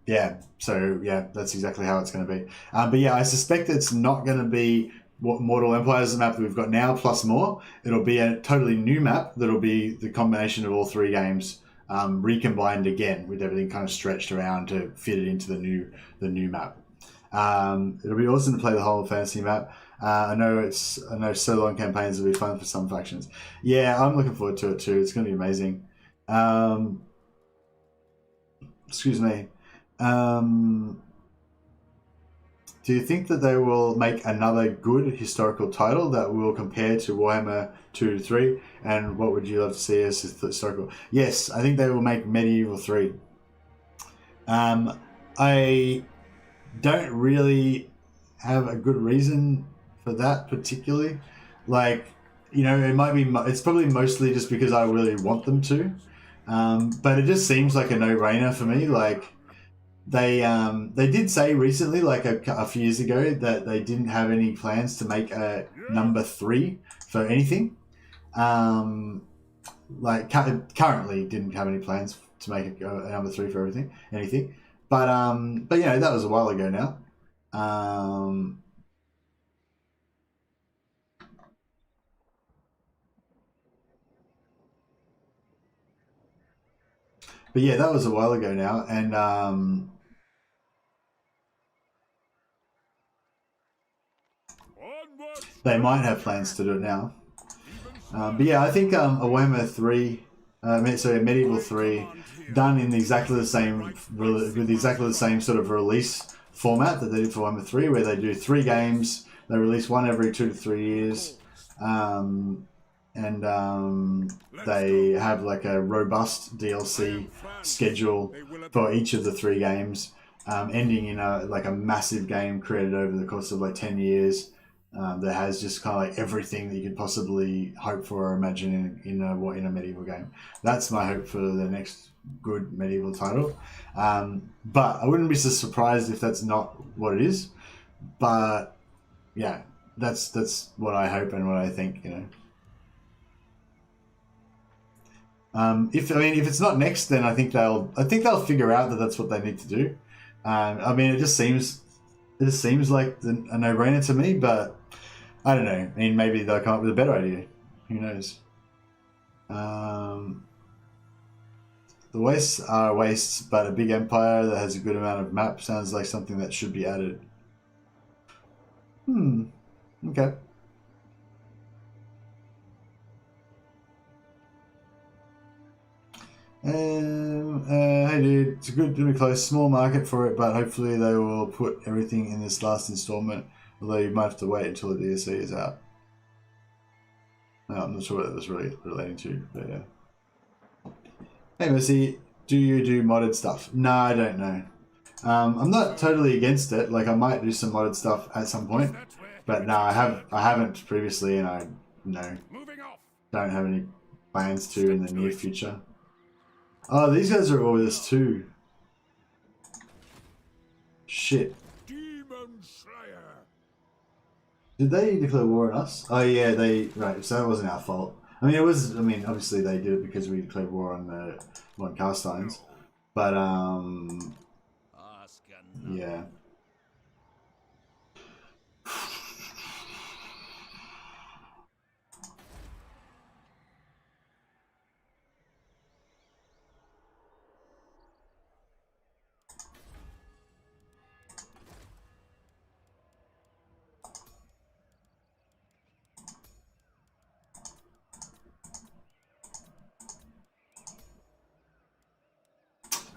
Yeah, so yeah, that's exactly how it's going to be. But yeah, I suspect it's not going to be what Mortal Empires map that we've got now plus more. It'll be a totally new map that'll be the combination of all 3 games recombined again, with everything kind of stretched around to fit it into the new map. It'll be awesome to play the whole fantasy map. I know solo long campaigns will be fun for some factions. Yeah, I'm looking forward to it too. It's going to be amazing. Excuse me. Do you think that they will make another good historical title that will compare to Warhammer 2 to 3? And what would you love to see as historical? Yes, I think they will make Medieval 3. I don't really have a good reason for that particularly. Like, you know, it's probably mostly just because I really want them to. But it just seems like a no-brainer for me. Like, they did say recently, like a few years ago, that they didn't have any plans to make a number 3 for anything. Like currently didn't have any plans to make a number 3 for anything. But you know, that was a while ago now. But yeah, that was a while ago now, and they might have plans to do it now. But yeah, I think a Warhammer 3, Medieval 3, done in exactly the same with exactly the same sort of release format that they did for Warhammer 3, where they do 3 games. They release one every 2 to 3 years. They have like a robust DLC schedule for each of the 3 games, ending in a massive game created over the course of like 10 years that has just kind of like everything that you could possibly hope for or imagine in a medieval game. That's my hope for the next good medieval title. But I wouldn't be so surprised if that's not what it is. But yeah, that's what I hope and what I think, you know. If it's not next, then I think they'll figure out that that's what they need to do. I mean, it seems like a no-brainer to me, but I don't know. I mean, maybe they'll come up with a better idea. Who knows? The wastes are wastes, but a big empire that has a good amount of map sounds like something that should be added. Okay. Hey dude, it's a good to be close. Small market for it, but hopefully they will put everything in this last installment. Although you might have to wait until the DLC is out. No, I'm not sure what that was really relating to, but yeah. Hey Missy, do you do modded stuff? No, I don't know. I'm not totally against it. Like I might do some modded stuff at some point, but no, I haven't previously, and I don't have any plans to in the near future. Oh, these guys are all with us too. Shit. Demon Slayer. Did they declare war on us? Oh yeah, right. So that wasn't our fault. I mean, it was. I mean, obviously they did it because we declared war on the Carsteins, but yeah.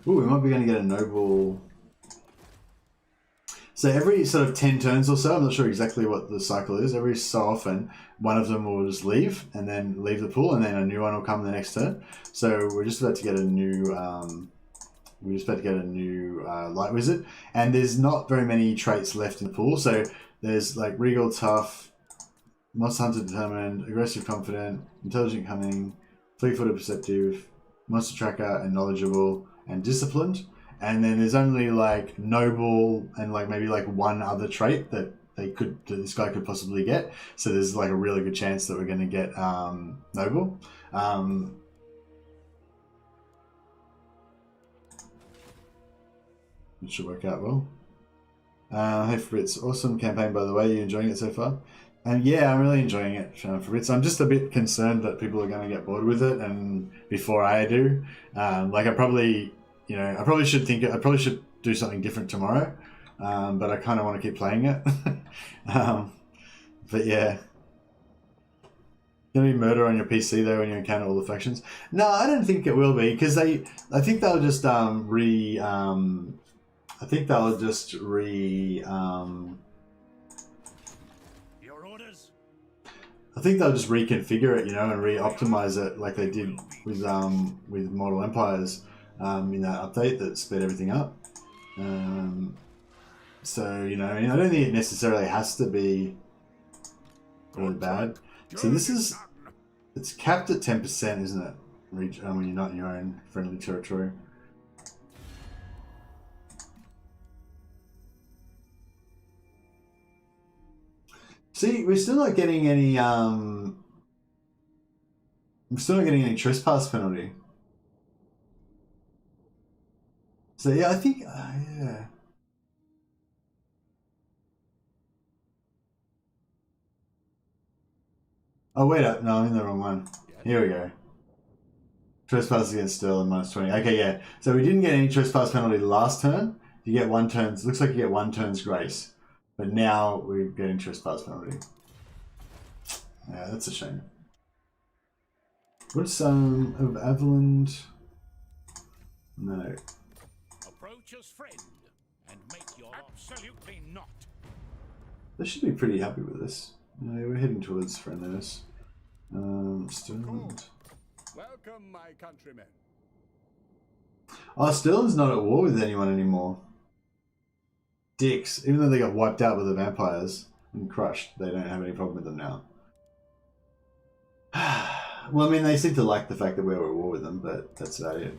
Ooh, we might be going to get a noble. So every sort of 10 turns or so, I'm not sure exactly what the cycle is, every so often, one of them will just leave and then leave the pool, and then a new one will come the next turn. So we're just about to get a new, Light Wizard, and there's not very many traits left in the pool. So there's like Regal, Tough, Monster Hunter Determined, Aggressive Confident, Intelligent Cunning, Fleet-footed Perceptive, Monster Tracker, and Knowledgeable, and Disciplined. And then there's only like Noble and like maybe like one other trait that this guy could possibly get. So there's like a really good chance that we're going to get Noble. It should work out well. Hey Fritz, awesome campaign by the way. You enjoying it so far? And yeah, I'm really enjoying it, Fritz. I'm just a bit concerned that people are going to get bored with it, and before I do, like I probably should do something different tomorrow, but I kind of want to keep playing it. But yeah, gonna be murder on your PC though when you encounter all the factions. No, I don't think it will be, because I think they'll just reconfigure it, you know, and re-optimize it like they did with Mortal Empires in that update that sped everything up. So, you know, I don't think it necessarily has to be really bad. So it's capped at 10%, isn't it? When you're not in your own friendly territory. See, we're still not getting any. I'm still not getting any trespass penalty. So yeah, I think yeah. Oh wait up! No, I'm in the wrong one. Here we go. Trespass against Sterling -20. Okay, yeah. So we didn't get any trespass penalty last turn. You get 1 turn. Looks like you get 1 turn's grace. But now we're getting trespass penalty. Yeah, that's a shame. What's of Aveland? No. Approach as friend and make your absolutely not. They should be pretty happy with this. We're heading towards friendliness. Sterling. Welcome, my countrymen. Oh, Sterling's not at war with anyone anymore. Dicks. Even though they got wiped out with the vampires and crushed, they don't have any problem with them now. Well, I mean, they seem to like the fact that we're at war with them, but that's about it.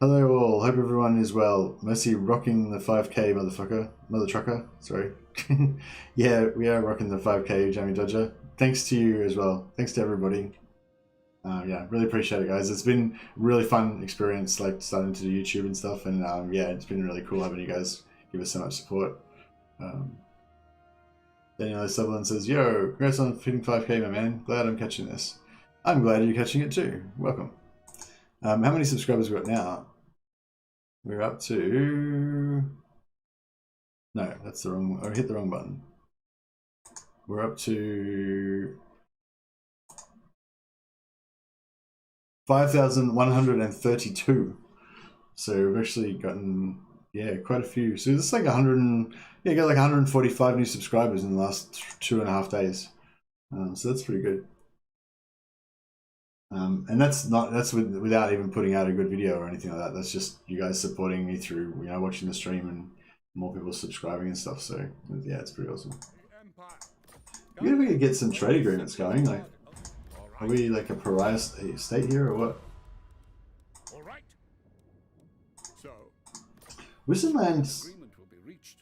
Hello all, hope everyone is well. Mercy rocking the 5k, motherfucker. Mother trucker, sorry. Yeah, we are rocking the 5k, Jamie Dodger. Thanks to you as well. Thanks to everybody. Yeah, really appreciate it, guys. It's been a really fun experience, like starting to do YouTube and stuff, and yeah, it's been really cool having you guys give us so much support. Daniel Sutherland says, yo, congrats on hitting 5k, my man. Glad I'm catching this. I'm glad you're catching it too. Welcome. How many subscribers we got now? We're up to... No, that's the wrong... I hit the wrong button. We're up to... 5,132. So we've actually gotten, yeah, quite a few. So it's like 100 and, yeah, got like 145 new subscribers in the last 2.5 days. So that's pretty good. And that's without even putting out a good video or anything like that. That's just you guys supporting me through, you know, watching the stream and more people subscribing and stuff. So yeah, it's pretty awesome. Maybe we could get some trade agreements going. Like, are we like a pariah state here or what? All right. So, Wissenland's agreement will be reached,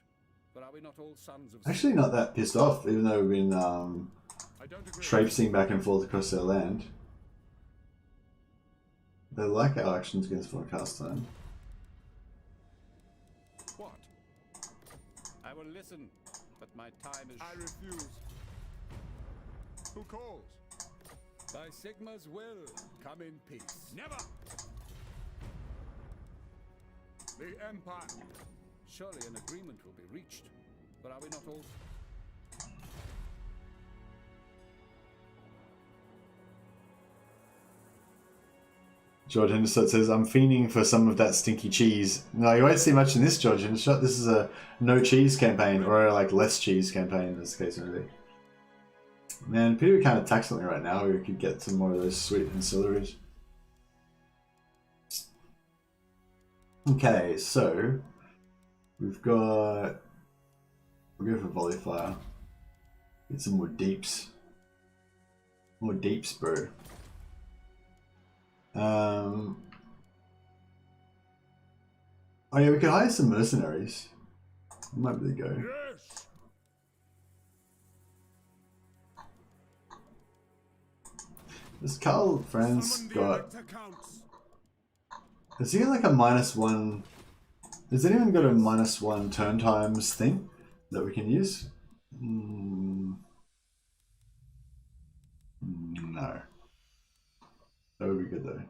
but are we not all sons of actually not that pissed off, even though we've been traipsing back and forth across their land. They like our actions against forecast time. What? I will listen, but my time is... I refuse. Who calls? By Sigma's will, come in peace. Never! The Empire. Surely an agreement will be reached, but are we not all... George Henderson says, I'm fiending for some of that stinky cheese. No, you won't see much in this, George Henderson. This is a no cheese campaign, or a, like less cheese campaign in this case, maybe. Man, people are kind of taxing me right now. We could get some more of those sweet ancillaries. Okay, so we've got... We'll go for volley fire. Get some more deeps. More deeps, bro. Oh yeah, we could hire some mercenaries. Might be the go. Yes! This Karl Franz got... Has he got like a -1... Has anyone got a -1 turn times thing that we can use? No. That would be good though.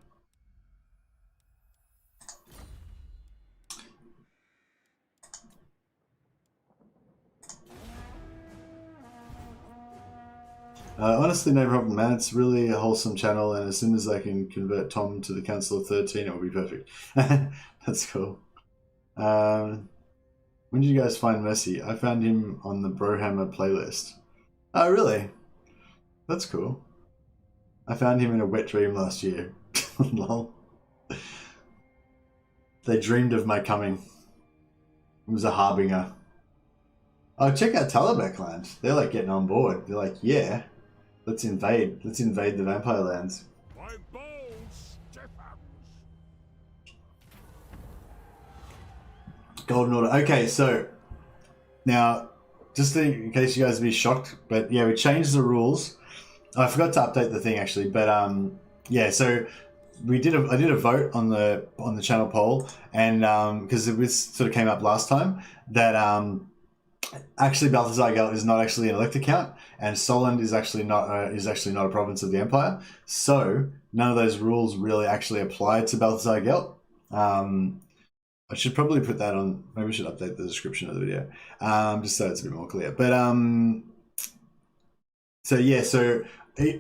Honestly, no problem, man. It's really a wholesome channel, and as soon as I can convert Tom to the Council of 13, it will be perfect. That's cool. When did you guys find Mercy? I found him on the Brohammer playlist. Oh, really? That's cool. I found him in a wet dream last year. Lol. They dreamed of my coming. It was a harbinger. Oh, check out Talabek land. They're like getting on board. They're like, yeah, let's invade. Let's invade the vampire lands. My bones stiffens. Golden Order. Okay, so now, just in case you guys would be shocked, but yeah, we changed the rules. I forgot to update the thing actually, but yeah, so I did a vote on the channel poll, and because it was sort of came up last time that actually Balthazar Gelt is not actually an Elector Count, and Solent is actually not a province of the Empire. So none of those rules really actually apply to Balthazar Gelt. I should probably put that on. Maybe we should update the description of the video, just so it's a bit more clear. But so yeah, so.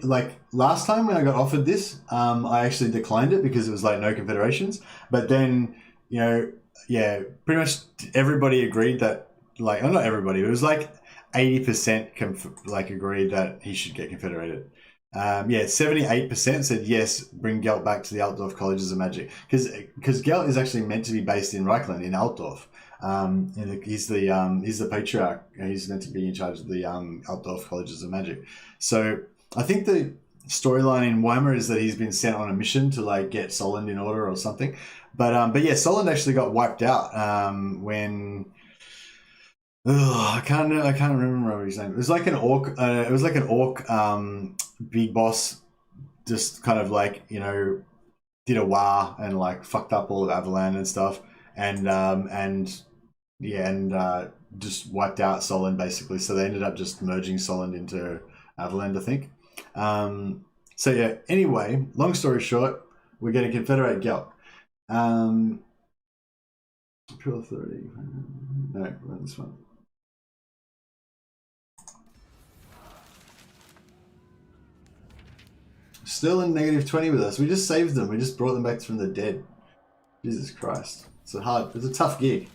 Like last time when I got offered this, I actually declined it because it was like no confederations. But then, you know, yeah, pretty much everybody agreed that, like, well, not everybody, it was like 80% like agreed that he should get confederated. Yeah, 78% said yes, bring Gelt back to the Altdorf Colleges of Magic, because Gelt is actually meant to be based in Reichland in Altdorf. And he's the patriarch. He's meant to be in charge of the Altdorf Colleges of Magic. So I think the storyline in Warhammer is that he's been sent on a mission to like get Solent in order or something. But yeah, Solent actually got wiped out when. I can't remember his name. It was like an orc. Big boss, just kind of like, you know, did a war and like fucked up all of Avalan and stuff, and just wiped out Solent basically. So they ended up just merging Solent into Avaland, I think. So yeah. Anyway, long story short, we're going to confederate Gelt. Pure authority. No, run this one. Still in -20 with us. We just saved them. We just brought them back from the dead. Jesus Christ. It's a tough gig.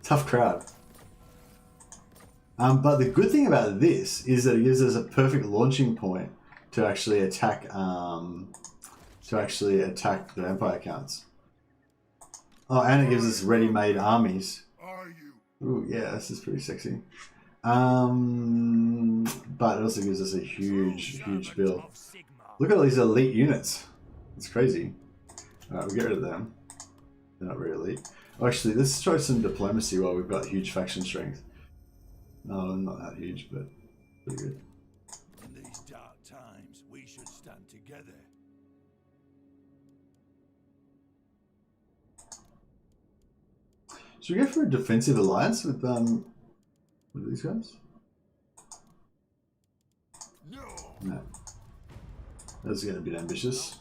Tough crowd. But the good thing about this is that it gives us a perfect launching point to actually attack the Empire counts. Oh, and it gives us ready-made armies. Ooh, yeah, this is pretty sexy. But it also gives us a huge build. Look at all these elite units. It's crazy. Alright, we'll get rid of them. They're not very elite. Oh, actually, let's try some diplomacy while we've got huge faction strength. No, not that huge, but pretty good. In these dark times, we should stand together. Should we go for a defensive alliance with these guys? No. That's getting a bit ambitious.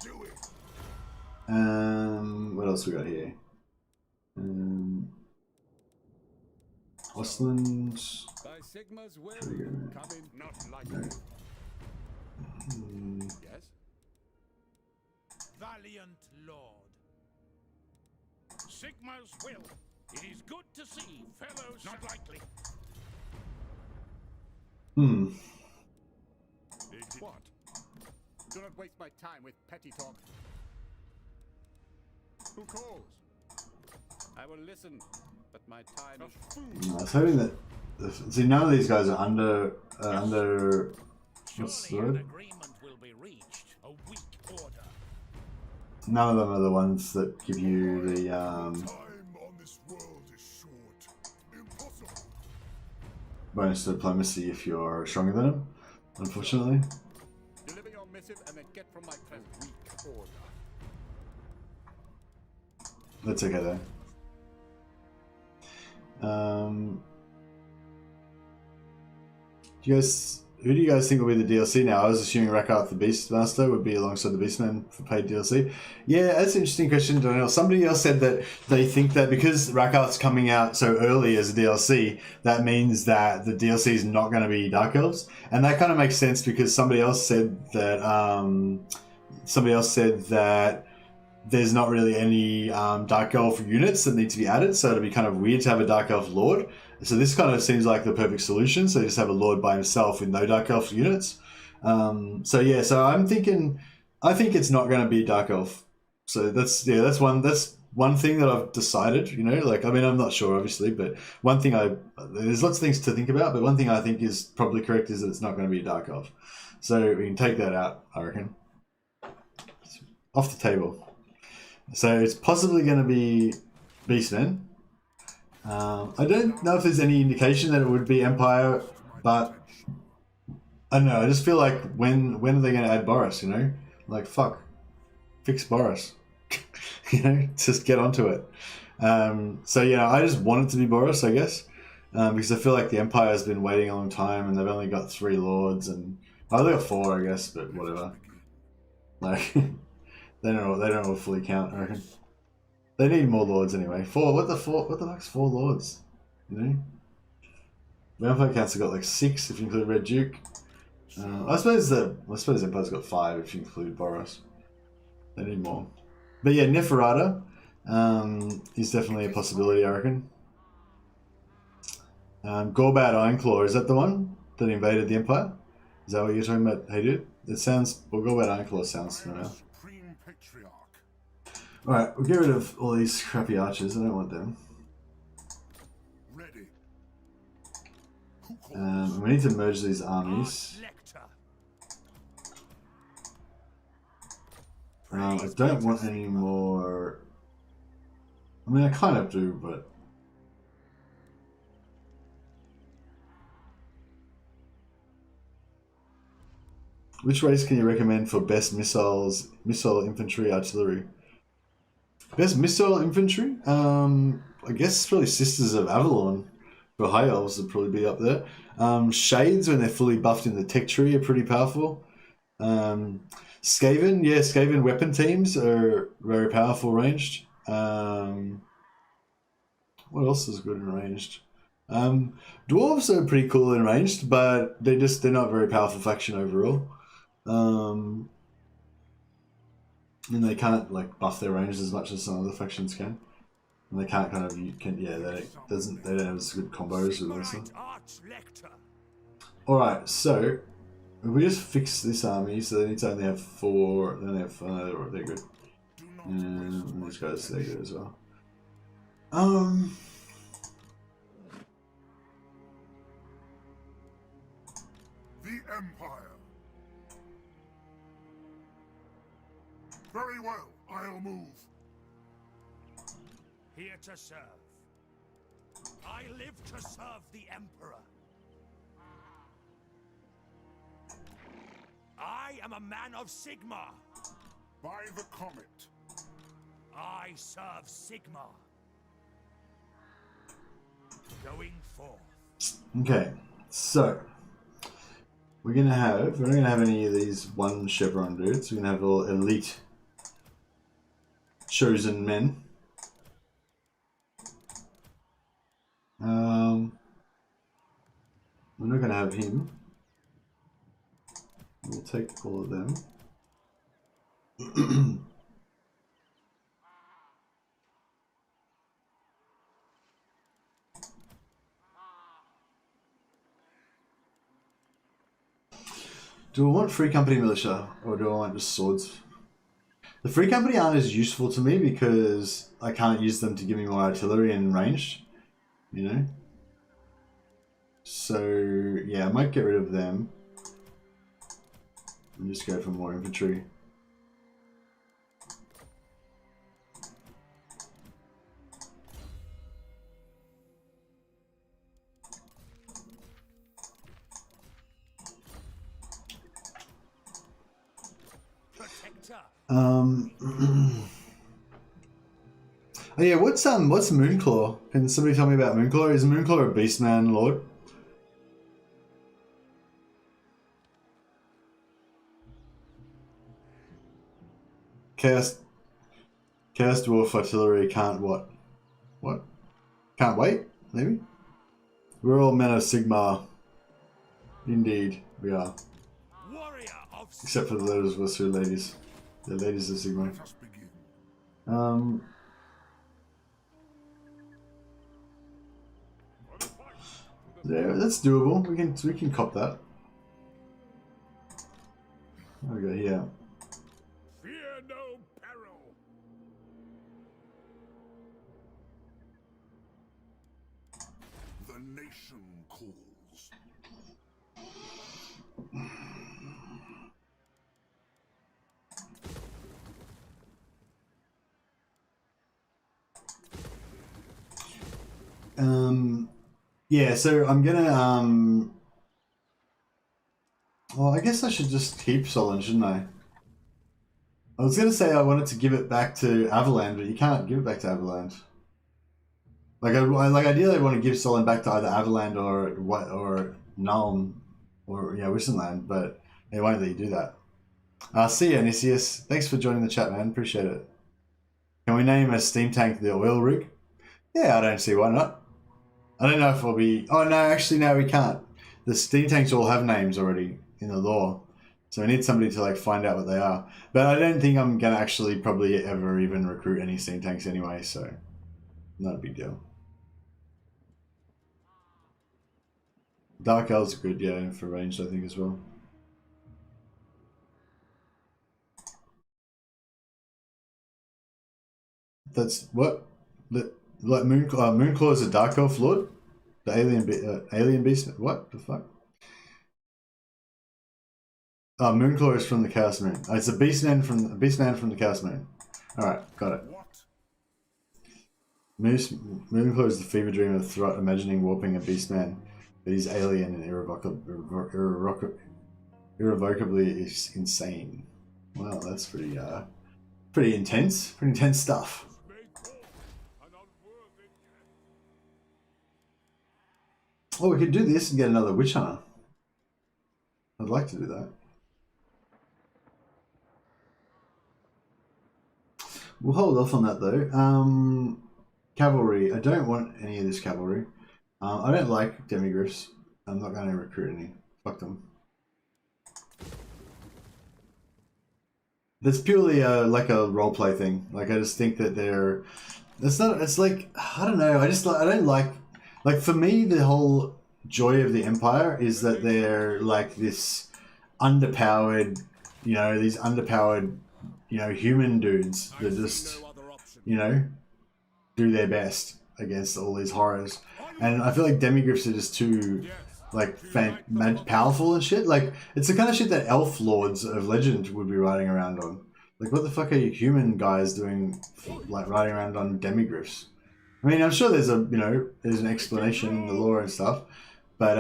What else we got here? Ostland. By Sigma's will, Pretty good. coming not likely. Yes? Valiant Lord. Sigma's will. It is good to see fellows not likely. What? Do not waste my time with petty talk. Who calls? I will listen, but my time is I was hoping that. See, none of these guys are under. What's the word? Agreement will be reached. A weak order. None of them are the ones that give you the Time on this world is short. Impossible. bonus to diplomacy if you're stronger than them. Unfortunately. deliver your missive and then get from my presence. Weak order. That's okay though. Who do you guys think will be the DLC now? I was assuming Rakarth the Beastmaster would be alongside the Beastman for paid DLC. Yeah, that's an interesting question, Daniel. Somebody else said that they think that because Rakarth's coming out so early as a DLC, that means that the DLC is not going to be Dark Elves, and that kind of makes sense because somebody else said that there's not really any Dark Elf units that need to be added, so it'd be kind of weird to have a Dark Elf Lord. So this kind of seems like the perfect solution. So you just have a Lord by himself with no Dark Elf units. So yeah, so I think it's not going to be Dark Elf. So that's one thing that I've decided, you know, like, I mean, I'm not sure obviously, but there's lots of things to think about, but one thing I think is probably correct is that it's not going to be a Dark Elf. So we can take that out, I reckon. It's off the table. So it's possibly going to be Beastmen. I don't know if there's any indication that it would be Empire, but I don't know. I just feel like when are they going to add Boris? You know, like fuck, fix Boris. You know, just get onto it. So yeah, I just want it to be Boris, I guess, because I feel like the Empire has been waiting a long time, and they've only got 3 lords, and they got 4, I guess, but whatever. Like they don't all fully count, I reckon. They need more lords anyway. 4. What the fuck's 4 lords? You know, the Empire Council got like 6 if you include Red Duke. I suppose Empire's got 5 if you include Boros. They need more. But yeah, Neferata. Is definitely a possibility, I reckon. Gorbad Ironclaw, is that the one that invaded the Empire? Is that what you're talking about? Hey, dude? It sounds... Well, Gorbad Ironclaw sounds familiar. Supreme Patriarch. Alright, we'll get rid of all these crappy archers. I don't want them. Ready. Who calls? We need to merge these armies. I don't want any more... I mean, I kind of do, but... Which race can you recommend for best missiles, missile infantry, artillery? Best missile infantry? I guess probably Sisters of Avalon for high elves would probably be up there. Shades, when they're fully buffed in the tech tree, are pretty powerful. Skaven, yeah, Skaven weapon teams are very powerful ranged. What else is good in ranged? Dwarves are pretty cool in ranged, but they're not very powerful faction overall. And they can't like buff their range as much as some other factions can. And they can't kind of they don't have as good combos with this. Alright, so if we just fix this army, so they need to only have 4, then they have 5, they're good. And these guys, they're good as well. The Empire. Very well, I'll move. Here to serve. I live to serve the Emperor. I am a man of Sigma. By the comet. I serve Sigma. Going forth. Okay, so we're not gonna have any of these one chevron dudes. We're gonna have all elite chosen men. We're not gonna have him. We'll take all of them. Do I want free company militia or do I want just swords? The free company aren't as useful to me because I can't use them to give me more artillery and ranged, you know? So yeah, I might get rid of them and just go for more infantry. Oh yeah, what's Moonclaw? Can somebody tell me about Moonclaw? Is Moonclaw a Beastman Lord? Chaos Dwarf Artillery can't what? What? Can't wait? Maybe? We're all men of Sigma. Indeed, we are. Except for those of us who are ladies. The ladies of Sigma. Yeah, that's doable. We can cop that. There we go here. Fear no peril. The nation calls. Yeah, so I'm gonna well, I guess I should just keep Solon, shouldn't I? I was gonna say I wanted to give it back to Avaland, but you can't give it back to Avaland. Like ideally I want to give Solon back to either Avaland or Nuln or Wissenland, but they won't let you do that. See ya, Nicias. Thanks for joining the chat, man. Appreciate it. Can we name a steam tank the oil rig? Yeah, I don't see why not. I don't know if it'll be... Oh, no, actually, no, we can't. The steam tanks all have names already in the lore. So I need somebody to like find out what they are. But I don't think I'm gonna actually probably ever even recruit any steam tanks anyway, so not a big deal. Dark Elves are good, yeah, for ranged I think as well. That's what? Like Moonclaw is a Dark Elf Lord? The alien beast? What the fuck? Oh, Moonclaw is from the Chaos Moon. Oh, it's a Beastman from the Chaos Moon. Alright, got it. Moonclaw is the fever dream of Throt imagining warping a Beastman, but he's alien and irrevocably insane. Wow, that's pretty intense. Pretty intense stuff. Oh, we could do this and get another Witch Hunter. I'd like to do that. We'll hold off on that though. Cavalry. I don't want any of this cavalry. I don't like demigriffs. I'm not going to recruit any. Fuck them. That's purely like a roleplay thing. Like I just think that they're. It's not. It's like I don't know. I don't like. Like for me, the whole joy of the Empire is that they're like this underpowered, you know, these underpowered, you know, human dudes that just, you know, do their best against all these horrors. And I feel like demigriffs are just too, like, powerful and shit. Like, it's the kind of shit that elf lords of legend would be riding around on. Like, what the fuck are you human guys doing, like, riding around on demigriffs? I mean, I'm sure there's a, you know, there's an explanation in the lore and stuff, but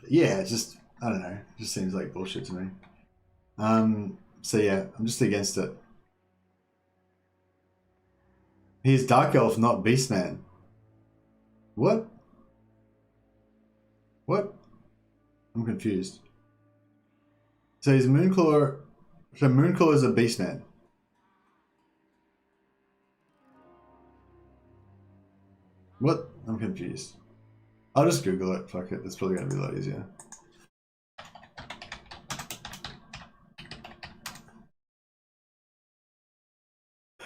yeah, it's just, I don't know, it just seems like bullshit to me. So yeah, I'm just against it. He's Dark Elf, not Beastman. What? What? I'm confused. So he's Moonclaw, so Moonclaw is a Beastman. What? I'm confused. I'll just Google it. Fuck it. It's probably going to be a lot easier.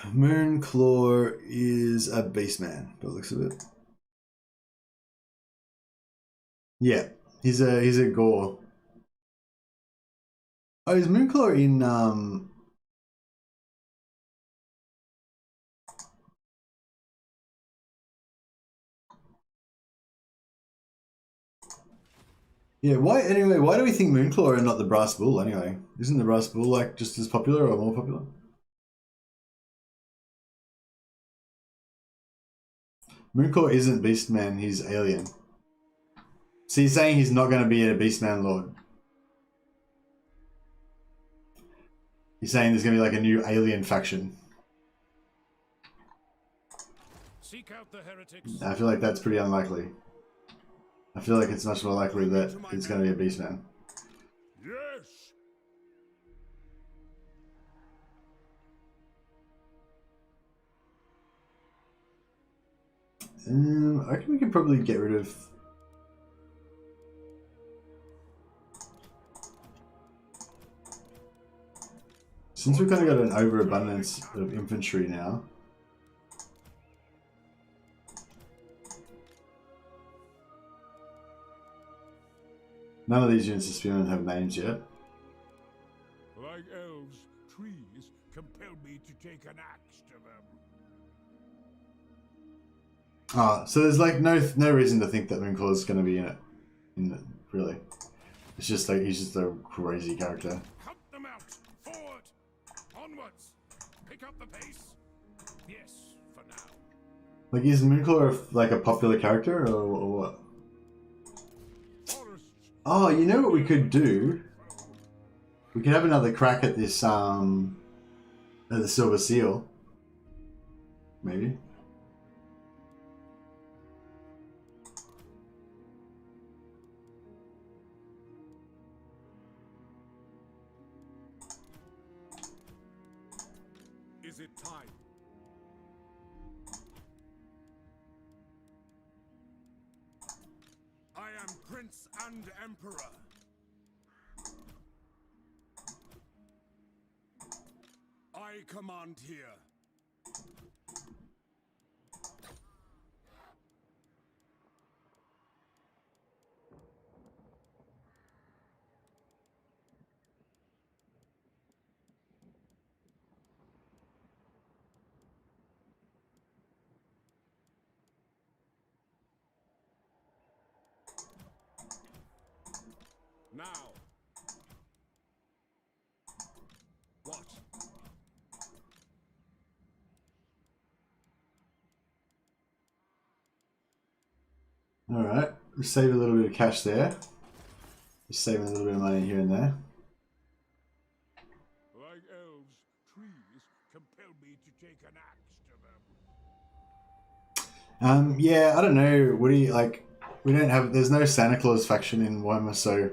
Moonclaw is a Beastman, by the looks of it. Yeah, he's a Gore. Oh, is Moonclaw in Yeah, why anyway, why do we think Moonclaw and not the Brass Bull anyway? Isn't the Brass Bull like just as popular or more popular? Moonclaw isn't Beastman, he's alien. So you're saying he's not going to be a Beastman Lord? You're saying there's going to be like a new alien faction? Seek out the heretics. I feel like that's pretty unlikely. I feel like it's much more likely that it's going to be a Beastman. Yes. I reckon we could probably get rid of... Since we've kind of got an overabundance of infantry now, none of these units of spearmen have names yet. Like elves, trees compel me to take an axe to them. Ah, so there's like no reason to think that Moonclaw is going to be in it, really. It's just like he's just a crazy character. Hunt them out. Forward. Onwards. Pick up the pace. Yes, for now. Like, is Moonclaw like a popular character or what? Oh, you know what we could do? We could have another crack at this at the Silver Seal. Maybe. Is it time? I am Prince and Emperor. I command here. Now. What? All right, we save a little bit of cash there. Just saving a little bit of money here and there. Like elves, trees compel me to take an axe to them. Yeah, I don't know. What do you like? We don't have. There's no Santa Claus faction in Warhammer, so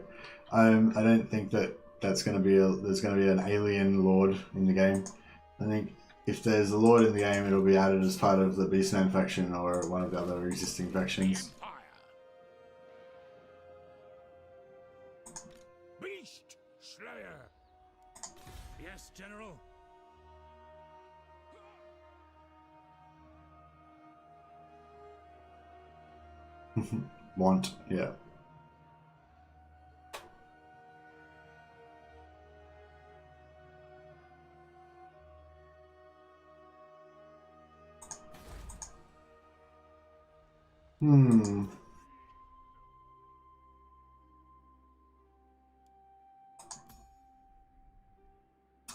I don't think that that's going to be there's going to be an alien lord in the game. I think if there's a lord in the game, it'll be added as part of the Beastman faction or one of the other existing factions. Beast Slayer. Yes, General. Want, yeah.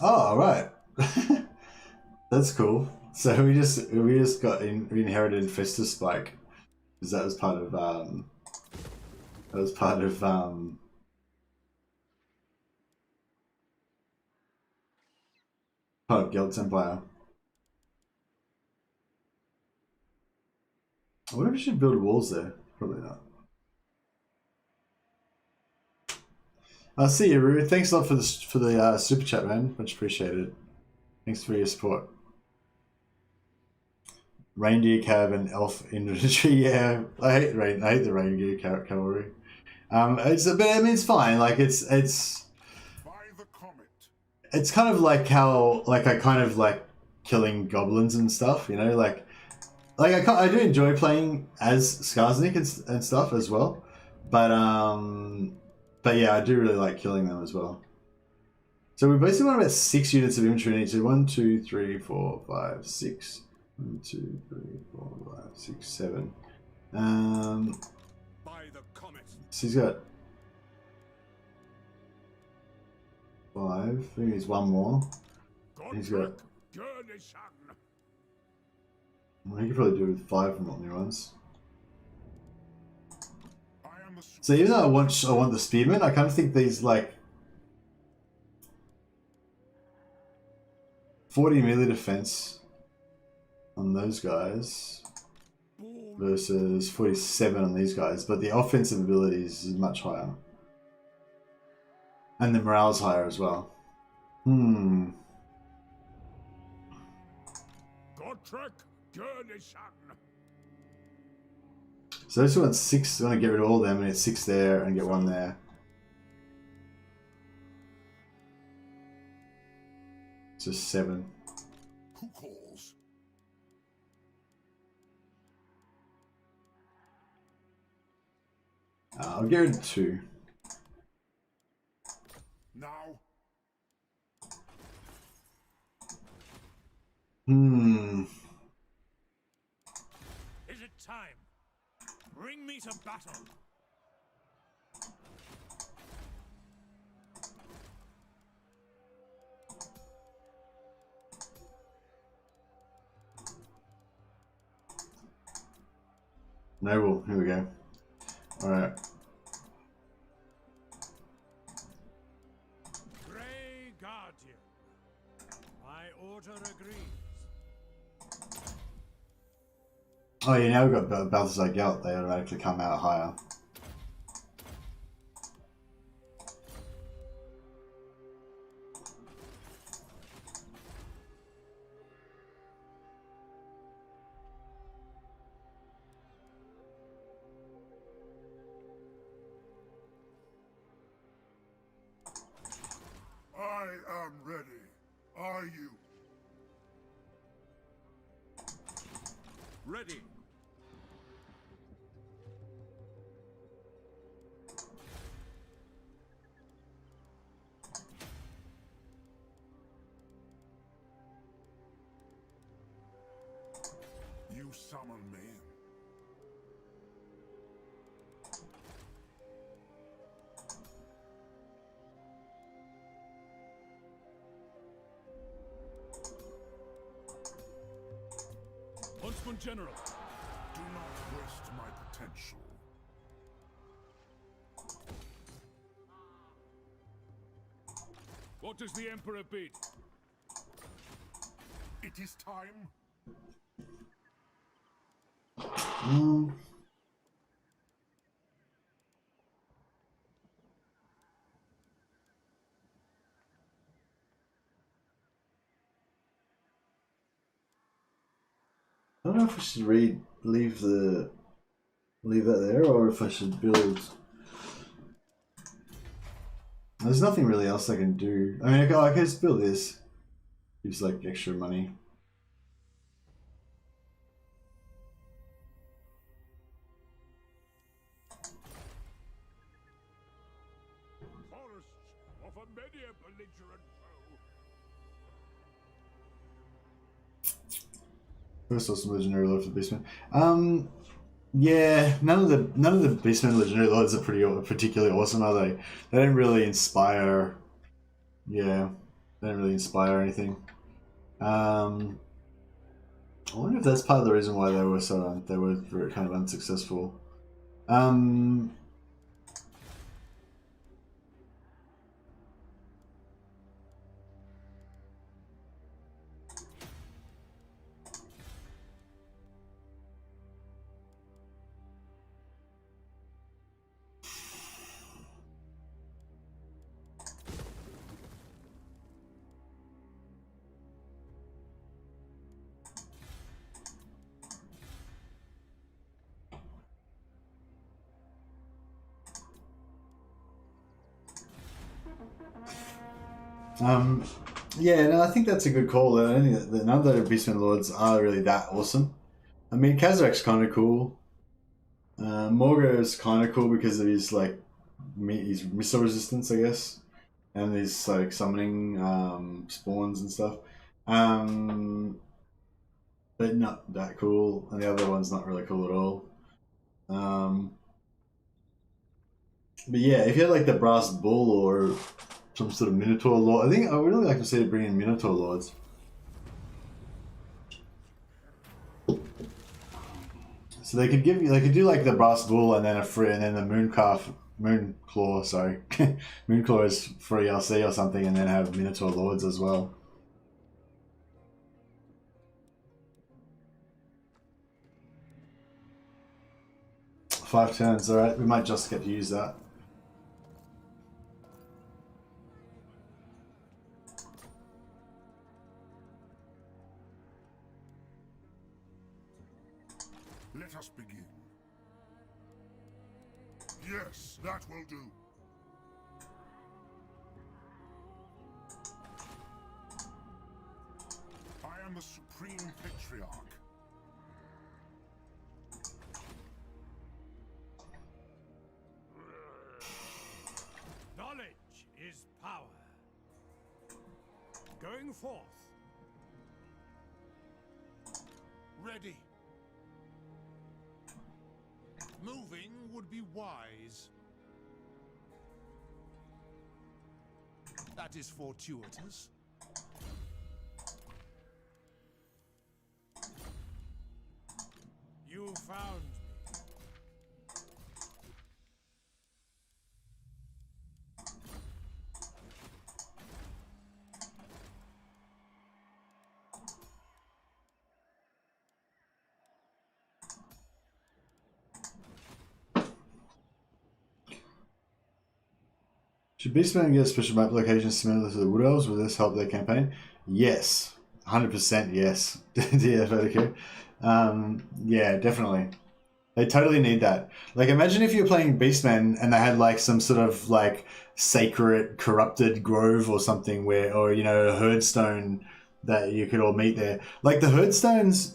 Oh, all right. That's cool. So we just we inherited Festa Spike because that was part of part of Gelt's Empire. I wonder if we should build walls there. Probably not. I'll see you, Rue. Thanks a lot for the super chat, man. Much appreciated. Thanks for your support. Reindeer cab and elf infantry. Yeah, I hate the reindeer cavalry. It's fine. Like it's By the comet. it's kind of like how I kind of like killing goblins and stuff. You know, like I do enjoy playing as Skarsnik and stuff as well, but yeah, I do really like killing them as well. So we basically want about 6 units of infantry in each. So 1, 2, 3, 4, 5, 6. 1, 2, 3, 4, 5, 6, 7. By the comet. So he's got 5. I think he's one more. He's got. Well, he could probably do with 5 from what new ones. So even though I want the spearmen, I kind of think these like 40 melee defense on those guys versus 47 on these guys, but the offensive abilities is much higher. And the morale's higher as well. So this one's 6, I want to get rid of all of them, and it's 6 there and get 1 there. So 7. Who calls? I'll get rid of 2. Now. Is it time? Bring me to battle. Noble, here we go. Alright. Grey Guardian. My order agrees. Oh yeah, now we've got Balthazar Gelt, they automatically come out higher. I am ready. Are you? Ready. You summon me. Huntsman General. Do not waste my potential. What does the Emperor bid? It is time. I don't know if I should leave that there, or if I should build. There's nothing really else I can do. I mean, I can just build this. Use like extra money. Forests offer many a belligerent foe. First awesome legendary lord for Beastmen. Yeah, none of the Beastmen legendary lords are particularly awesome, are they? They don't really inspire. Yeah, they don't really inspire anything. I wonder if that's part of the reason why they were kind of unsuccessful. Yeah, no, I think that's a good call. I don't think that none of the Beastmen Lords are really that awesome. I mean, Kazarek's kind of cool. Morgo's kind of cool because of his his missile resistance, I guess, and his like summoning spawns and stuff. But not that cool, and the other one's not really cool at all. But yeah, if you had like the Brass Bull or some sort of Minotaur Lord, I think I would really like to see it bring in Minotaur Lords. So they could do like the Brass Bull and then and then the Moonclaw, sorry. Moonclaw is free LC or something, and then have Minotaur Lords as well. Five turns, alright, we might just get to use that. Let us begin. Yes, that will do. I am the Supreme Patriarch. Knowledge is power. Going forth. Ready. Moving would be wise. That is fortuitous. You found me. Should Beastmen get special map locations similar to the Wood Elves? Will this help their campaign? Yes. 100% yes. DFODQ. Yeah, definitely. They totally need that. Like, imagine if you're playing Beastmen and they had like some sort of like sacred corrupted grove or something where, or you know, a herdstone that you could all meet there. Like the herdstones,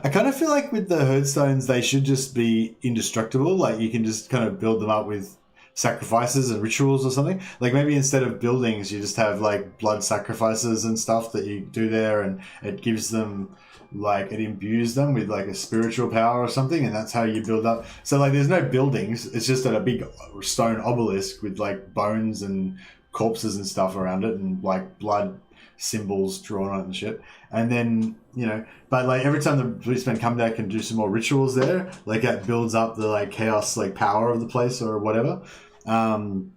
I kind of feel like with the Herdstones, they should just be indestructible. Like you can just kind of build them up with sacrifices and rituals or something. Like maybe instead of buildings, you just have like blood sacrifices and stuff that you do there, and it gives them like, it imbues them with like a spiritual power or something, and that's how you build up. So like there's no buildings, it's just a big stone obelisk with like bones and corpses and stuff around it, and like blood symbols drawn on it and shit. And then, you know, but like every time the policemen come back and do some more rituals there, like that builds up the like chaos like power of the place or whatever. And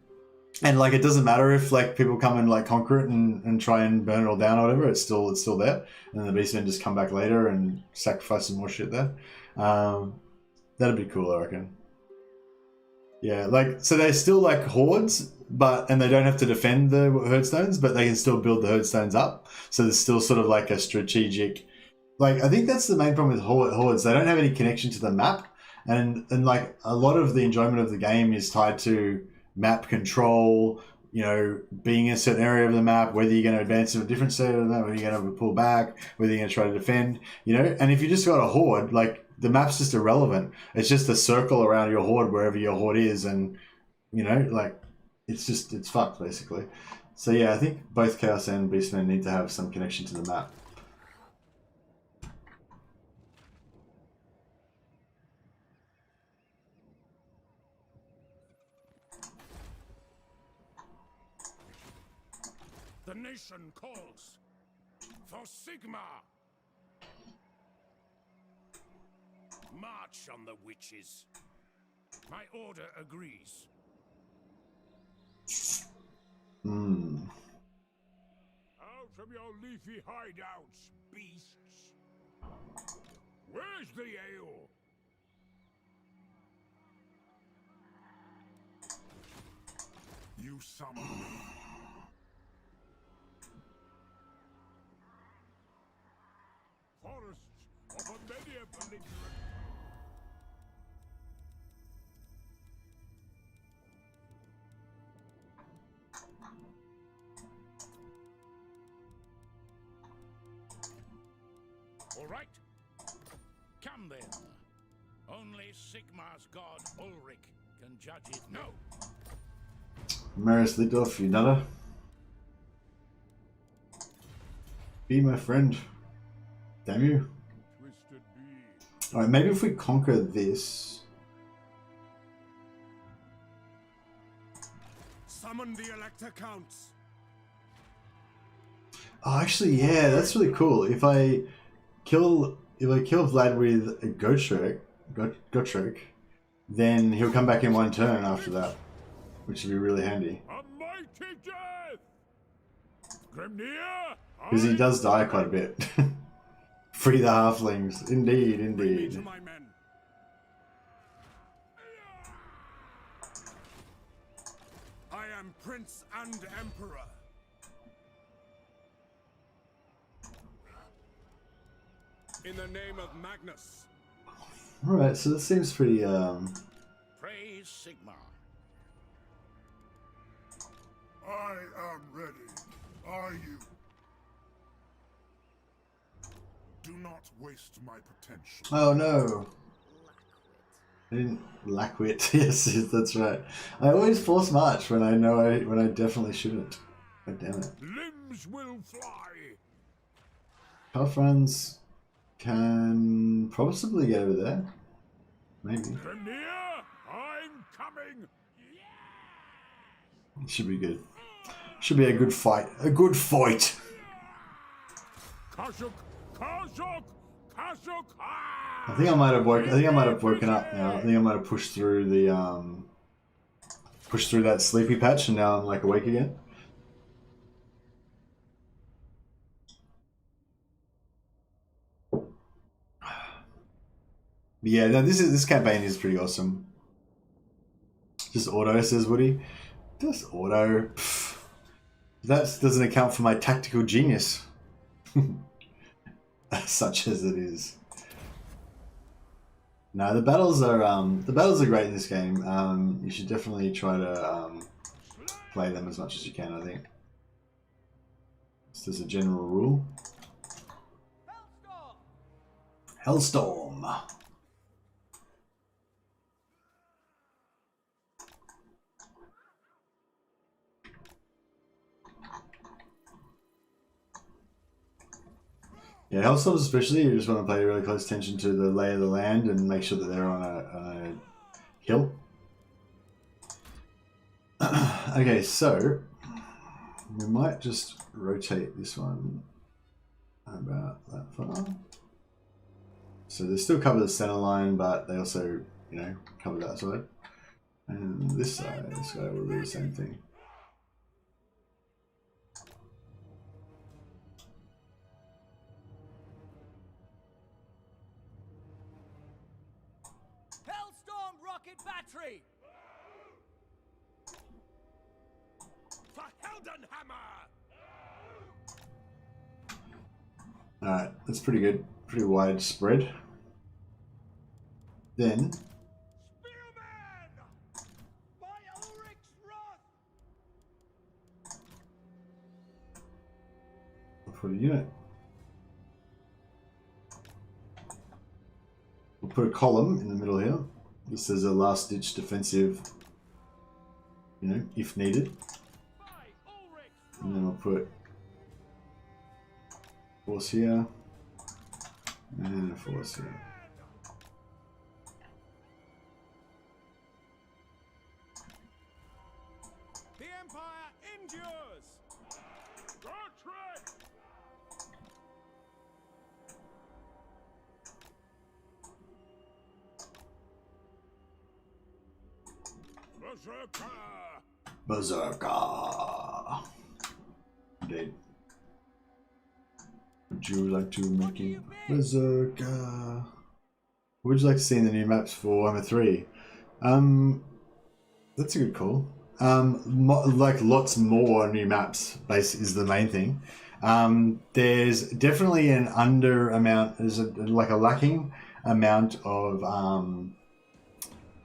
like it doesn't matter if like people come and like conquer it and try and burn it all down or whatever, it's still there. And then the beastmen just come back later and sacrifice some more shit there. That'd be cool, I reckon. Yeah, like so they're still like hordes, and they don't have to defend the Herdstones, but they can still build the Herdstones up. So there's still sort of like a strategic, like I think that's the main problem with hordes. They don't have any connection to the map, and like a lot of the enjoyment of the game is tied to map control. You know, being in a certain area of the map, whether you're going to advance to a different side of the map, whether you're going to pull back, whether you're going to try to defend. You know, and if you just got a horde, like the map's just irrelevant. It's just a circle around your horde wherever your horde is, and you know, like it's fucked basically. So yeah, I think both Chaos and Beastmen need to have some connection to the map. The nation calls for Sigma. March on the witches. My order agrees. Out of your leafy hideouts, beasts. Where's the ale? You summon me. Forests of a many a belligerent. All right. Come then. Only Sigmar's god Ulrich can judge it. No. Marius Lidorf, you nutter. Be my friend. Damn you. Twisted bee. Alright, maybe if we conquer this. Summon the Elector Counts. Oh, actually, yeah, that's really cool. If I kill Vlad with a Gotrek, then he'll come back in one turn after that, which would be really handy. A mighty death. Grimnir. Because he does die quite a bit. Free the halflings. Indeed, Bring me to indeed. my men. I am Prince and Emperor. In the name of Magnus. Alright, so this seems pretty, Praise Sigmar. I am ready. Are you? Do not waste my potential. oh no. I didn't lack wit. Yes, that's right. I always force march when I know when I definitely shouldn't. God damn it. Limbs will fly. Karl Franz can possibly get over there. Maybe. Grimnir, I'm coming. It should be good. Should be a good fight. A good fight. Kashuk, Kashuk, Kashuk. I think I might have woken up now. I think I might have pushed through the pushed through that sleepy patch, and now I'm like awake again. But yeah, no, this campaign is pretty awesome. Just auto, says Woody. Just auto. Pfft. That doesn't account for my tactical genius. Such as it is. No, the battles are great in this game. You should definitely try to play them as much as you can, I think. Just as a general rule. Hellstorm. Yeah, Hellstorms especially, you just want to pay really close attention to the lay of the land and make sure that they're on a hill. Okay, so we might just rotate this one about that far. So they still cover the center line, but they also, you know, cover that side. And this side will do the same thing. Hellstorm rocket battery! For Heldenhammer! Alright, that's pretty good. Pretty widespread. Then Spearman! By Ulrich's wrath! I'll put a unit. We'll put a column in the middle here. This is a last-ditch defensive, you know, if needed. By Ulrich's And then I'll put force here and a force here. The Empire endures! Gertrude! Berserker! Berserker! Indeed. Would you like to make it Berserker? What would you like to see in the new maps for Warhammer 3? That's a good call. Like lots more new maps base is the main thing. There's definitely an under amount, like a lacking amount of,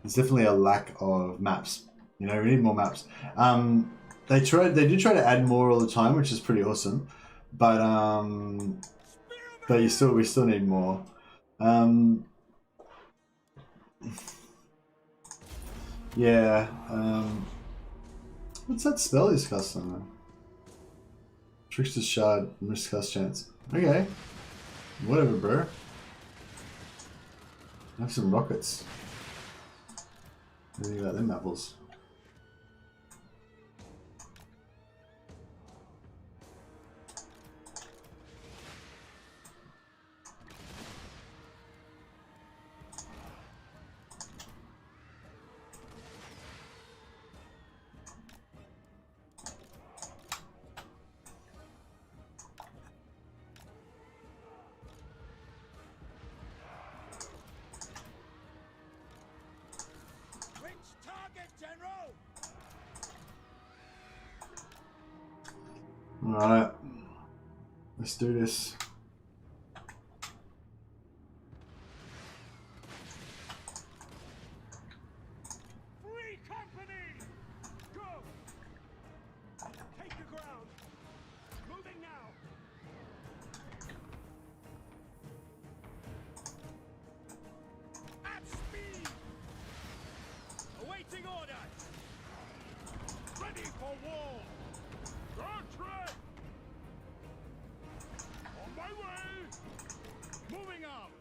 there's definitely a lack of maps. You know, we need more maps. They do try to add more all the time, which is pretty awesome. But we still need more. Yeah. What's that spell he's casting though? Trickster's Shard, miscast chance. Okay. Whatever, bro. I have some rockets. What do you think about them apples? Alright, let's do this. Free company! Go! Take the ground! Moving now! At speed! Awaiting order! Ready for war! Gertrude! On my way! Moving out!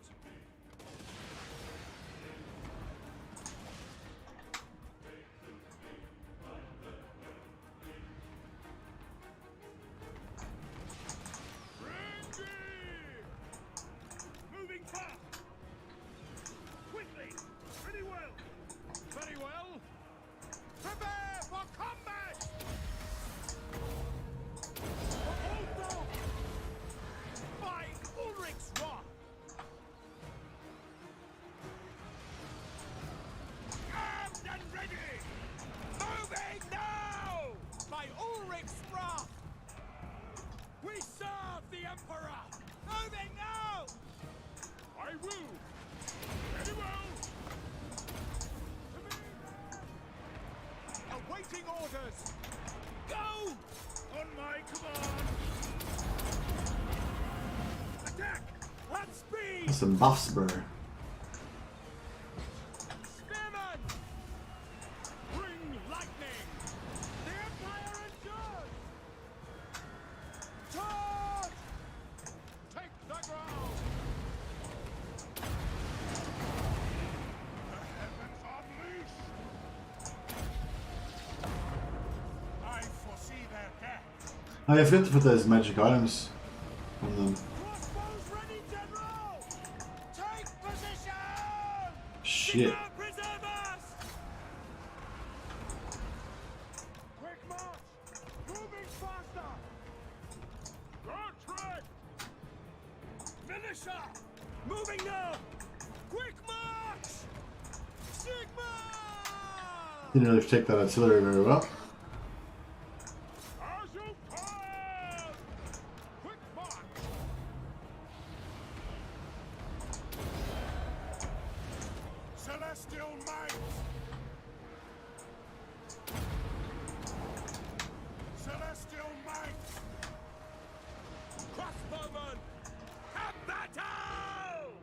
Ready! Moving fast! Quickly! Pretty well! Very well! Prepare for combat! By Ulrich's wrath! Armed and ready! Moving now! By Ulrich's wrath! We serve the Emperor! Moving now! I will! Very well! Awaiting orders! Go! On my command! Attack! At speed! That's some buffs, bro. Spearmen! Bring lightning! The Empire endures! Charge! Take the ground! The heavens unleash! I foresee their death. Oh, I forgot to put those magic items on them. Crossbows ready, General! Take position! Shit. Sigma, preserve us! Quick march! Moving faster! Guard Militia! Moving now! Quick march! Sigma! Didn't really take that artillery very well. As you call! Quick march! Celestial might! Celestial might! Crossbowmen! Have battle!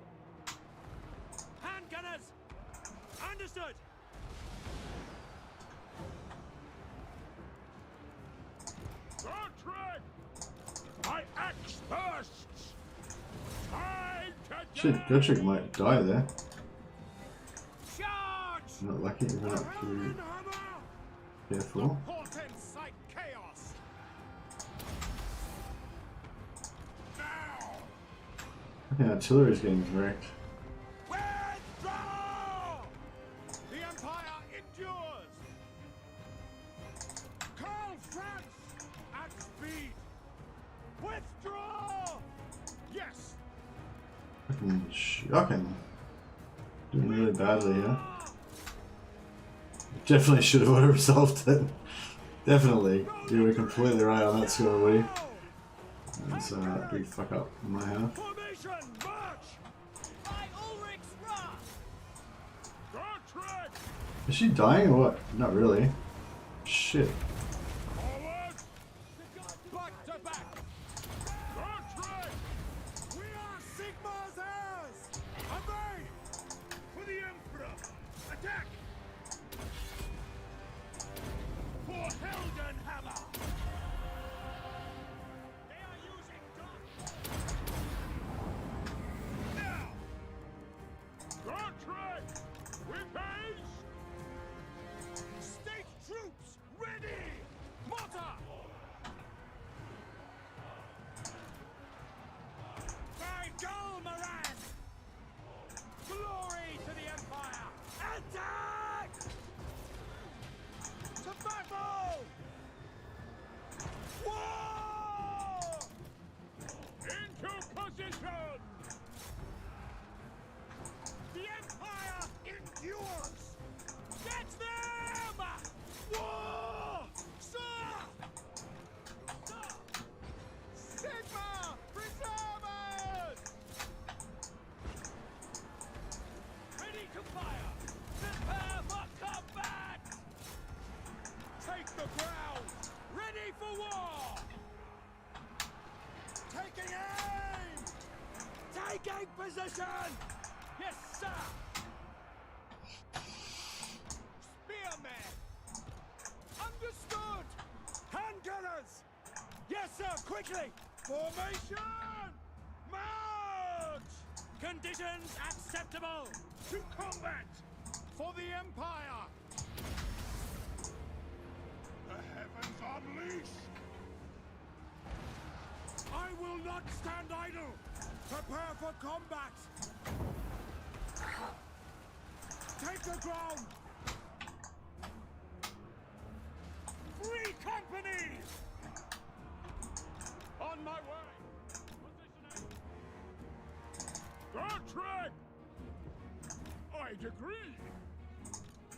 Handgunners! Understood! Guard! My axe bursts! Time to Shit, Gotchik might die there. charge! Not lucky, we're not too Hammer! careful. Portent sight chaos! Now! Okay, artillery's getting wrecked. Withdraw! The Empire endures! Karl Franz at speed! Withdraw! Yes! Fucking shocking. Doing really badly here. Definitely should have auto resolved it. Definitely. You were completely right on that score, Woody. That's a big fuck up on my half. Formation march! By Ulrich's wrath! Guard! Is she dying or what? Not really. Shit. Forward! Back to back! Guard! We are Sigma's heirs! Obey! For the Emperor! Attack! For Heldenhammer! They are using guns! Now! Guard! Repage! State troops ready! Mortar! By Golmaran! Glory to the Empire! Attack! To battle! War! Into position! The Empire endures! Get them! War! Sir! Sir! Sigma! Preservers! Ready to fire! Prepare for combat! Take the ground! Ready for war! Taking aim! Taking position! Yes, sir! Spearmen! Understood! Handgunners! Yes, sir, quickly! Formation! March! Conditions acceptable! To combat! For the Empire! The heavens unleash! I will not stand idle! Prepare for combat! Take the ground! Free company! On my way! Positioning! Guard! I agree!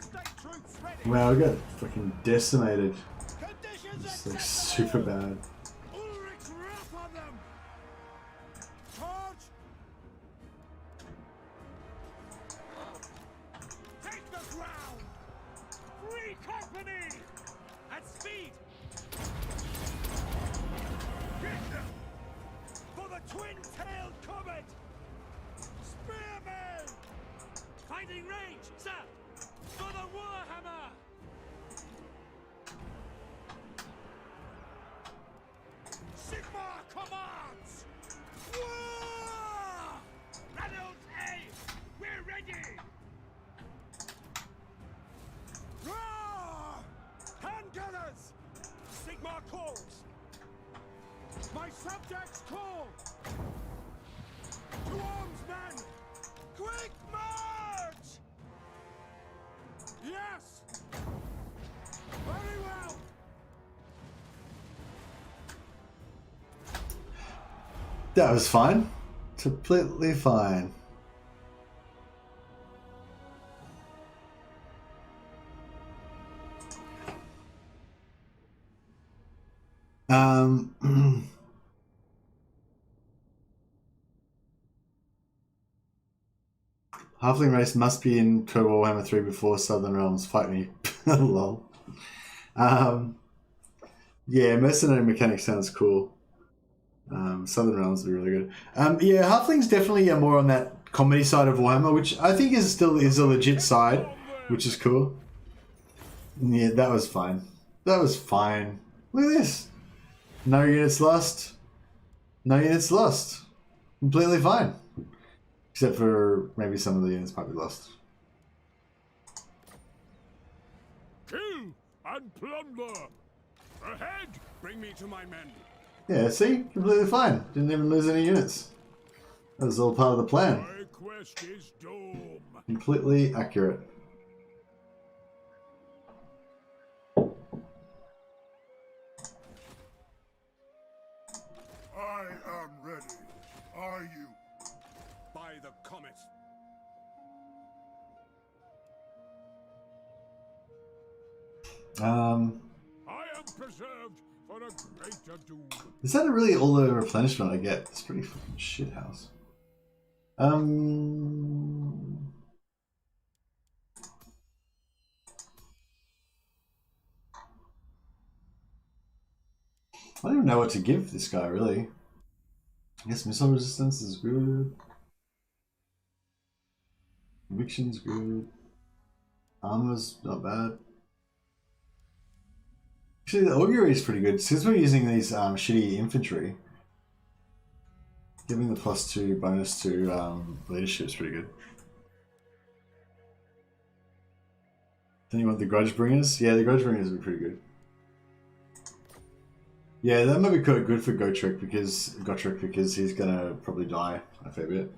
State troops ready! Wow, I got fucking decimated. Conditions It's like acceptable! super bad. Ulrich's wrath on them! Charge! Take the ground! Free company! At speed! Get them! For the twin-tailed comet! Ready range, sir! For the Warhammer! Sigma commands! War! Reynolds A! We're ready! Roar! Handgunners! Sigma calls! My subjects call! To arms, men! Quick march! Yes! Very well! That was fine. Completely fine. Halfling race must be in Co Warhammer 3 before Southern Realms. Fight me. Lol. Yeah, mercenary mechanic sounds cool. Southern Realms would be really good. Yeah, Halflings definitely are more on that comedy side of Warhammer, which I think is still a legit side, which is cool. Yeah, that was fine. That was fine. Look at this. No units lost. No units lost. Completely fine. Except for maybe some of the units might be lost. Kill and plunder! Ahead! Bring me to my men. Yeah, see? Completely fine. Didn't even lose any units. That was all part of the plan. My quest is doom. Completely accurate. I am ready. Are you? By the comet. I am preserved for a greater doom. Is that really all the replenishment I get? It's pretty fucking shit house. I don't even know what to give this guy, really. I guess missile resistance is good. Conviction's good. Armor's not bad. Actually, the augury is pretty good. Since we're using these shitty infantry, giving the +2 bonus to leadership is pretty good. Then you want the grudge bringers? Yeah, the grudge bringers would be pretty good. Yeah, that might be quite good for Gotrek because he's gonna probably die a fair bit.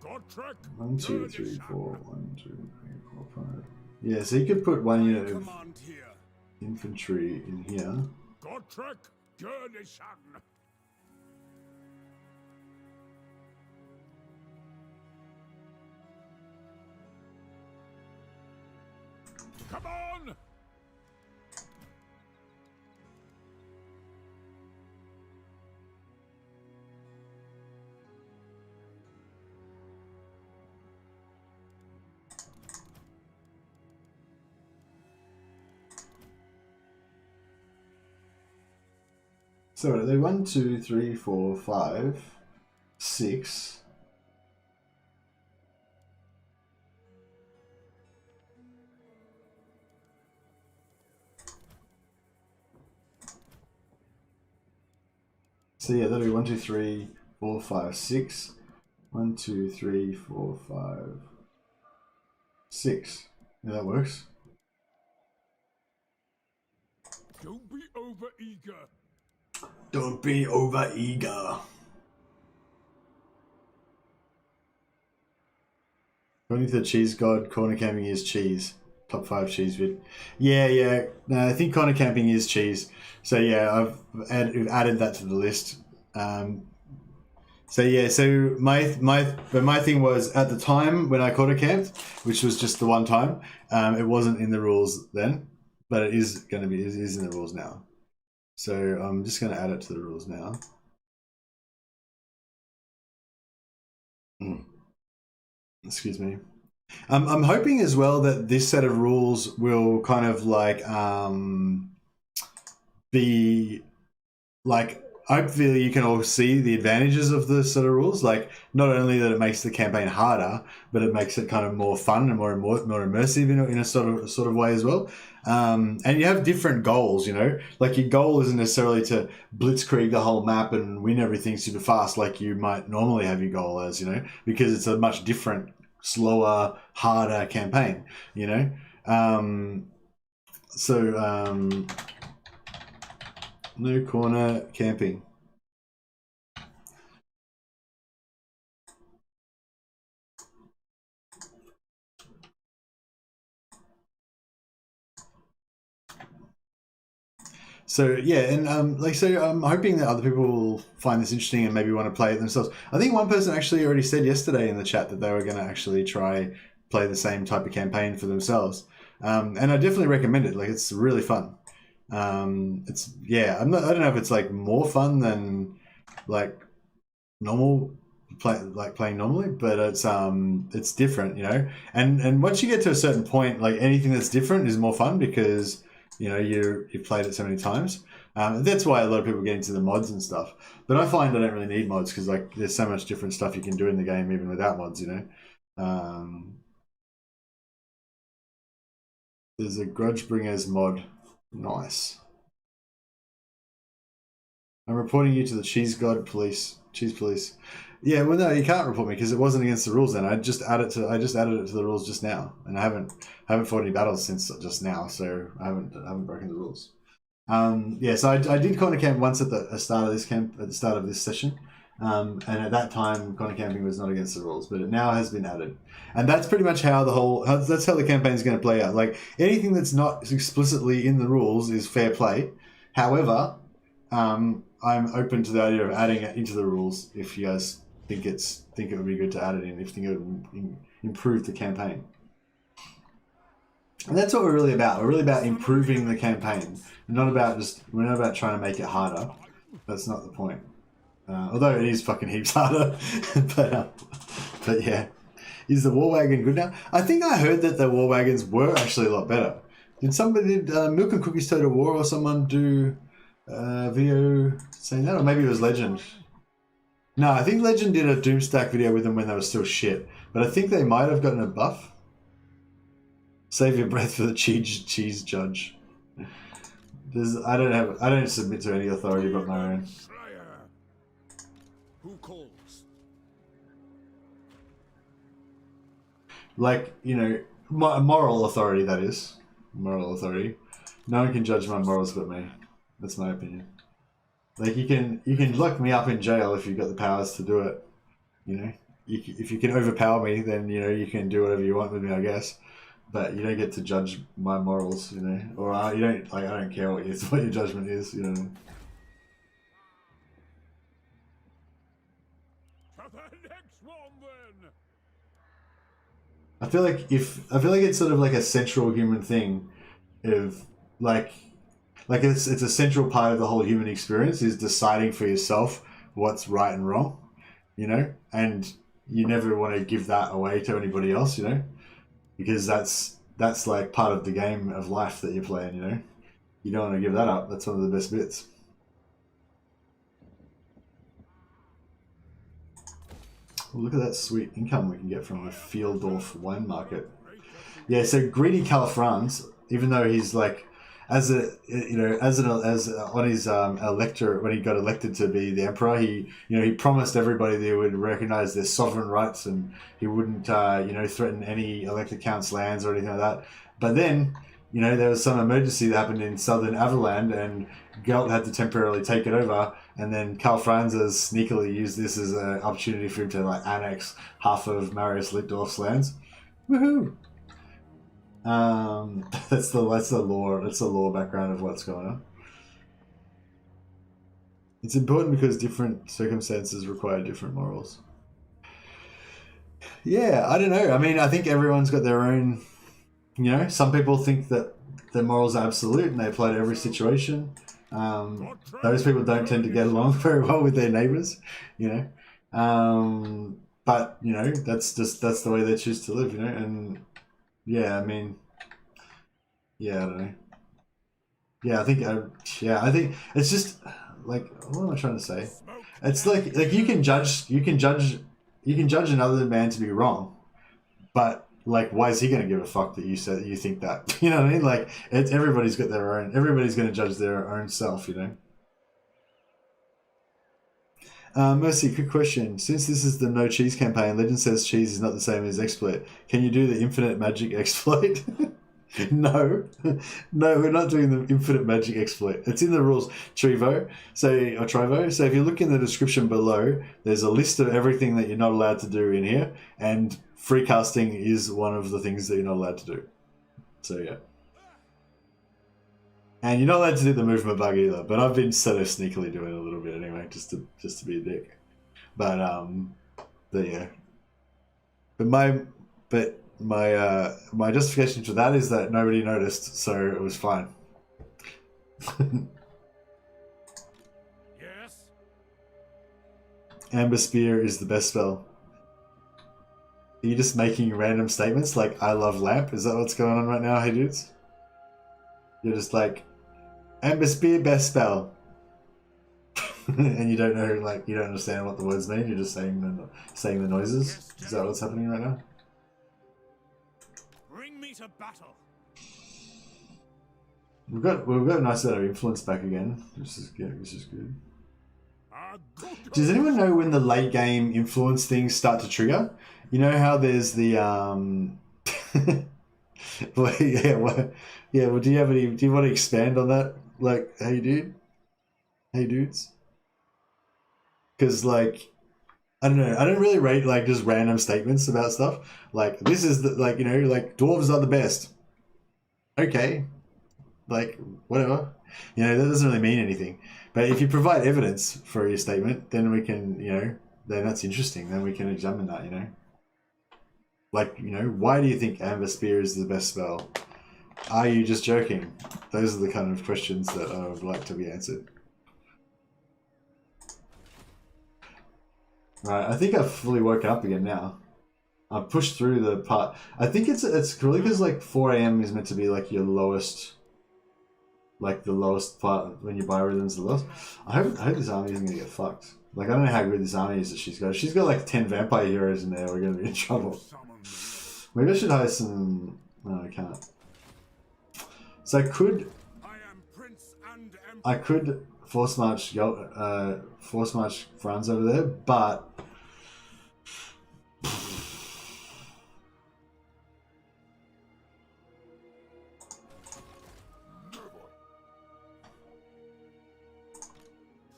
Gotrek, 1, 2, 3, 4. 1, 2, 3, 4, 5. Yeah, so you could put one unit of command here. infantry in here. Gotrek, Garrison. Come on! So are they 1, 2, 3, 4, 5, 6. So yeah, that'll be 1, 2, 3, 4, 5, 6. 1, 2, 3, 4, 5, 6. Yeah, that works. Don't be over eager. Don't be over eager. According to the cheese god, corner camping is cheese. Top 5 cheese vid. Yeah. No, I think corner camping is cheese. So yeah, I've added that to the list. So yeah, so my thing was at the time when I corner camped, which was just the one time, it wasn't in the rules then, but it is in the rules now. So I'm just going to add it to the rules now. Excuse me. I'm hoping as well that this set of rules will kind of like be like hopefully you can all see the advantages of the sort of rules. Like, not only that it makes the campaign harder, but it makes it kind of more fun and more immersive in a sort of way as well. And you have different goals, you know. Like, your goal isn't necessarily to blitzkrieg the whole map and win everything super fast like you might normally have your goal as, you know, because it's a much different, slower, harder campaign, you know. No corner camping. So yeah, and I'm hoping that other people will find this interesting and maybe want to play it themselves. I think one person actually already said yesterday in the chat that they were going to actually try play the same type of campaign for themselves, and I definitely recommend it. Like, it's really fun. I don't know if it's like more fun than like playing normally, but it's different, you know. And once you get to a certain point, like, anything that's different is more fun because, you know, you've played it so many times. That's why a lot of people get into the mods and stuff. But I find I don't really need mods because, like, there's so much different stuff you can do in the game even without mods, you know. There's a Grudge Bringers mod. Nice. I'm reporting you to the Cheese Police. Yeah, well, no, you can't report me because it wasn't against the rules. Then I just added it to the rules just now, and I haven't fought any battles since just now, so I haven't broken the rules. So I did corner camp once at the start of this session, and at that time corner camping was not against the rules, but it now has been added, and that's pretty much how that's how the campaign is going to play out. Like, anything that's not explicitly in the rules is fair play. However, I'm open to the idea of adding it into the rules if you guys think it would be good to add it in, if you think it would improve the campaign. And that's what we're really about. We're really about improving the campaign. We're not about trying to make it harder. That's not the point. Although it is fucking heaps harder. but yeah. Is the war wagon good now? I think I heard that the war wagons were actually a lot better. Did Milk and Cookies Total War or someone do video saying that? Or maybe it was Legend. No, I think Legend did a Doomstack video with them when they were still shit. But I think they might have gotten a buff. Save your breath for the cheese judge. I don't submit to any authority but my own. Who calls? Like, you know, moral authority, that is. Moral authority. No one can judge my morals but me. That's my opinion. Like, you can lock me up in jail if you've got the powers to do it. You know, if you can overpower me, then, you know, you can do whatever you want with me, I guess. But you don't get to judge my morals, you know, or I don't care what your judgment is, you know. To the next one, then. I feel like it's sort of like a central human thing, of like it's a central part of the whole human experience is deciding for yourself what's right and wrong, you know, and you never want to give that away to anybody else, you know. Because that's like part of the game of life that you're playing, you know. You don't want to give that up. That's one of the best bits. Oh, look at that sweet income we can get from the Fieldorf wine market. Yeah, so greedy Karl Franz, even though he's like, on his elector, when he got elected to be the emperor, he promised everybody that he would recognize their sovereign rights and he wouldn't threaten any Elector Count's lands or anything like that. But then, you know, there was some emergency that happened in southern Everland and Gelt had to temporarily take it over, and then Karl Franz has sneakily used this as an opportunity for him to like annex half of Marius Lichtdorf's lands. Woohoo! That's the lore background of what's going on. It's important because different circumstances require different morals. Yeah, I don't know. I mean, I think everyone's got their own, you know, some people think that their morals are absolute and they apply to every situation. Those people don't tend to get along very well with their neighbors, you know. But, you know, that's the way they choose to live, you know, and yeah, I mean, yeah, I don't know. Yeah, I think it's just like, what am I trying to say? It's like you can judge another man to be wrong, but like, why is he going to give a fuck that you said you think that? You know what I mean? Like, everybody's got their own. Everybody's going to judge their own self. You know. Mercy, quick question. Since this is the no cheese campaign, Legend says cheese is not the same as exploit. Can you do the infinite magic exploit? No, no, we're not doing the infinite magic exploit. It's in the rules, Trivo. So if you look in the description below, there's a list of everything that you're not allowed to do in here, and free casting is one of the things that you're not allowed to do. So yeah, and you're not allowed to do the movement bug either. But I've been sort of sneakily doing it a little bit anyway, just to be a dick. But yeah, my justification for that is that nobody noticed, so it was fine. Yes? Amber Spear is the best spell. Are you just making random statements like I love lamp? Is that what's going on right now, hey dudes? You're just like, Amber Spear, best spell. And you don't know, like, you don't understand what the words mean, you're just saying the noises? Is that what's happening right now? Bring me to battle. We've got a nice amount of influence back again, which is good. Does anyone know when the late game influence things start to trigger? You know how there's the well, do you want to expand on that? Like, hey dudes? Because like, I don't know, I don't really rate like just random statements about stuff. Like, this is the, like, you know, like, dwarves are the best. Okay. Like, whatever. You know, that doesn't really mean anything. But if you provide evidence for your statement, then we can, you know, then that's interesting. Then we can examine that, you know. Like, you know, why do you think Amber Spear is the best spell? Are you just joking? Those are the kind of questions that I would like to be answered. Right, I think I've fully woken up again now. I've pushed through the part. I think it's really because like 4 AM is meant to be like your lowest, like the lowest part when you buy rhythms. The lowest. I hope this army isn't gonna get fucked. Like, I don't know how good this army is that she's got. She's got like 10 vampire heroes in there. We're gonna be in trouble. Maybe I should hire some. No, I can't. So I could force march Franz over there, but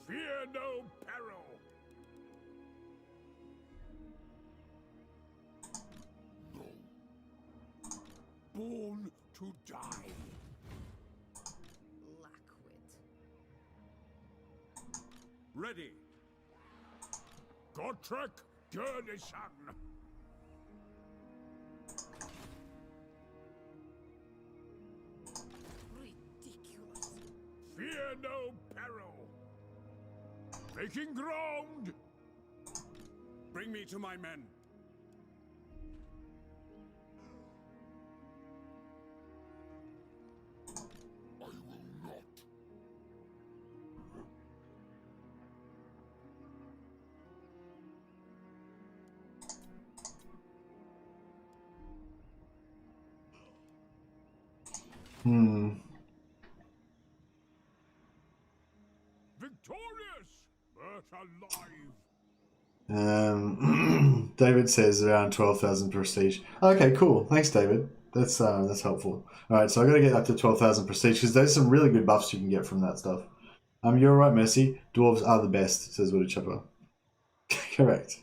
Fear no peril. No. Born to die. Lackwit. Ready. Gotrek Gurnishan. Ridiculous. Fear no peril. Taking ground. Bring me to my men. I will not. Victorious, but alive. David says around 12,000 prestige. Okay, cool. Thanks, David. That's helpful. All right, so I got to get up to 12,000 prestige because there's some really good buffs you can get from that stuff. You're right, Mercy. Dwarves are the best, says Woody Chopper. Correct.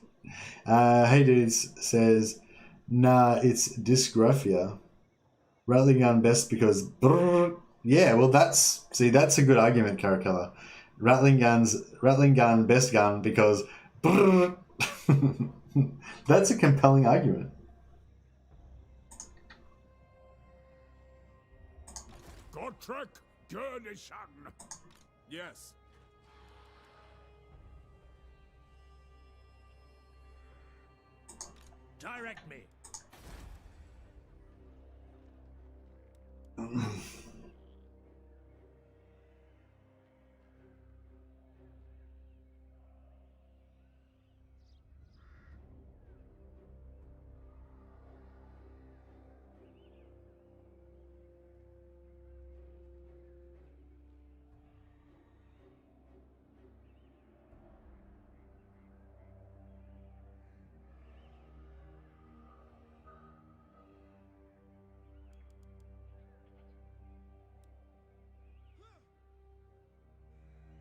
Hey Dudes says, nah, it's dysgraphia. Rattling gun best because brrr. Yeah, well that's a good argument, Caracalla. Rattling gun best gun because brrr. That's a compelling argument. Gotrek Gurnishan. Yes. Direct me.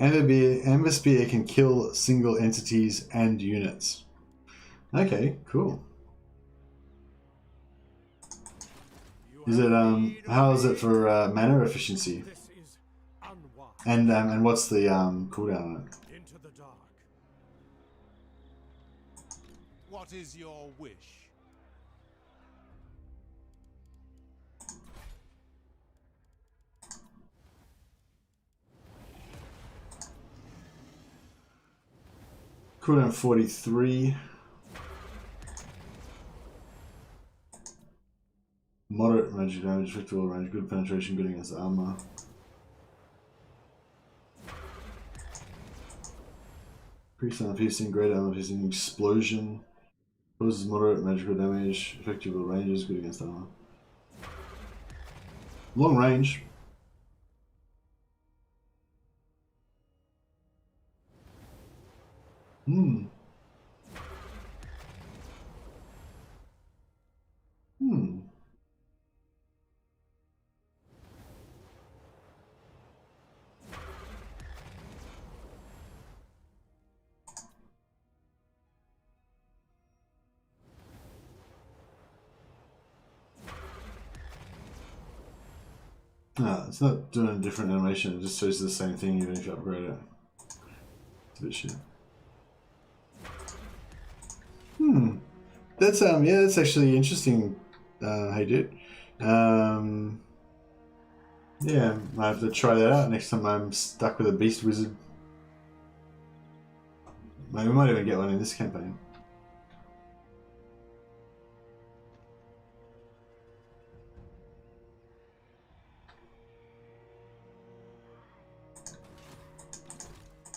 Amber Spear can kill single entities and units. Okay, cool. Is it how is it for mana efficiency? This is unwise. And what's the cooldown on it? Into the dark. What is your wish? Cooldown 43. Moderate magic damage, effective range, good penetration, good against armor. Increase armor piercing, great armor piercing, explosion. Causes moderate magical damage, effective ranges, good against armor. Long range. Hmm. No, it's not doing a different animation, it just shows the same thing even if you upgrade it. It's a bit shit. That's yeah, that's actually interesting, hey dude. Yeah, I have to try that out next time I'm stuck with a beast wizard. Maybe we might even get one in this campaign.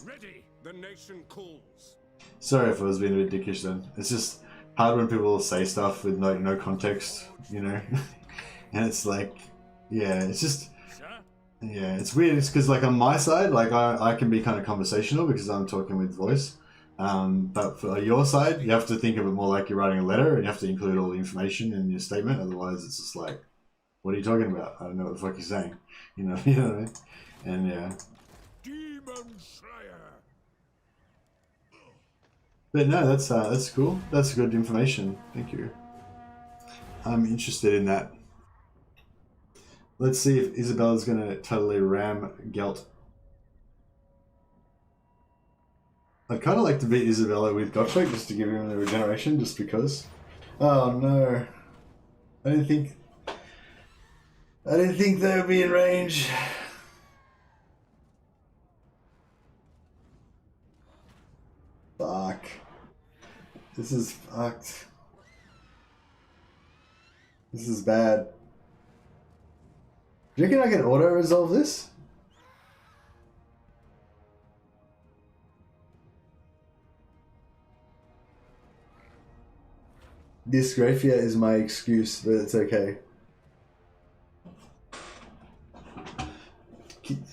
Ready. The nation calls. Sorry if I was being a bit dickish then. It's just hard when people say stuff with no context, you know? And it's like, yeah, it's just, yeah, it's weird. It's because like on my side, like I can be kind of conversational because I'm talking with voice. But for your side, you have to think of it more like you're writing a letter and you have to include all the information in your statement. Otherwise it's just like, what are you talking about? I don't know what the fuck you're saying. You know what I mean? And yeah. Demon Slayer. But no, that's cool. That's good information. Thank you. I'm interested in that. Let's see if Isabella's going to totally ram Gelt. I'd kind of like to beat Isabella with Gottschalk just to give him the regeneration, just because. Oh no. I didn't think they would be in range. Fuck. This is fucked. This is bad. Do you reckon I can auto-resolve this? Dysgraphia is my excuse, but it's okay.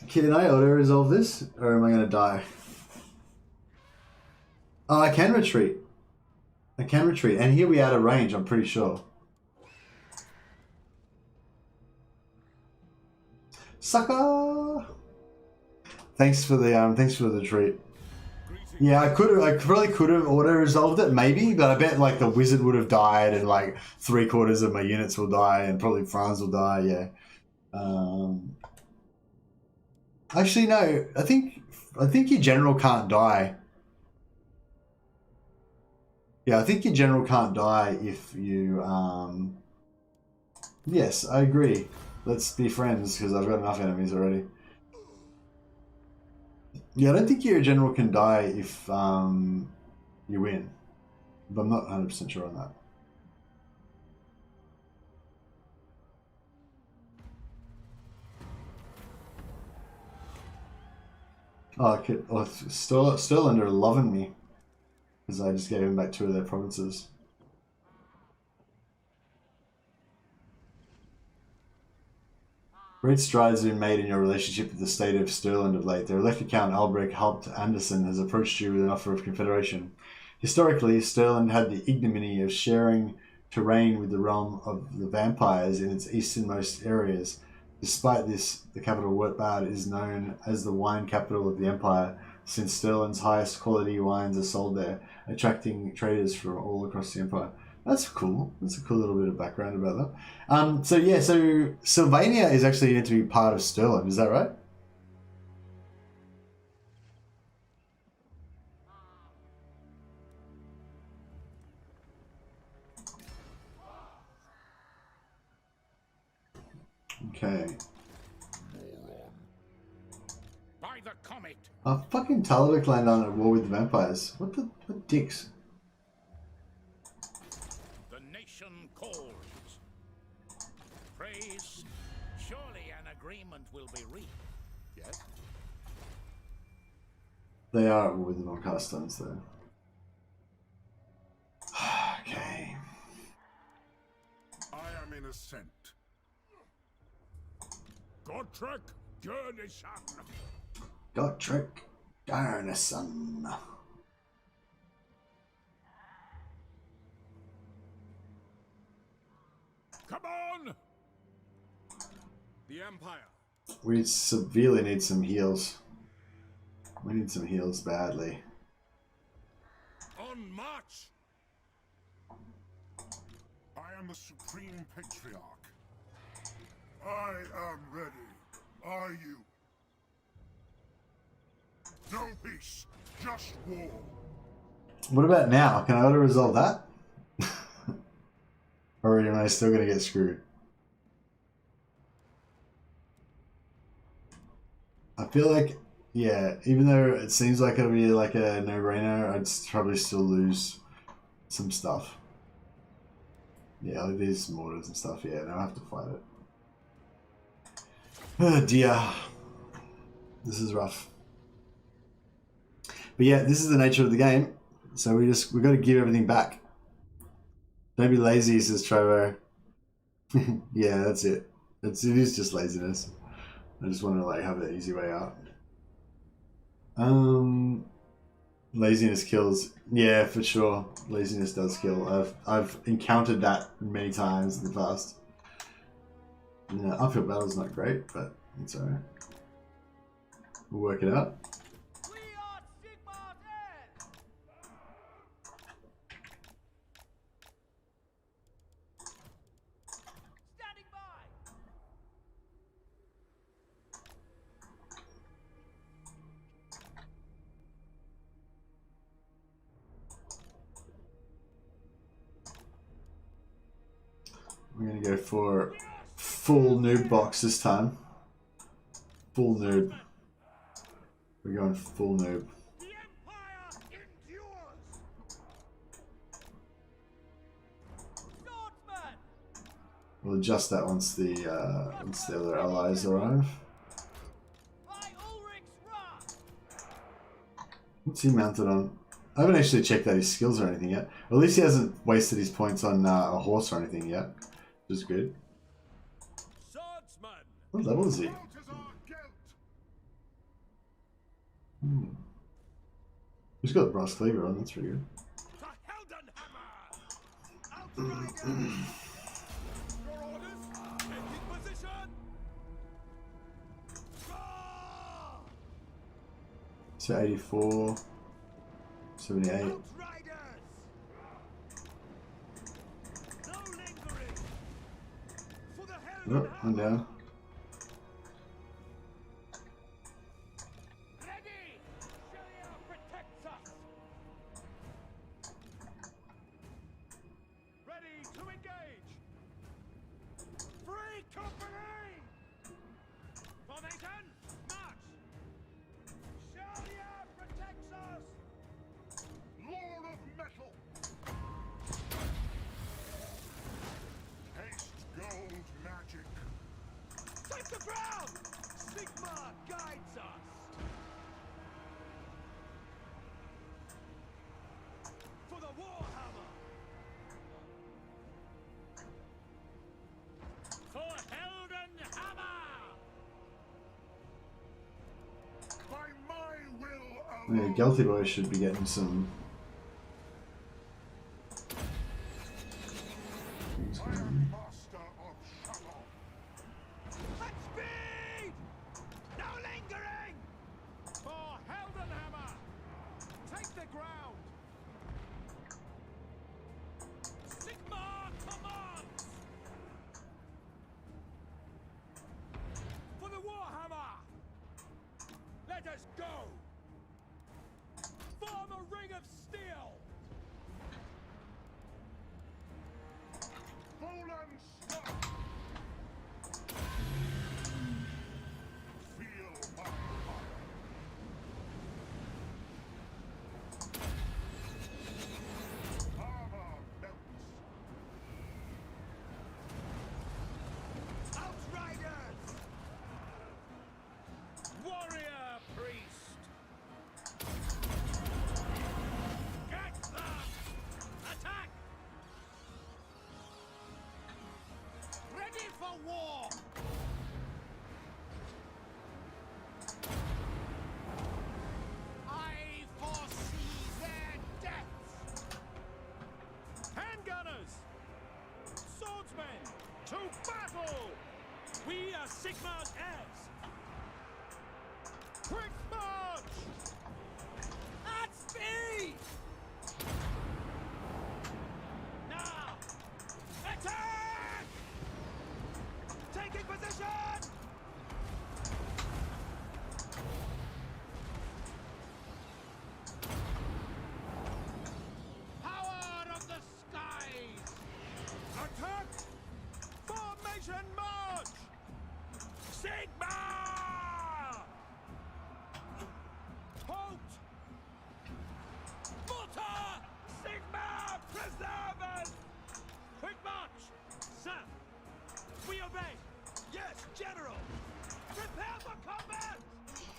Can I auto-resolve this, or am I going to die? Oh, I can retreat. I can retreat, and here we out of range, I'm pretty sure. Sucker! Thanks for the treat. Yeah, I probably could have auto-resolved it, maybe, but I bet like the wizard would have died and like 3/4 of my units will die and probably Franz will die, yeah. Actually no, I think your general can't die. Yeah, I think your general can't die if you yes, I agree. Let's be friends because I've got enough enemies already. Yeah, I don't think your general can die if you win, but I'm not 100% sure on that. Oh, okay. Oh, Sterland are loving me because I just gave him back 2 of their provinces. Great strides have been made in your relationship with the state of Sterland of late. Their Elector Count Albrecht Haupt Anderson has approached you with an offer of confederation. Historically, Sterland had the ignominy of sharing terrain with the realm of the vampires in its easternmost areas. Despite this, the capital Wulfhart is known as the wine capital of the empire, since Stirland's highest quality wines are sold there, attracting traders from all across the empire. That's cool. That's a cool little bit of background about that. So yeah, so Sylvania is actually meant to be part of Stirland, is that right? Okay. By the comet. Fucking Talavik land on at war with the vampires. What dicks? The nation calls. Praise. Surely an agreement will be reached. Yes? They are at war with the non-cast stones though. Okay. I am in ascent. Gotrek Gurnison. Gotrek Garnison. Come on! The Empire. We severely need some heals. We need some heals badly. On march! I am the Supreme Patriarch. I am ready. Are you? No peace, just war. What about now? Can I auto resolve that? Or am I still gonna get screwed? I feel like, yeah, even though it seems like it'll be like a no-brainer, I'd probably still lose some stuff. Yeah, like these mortars and stuff, yeah, now I have to fight it. Oh dear. This is rough. But yeah, this is the nature of the game. So we got to give everything back. Don't be lazy, says Trovo. Yeah, that's it. It is just laziness. I just want to like have an easy way out. Laziness kills. Yeah, for sure. Laziness does kill. I've encountered that many times in the past. Yeah, uphill battle's not great, but it's alright. We'll work it out. We are Sigmar's heirs! Standing by! We're gonna go for full noob box this time. Full noob. We're going full noob. The Empire endures! Swordsman! We'll adjust that once the other allies arrive. By Ulrich's wrath! What's he mounted on? I haven't actually checked out his skills or anything yet. Or at least he hasn't wasted his points on a horse or anything yet, which is good. Swordsman! What level is he? He's got brass cleaver on, that's pretty good. The Heldenhammer! Outriders! Your orders! Taking position! Roar! So 84, 78. Outriders! No lingering! For the Oh, I'm Heldenhammer! down. Ready! Shelia protects us! Ready to engage! Free company! Formation, march! Shelia protects us! Lord of Metal! Taste gold magic. Take the ground! Sigma guides us! For the Warhammer! For Heldenhammer! By my will Yeah, alone. Gelty boy should be getting some. I am master of Shalom. Let's ground! Sigma commands! For the Warhammer! Let us go! Form a ring of steel! Fallen star! Feel my fire! Armor melts! Outriders! Warrior priest! Get them! Attack! Ready for war! I foresee their deaths! Handgunners! Swordsmen! To battle! We are Sigmar's heirs! Quick march! At speed! Now! Attack! Taking position! Power of the skies! Attack! Formation march! Sigma! Halt! Mortar! Sigma! Preservers! Quick march! Sir! We obey! Yes, General! Prepare for combat!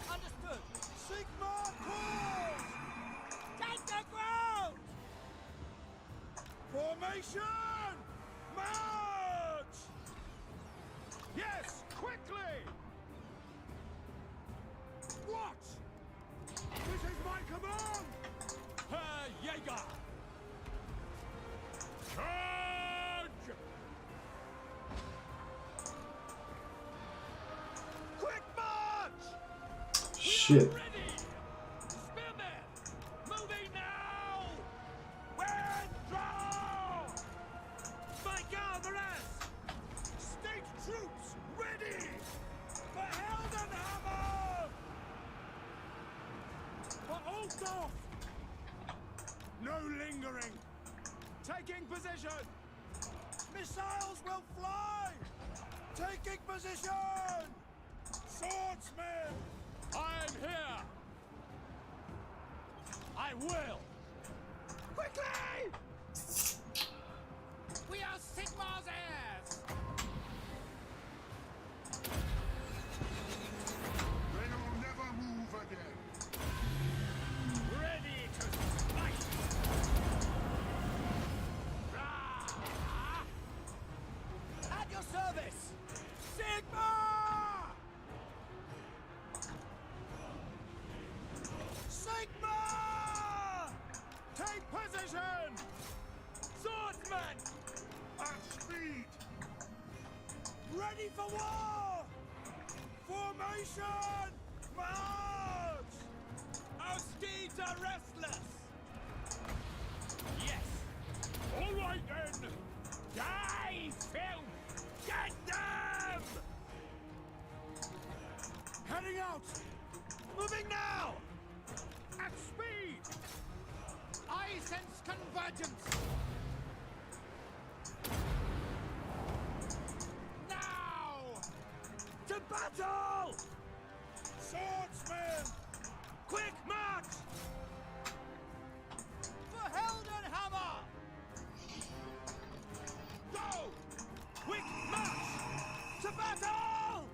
Understood! Sigma calls! Take the ground! Formation! March! Yes, quickly! What? This is my command! Herr Jäger! Charge! Quick march! Shit. Ready! Spearmen! Moving now! Withdraw! My Galvaras! State troops ready! For Heldenhammer! For Altdorf! No lingering! Taking position! Missiles will fly! Taking position! Swordsmen! I'm here! I will! Quickly! We are Sigmar's heirs! They will never move again! Ready to fight! Rah! At your service! Sigma! Sigma! Take position! Swordsman! At speed! Ready for war! Formation! March! Our steeds are restless! Yes! All right then! Die, filth! Get them! Heading out! Moving now! At speed! I sense convergence! Now! To battle! Swordsmen! Quick march! For Heldenhammer! Go! Quick march! To battle!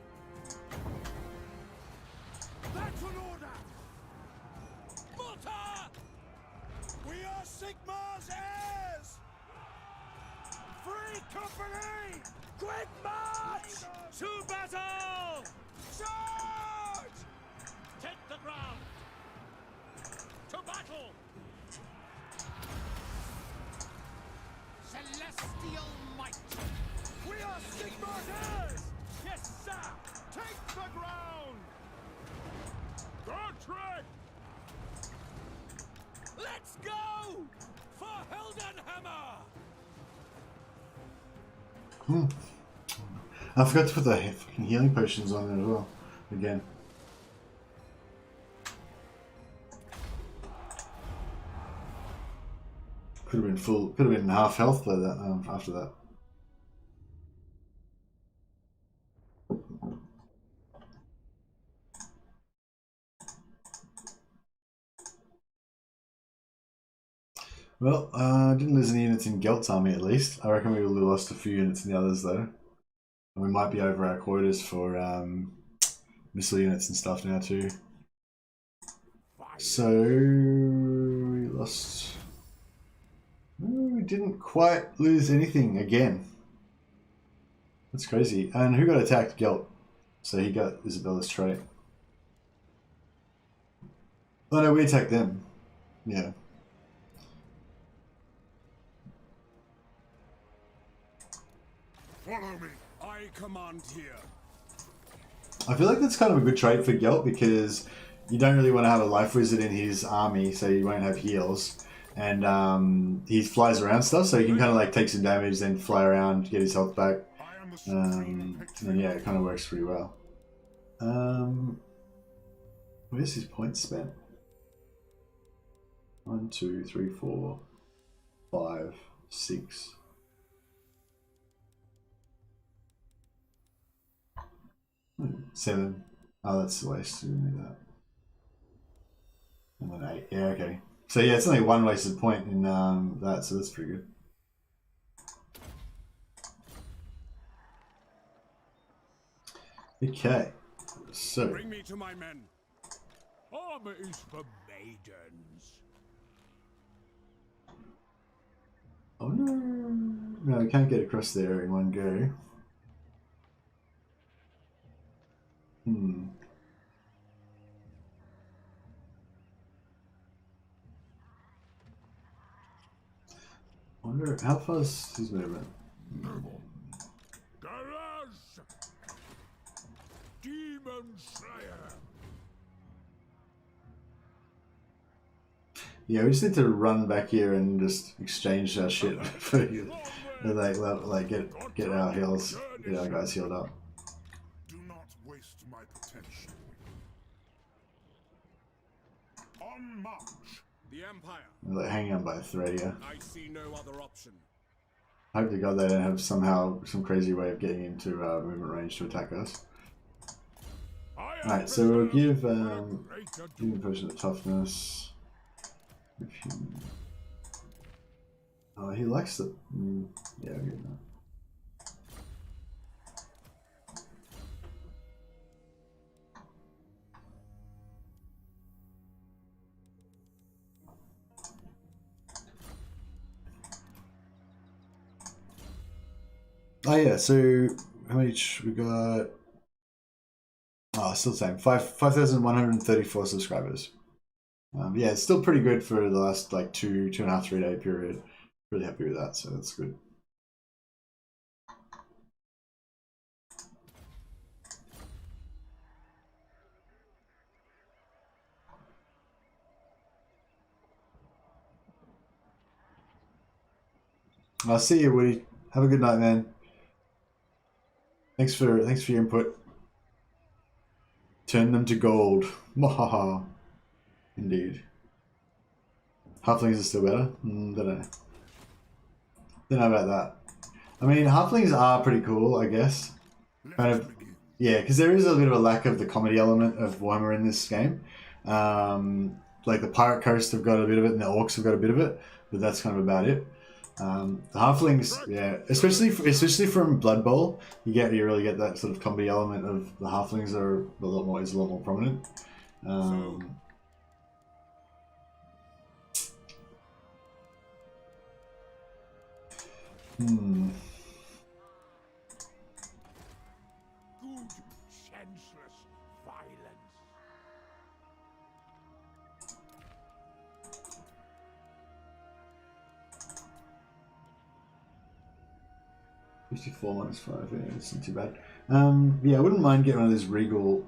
That's an order! Mortar! We are Sigmar's heirs! Free company! Quick march! To battle! Charge! Take the ground! To battle! Celestial might! We are Sigmar's heirs! Yes, sir! Take the ground! Good trick! Let I forgot to put the fucking healing potions on there as well. Again. Could have been full. Could have been half health by that. After that. Well, didn't lose any units in Gelt's army at least. I reckon we would have lost a few units in the others though. And we might be over our quotas for missile units and stuff now too. So we lost. We didn't quite lose anything again. That's crazy. And who got attacked? Gelt. So he got Isabella's trait. Oh no, we attacked them. Yeah. Follow me. I command here. I feel like that's kind of a good trait for Gelt because you don't really want to have a life wizard in his army, so you won't have heals. And he flies around stuff, so he can kind of like take some damage, then fly around, get his health back. And yeah, it kind of works pretty well. Where's his points spent? 1, 2, 3, 4, 5, 6. Seven. Oh, that's the waste. We need that. And then 8. Yeah, okay. So yeah, it's only one wasted point in that, so that's pretty good. Okay. So. Bring me to my men. Armor is for maidens. Oh no! No, we can't get across there in one go. I wonder how far is his movement? Garage! Demon Slayer! Yeah, we just need to run back here and just exchange our shit for and like get our heals, get our guys healed up. Do not waste my potential. On march! The Empire. Like hanging on by a thread here. I see no other option. I hope to God they don't have somehow some crazy way of getting into movement range to attack us. Alright, so we'll give him a potion of toughness. Oh, he likes the. Yeah, I'll give him that. Oh yeah, so how much we got? Oh, still the same. 5,134 subscribers. Yeah, it's still pretty good for the last like 2.5, 3 day period. Really happy with that, so that's good. I'll see you, Woody. Have a good night, man. Thanks for your input. Turn them to gold. Mahaha. Indeed. Halflings are still better? Don't know. Don't know about that. I mean, halflings are pretty cool, I guess. Kind of, yeah, because there is a bit of a lack of the comedy element of Warhammer in this game. Like the Pirate Coast have got a bit of it, and the Orcs have got a bit of it, but that's kind of about it. The halflings, yeah, especially from Blood Bowl, you really get that sort of comedy element of the halflings are a lot more prominent. Good, senseless violence. 54 minus 5, yeah, it's not too bad. Yeah, I wouldn't mind getting one of this regal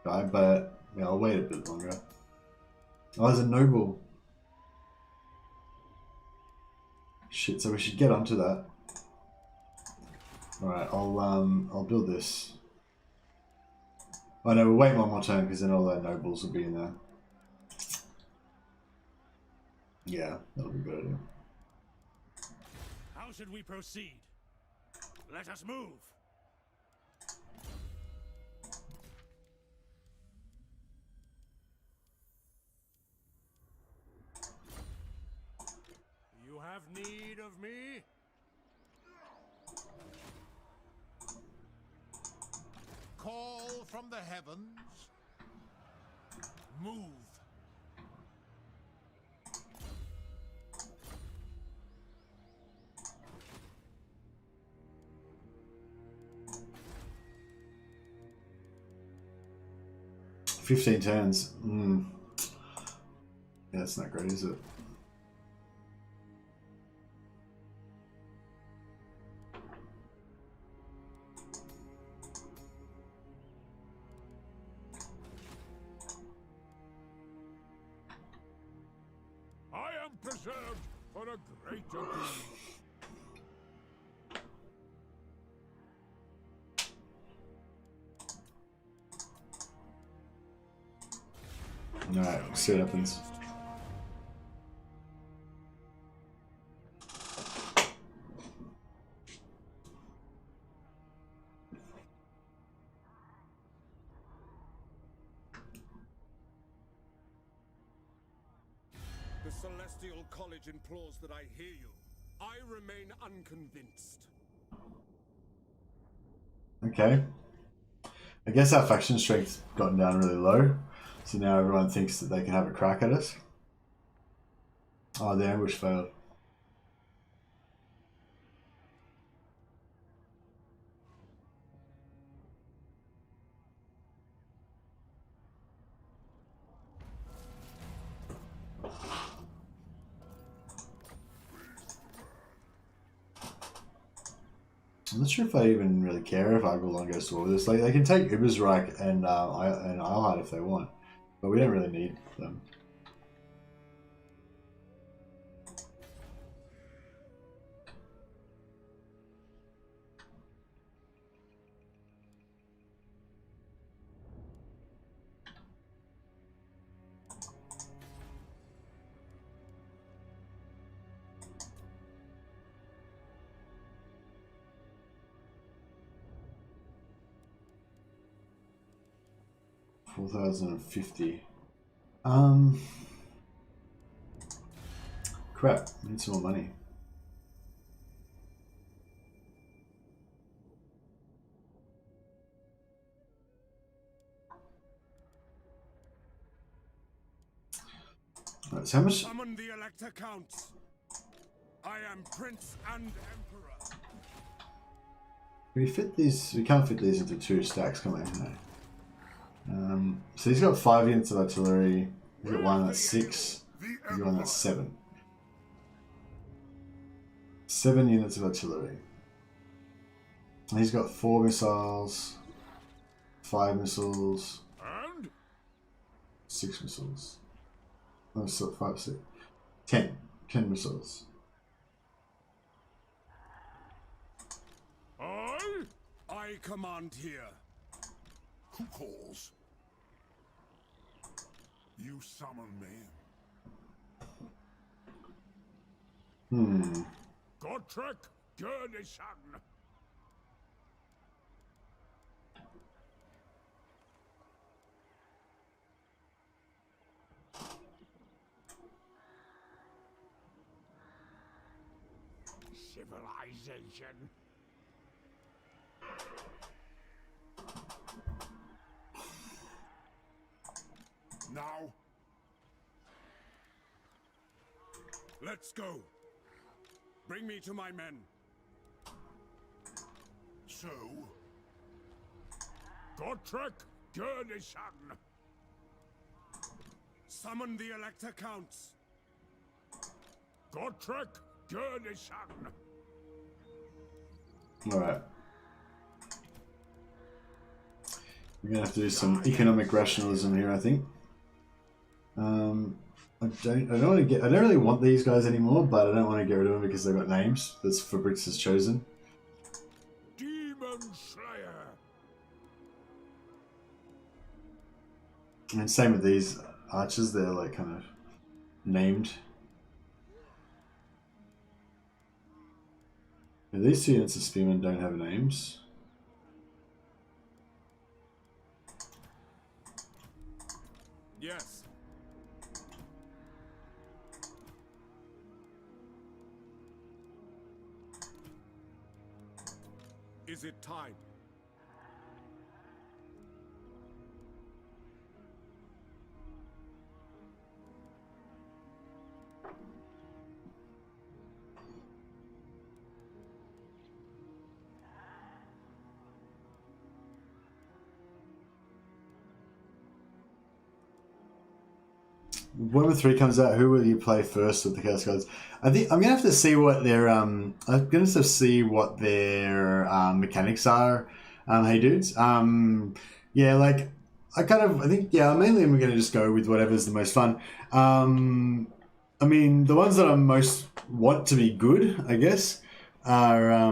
guy, but yeah, I'll wait a bit longer. Oh, there's a noble. Shit, so we should get onto that. Alright, I'll build this. Oh no, we'll wait one more turn because then all our nobles will be in there. Yeah, that'll be a good idea. How should we proceed? Let us move. You have need of me? Call from the heavens. Move. $15 turns. Yeah, that's not great, is it? I am preserved for a greater deed. Alright, we'll see what happens. The Celestial College implores that I hear you. I remain unconvinced. Okay. I guess our faction strength's gotten down really low, so now everyone thinks that they can have a crack at us. Oh, the ambush failed. I'm not sure if I even really care if Argolon goes to war with this. Like, they can take Ubersreich and Eilhard if they want, but we don't really need them. $4,050. Crap, I need some more money. Right, so how much? Summon the Elector Count. I am Prince and Emperor. Can we fit these? We can't fit these into 2 stacks, can we? No. So he's got 5 units of artillery. He's got one that's 6. He's got one that's 7. 7 units of artillery. And he's got 4 missiles, 5 missiles, And 6 missiles. Oh, so 5, 6, 10. 10 missiles. I command here. Who calls? You summon me. Gottrek Gurnishan. Civilization. Now, Let's go. Bring me to my men. so Gottrek Gurnishan. Summon the Elector Counts. Gottrek Gurnishan. Alright. We're gonna have to do some economic rationalism here, I think. I don't really want these guys anymore, but I don't want to get rid of them because they've got names that Fabrics has chosen. And same with these archers, they're like kind of named. And these two units of spearmen don't have names. Yes. Is it time? When 3 comes out, who will you play first with the Chaos Gods? I think I'm gonna have to see what their mechanics are. Hey dudes. Yeah, like I think mainly I'm gonna just go with whatever's the most fun. I mean the ones that I most want to be good, I guess, are I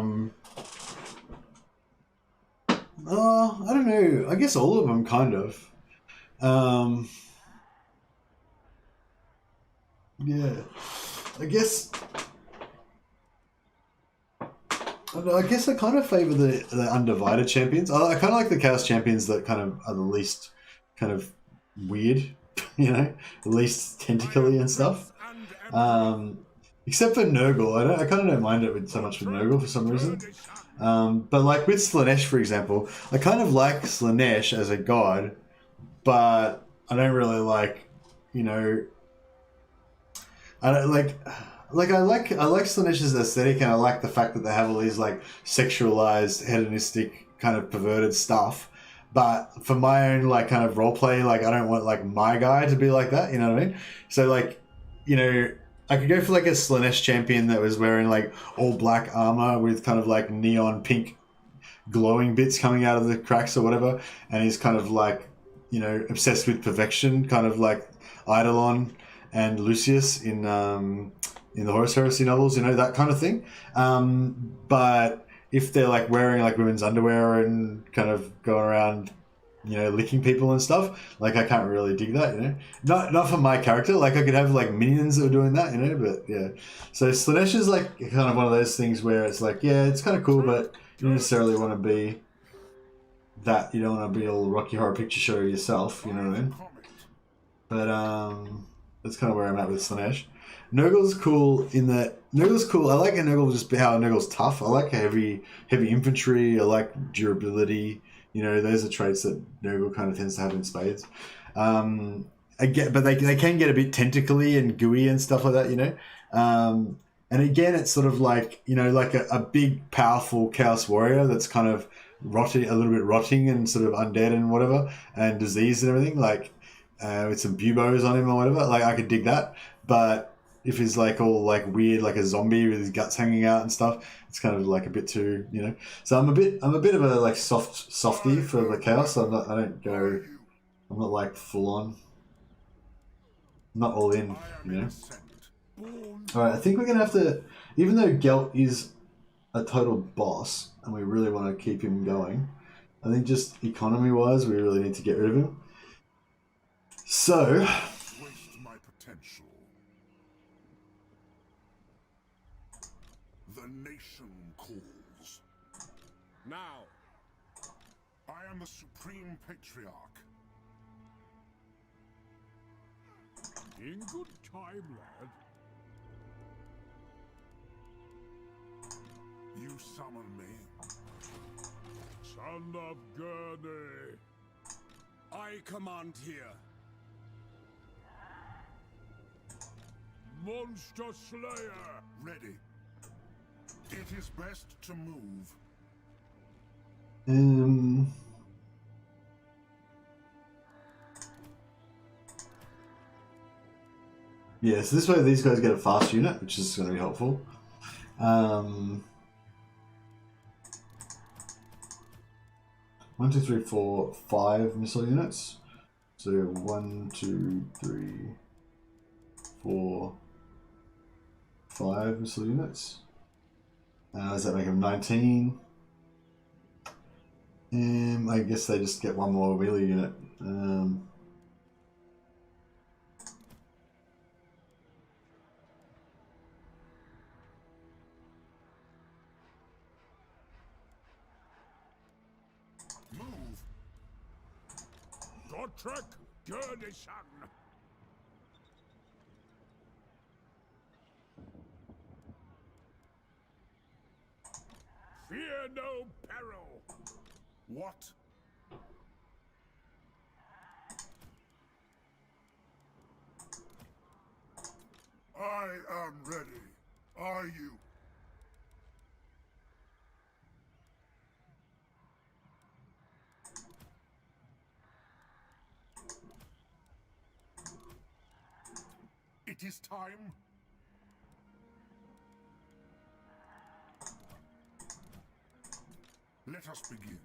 don't know. I guess all of them kind of. Yeah, I guess. I guess I kind of favour the undivided champions. I kind of like the chaos champions that kind of are the least kind of weird, you know, the least tentacly and stuff. Except for Nurgle, I kind of don't mind it so much with Nurgle for some reason. But like with Slaanesh, for example, I kind of like Slaanesh as a god, but I don't really like, you know. I don't like I like Slaanesh's aesthetic, and I like the fact that they have all these like sexualized, hedonistic kind of perverted stuff. But for my own like kind of roleplay, like I don't want like my guy to be like that. You know what I mean? So like, you know, I could go for like a Slaanesh champion that was wearing like all black armor with kind of like neon pink glowing bits coming out of the cracks or whatever, and he's kind of like, you know, obsessed with perfection, kind of like Eidolon and Lucius in the Horus Heresy novels, you know, that kind of thing. But if they're like wearing like women's underwear and kind of going around, you know, licking people and stuff, like I can't really dig that, you know. Not for my character. Like I could have like minions that are doing that, you know. But yeah, so Slaanesh is like kind of one of those things where it's like, yeah, it's kind of cool, but you don't necessarily want to be that. You don't want to be all Rocky Horror Picture Show yourself, you know what I mean? But that's kind of where I'm at with Slaanesh. Nurgle's cool in that Nurgle's cool. I like Nurgle just how Nurgle's tough. I like heavy infantry. I like durability. You know, those are traits that Nurgle kind of tends to have in spades. But they can get a bit tentacly and gooey and stuff like that. You know, and again, it's sort of like, you know, like a big, powerful Chaos Warrior that's kind of rotting, a little bit rotting and sort of undead and whatever, and diseased and everything. Like. With some buboes on him or whatever, like I could dig that. But if he's like all like weird, like a zombie with his guts hanging out and stuff, it's kind of like a bit too, you know. So I'm a bit of a like softy for the chaos. I'm not like full on. I'm not all in, you know. All right, I think we're gonna have to, even though Gelt is a total boss and we really want to keep him going, I think just economy wise, we really need to get rid of him. So, Waste my potential. The nation calls. Now. I am the supreme patriarch. In good time, lad. You summon me. Son of Dehne. I command here. Monster Slayer! Ready. It is best to move. Yeah, so this way these guys get a fast unit, which is going to be helpful. 1, 2, 3, 4, 5 missile units. So 1, 2, 3, 4, 5 missile units. Does that make them 19? I guess they just get one more melee unit. Gottrek Gerdishan. Fear no peril. What? I am ready. Are you? It is time. Let us begin.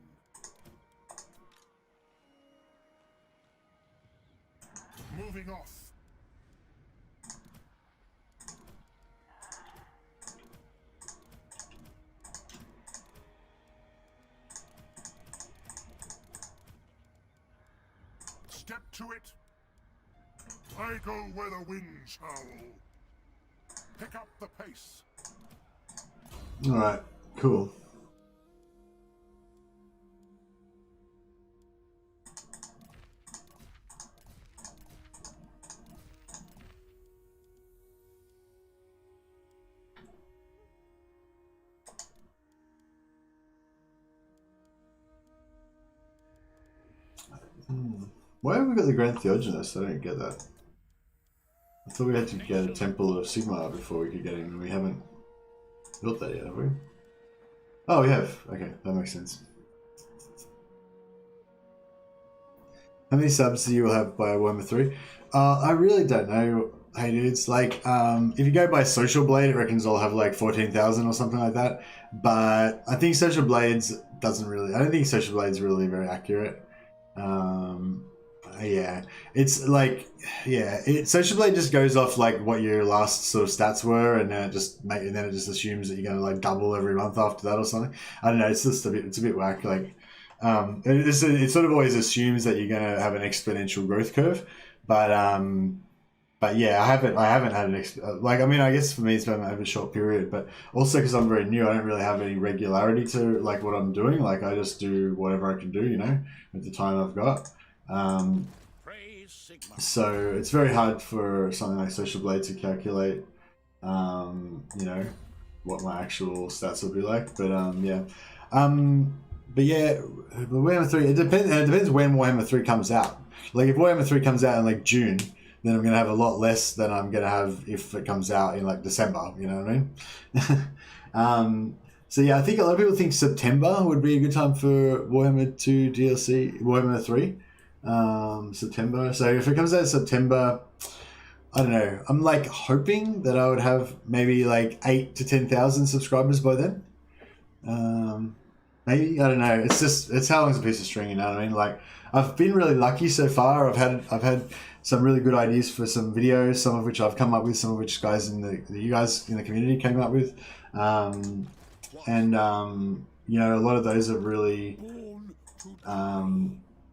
Moving off. Step to it. I go where the winds howl. Pick up the pace. Alright, cool. Why have we got the Grand Theogenist? I don't get that. I thought we had to get a Temple of Sigmar before we could get him. We haven't built that yet, have we? Oh, we have. Okay, that makes sense. How many subs do you have by Warhammer 3? I really don't know. Hey dudes, like, if you go by Social Blade, it reckons I'll have like 14,000 or something like that. But I think Social Blades doesn't really, I don't think Social Blade's really very accurate. Yeah, it's like, yeah, Social Blade just goes off like what your last sort of stats were, and then it just assumes that you're gonna like double every month after that or something. I don't know. It's just it's a bit whack. Like, it sort of always assumes that you're gonna have an exponential growth curve, but yeah, I haven't had an like, I mean, I guess for me it's been over a short period, but also because I'm very new, I don't really have any regularity to like what I'm doing. Like, I just do whatever I can do, you know, with the time I've got. So it's very hard for something like Social Blade to calculate, you know, what my actual stats will be like. But yeah, Warhammer 3. It depends when Warhammer 3 comes out. Like, if Warhammer 3 comes out in like June, then I'm gonna have a lot less than I'm gonna have if it comes out in like December. You know what I mean? So yeah, I think a lot of people think September would be a good time for Warhammer 2 DLC, Warhammer 3. September. So if it comes out in September, I don't know. I'm like hoping that I would have maybe like 8,000 to 10,000 subscribers by then. Maybe, I don't know. It's how long's a piece of string, you know what I mean? Like, I've been really lucky so far. I've had some really good ideas for some videos, some of which I've come up with, some of which you guys in the community came up with, and you know, a lot of those have really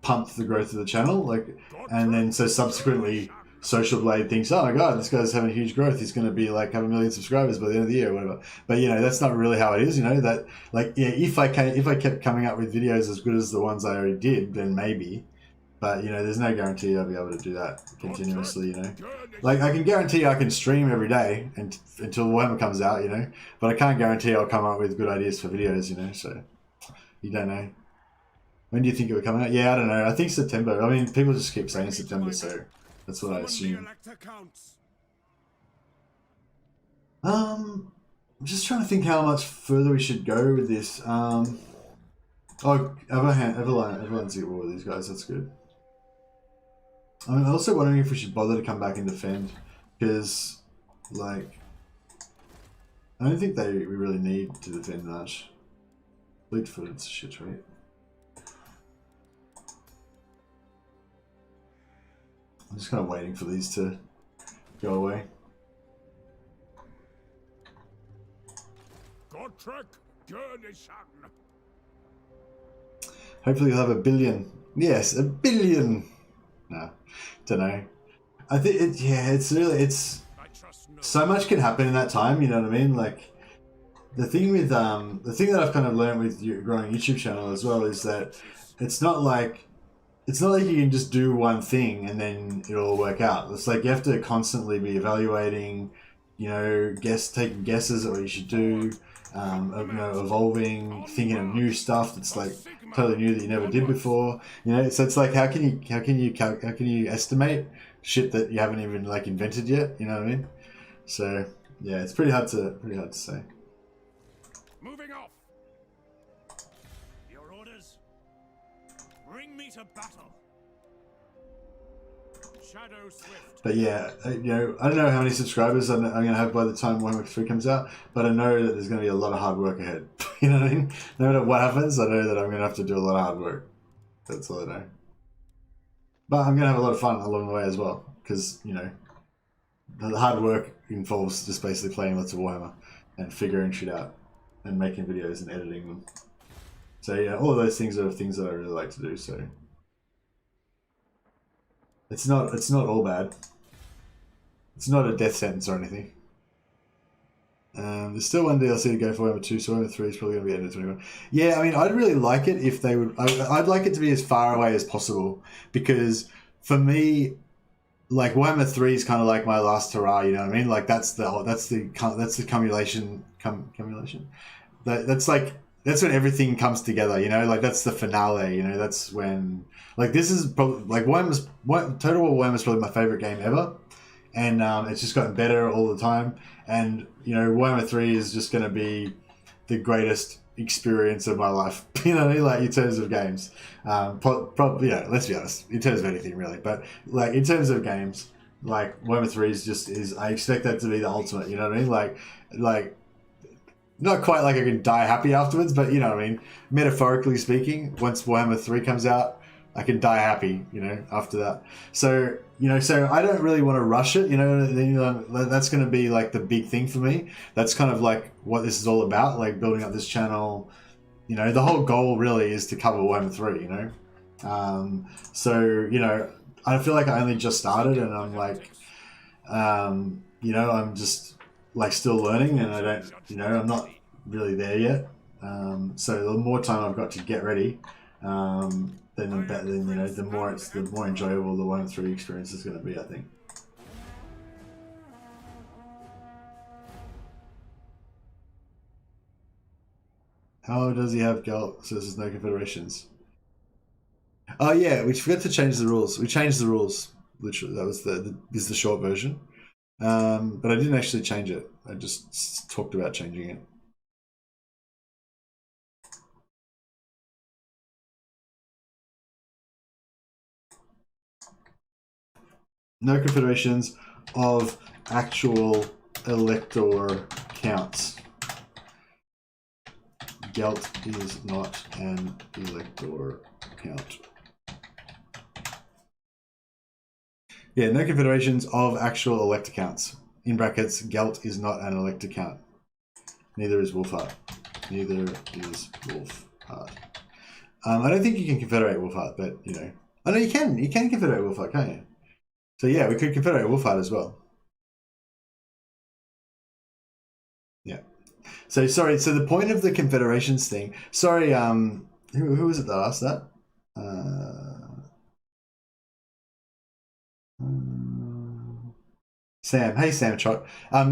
pumped the growth of the channel, like, and then so subsequently Social Blade thinks, oh my god, this guy's having huge growth, he's going to be like have 1 million subscribers by the end of the year or whatever. But you know, that's not really how it is, you know, that like, yeah, if I kept coming up with videos as good as the ones I already did, then maybe. But you know, there's no guarantee I'll be able to do that continuously, you know. Like, I can guarantee I can stream every day until Warhammer comes out, you know, but I can't guarantee I'll come up with good ideas for videos, you know, so you don't know. When do you think it would come out? Yeah, I don't know. I think September. I mean, people just keep saying September, so that's what I assume. I'm just trying to think how much further we should go with this. Oh, Everline's at war with these guys. That's good. I'm also wondering if we should bother to come back and defend, because, like, I don't think we really need to defend much. Fleet-footed's a shit trait. I'm just kind of waiting for these to go away. Hopefully you'll have 1 billion. Yes, 1 billion. No, don't know. I think it's so much can happen in that time. You know what I mean? Like, the thing that I've kind of learned with growing YouTube channel as well is that it's not like it's not like you can just do one thing and then it'll work out. It's like you have to constantly be evaluating, you know, taking guesses at what you should do, you know, evolving, thinking of new stuff that's like totally new that you never did before. You know, so it's like how can you estimate shit that you haven't even like invented yet? You know what I mean? So yeah, it's pretty hard to say. Moving off. Your orders. Bring me to battle. Shadow Swift. But yeah, you know, I don't know how many subscribers I'm going to have by the time Warhammer 3 comes out, but I know that there's going to be a lot of hard work ahead. You know what I mean? No matter what happens, I know that I'm going to have to do a lot of hard work. That's all I know. But I'm going to have a lot of fun along the way as well, because, you know, the hard work involves just basically playing lots of Warhammer and figuring shit out and making videos and editing them. So yeah, all of those things are things that I really like to do, so it's not all bad. It's not a death sentence or anything. There's still one DLC to go for Warhammer 2, so Warhammer 3 is probably going to be ended 21. Yeah, I mean, I'd really like it if they would. I'd like it to be as far away as possible, because for me, like Warhammer 3 is kind of like my last hurrah. You know what I mean? Like that's the cumulation. That's when everything comes together. You know, like that's the finale. You know, that's when like this is probably like Total War Warhammer is probably my favorite game ever, and it's just gotten better all the time. And you know, Warhammer 3 is just going to be the greatest experience of my life. You know, like in terms of games, probably, yeah. Let's be honest, in terms of anything really, but like in terms of games, like Warhammer 3 is I expect that to be the ultimate. You know what I mean? Like. Not quite like I can die happy afterwards, but you know what I mean? Metaphorically speaking, once Warhammer 3 comes out, I can die happy, you know, after that. So, you know, so I don't really want to rush it, you know, that's going to be like the big thing for me. That's kind of like what this is all about, like building up this channel. You know, the whole goal really is to cover Warhammer 3, you know? So, you know, I feel like I only just started and I'm like, you know, I'm just like still learning and I don't, you know, I'm not really there yet. So the more time I've got to get ready, then you know, the more enjoyable the Warhammer 3 experience is going to be, I think. How does he have Gelt? So there's no Confederations. Oh yeah, we forgot to change the rules. We changed the rules. Literally, that was the short version. But I didn't actually change it. I just talked about changing it. No Confederations of actual Elector counts. Gelt is not an Elector count. Yeah, no Confederations of actual Elector counts. In brackets, Gelt is not an Elector count. Neither is Wulfhart. Neither is Wulfhart. I don't think you can confederate Wulfhart, but you know. Oh no, you can. You can confederate Wulfhart, can't you? So yeah, we could confederate Wulfhart as well. Yeah. So sorry. So the point of the Confederations thing. Sorry. Who was it that asked that? Sam. Hey, Sam Trot.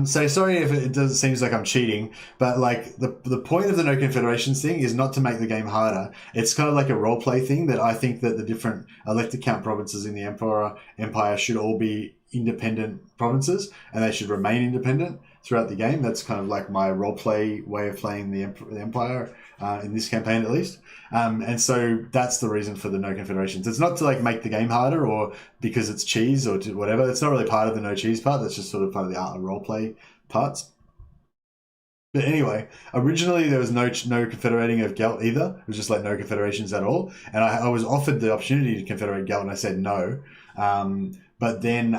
So sorry if it does seems like I'm cheating, but like the point of the No Confederations thing is not to make the game harder. It's kind of like a roleplay thing that I think that the different Elector Count provinces in the Empire should all be independent provinces, and they should remain independent throughout the game. That's kind of like my roleplay way of playing the Empire in this campaign, at least. And so that's the reason for the No Confederations. It's not to like make the game harder or because it's cheese or whatever. It's not really part of the no cheese part. That's just sort of part of the art and roleplay parts. But anyway, originally there was no confederating of Gelt either. It was just like no confederations at all. And I was offered the opportunity to confederate Gelt and I said no. But then,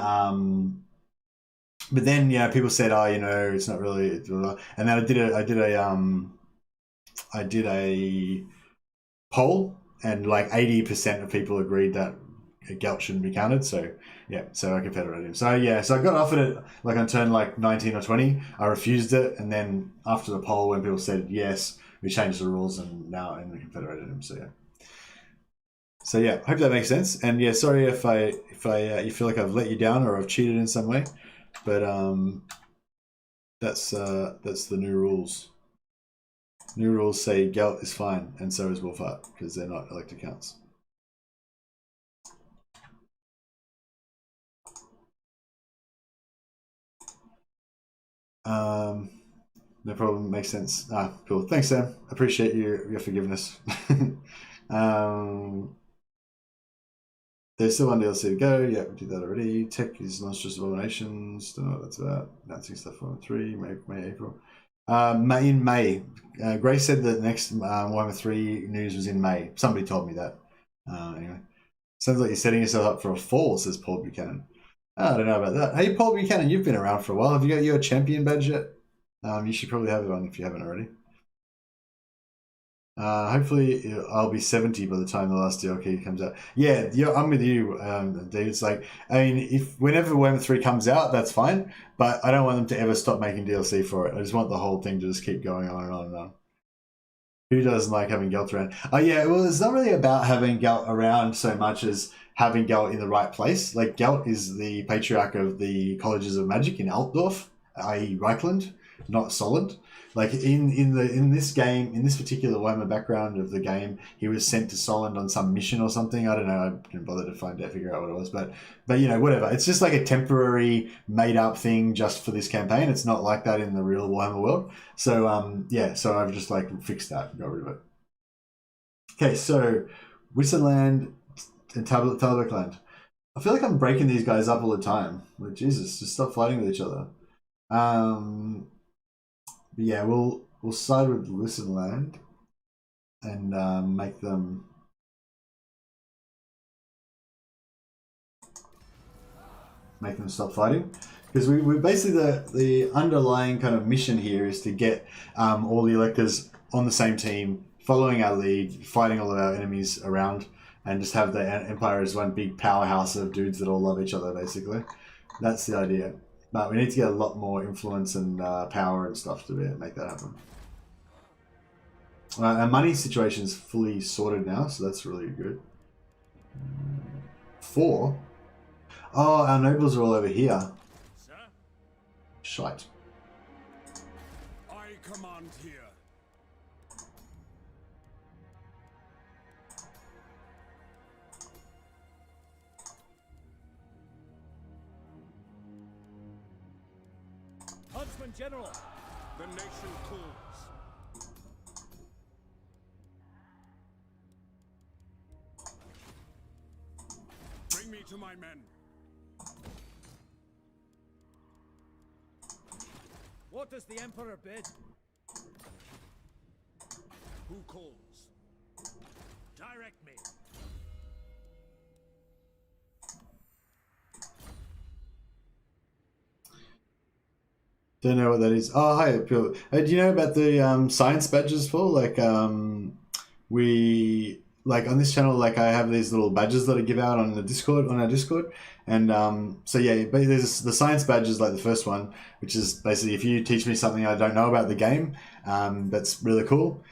yeah, people said, oh, you know, it's not really, and then I did a poll and like 80% of people agreed that Gelt shouldn't be counted. So yeah, so I confederated him. So yeah, so I got offered it like on turn like 19 or 20. I refused it. And then after the poll, when people said yes, we changed the rules and now I confederated him. So yeah. So yeah, hope that makes sense. And yeah, sorry if you feel like I've let you down or I've cheated in some way, but that's the new rules. New rules say Gelt is fine, and so is Wulfhart, because they're not Elector Counts. No problem, makes sense. Cool. Thanks, Sam. Appreciate your forgiveness. There's still one DLC to go. Yeah, we did that already. Tech is Monstrous Abominations. Don't know what that's about. Announcing stuff on 3, May, April. In May. Grace said that next Warhammer 3 news was in May. Somebody told me that. Anyway. Sounds like you're setting yourself up for a fall, says Paul Buchanan. I don't know about that. Hey, Paul Buchanan, you've been around for a while. Have you got your champion badge yet? You should probably have it on if you haven't already. Hopefully I'll be 70 by the time the last DLC comes out. Yeah, I'm with you, dude. It's like, I mean, whenever Warhammer 3 comes out, that's fine, but I don't want them to ever stop making DLC for it. I just want the whole thing to just keep going on and on and on. Who doesn't like having Gelt around? Oh yeah, well, it's not really about having Gelt around so much as having Gelt in the right place. Like, Gelt is the patriarch of the Colleges of Magic in Altdorf, i.e. Reichland, not Solent. Like in this game, in this particular Warhammer background of the game, he was sent to Solent on some mission or something. I don't know. I didn't bother to figure out what it was, but you know, whatever. It's just like a temporary made up thing just for this campaign. It's not like that in the real Warhammer world. So yeah, so I've just like fixed that and got rid of it. Okay, so Wissenland and Talbot Land. I feel like I'm breaking these guys up all the time. Like, Jesus, just stop fighting with each other. Yeah, we'll side with Wissenland and make them stop fighting, because we basically the underlying kind of mission here is to get all the electors on the same team, following our lead, fighting all of our enemies around, and just have the Empire as one big powerhouse of dudes that all love each other. Basically, that's the idea. But we need to get a lot more influence and power and stuff to make that happen. Our money situation is fully sorted now, so that's really good. 4? Oh, our nobles are all over here. Sir? Shite. I command here. Huntsman General! The nation calls. Bring me to my men. What does the Emperor bid? Who calls? Direct me. Don't know what that is. Oh, hi, Bill. Do you know about the science badges, Paul? Like, we like on this channel, like I have these little badges that I give out on our Discord, and so yeah, but there's the science badges, like the first one, which is basically if you teach me something I don't know about the game, that's really cool,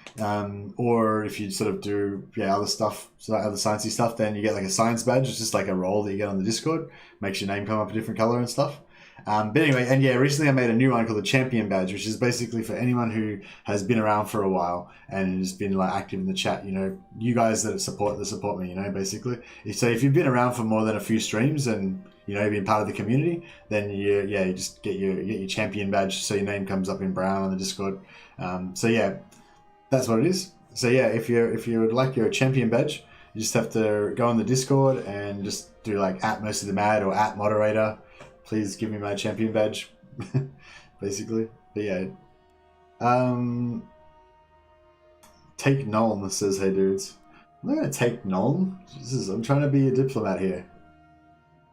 or if you sort of do other stuff, so other sciencey stuff, then you get like a science badge. It's just like a role that you get on the Discord, makes your name come up a different color and stuff. But anyway, and yeah, recently I made a new one called the Champion Badge, which is basically for anyone who has been around for a while and has been like active in the chat. You know, you guys that support me. You know, basically. So if you've been around for more than a few streams and you know you've been part of the community, then you just get your Champion Badge, so your name comes up in brown on the Discord. So yeah, that's what it is. So yeah, if you would like your Champion Badge, you just have to go on the Discord and just do like @mostlythemad or @moderator. Please give me my champion badge, basically. But yeah. Take Nuln, says, hey dudes. I'm not going to take Nuln. Jesus, I'm trying to be a diplomat here.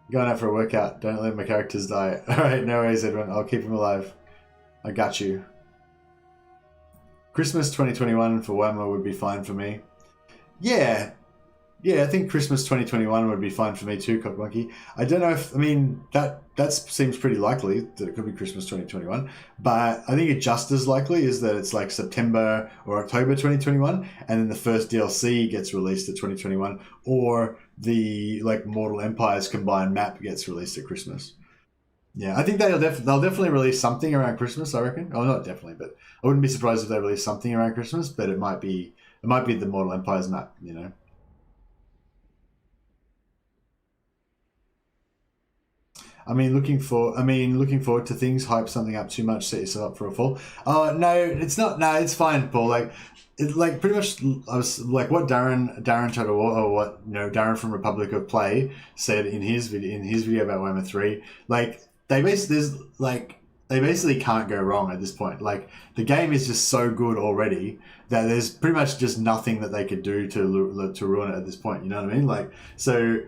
I'm going out for a workout. Don't let my characters die. Alright, no worries, Edwin. I'll keep him alive. I got you. Christmas 2021 for Warhammer would be fine for me. Yeah. Yeah, I think Christmas 2021 would be fine for me too, Cockmonkey. I don't know if, I mean, that seems pretty likely that it could be Christmas 2021, but I think it just as likely is that it's like September or October 2021, and then the first DLC gets released at 2021, or the like Mortal Empires combined map gets released at Christmas. Yeah, I think they'll definitely release something around Christmas, I reckon. Oh, not definitely, but I wouldn't be surprised if they release something around Christmas, but it might be the Mortal Empires map, you know. Looking forward to things. Hype something up too much, set yourself up for a fall. Oh no, it's not. No, it's fine, Paul. Like pretty much. I was like what Darren Total War, or what Darren from Republic of Play said in his video about Warhammer 3. Like they basically can't go wrong at this point. Like the game is just so good already that there's pretty much just nothing that they could do to ruin it at this point. You know what I mean? Like so.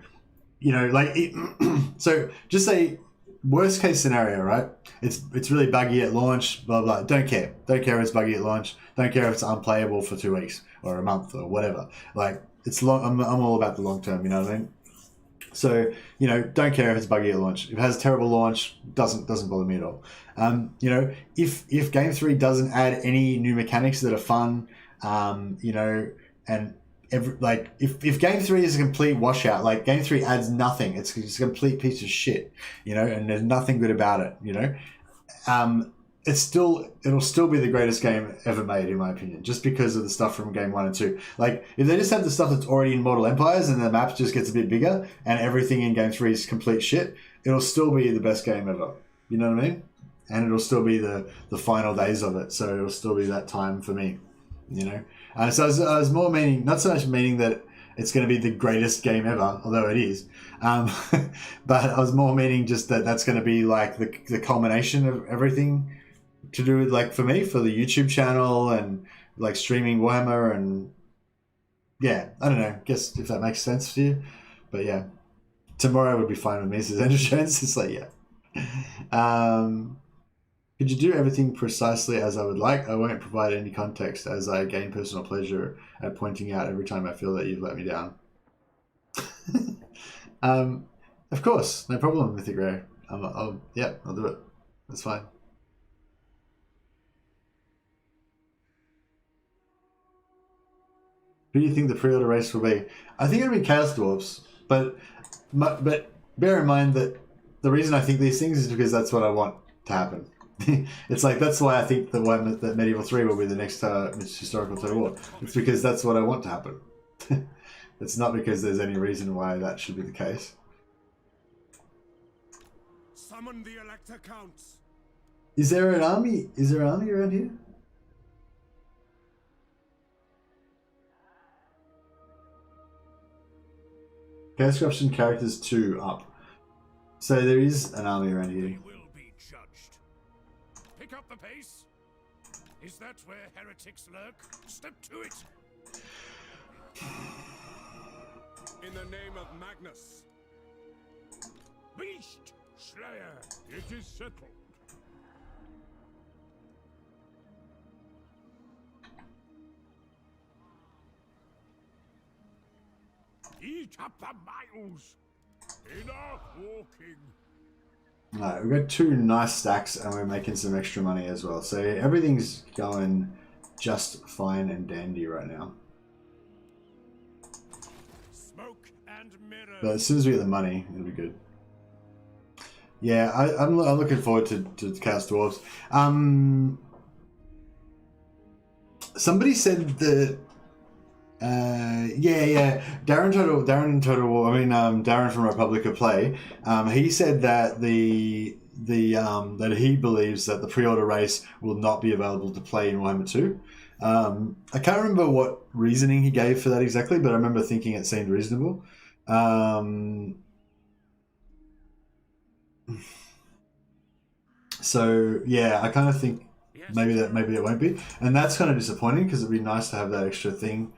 So just say worst case scenario, right? It's really buggy at launch, blah blah. Don't care if it's buggy at launch. Don't care if it's unplayable for 2 weeks or a month or whatever. Like it's long. I'm all about the long term. You know what I mean? So don't care if it's buggy at launch. If it has a terrible launch, doesn't bother me at all. If Game 3 doesn't add any new mechanics that are fun, and if Game 3 is a complete washout, like Game 3 adds nothing, it's a complete piece of shit, and there's nothing good about it, it'll still be the greatest game ever made, in my opinion, just because of the stuff from Game 1 and 2. Like, if they just have the stuff that's already in Mortal Empires and the map just gets a bit bigger and everything in Game 3 is complete shit, it'll still be the best game ever. You know what I mean? And it'll still be the final days of it, so it'll still be that time for me, So I was more meaning, not so much meaning that it's going to be the greatest game ever, although it is. But I was more meaning just that that's going to be like the culmination of everything to do with, like, for me, for the YouTube channel and like streaming Warhammer, and yeah, I don't know, guess if that makes sense to you. But yeah, tomorrow would be fine with me, says Andrew Jones. It's like, yeah. Could you do everything precisely as I would like? I won't provide any context, as I gain personal pleasure at pointing out every time I feel that you've let me down. Of course, no problem, Mythic Rare. I'll do it. That's fine. Who do you think the pre-order race will be? I think it'll be Chaos Dwarfs, but bear in mind that the reason I think these things is because that's what I want to happen. It's like, that's why I think that Medieval 3 will be the next historical Total War. It's because that's what I want to happen. It's not because there's any reason why that should be the case. Summon the Elector Counts. Is there an army? Is there an army around here? Chaos Corruption characters 2 up. So there is an army around here. Pick up the pace. Is that where heretics lurk? Step to it. In the name of Magnus. Beast Slayer. It is settled. Eat up the miles. Enough walking. Alright, we've got 2 nice stacks and we're making some extra money as well. So everything's going just fine and dandy right now. Smoke and mirror. But as soon as we get the money, it'll be good. Yeah, I'm looking forward to Chaos Dwarves. Somebody said that Darren from Republic of Play, he said that that he believes that the pre-order race will not be available to play in Warhammer 2. I can't remember what reasoning he gave for that exactly, but I remember thinking it seemed reasonable. So yeah, I kind of think maybe it won't be, and that's kind of disappointing because it'd be nice to have that extra thing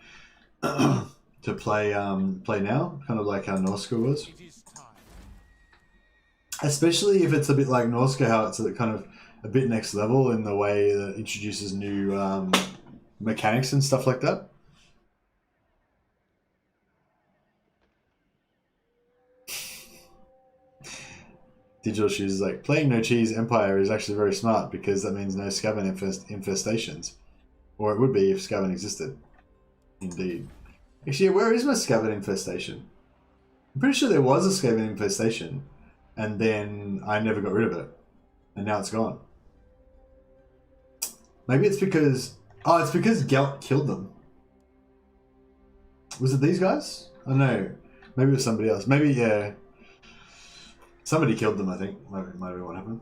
to play now, kind of like how Norska was. Especially if it's a bit like Norska, how it's kind of a bit next level in the way that it introduces new mechanics and stuff like that. Digital Shoes is like, playing No Cheese Empire is actually very smart because that means no Skaven infestations. Or it would be if Skaven existed. Indeed. Actually, where is my Skaven infestation? I'm pretty sure there was a Skaven infestation, and then I never got rid of it, and now it's gone. Maybe it's because... Oh, it's because Gelt killed them. Was it these guys? I don't know. Maybe it was somebody else. Maybe, yeah. Somebody killed them, I think. Might be what happened.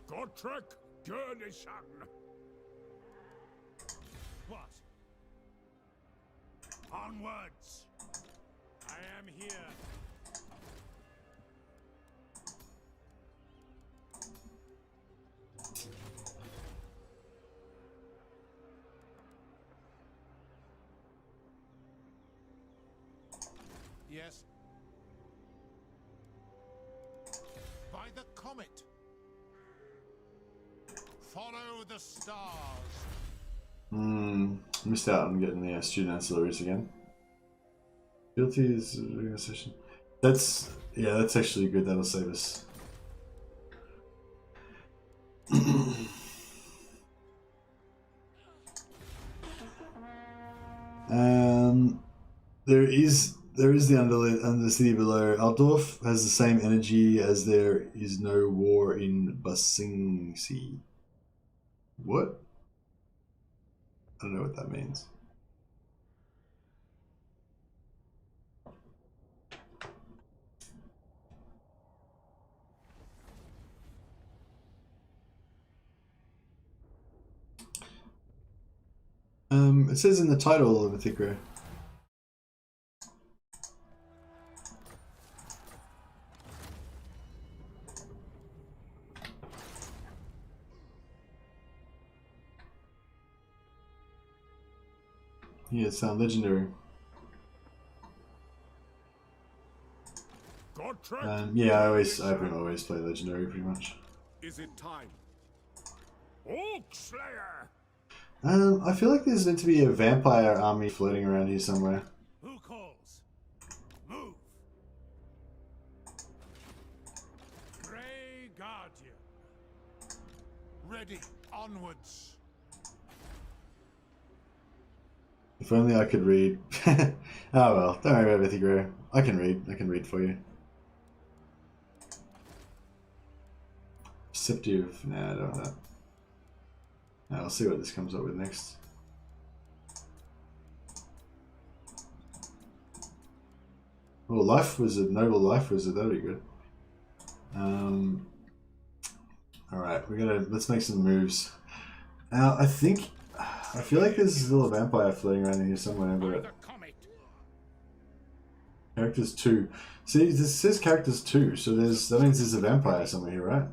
Gottrek Gurnison. What? Onwards. I am here. Yes. By the comet. Follow the stars. Missed out on getting the student ancillaries again. Guilty is organization. That's, yeah, that's actually good. That'll save us. There is the under city below. Altdorf has the same energy as there is no war in Basingsi. What? I don't know what that means. It says in the title of the Mythicra. Yeah, it sounds legendary. Yeah, I pretty much always play legendary, pretty much. Is it time? Orc Slayer. I feel like there's meant to be a vampire army floating around here somewhere. Who calls? Move. Grey Guardian. Ready. Onwards. If only I could read. Oh well, don't worry about Mythicra. I can read for you. Perceptive. Nah, I don't want that. Now, I'll see what this comes up with next. Oh, Life Wizard, Noble Life Wizard, that'll be good. Alright, let's make some moves. Now, I feel like there's still a vampire floating around in here somewhere, but... Characters 2. See, this says characters 2, so that means there's a vampire somewhere here, right?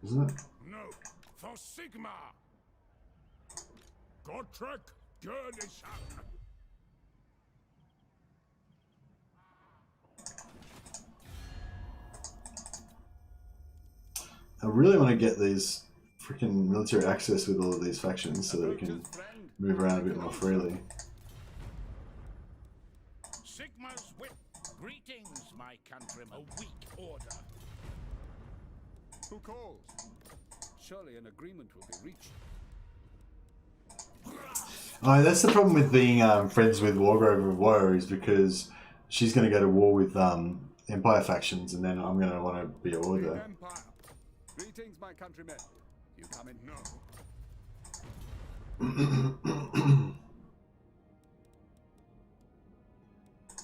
Isn't it? No, for Sigma. Gottrek Gurnison. I really want to get these freaking military access with all of these factions so that we can move around a bit more freely. Sigma's whip. Greetings, my countrymen. A weak order. Who calls? Surely an agreement will be reached. Oh, that's the problem with being friends with Wargrove of Woe, is because she's going to go to war with Empire factions, and then I'm going to want to be at war with her. Empire. Greetings, my countrymen. You come in? No.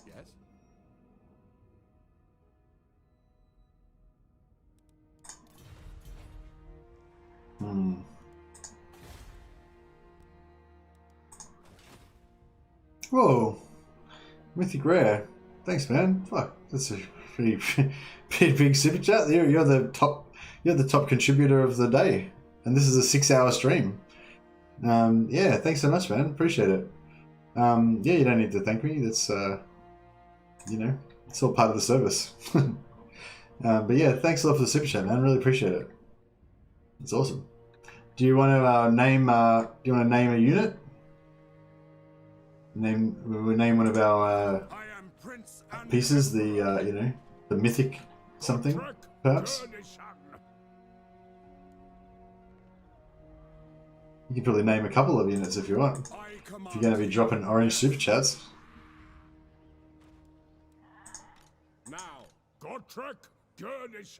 Yes? Whoa, Mythic Rare. Thanks, man. Fuck, that's a pretty big super chat. You're the top contributor of the day, and this is a 6-hour stream. Yeah, thanks so much, man. Appreciate it. Yeah, you don't need to thank me. That's you know, it's all part of the service. But yeah, thanks a lot for the super chat, man. Really appreciate it. It's awesome. Do you want to name? Do you want to name a unit? We'll name one of our I am prince and pieces, the you know, the mythic something, perhaps. You can probably name a couple of units if you want. If you're going to be dropping orange super chats. now, Gotrek Gurnison.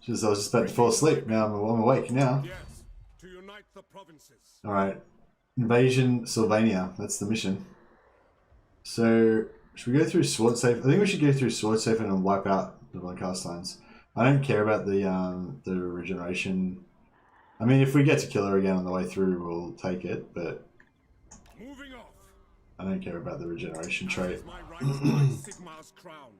Just, I was just about to fall asleep. Now I'm awake now. Yes, to unite the provinces. All right, invasion Sylvania. That's the mission. So should we go through Sword Safe? I think we should go through Sword Safe and wipe out the one cast lines. I don't care about the regeneration. I mean, if we get to kill her again on the way through, we'll take it. But Moving off. I don't care about the regeneration That trait. is my right to my Sigmar's crown.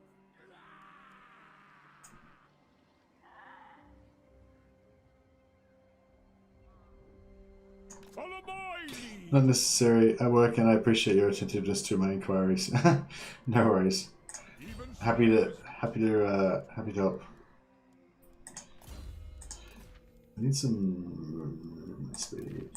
Follow my lead. Not necessary at work, and I appreciate your attentiveness to my inquiries. No worries. Even Happy to help. I need some speed.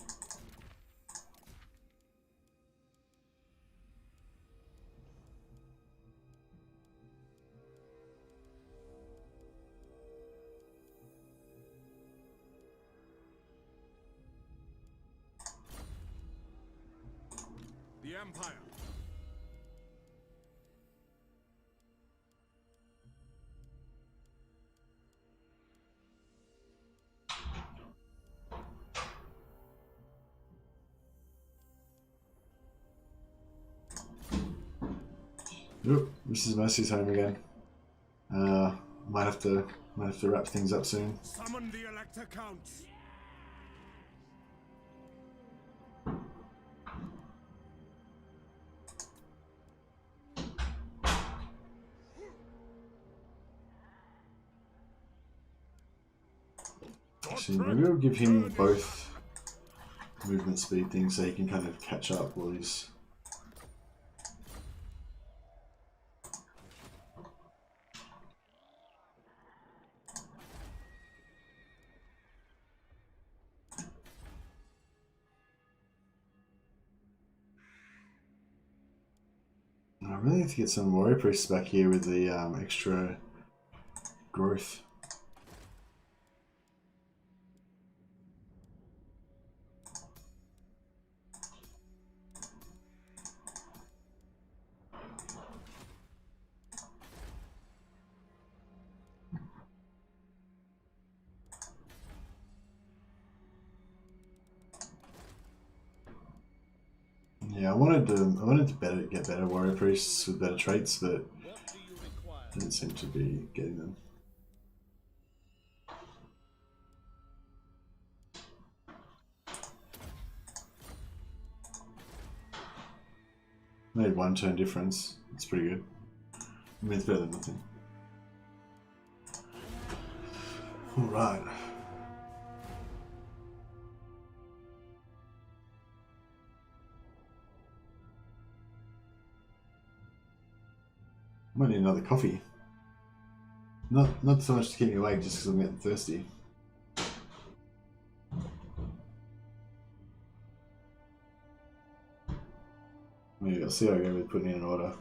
the Empire. Oop, Mrs. Mercy's home again. Might have to wrap things up soon. Summon the Elector Count. Actually, maybe we'll give him both movement speed things so he can kind of catch up while he's... I really need to get some warrior priests back here with the extra growth. Yeah, I wanted to get better warrior priests with better traits, but didn't seem to be getting them. Made 1 turn difference. It's pretty good. I mean, it's better than nothing. All right. Might need another coffee. Not so much to keep me awake, just because I'm getting thirsty. Maybe I'll see how I go with putting in an order.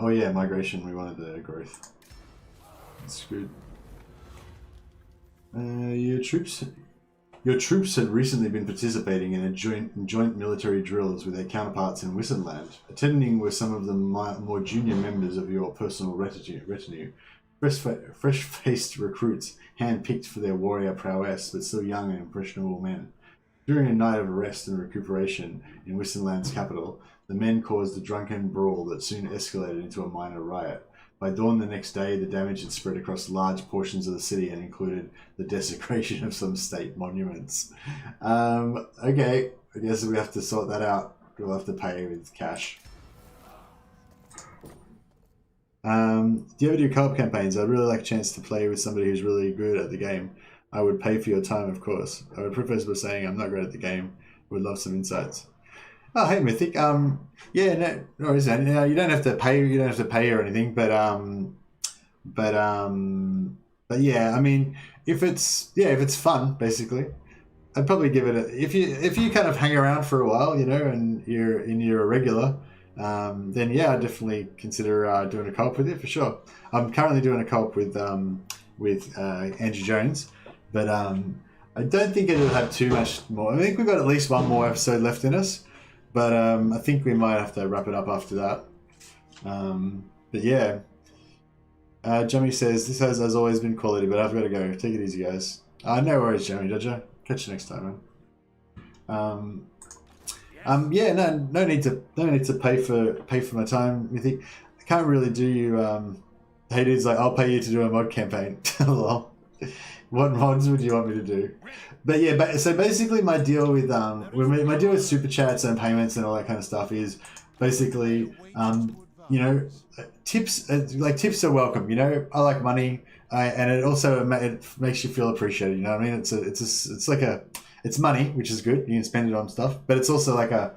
Oh yeah, migration, we wanted the growth. That's good. Your troops had recently been participating in a joint military drills with their counterparts in Wissenland. Attending were some of the more junior members of your personal retinue. Fresh-faced recruits, hand-picked for their warrior prowess, but still young and impressionable men. During a night of rest and recuperation in Wissenland's capital, the men caused a drunken brawl that soon escalated into a minor riot. By dawn the next day, the damage had spread across large portions of the city and included the desecration of some state monuments. Okay, I guess we have to sort that out. We'll have to pay with cash. Do you ever do co-op campaigns? I'd really like a chance to play with somebody who's really good at the game. I would pay for your time, of course. I would preface by saying I'm not great at the game. Would love some insights. Oh, hey, Mythic. Yeah, no worries, man. You don't have to pay. You don't have to pay or anything, but yeah. I mean, if it's fun, basically, I'd probably give it a. If you kind of hang around for a while, you know, and you're a regular, then yeah, I'd definitely consider doing a co-op with you for sure. I'm currently doing a co-op with Andrew Jones, but I don't think it'll have too much more. I think we've got at least one more episode left in us. But I think we might have to wrap it up after that. But yeah. Jimmy says, this has always been quality, but I've got to go. Take it easy, guys. No worries, Jimmy, Dodger. Catch you next time, man. Yeah, no need to pay for my time. You think I can't really do you hey dudes, like I'll pay you to do a mod campaign. What mods would you want me to do? But yeah, so basically my deal with my deal with super chats and payments and all that kind of stuff is basically you know, tips are welcome. You know, I like money, and it also it makes you feel appreciated. You know what I mean? It's money, which is good. You can spend it on stuff, but it's also like a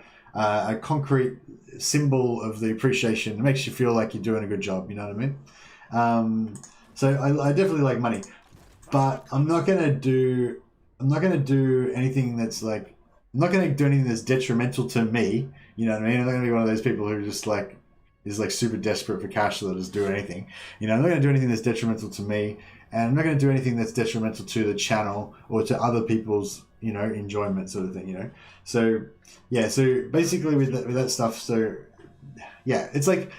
concrete symbol of the appreciation. It makes you feel like you're doing a good job. You know what I mean? So I definitely like money, but I'm not gonna do anything that's like, I'm not gonna do anything that's detrimental to me. You know what I mean? I'm not gonna be one of those people who just like is like super desperate for cash so they'll just do anything. You know, I'm not gonna do anything that's detrimental to me, and I'm not gonna do anything that's detrimental to the channel or to other people's, you know, enjoyment sort of thing. You know, so yeah, so basically with that stuff, so yeah, it's like.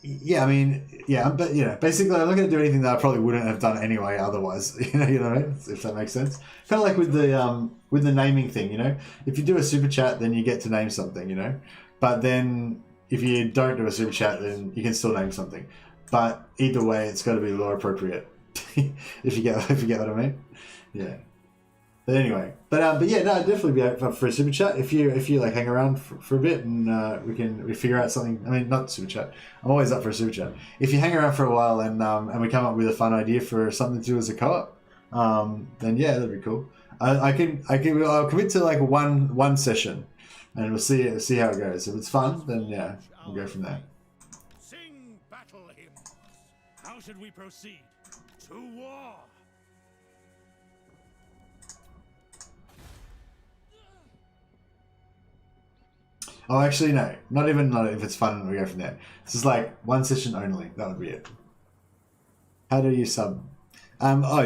Yeah, I mean, yeah, but you know, basically, I'm not going to do anything that I probably wouldn't have done anyway. Otherwise, you know what I mean? If that makes sense. Kind of like with the naming thing, you know. If you do a super chat, then you get to name something, you know. But then if you don't do a super chat, then you can still name something. But either way, it's got to be law appropriate. if you get what I mean, yeah. But anyway, but yeah, no, I'd definitely be up for a super chat if you like hang around for a bit and we figure out something. I mean, not super chat. I'm always up for a super chat. If you hang around for a while and we come up with a fun idea for something to do as a co-op, then yeah, that'd be cool. I'll commit to like one session, and we'll see how it goes. If it's fun, then yeah, we'll go from there. Sing battle hymns. How should we proceed? To war. Oh, actually, no. Not if it's fun, we go from there. This is like one session only. That would be it. How do you sub?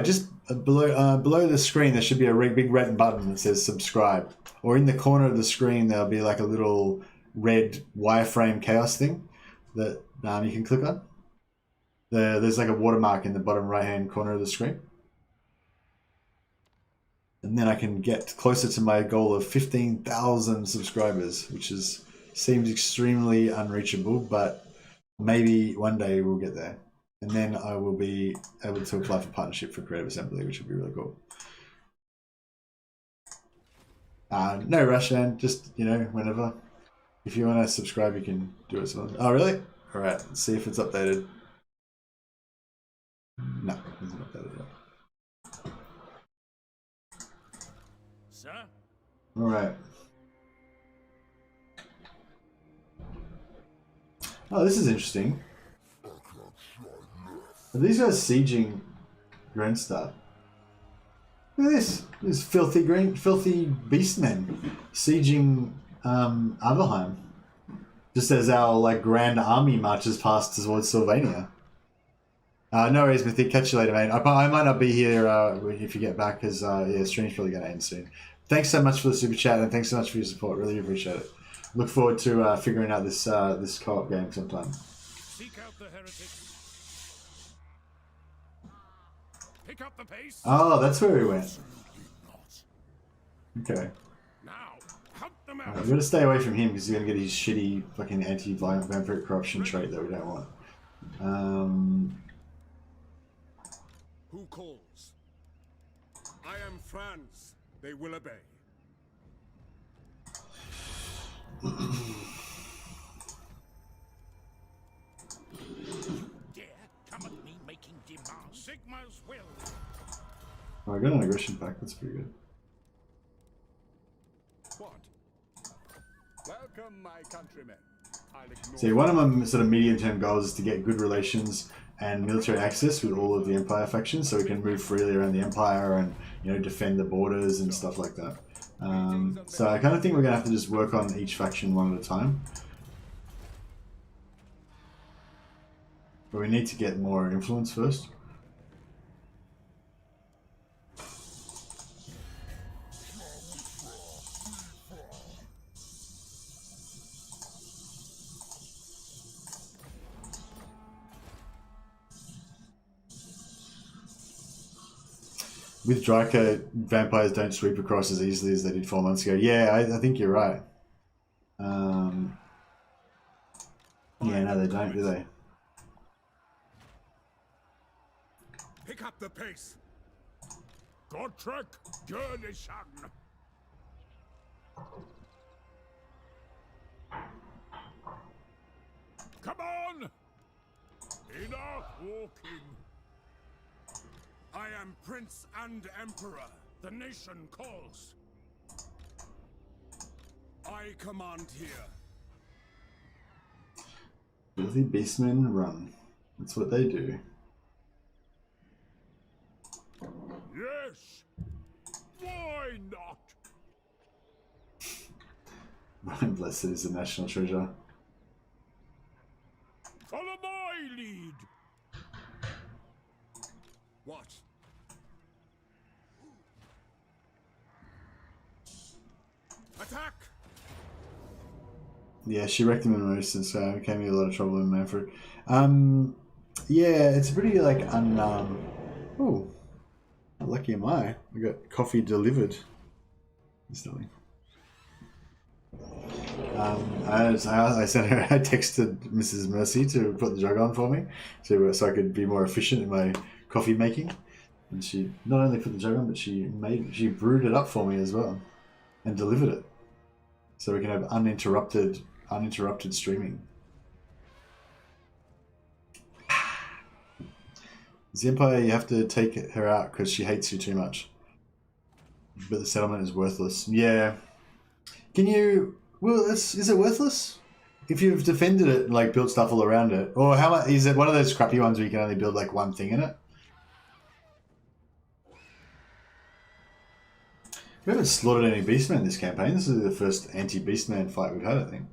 Just below the screen, there should be a big red button that says subscribe. Or in the corner of the screen, there'll be like a little red wireframe chaos thing that you can click on. There's like a watermark in the bottom right-hand corner of the screen. And then I can get closer to my goal of 15,000 subscribers, which seems extremely unreachable, but maybe one day we'll get there. And then I will be able to apply for partnership for Creative Assembly, which will be really cool. No rush, man. Just, you know, whenever. If you want to subscribe, you can do it. Oh, really? All right. Let's see if it's updated. No, it's not updated yet. Sir? All right. Oh, this is interesting. Are these guys sieging Grenstar? Look at this. This filthy beastmen sieging Averheim. Just as our like grand army marches past towards Sylvania. No worries, Mythic. Catch you later, mate. I might not be here if you get back, because yeah, stream's probably going to end soon. Thanks so much for the super chat, and thanks so much for your support. Really appreciate it. Look forward to figuring out this this co-op game sometime. Seek out the heretics. Pick up the pace. Oh, that's where we went. Okay. Now, hunt them out. We're going to stay away from him because he's going to get his shitty fucking anti-vampire corruption trait that we don't want. Who calls? I am Franz. They will obey. Dare come at me making demands. Sigma's will. Oh, I got an aggression pack. That's pretty good. Welcome, my countrymen. I'll ignore See, one of them sort of medium-term goals is to get good relations and military access with all of the Empire factions, so we can move freely around the Empire and, you know, defend the borders and stuff like that. So I kind of think we're going to have to just work on each faction one at a time. But we need to get more influence first. With Dryker, vampires don't sweep across as easily as they did 4 months ago. Yeah, I think you're right. Yeah, no, they don't, do they? Pick up the pace. Gottrek Gurnishan. Come on! Enough walking. I am Prince and Emperor. The nation calls. I command here. Filthy beastmen run. That's what they do. Yes. Why not? Ryan Blessed is a national treasure. Follow my lead. What? Attack! Yeah, she wrecked him in Royston, so it gave me a lot of trouble in Manfred. Yeah, it's pretty like oh, how lucky am I? I got coffee delivered. Instantly. I sent her. I texted Mrs. Mercy to put the jug on for me, so I could be more efficient in my coffee making. And she not only put the jug on, but she brewed it up for me as well, and delivered it, so we can have uninterrupted streaming. The Empire, you have to take her out because she hates you too much. But the settlement is worthless. Yeah. Can you? Well, is it worthless? If you've defended it and like built stuff all around it, or how much is it? One of those crappy ones where you can only build like one thing in it. We haven't slaughtered any beastmen this campaign. This is the first anti-beastman fight we've had, I think.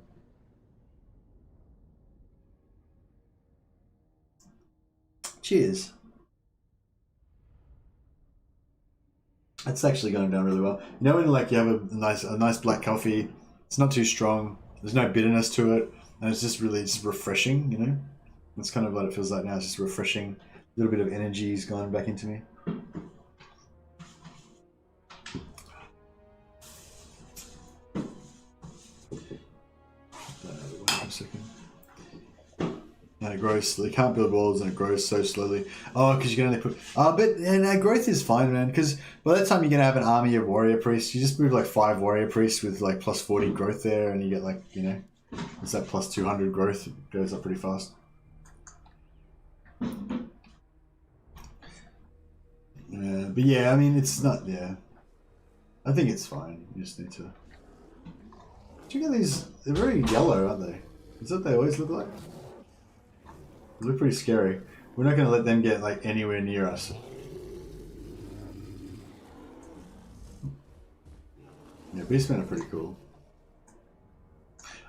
Cheers. That's actually going down really well. You know when like you have a nice black coffee, it's not too strong, there's no bitterness to it, and it's just really refreshing, you know? That's kind of what it feels like now. It's just refreshing. A little bit of energy is going back into me. Wait a second. And it grows. They can't build walls, and it grows so slowly. Oh, because you can only put. But growth is fine, man. Because by that time you're gonna have an army of warrior priests. You just move like 5 warrior priests with like plus 40 growth there, and you get like, you know, it's that plus 200 growth. It goes up pretty fast. Yeah, but yeah, I mean, it's not. Yeah, I think it's fine. You just need to. Check out these. They're very yellow, aren't they? Is that what they always look like? They look pretty scary. We're not going to let them get like anywhere near us. Yeah, beastmen are pretty cool.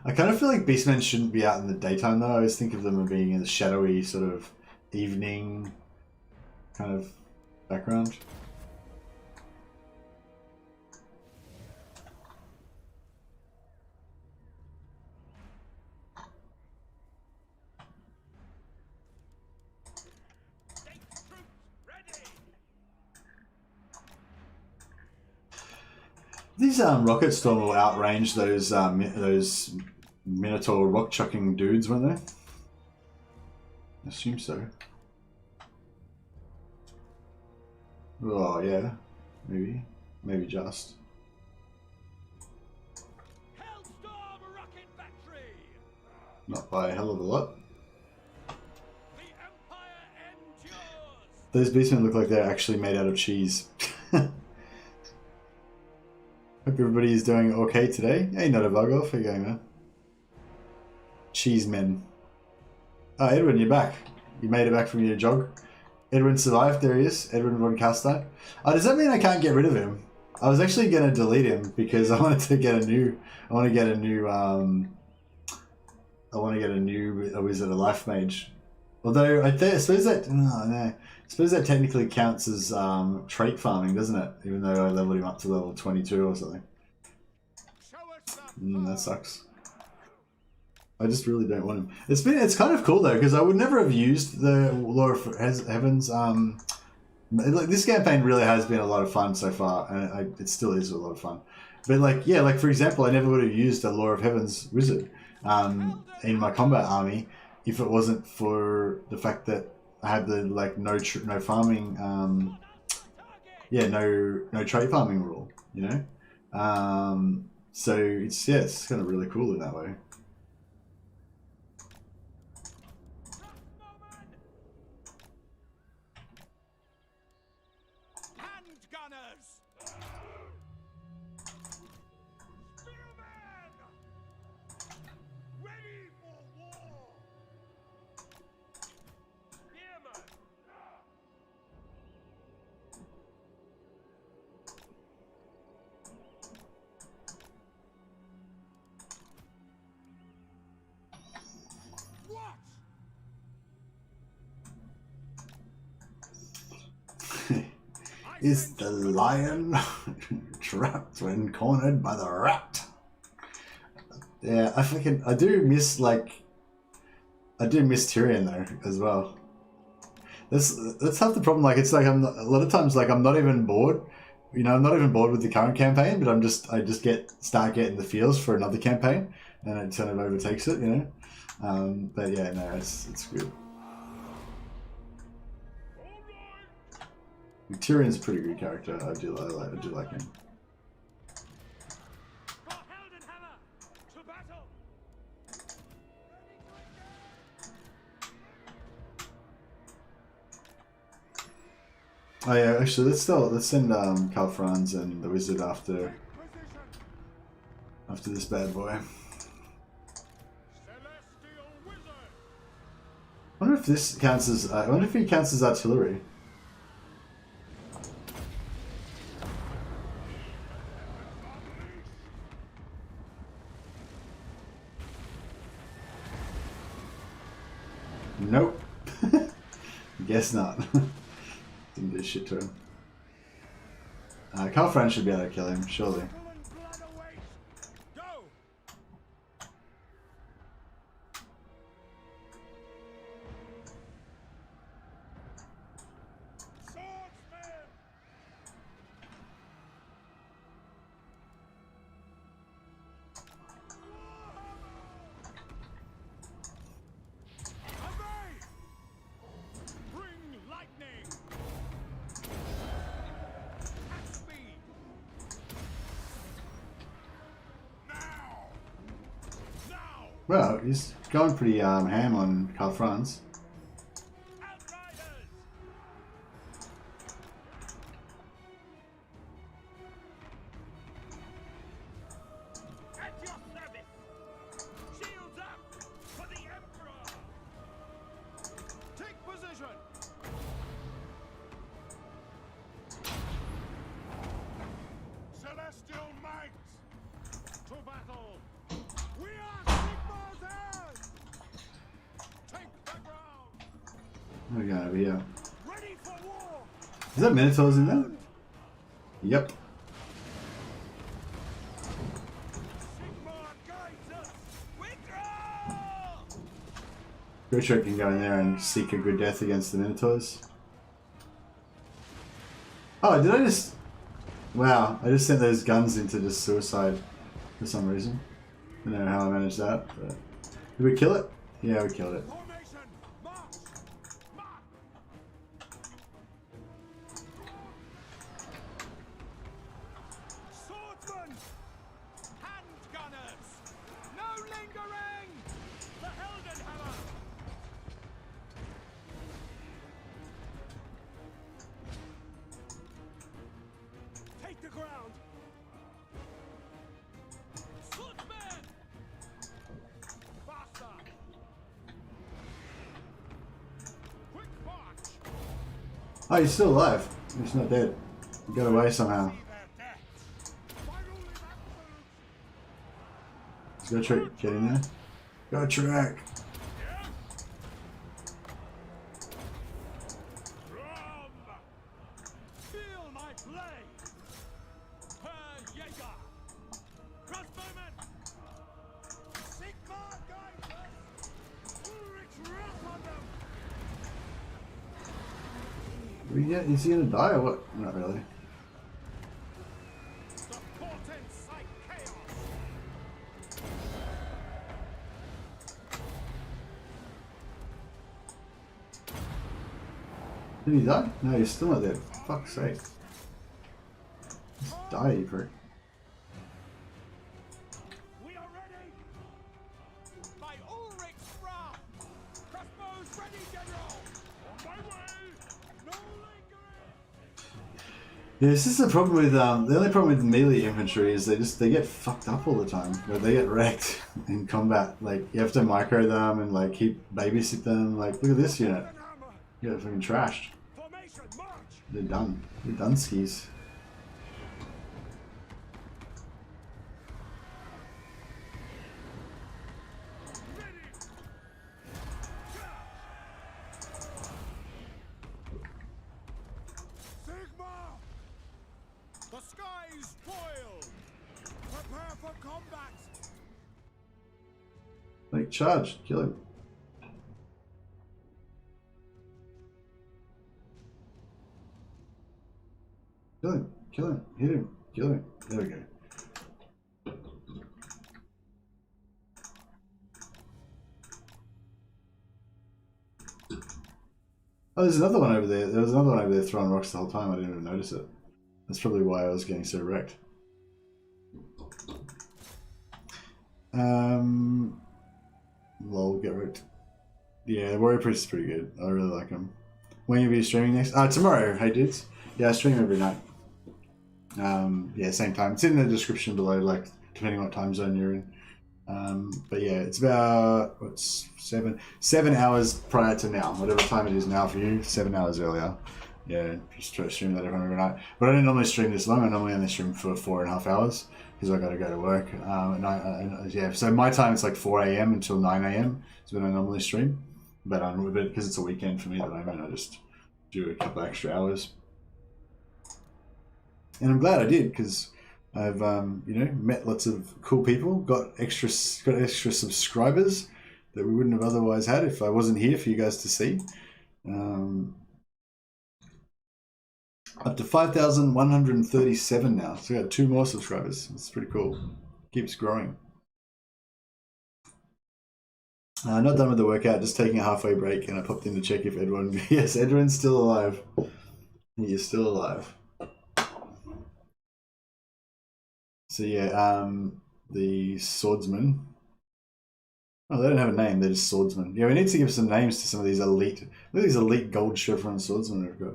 I kind of feel like beastmen shouldn't be out in the daytime though. I always think of them as being in the shadowy sort of evening kind of background. These rocket storm will outrange those Minotaur rock chucking dudes, won't they? I assume so. Oh yeah, maybe just. Hellstorm rocket battery. Not by a hell of a lot. The Empire endures. Those beastmen look like they're actually made out of cheese. Hope everybody is doing okay today. Hey, not a bug off. How you going, man? Cheesemen. Oh, Edwin, you're back. You made it back from your jog. Edwin survived. There he is. Edwin von Castine. Oh, does that mean I can't get rid of him? I was actually going to delete him because I wanted to get a new. I want to get a new. A Wizard of Life Mage. Although I suppose that. Oh, no. I suppose that technically counts as trait farming, doesn't it? Even though I leveled him up to level 22 or something. That sucks. I just really don't want him. It's kind of cool though, because I would never have used the Law of Heavens. Like this campaign really has been a lot of fun so far, and it still is a lot of fun. But like, yeah, like for example, I never would have used a Law of Heavens wizard in my combat army if it wasn't for the fact that I had the like no farming, no trait farming rule, you know. So it's kind of really cool in that way. Is the lion trapped when cornered by the rat? Yeah, I do miss Tyrion though as well. That's half the problem. Like it's like a lot of times like I'm not even bored. You know, I'm not even bored with the current campaign, but I just start getting the feels for another campaign, and it kind of overtakes it. You know, but yeah, no, it's good. Tyrion's a pretty good character. I do like him. Oh yeah, actually, let's send Karl Franz and the wizard after this bad boy. I wonder if this counts as. I wonder if he counts as artillery. Nope. Guess not. Didn't do shit to him. Karl Franz should be able to kill him, surely. Well, he's going pretty ham on Karl Franz. What are we got over here? Is that Minotaurs in there? Yep. Richard can go in there and seek a good death against the Minotaurs. Oh, did I just... Wow, I just sent those guns into just suicide for some reason. I don't know how I managed that, but... Did we kill it? Yeah, we killed it. Oh, he's still alive. He's not dead. He got away somehow. Let's go track. Get in there. Go track. Feel my blade! Herr Jäger! Crossbowman! Sigmar guides us! Ulrich's wrath on them! Is he gonna die or what? Not really. The portents like chaos! Did he die? No, he's still not dead. For fuck's sake. Just die, you prick. We are ready! By Ulrich's wrath! Crossbows ready, General! On my way! No lingering! Yeah, this is the problem with the only problem with melee infantry is they get fucked up all the time. Like, they get wrecked in combat. Like you have to micro them and like keep babysit them. Like look at this unit. You got fucking trashed. Formation, march! They're done. They're done skis. Sigmar! The skies boil! Prepare for combat! Like charge, kill him. Kill him, kill him, hit him, kill him. There we go. Oh, there's another one over there. There was another one over there throwing rocks the whole time. I didn't even notice it. That's probably why I was getting so wrecked. Lol, get wrecked. Yeah, the Warrior Priest is pretty good. I really like him. When you'll be streaming next? Tomorrow, hey dudes. Yeah, I stream every night. Yeah, same time. It's in the description below, like, depending on what time zone you're in. But yeah, it's about, what's 7 hours prior to now. Whatever time it is now for you, 7 hours earlier. Yeah, just try to stream that every night. But I don't normally stream this long. I normally only stream for 4.5 hours because I got to go to work. Yeah, so my time it's like 4 a.m. until 9 a.m. is when I normally stream. But because it's a weekend for me at the moment, I just do a couple extra hours. And I'm glad I did because I've met lots of cool people, got extra subscribers that we wouldn't have otherwise had if I wasn't here for you guys to see. Up to 5,137 now, so we got 2 more subscribers. It's pretty cool. Keeps growing. Not done with the workout, just taking a halfway break, and I popped in to check if Edwin. Yes, Edwin's still alive. He is still alive. So yeah, the swordsman. Oh, they don't have a name, they're just swordsmen. Yeah, we need to give some names to some of these elite, look at these elite gold chevron swordsmen we've got.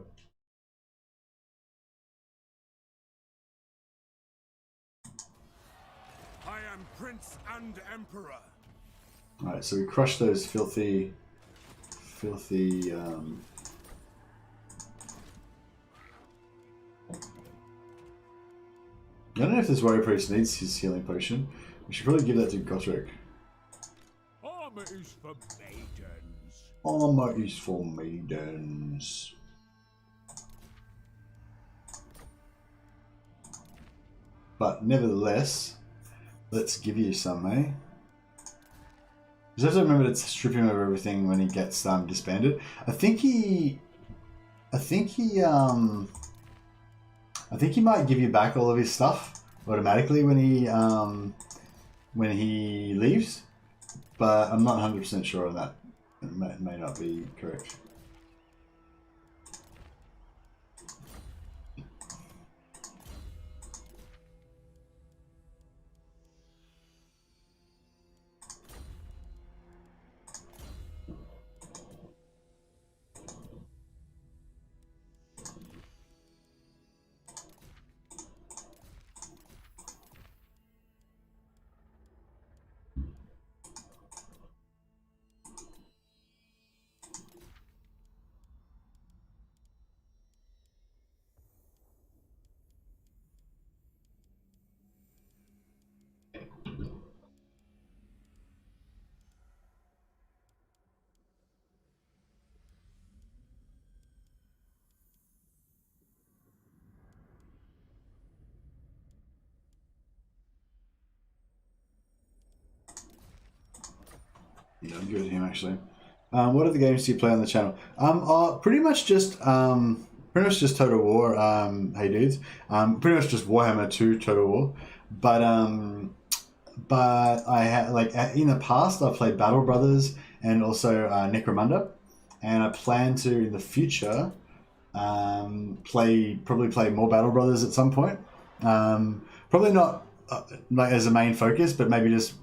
I am Prince and Emperor. Alright, so we crushed those filthy, I don't know if this warrior priest needs his healing potion. We should probably give that to Gotrek. Armor is for maidens. Armor is for maidens. But nevertheless, let's give you some, eh? Just have to remember to strip him of everything when he gets disbanded. I think he might give you back all of his stuff automatically when he leaves, but I'm not 100% sure on that. It may not be correct. Yeah, I'll give it to him actually. What other games do you play on the channel? Pretty much just Total War. Hey dudes. Pretty much just Warhammer 2 Total War. But I had like in the past I played Battle Brothers and also Necromunda, and I plan to in the future probably play more Battle Brothers at some point. Probably not like as a main focus, but maybe just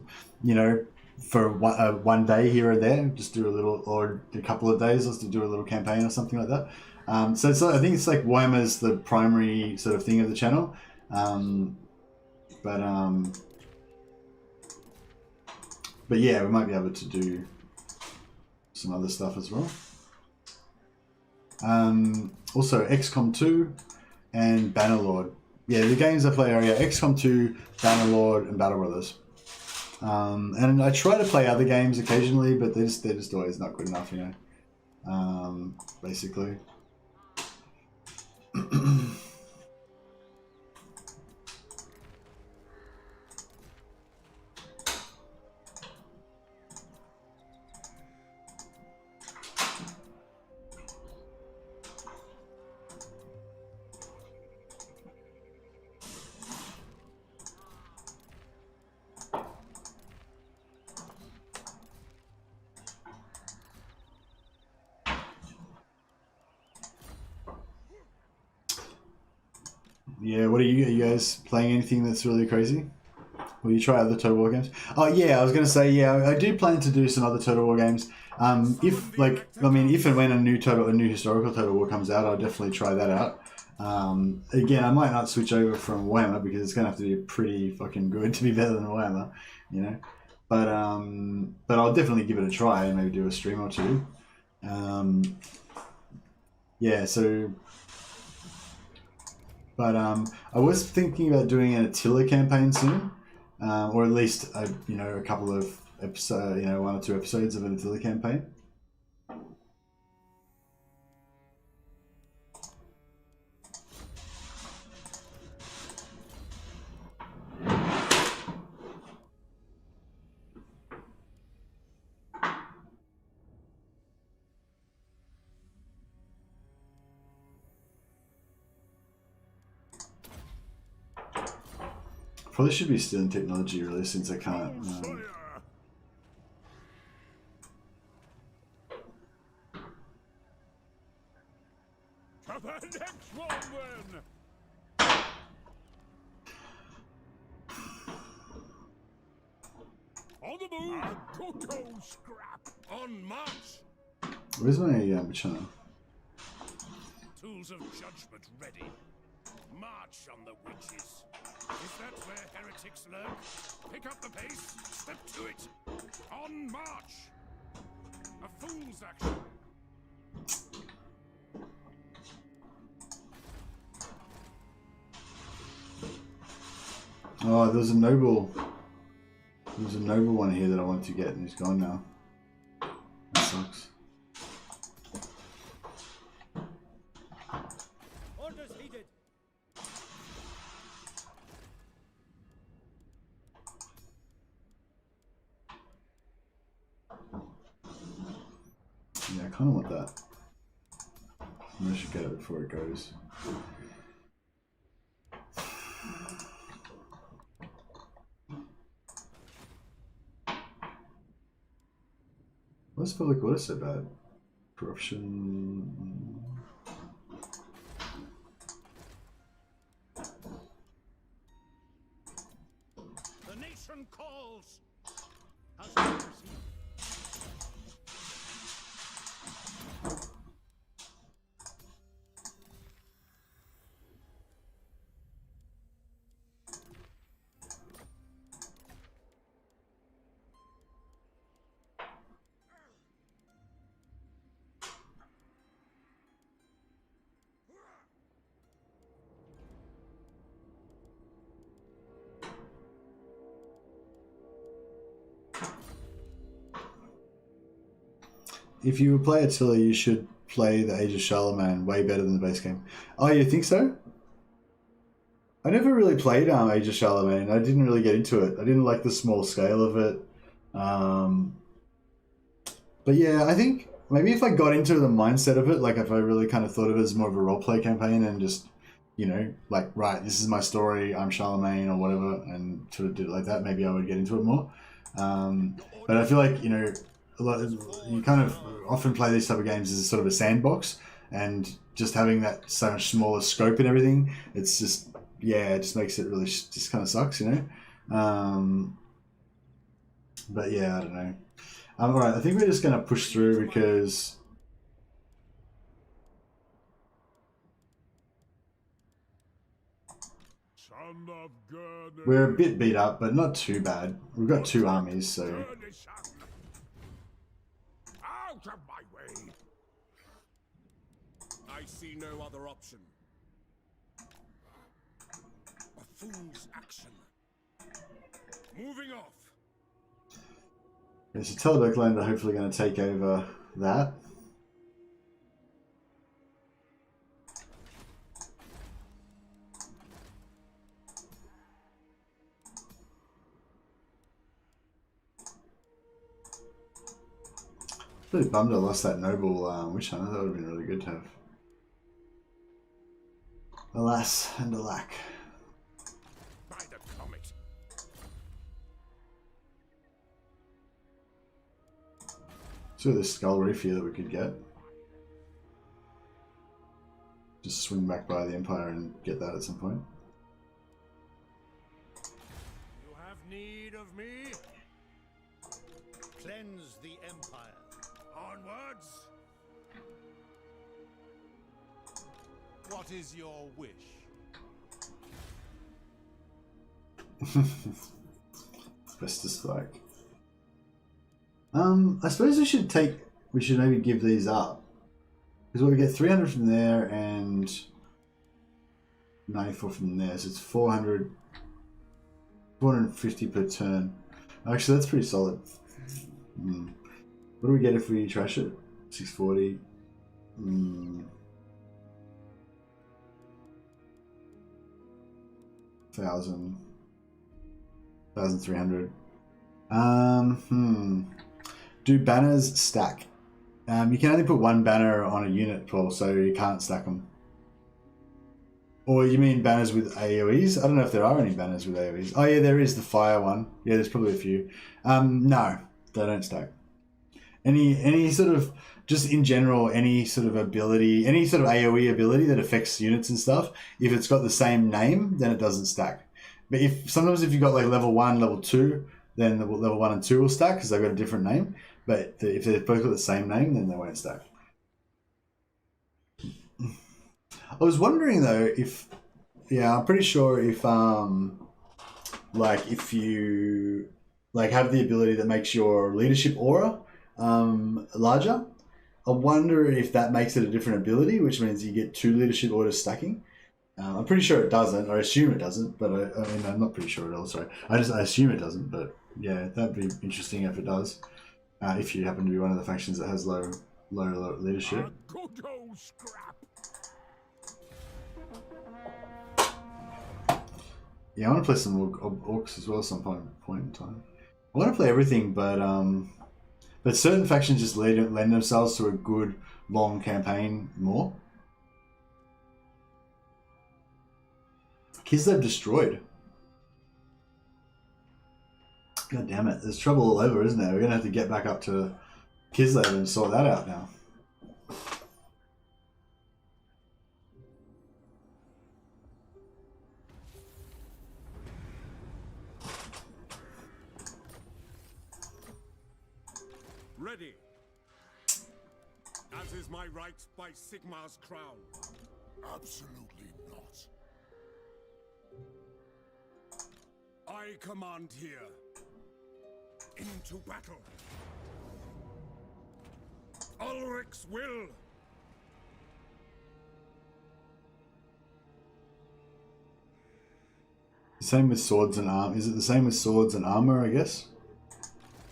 for one day here or there, just do a little, or a couple of days, just to do a little campaign or something like that. So it's I think it's like Warhammer's the primary sort of thing of the channel, but yeah, we might be able to do some other stuff as well. Also XCOM 2 and Bannerlord. Yeah, the games I play are XCOM 2, Bannerlord, and Battle Brothers. And I try to play other games occasionally, but they're just always not good enough, basically. Yeah, what are you guys playing anything that's really crazy? Will you try other Total War games? Oh yeah, I was gonna say I do plan to do some other Total War games. If and when a new historical Total War comes out, I'll definitely try that out. Again, I might not switch over from Warhammer because it's gonna have to be pretty fucking good to be better than Warhammer, But I'll definitely give it a try and maybe do a stream or two. Yeah, so. But I was thinking about doing an Attila campaign soon, or at least a couple of episodes, 1 or 2 episodes of an Attila campaign. Probably should be still in technology really, since I can't. To the next one, then. On the move, Coco scrap on march. Where's my channel? Tools of judgment ready. March on the witches. Is that where heretics lurk? Pick up the pace, step to it. On march. A fool's action. Oh, there's a noble one here that I wanted to get, and he's gone now. That sucks. Orders heeded. Yeah, I kind of want that. I should get it before it goes. What's public order so bad? Corruption. The nation calls. How's it received? If you play Attila, you should play the Age of Charlemagne way better than the base game. Oh, you think so? I never really played Age of Charlemagne. I didn't really get into it. I didn't like the small scale of it. But yeah, I think maybe if I got into the mindset of it, like if I really kind of thought of it as more of a roleplay campaign and just, you know, like, right, this is my story, I'm Charlemagne or whatever, and sort of did it like that, maybe I would get into it more. But I feel like, you know, you kind of often play these type of games as sort of a sandbox, and just having that so much smaller scope and everything, it's just, yeah, it just makes it really, just kind of sucks, you know? But yeah, I don't know. Alright, I think we're just going to push through because Son of Gurne. we're a bit beat up, but not too bad. We've got 2 armies, so... Out of my way! I see no other option. A fool's action. Moving off. Yeah, so Telebeckland are hopefully going to take over that. Really bummed I lost that noble witch hunter. That would have been really good to have. Alas and alack. By the comet. So this skull reef here that we could get. Just swing back by the Empire and get that at some point. You have need of me? Cleanse the Empire. Onwards. What is your wish? Best to strike. I suppose we should maybe give these up. Because we get 300 from there and 94 from there, so it's 400, 450 per turn. Actually, that's pretty solid. What do we get if we trash it? 640. 1,000. 1,300. Do banners stack? You can only put 1 banner on a unit, Paul, so you can't stack them. Or you mean banners with AoEs? I don't know if there are any banners with AoEs. Oh yeah, there is the fire one. Yeah, there's probably a few. No, they don't stack. Any sort of, just in general, any sort of ability, any sort of AoE ability that affects units and stuff, if it's got the same name, then it doesn't stack. But sometimes if you've got like level 1, level 2, then the level 1 and 2 will stack because they've got a different name. But if they've both got the same name, then they won't stack. I was wondering though if, yeah, I'm pretty sure if like if you like have the ability that makes your leadership aura larger, I wonder if that makes it a different ability, which means you get 2 leadership auras stacking. I'm pretty sure it doesn't, or I assume it doesn't, but I mean, I'm not pretty sure at all, sorry. I assume it doesn't, but yeah, that'd be interesting if it does. If you happen to be one of the factions that has low leadership. A good old scrap. Yeah, I want to play some orcs as well at some point in time. I want to play everything, but certain factions just lend themselves to a good long campaign more. Kislev destroyed. God damn it, there's trouble all over, isn't there? We're gonna have to get back up to Kislev and sort that out now. Ready. As is my right by Sigmar's crown. Absolutely not. I command here. Into battle. Ulrich's will. Same with swords and armor. Is it the same with swords and armor, I guess?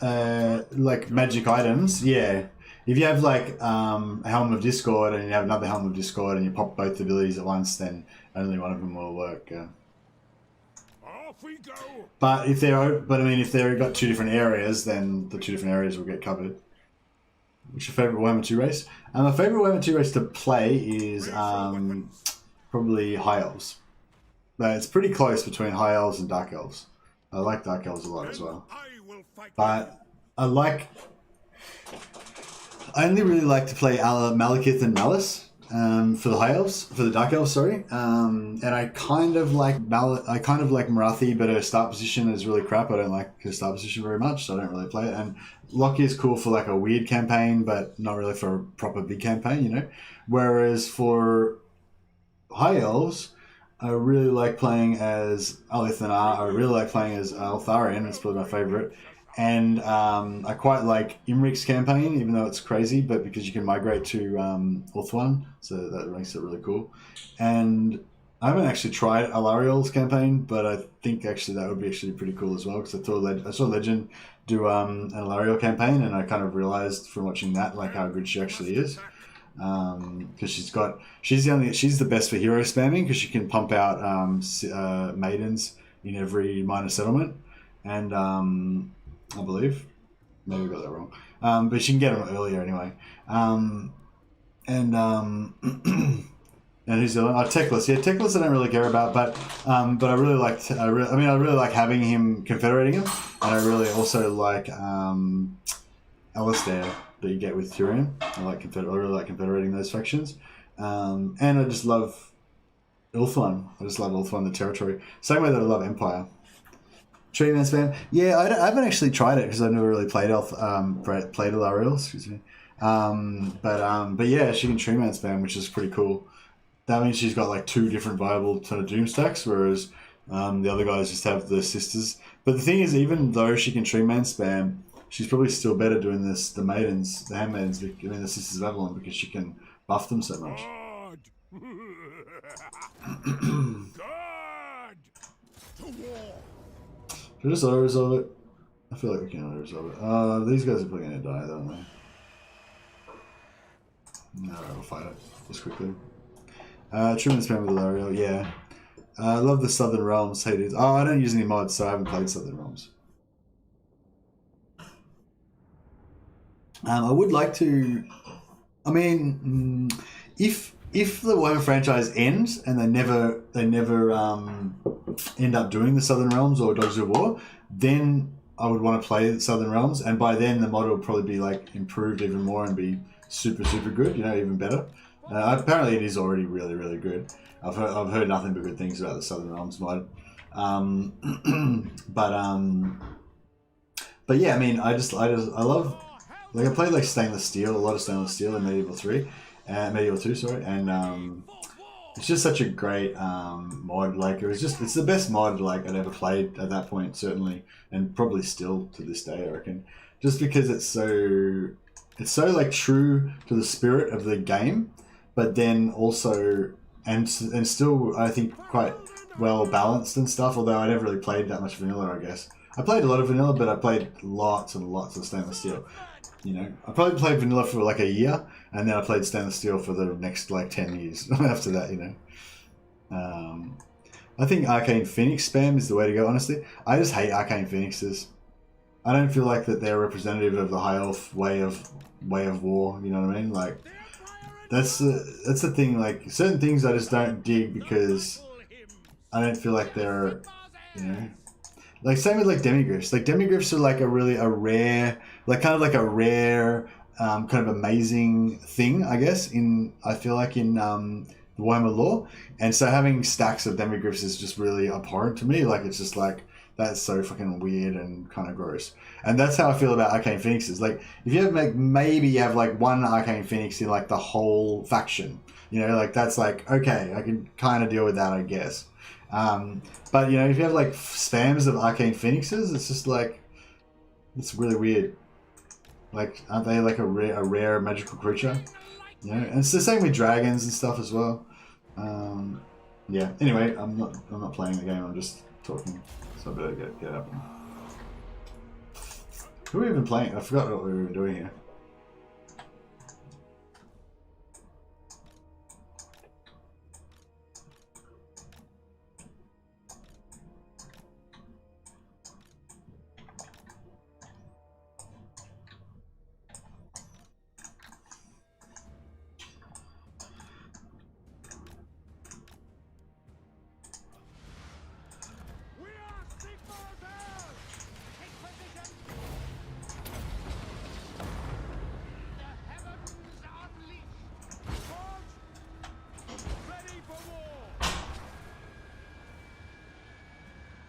Like magic items, yeah. If you have like a Helm of Discord and you have another Helm of Discord and you pop both abilities at once, then only one of them will work. Off we go. But if they're, but I mean, if they've got 2 different areas, then the 2 different areas will get covered. What's your favorite Warhammer 2 race? My favorite Warhammer 2 race to play is probably High Elves. But it's pretty close between High Elves and Dark Elves. I like Dark Elves a lot as well. But I only really like to play Malekith and Malice for the High Elves, for the Dark Elves, sorry. And I kind of like Marathi, but her start position is really crap. I don't like her start position very much, so I don't really play it. And Lockie is cool for like a weird campaign, but not really for a proper big campaign, you know. Whereas for High Elves, I really like playing as Alithanar. I really like playing as Altharion. It's probably my favorite. And I quite like Imric's campaign, even though it's crazy, but because you can migrate to Ulthuan, so that makes it really cool. And I haven't actually tried Alariel's campaign, but I think actually that would be actually pretty cool as well, because I saw Legend do an Alariel campaign, and I kind of realized from watching that like how good she actually is. Because she's the best for hero spamming, because she can pump out maidens in every minor settlement, and I believe maybe I got that wrong, but she can get them earlier anyway. And who's the other one? Oh, Teclis. Yeah, Teclis I don't really care about, but I really like having him confederating him, and I really also like Alistair that you get with Tyrion. I really like confederating those factions, and I just love Ulthuan. I just love Ulthuan, the territory. Same way that I love Empire. Tree Man spam. Yeah, I haven't actually tried it because I've never really played Alariel. Excuse me. But yeah, she can Tree Man spam, which is pretty cool. That means she's got like 2 different viable sort of Doomstacks, whereas the other guys just have the sisters. But the thing is, even though she can Tree Man spam, she's probably still better doing this, the handmaidens, the Sisters of Avalon, because she can buff them so much. God! To war! Should I just auto-resolve it? I feel like we can auto-resolve it. These guys are probably going to die, don't they? Alright, we'll fight it just quickly. Truman spam with Alariel, yeah. I love the Southern Realms. Hate it. Oh, I don't use any mods, so I haven't played Southern Realms. I would like to. I mean, if the Warhammer franchise ends and they never end up doing the Southern Realms or Dogs of War, then I would want to play Southern Realms, and by then the mod will probably be like improved even more and be super good, you know, even better. Apparently it is already really good. I've heard nothing but good things about the Southern Realms mod. But yeah, I mean, I love, like, I played like Stainless Steel, a lot of Stainless Steel in Medieval 2, sorry, and it's just such a great mod. Like, it's the best mod like I'd ever played at that point, certainly, and probably still to this day, I reckon. Just because it's so like true to the spirit of the game, but then also and still I think quite well balanced and stuff. Although I never really played that much vanilla, I guess. I played a lot of vanilla, but I played lots and lots of Stainless Steel. You know, I probably played vanilla for like a year, and then I played Stainless Steel for the next like 10 years after that, you know. I think Arcane Phoenix spam is the way to go, honestly. I just hate Arcane Phoenixes. I don't feel like that they're representative of the High Elf way of war, you know what I mean? Like, that's the thing, like, certain things I just don't dig because I don't feel like they're, you know, like, same with like Demigryphs. Like, Demigryphs are like a rare, kind of amazing thing, I guess, I feel like in the Warhammer lore. And so having stacks of Demigryphs is just really abhorrent to me. Like, it's just like, that's so fucking weird and kind of gross. And that's how I feel about Arcane Phoenixes. Like, if you have maybe you have like one Arcane Phoenix in like the whole faction, you know, like that's like, okay, I can kind of deal with that, I guess. But you know, if you have like spams of Arcane Phoenixes, it's just like, it's really weird. Like, aren't they like a rare magical creature? You know, and it's the same with dragons and stuff as well. Yeah. Anyway, I'm not playing the game. I'm just talking. So I better get up. Who are we even playing? I forgot what we were even doing here.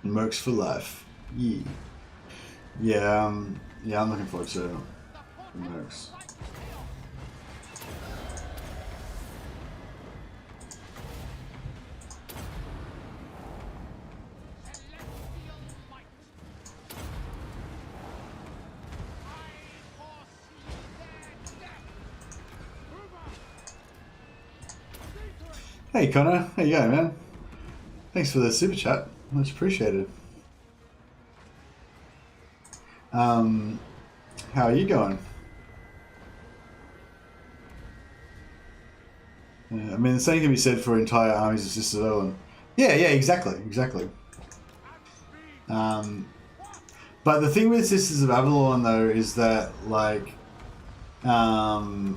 Mercs for life. Yeah. Yeah, yeah, I'm looking forward to the Mercs. Hey Connor, how you going, man? Thanks for the super chat, much appreciated. How are you going? I mean, the same can be said for entire armies of Sisters of Avalon. Yeah, exactly. But the thing with Sisters of Avalon, though, is that, like, the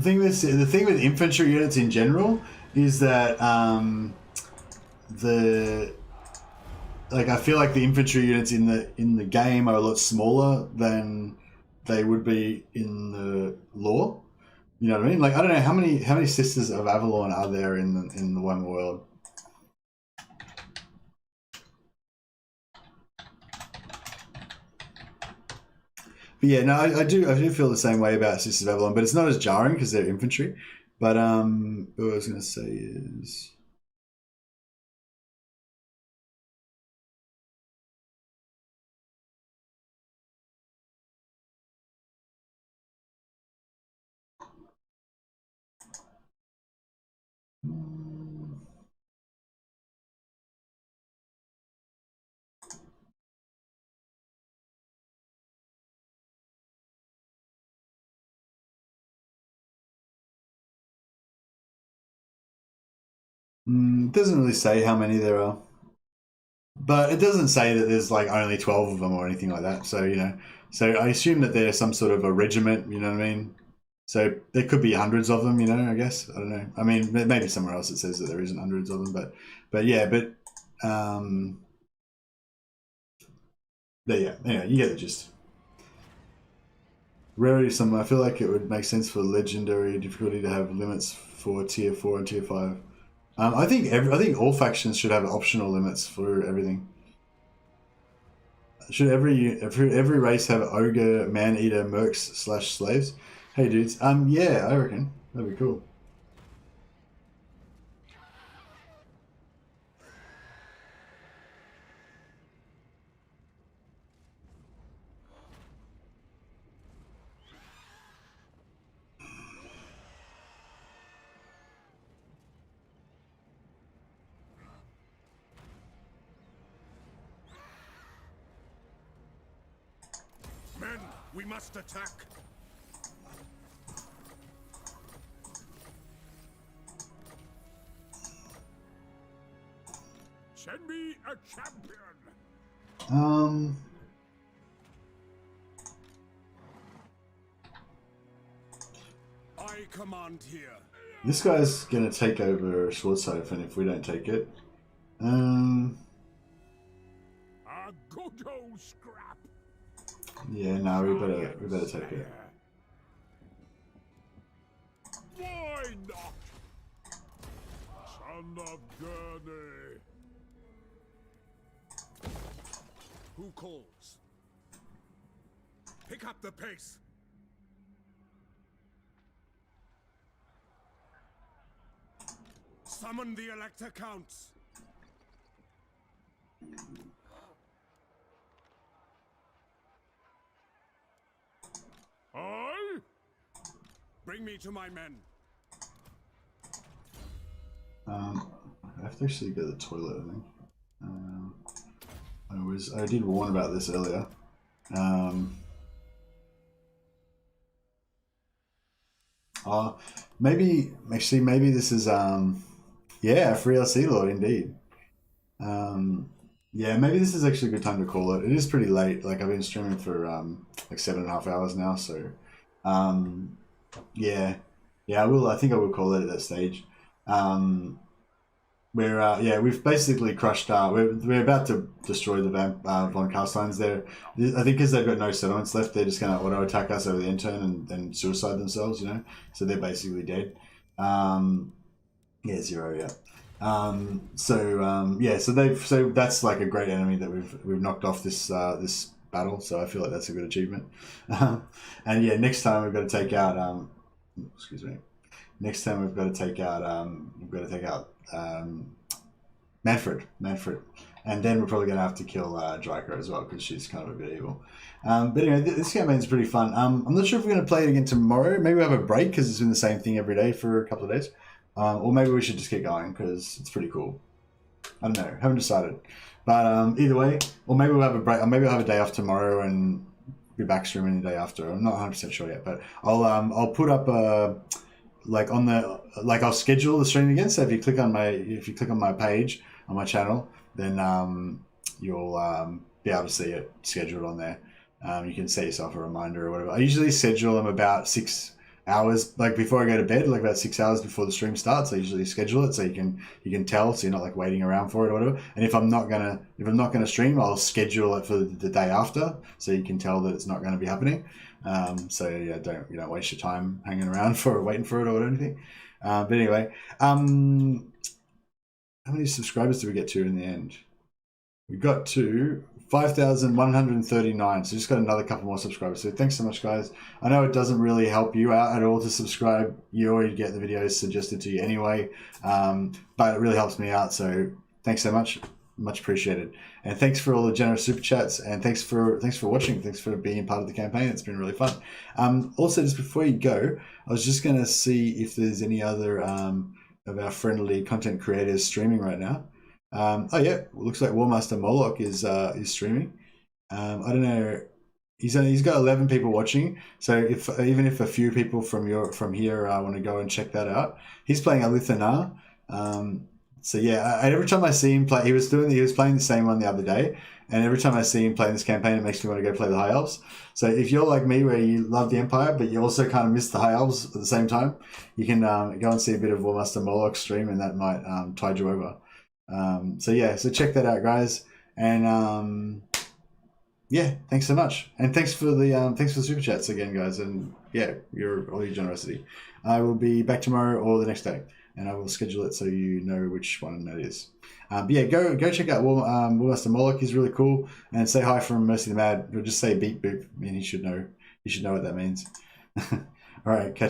thing with infantry units in general is that I feel like the infantry units in the game are a lot smaller than they would be in the lore. You know what I mean? Like, I don't know how many Sisters of Avalon are there in the Warhammer world. But yeah, no, I do feel the same way about Sisters of Avalon, but it's not as jarring because they're infantry. But what I was gonna say is. It doesn't really say how many there are, but it doesn't say that there's like only 12 of them or anything like that. So, you know, so I assume that they're some sort of a regiment, you know what I mean? So there could be hundreds of them, you know, I guess. I don't know. I mean, maybe somewhere else it says that there isn't hundreds of them, but yeah, yeah, anyway, you get the gist. Rarity some, I feel like it would make sense for legendary difficulty to have limits for tier 4 and tier 5. I think all factions should have optional limits for everything. Should every race have ogre, man-eater, mercs / slaves? Hey dudes, yeah, I reckon that'd be cool. Men, we must attack. Send me a champion. I command here. This guy's gonna take over Schwarzhofen if we don't take it. A good old scrap. Yeah, no, we better take it. Why not? Son of Dehne. Who calls? Pick up the pace. Summon the Elector Counts. I? Bring me to my men. I have to actually go to the toilet, I think. I did warn about this earlier. Maybe this is yeah, free LC Lord indeed. Yeah, maybe this is actually a good time to call it. It is pretty late. Like, I've been streaming for like 7.5 hours now, so yeah, I think I will call it at that stage. We've basically crushed. We're about to destroy the von Carsteins there. I think because they've got no settlements left, they're just going to auto attack us over the end turn and suicide themselves. You know, so they're basically dead. Yeah, 0. Yeah. So that's like a great enemy that we've knocked off this this battle. So I feel like that's a good achievement. And yeah, next time we've got to take out excuse me. Next time we've got to take out Manfred, and then we're probably going to have to kill Draco as well because she's kind of a bit evil. But anyway, this campaign's pretty fun. I'm not sure if we're going to play it again tomorrow. Maybe we'll have a break because it's been the same thing every day for a couple of days. Or maybe we should just keep going because it's pretty cool. I don't know. Haven't decided. But either way, or maybe we'll have a break. Or maybe I'll have a day off tomorrow and be back streaming the day after. I'm not 100% sure yet, but I'll put up I'll schedule the stream again. So if you click on my page on my channel, then you'll be able to see it scheduled on there. You can set yourself a reminder or whatever. I usually schedule them about 6 hours, like before I go to bed, like about 6 hours before the stream starts. I usually schedule it so you can tell, so you're not like waiting around for it or whatever. And if I'm not gonna stream, I'll schedule it for the day after, so you can tell that it's not going to be happening. So yeah, don't waste your time hanging around waiting for it or anything. But anyway, how many subscribers did we get to in the end? We got to 5,139, so just got another couple more subscribers. So thanks so much, guys. I know it doesn't really help you out at all to subscribe. You already get the videos suggested to you anyway, but it really helps me out. So thanks so much, much appreciated. And thanks for all the generous super chats, and thanks for watching. Thanks for being part of the campaign. It's been really fun. Also, just before you go, I was just going to see if there's any other of our friendly content creators streaming right now. Oh yeah, looks like Warmaster Moloch is streaming. I don't know. He's got 11 people watching. So even if a few people from here want to go and check that out, he's playing Alithana. So yeah, every time I see him play, he was playing the same one the other day, and every time I see him playing this campaign, it makes me want to go play the High Elves. So if you're like me, where you love the Empire, but you also kind of miss the High Elves at the same time, you can go and see a bit of Warmaster Moloch stream, and that might tide you over. So yeah, so check that out, guys, and yeah, thanks so much, and thanks for the super chats again, guys, and yeah, all your generosity. I will be back tomorrow or the next day, and I will schedule it so you know which one that is. But yeah, go check out Warmaster Moloch. He's really cool, and say hi from Mercy the Mad. He'll just say beep boop, and he should know what that means. All right, catch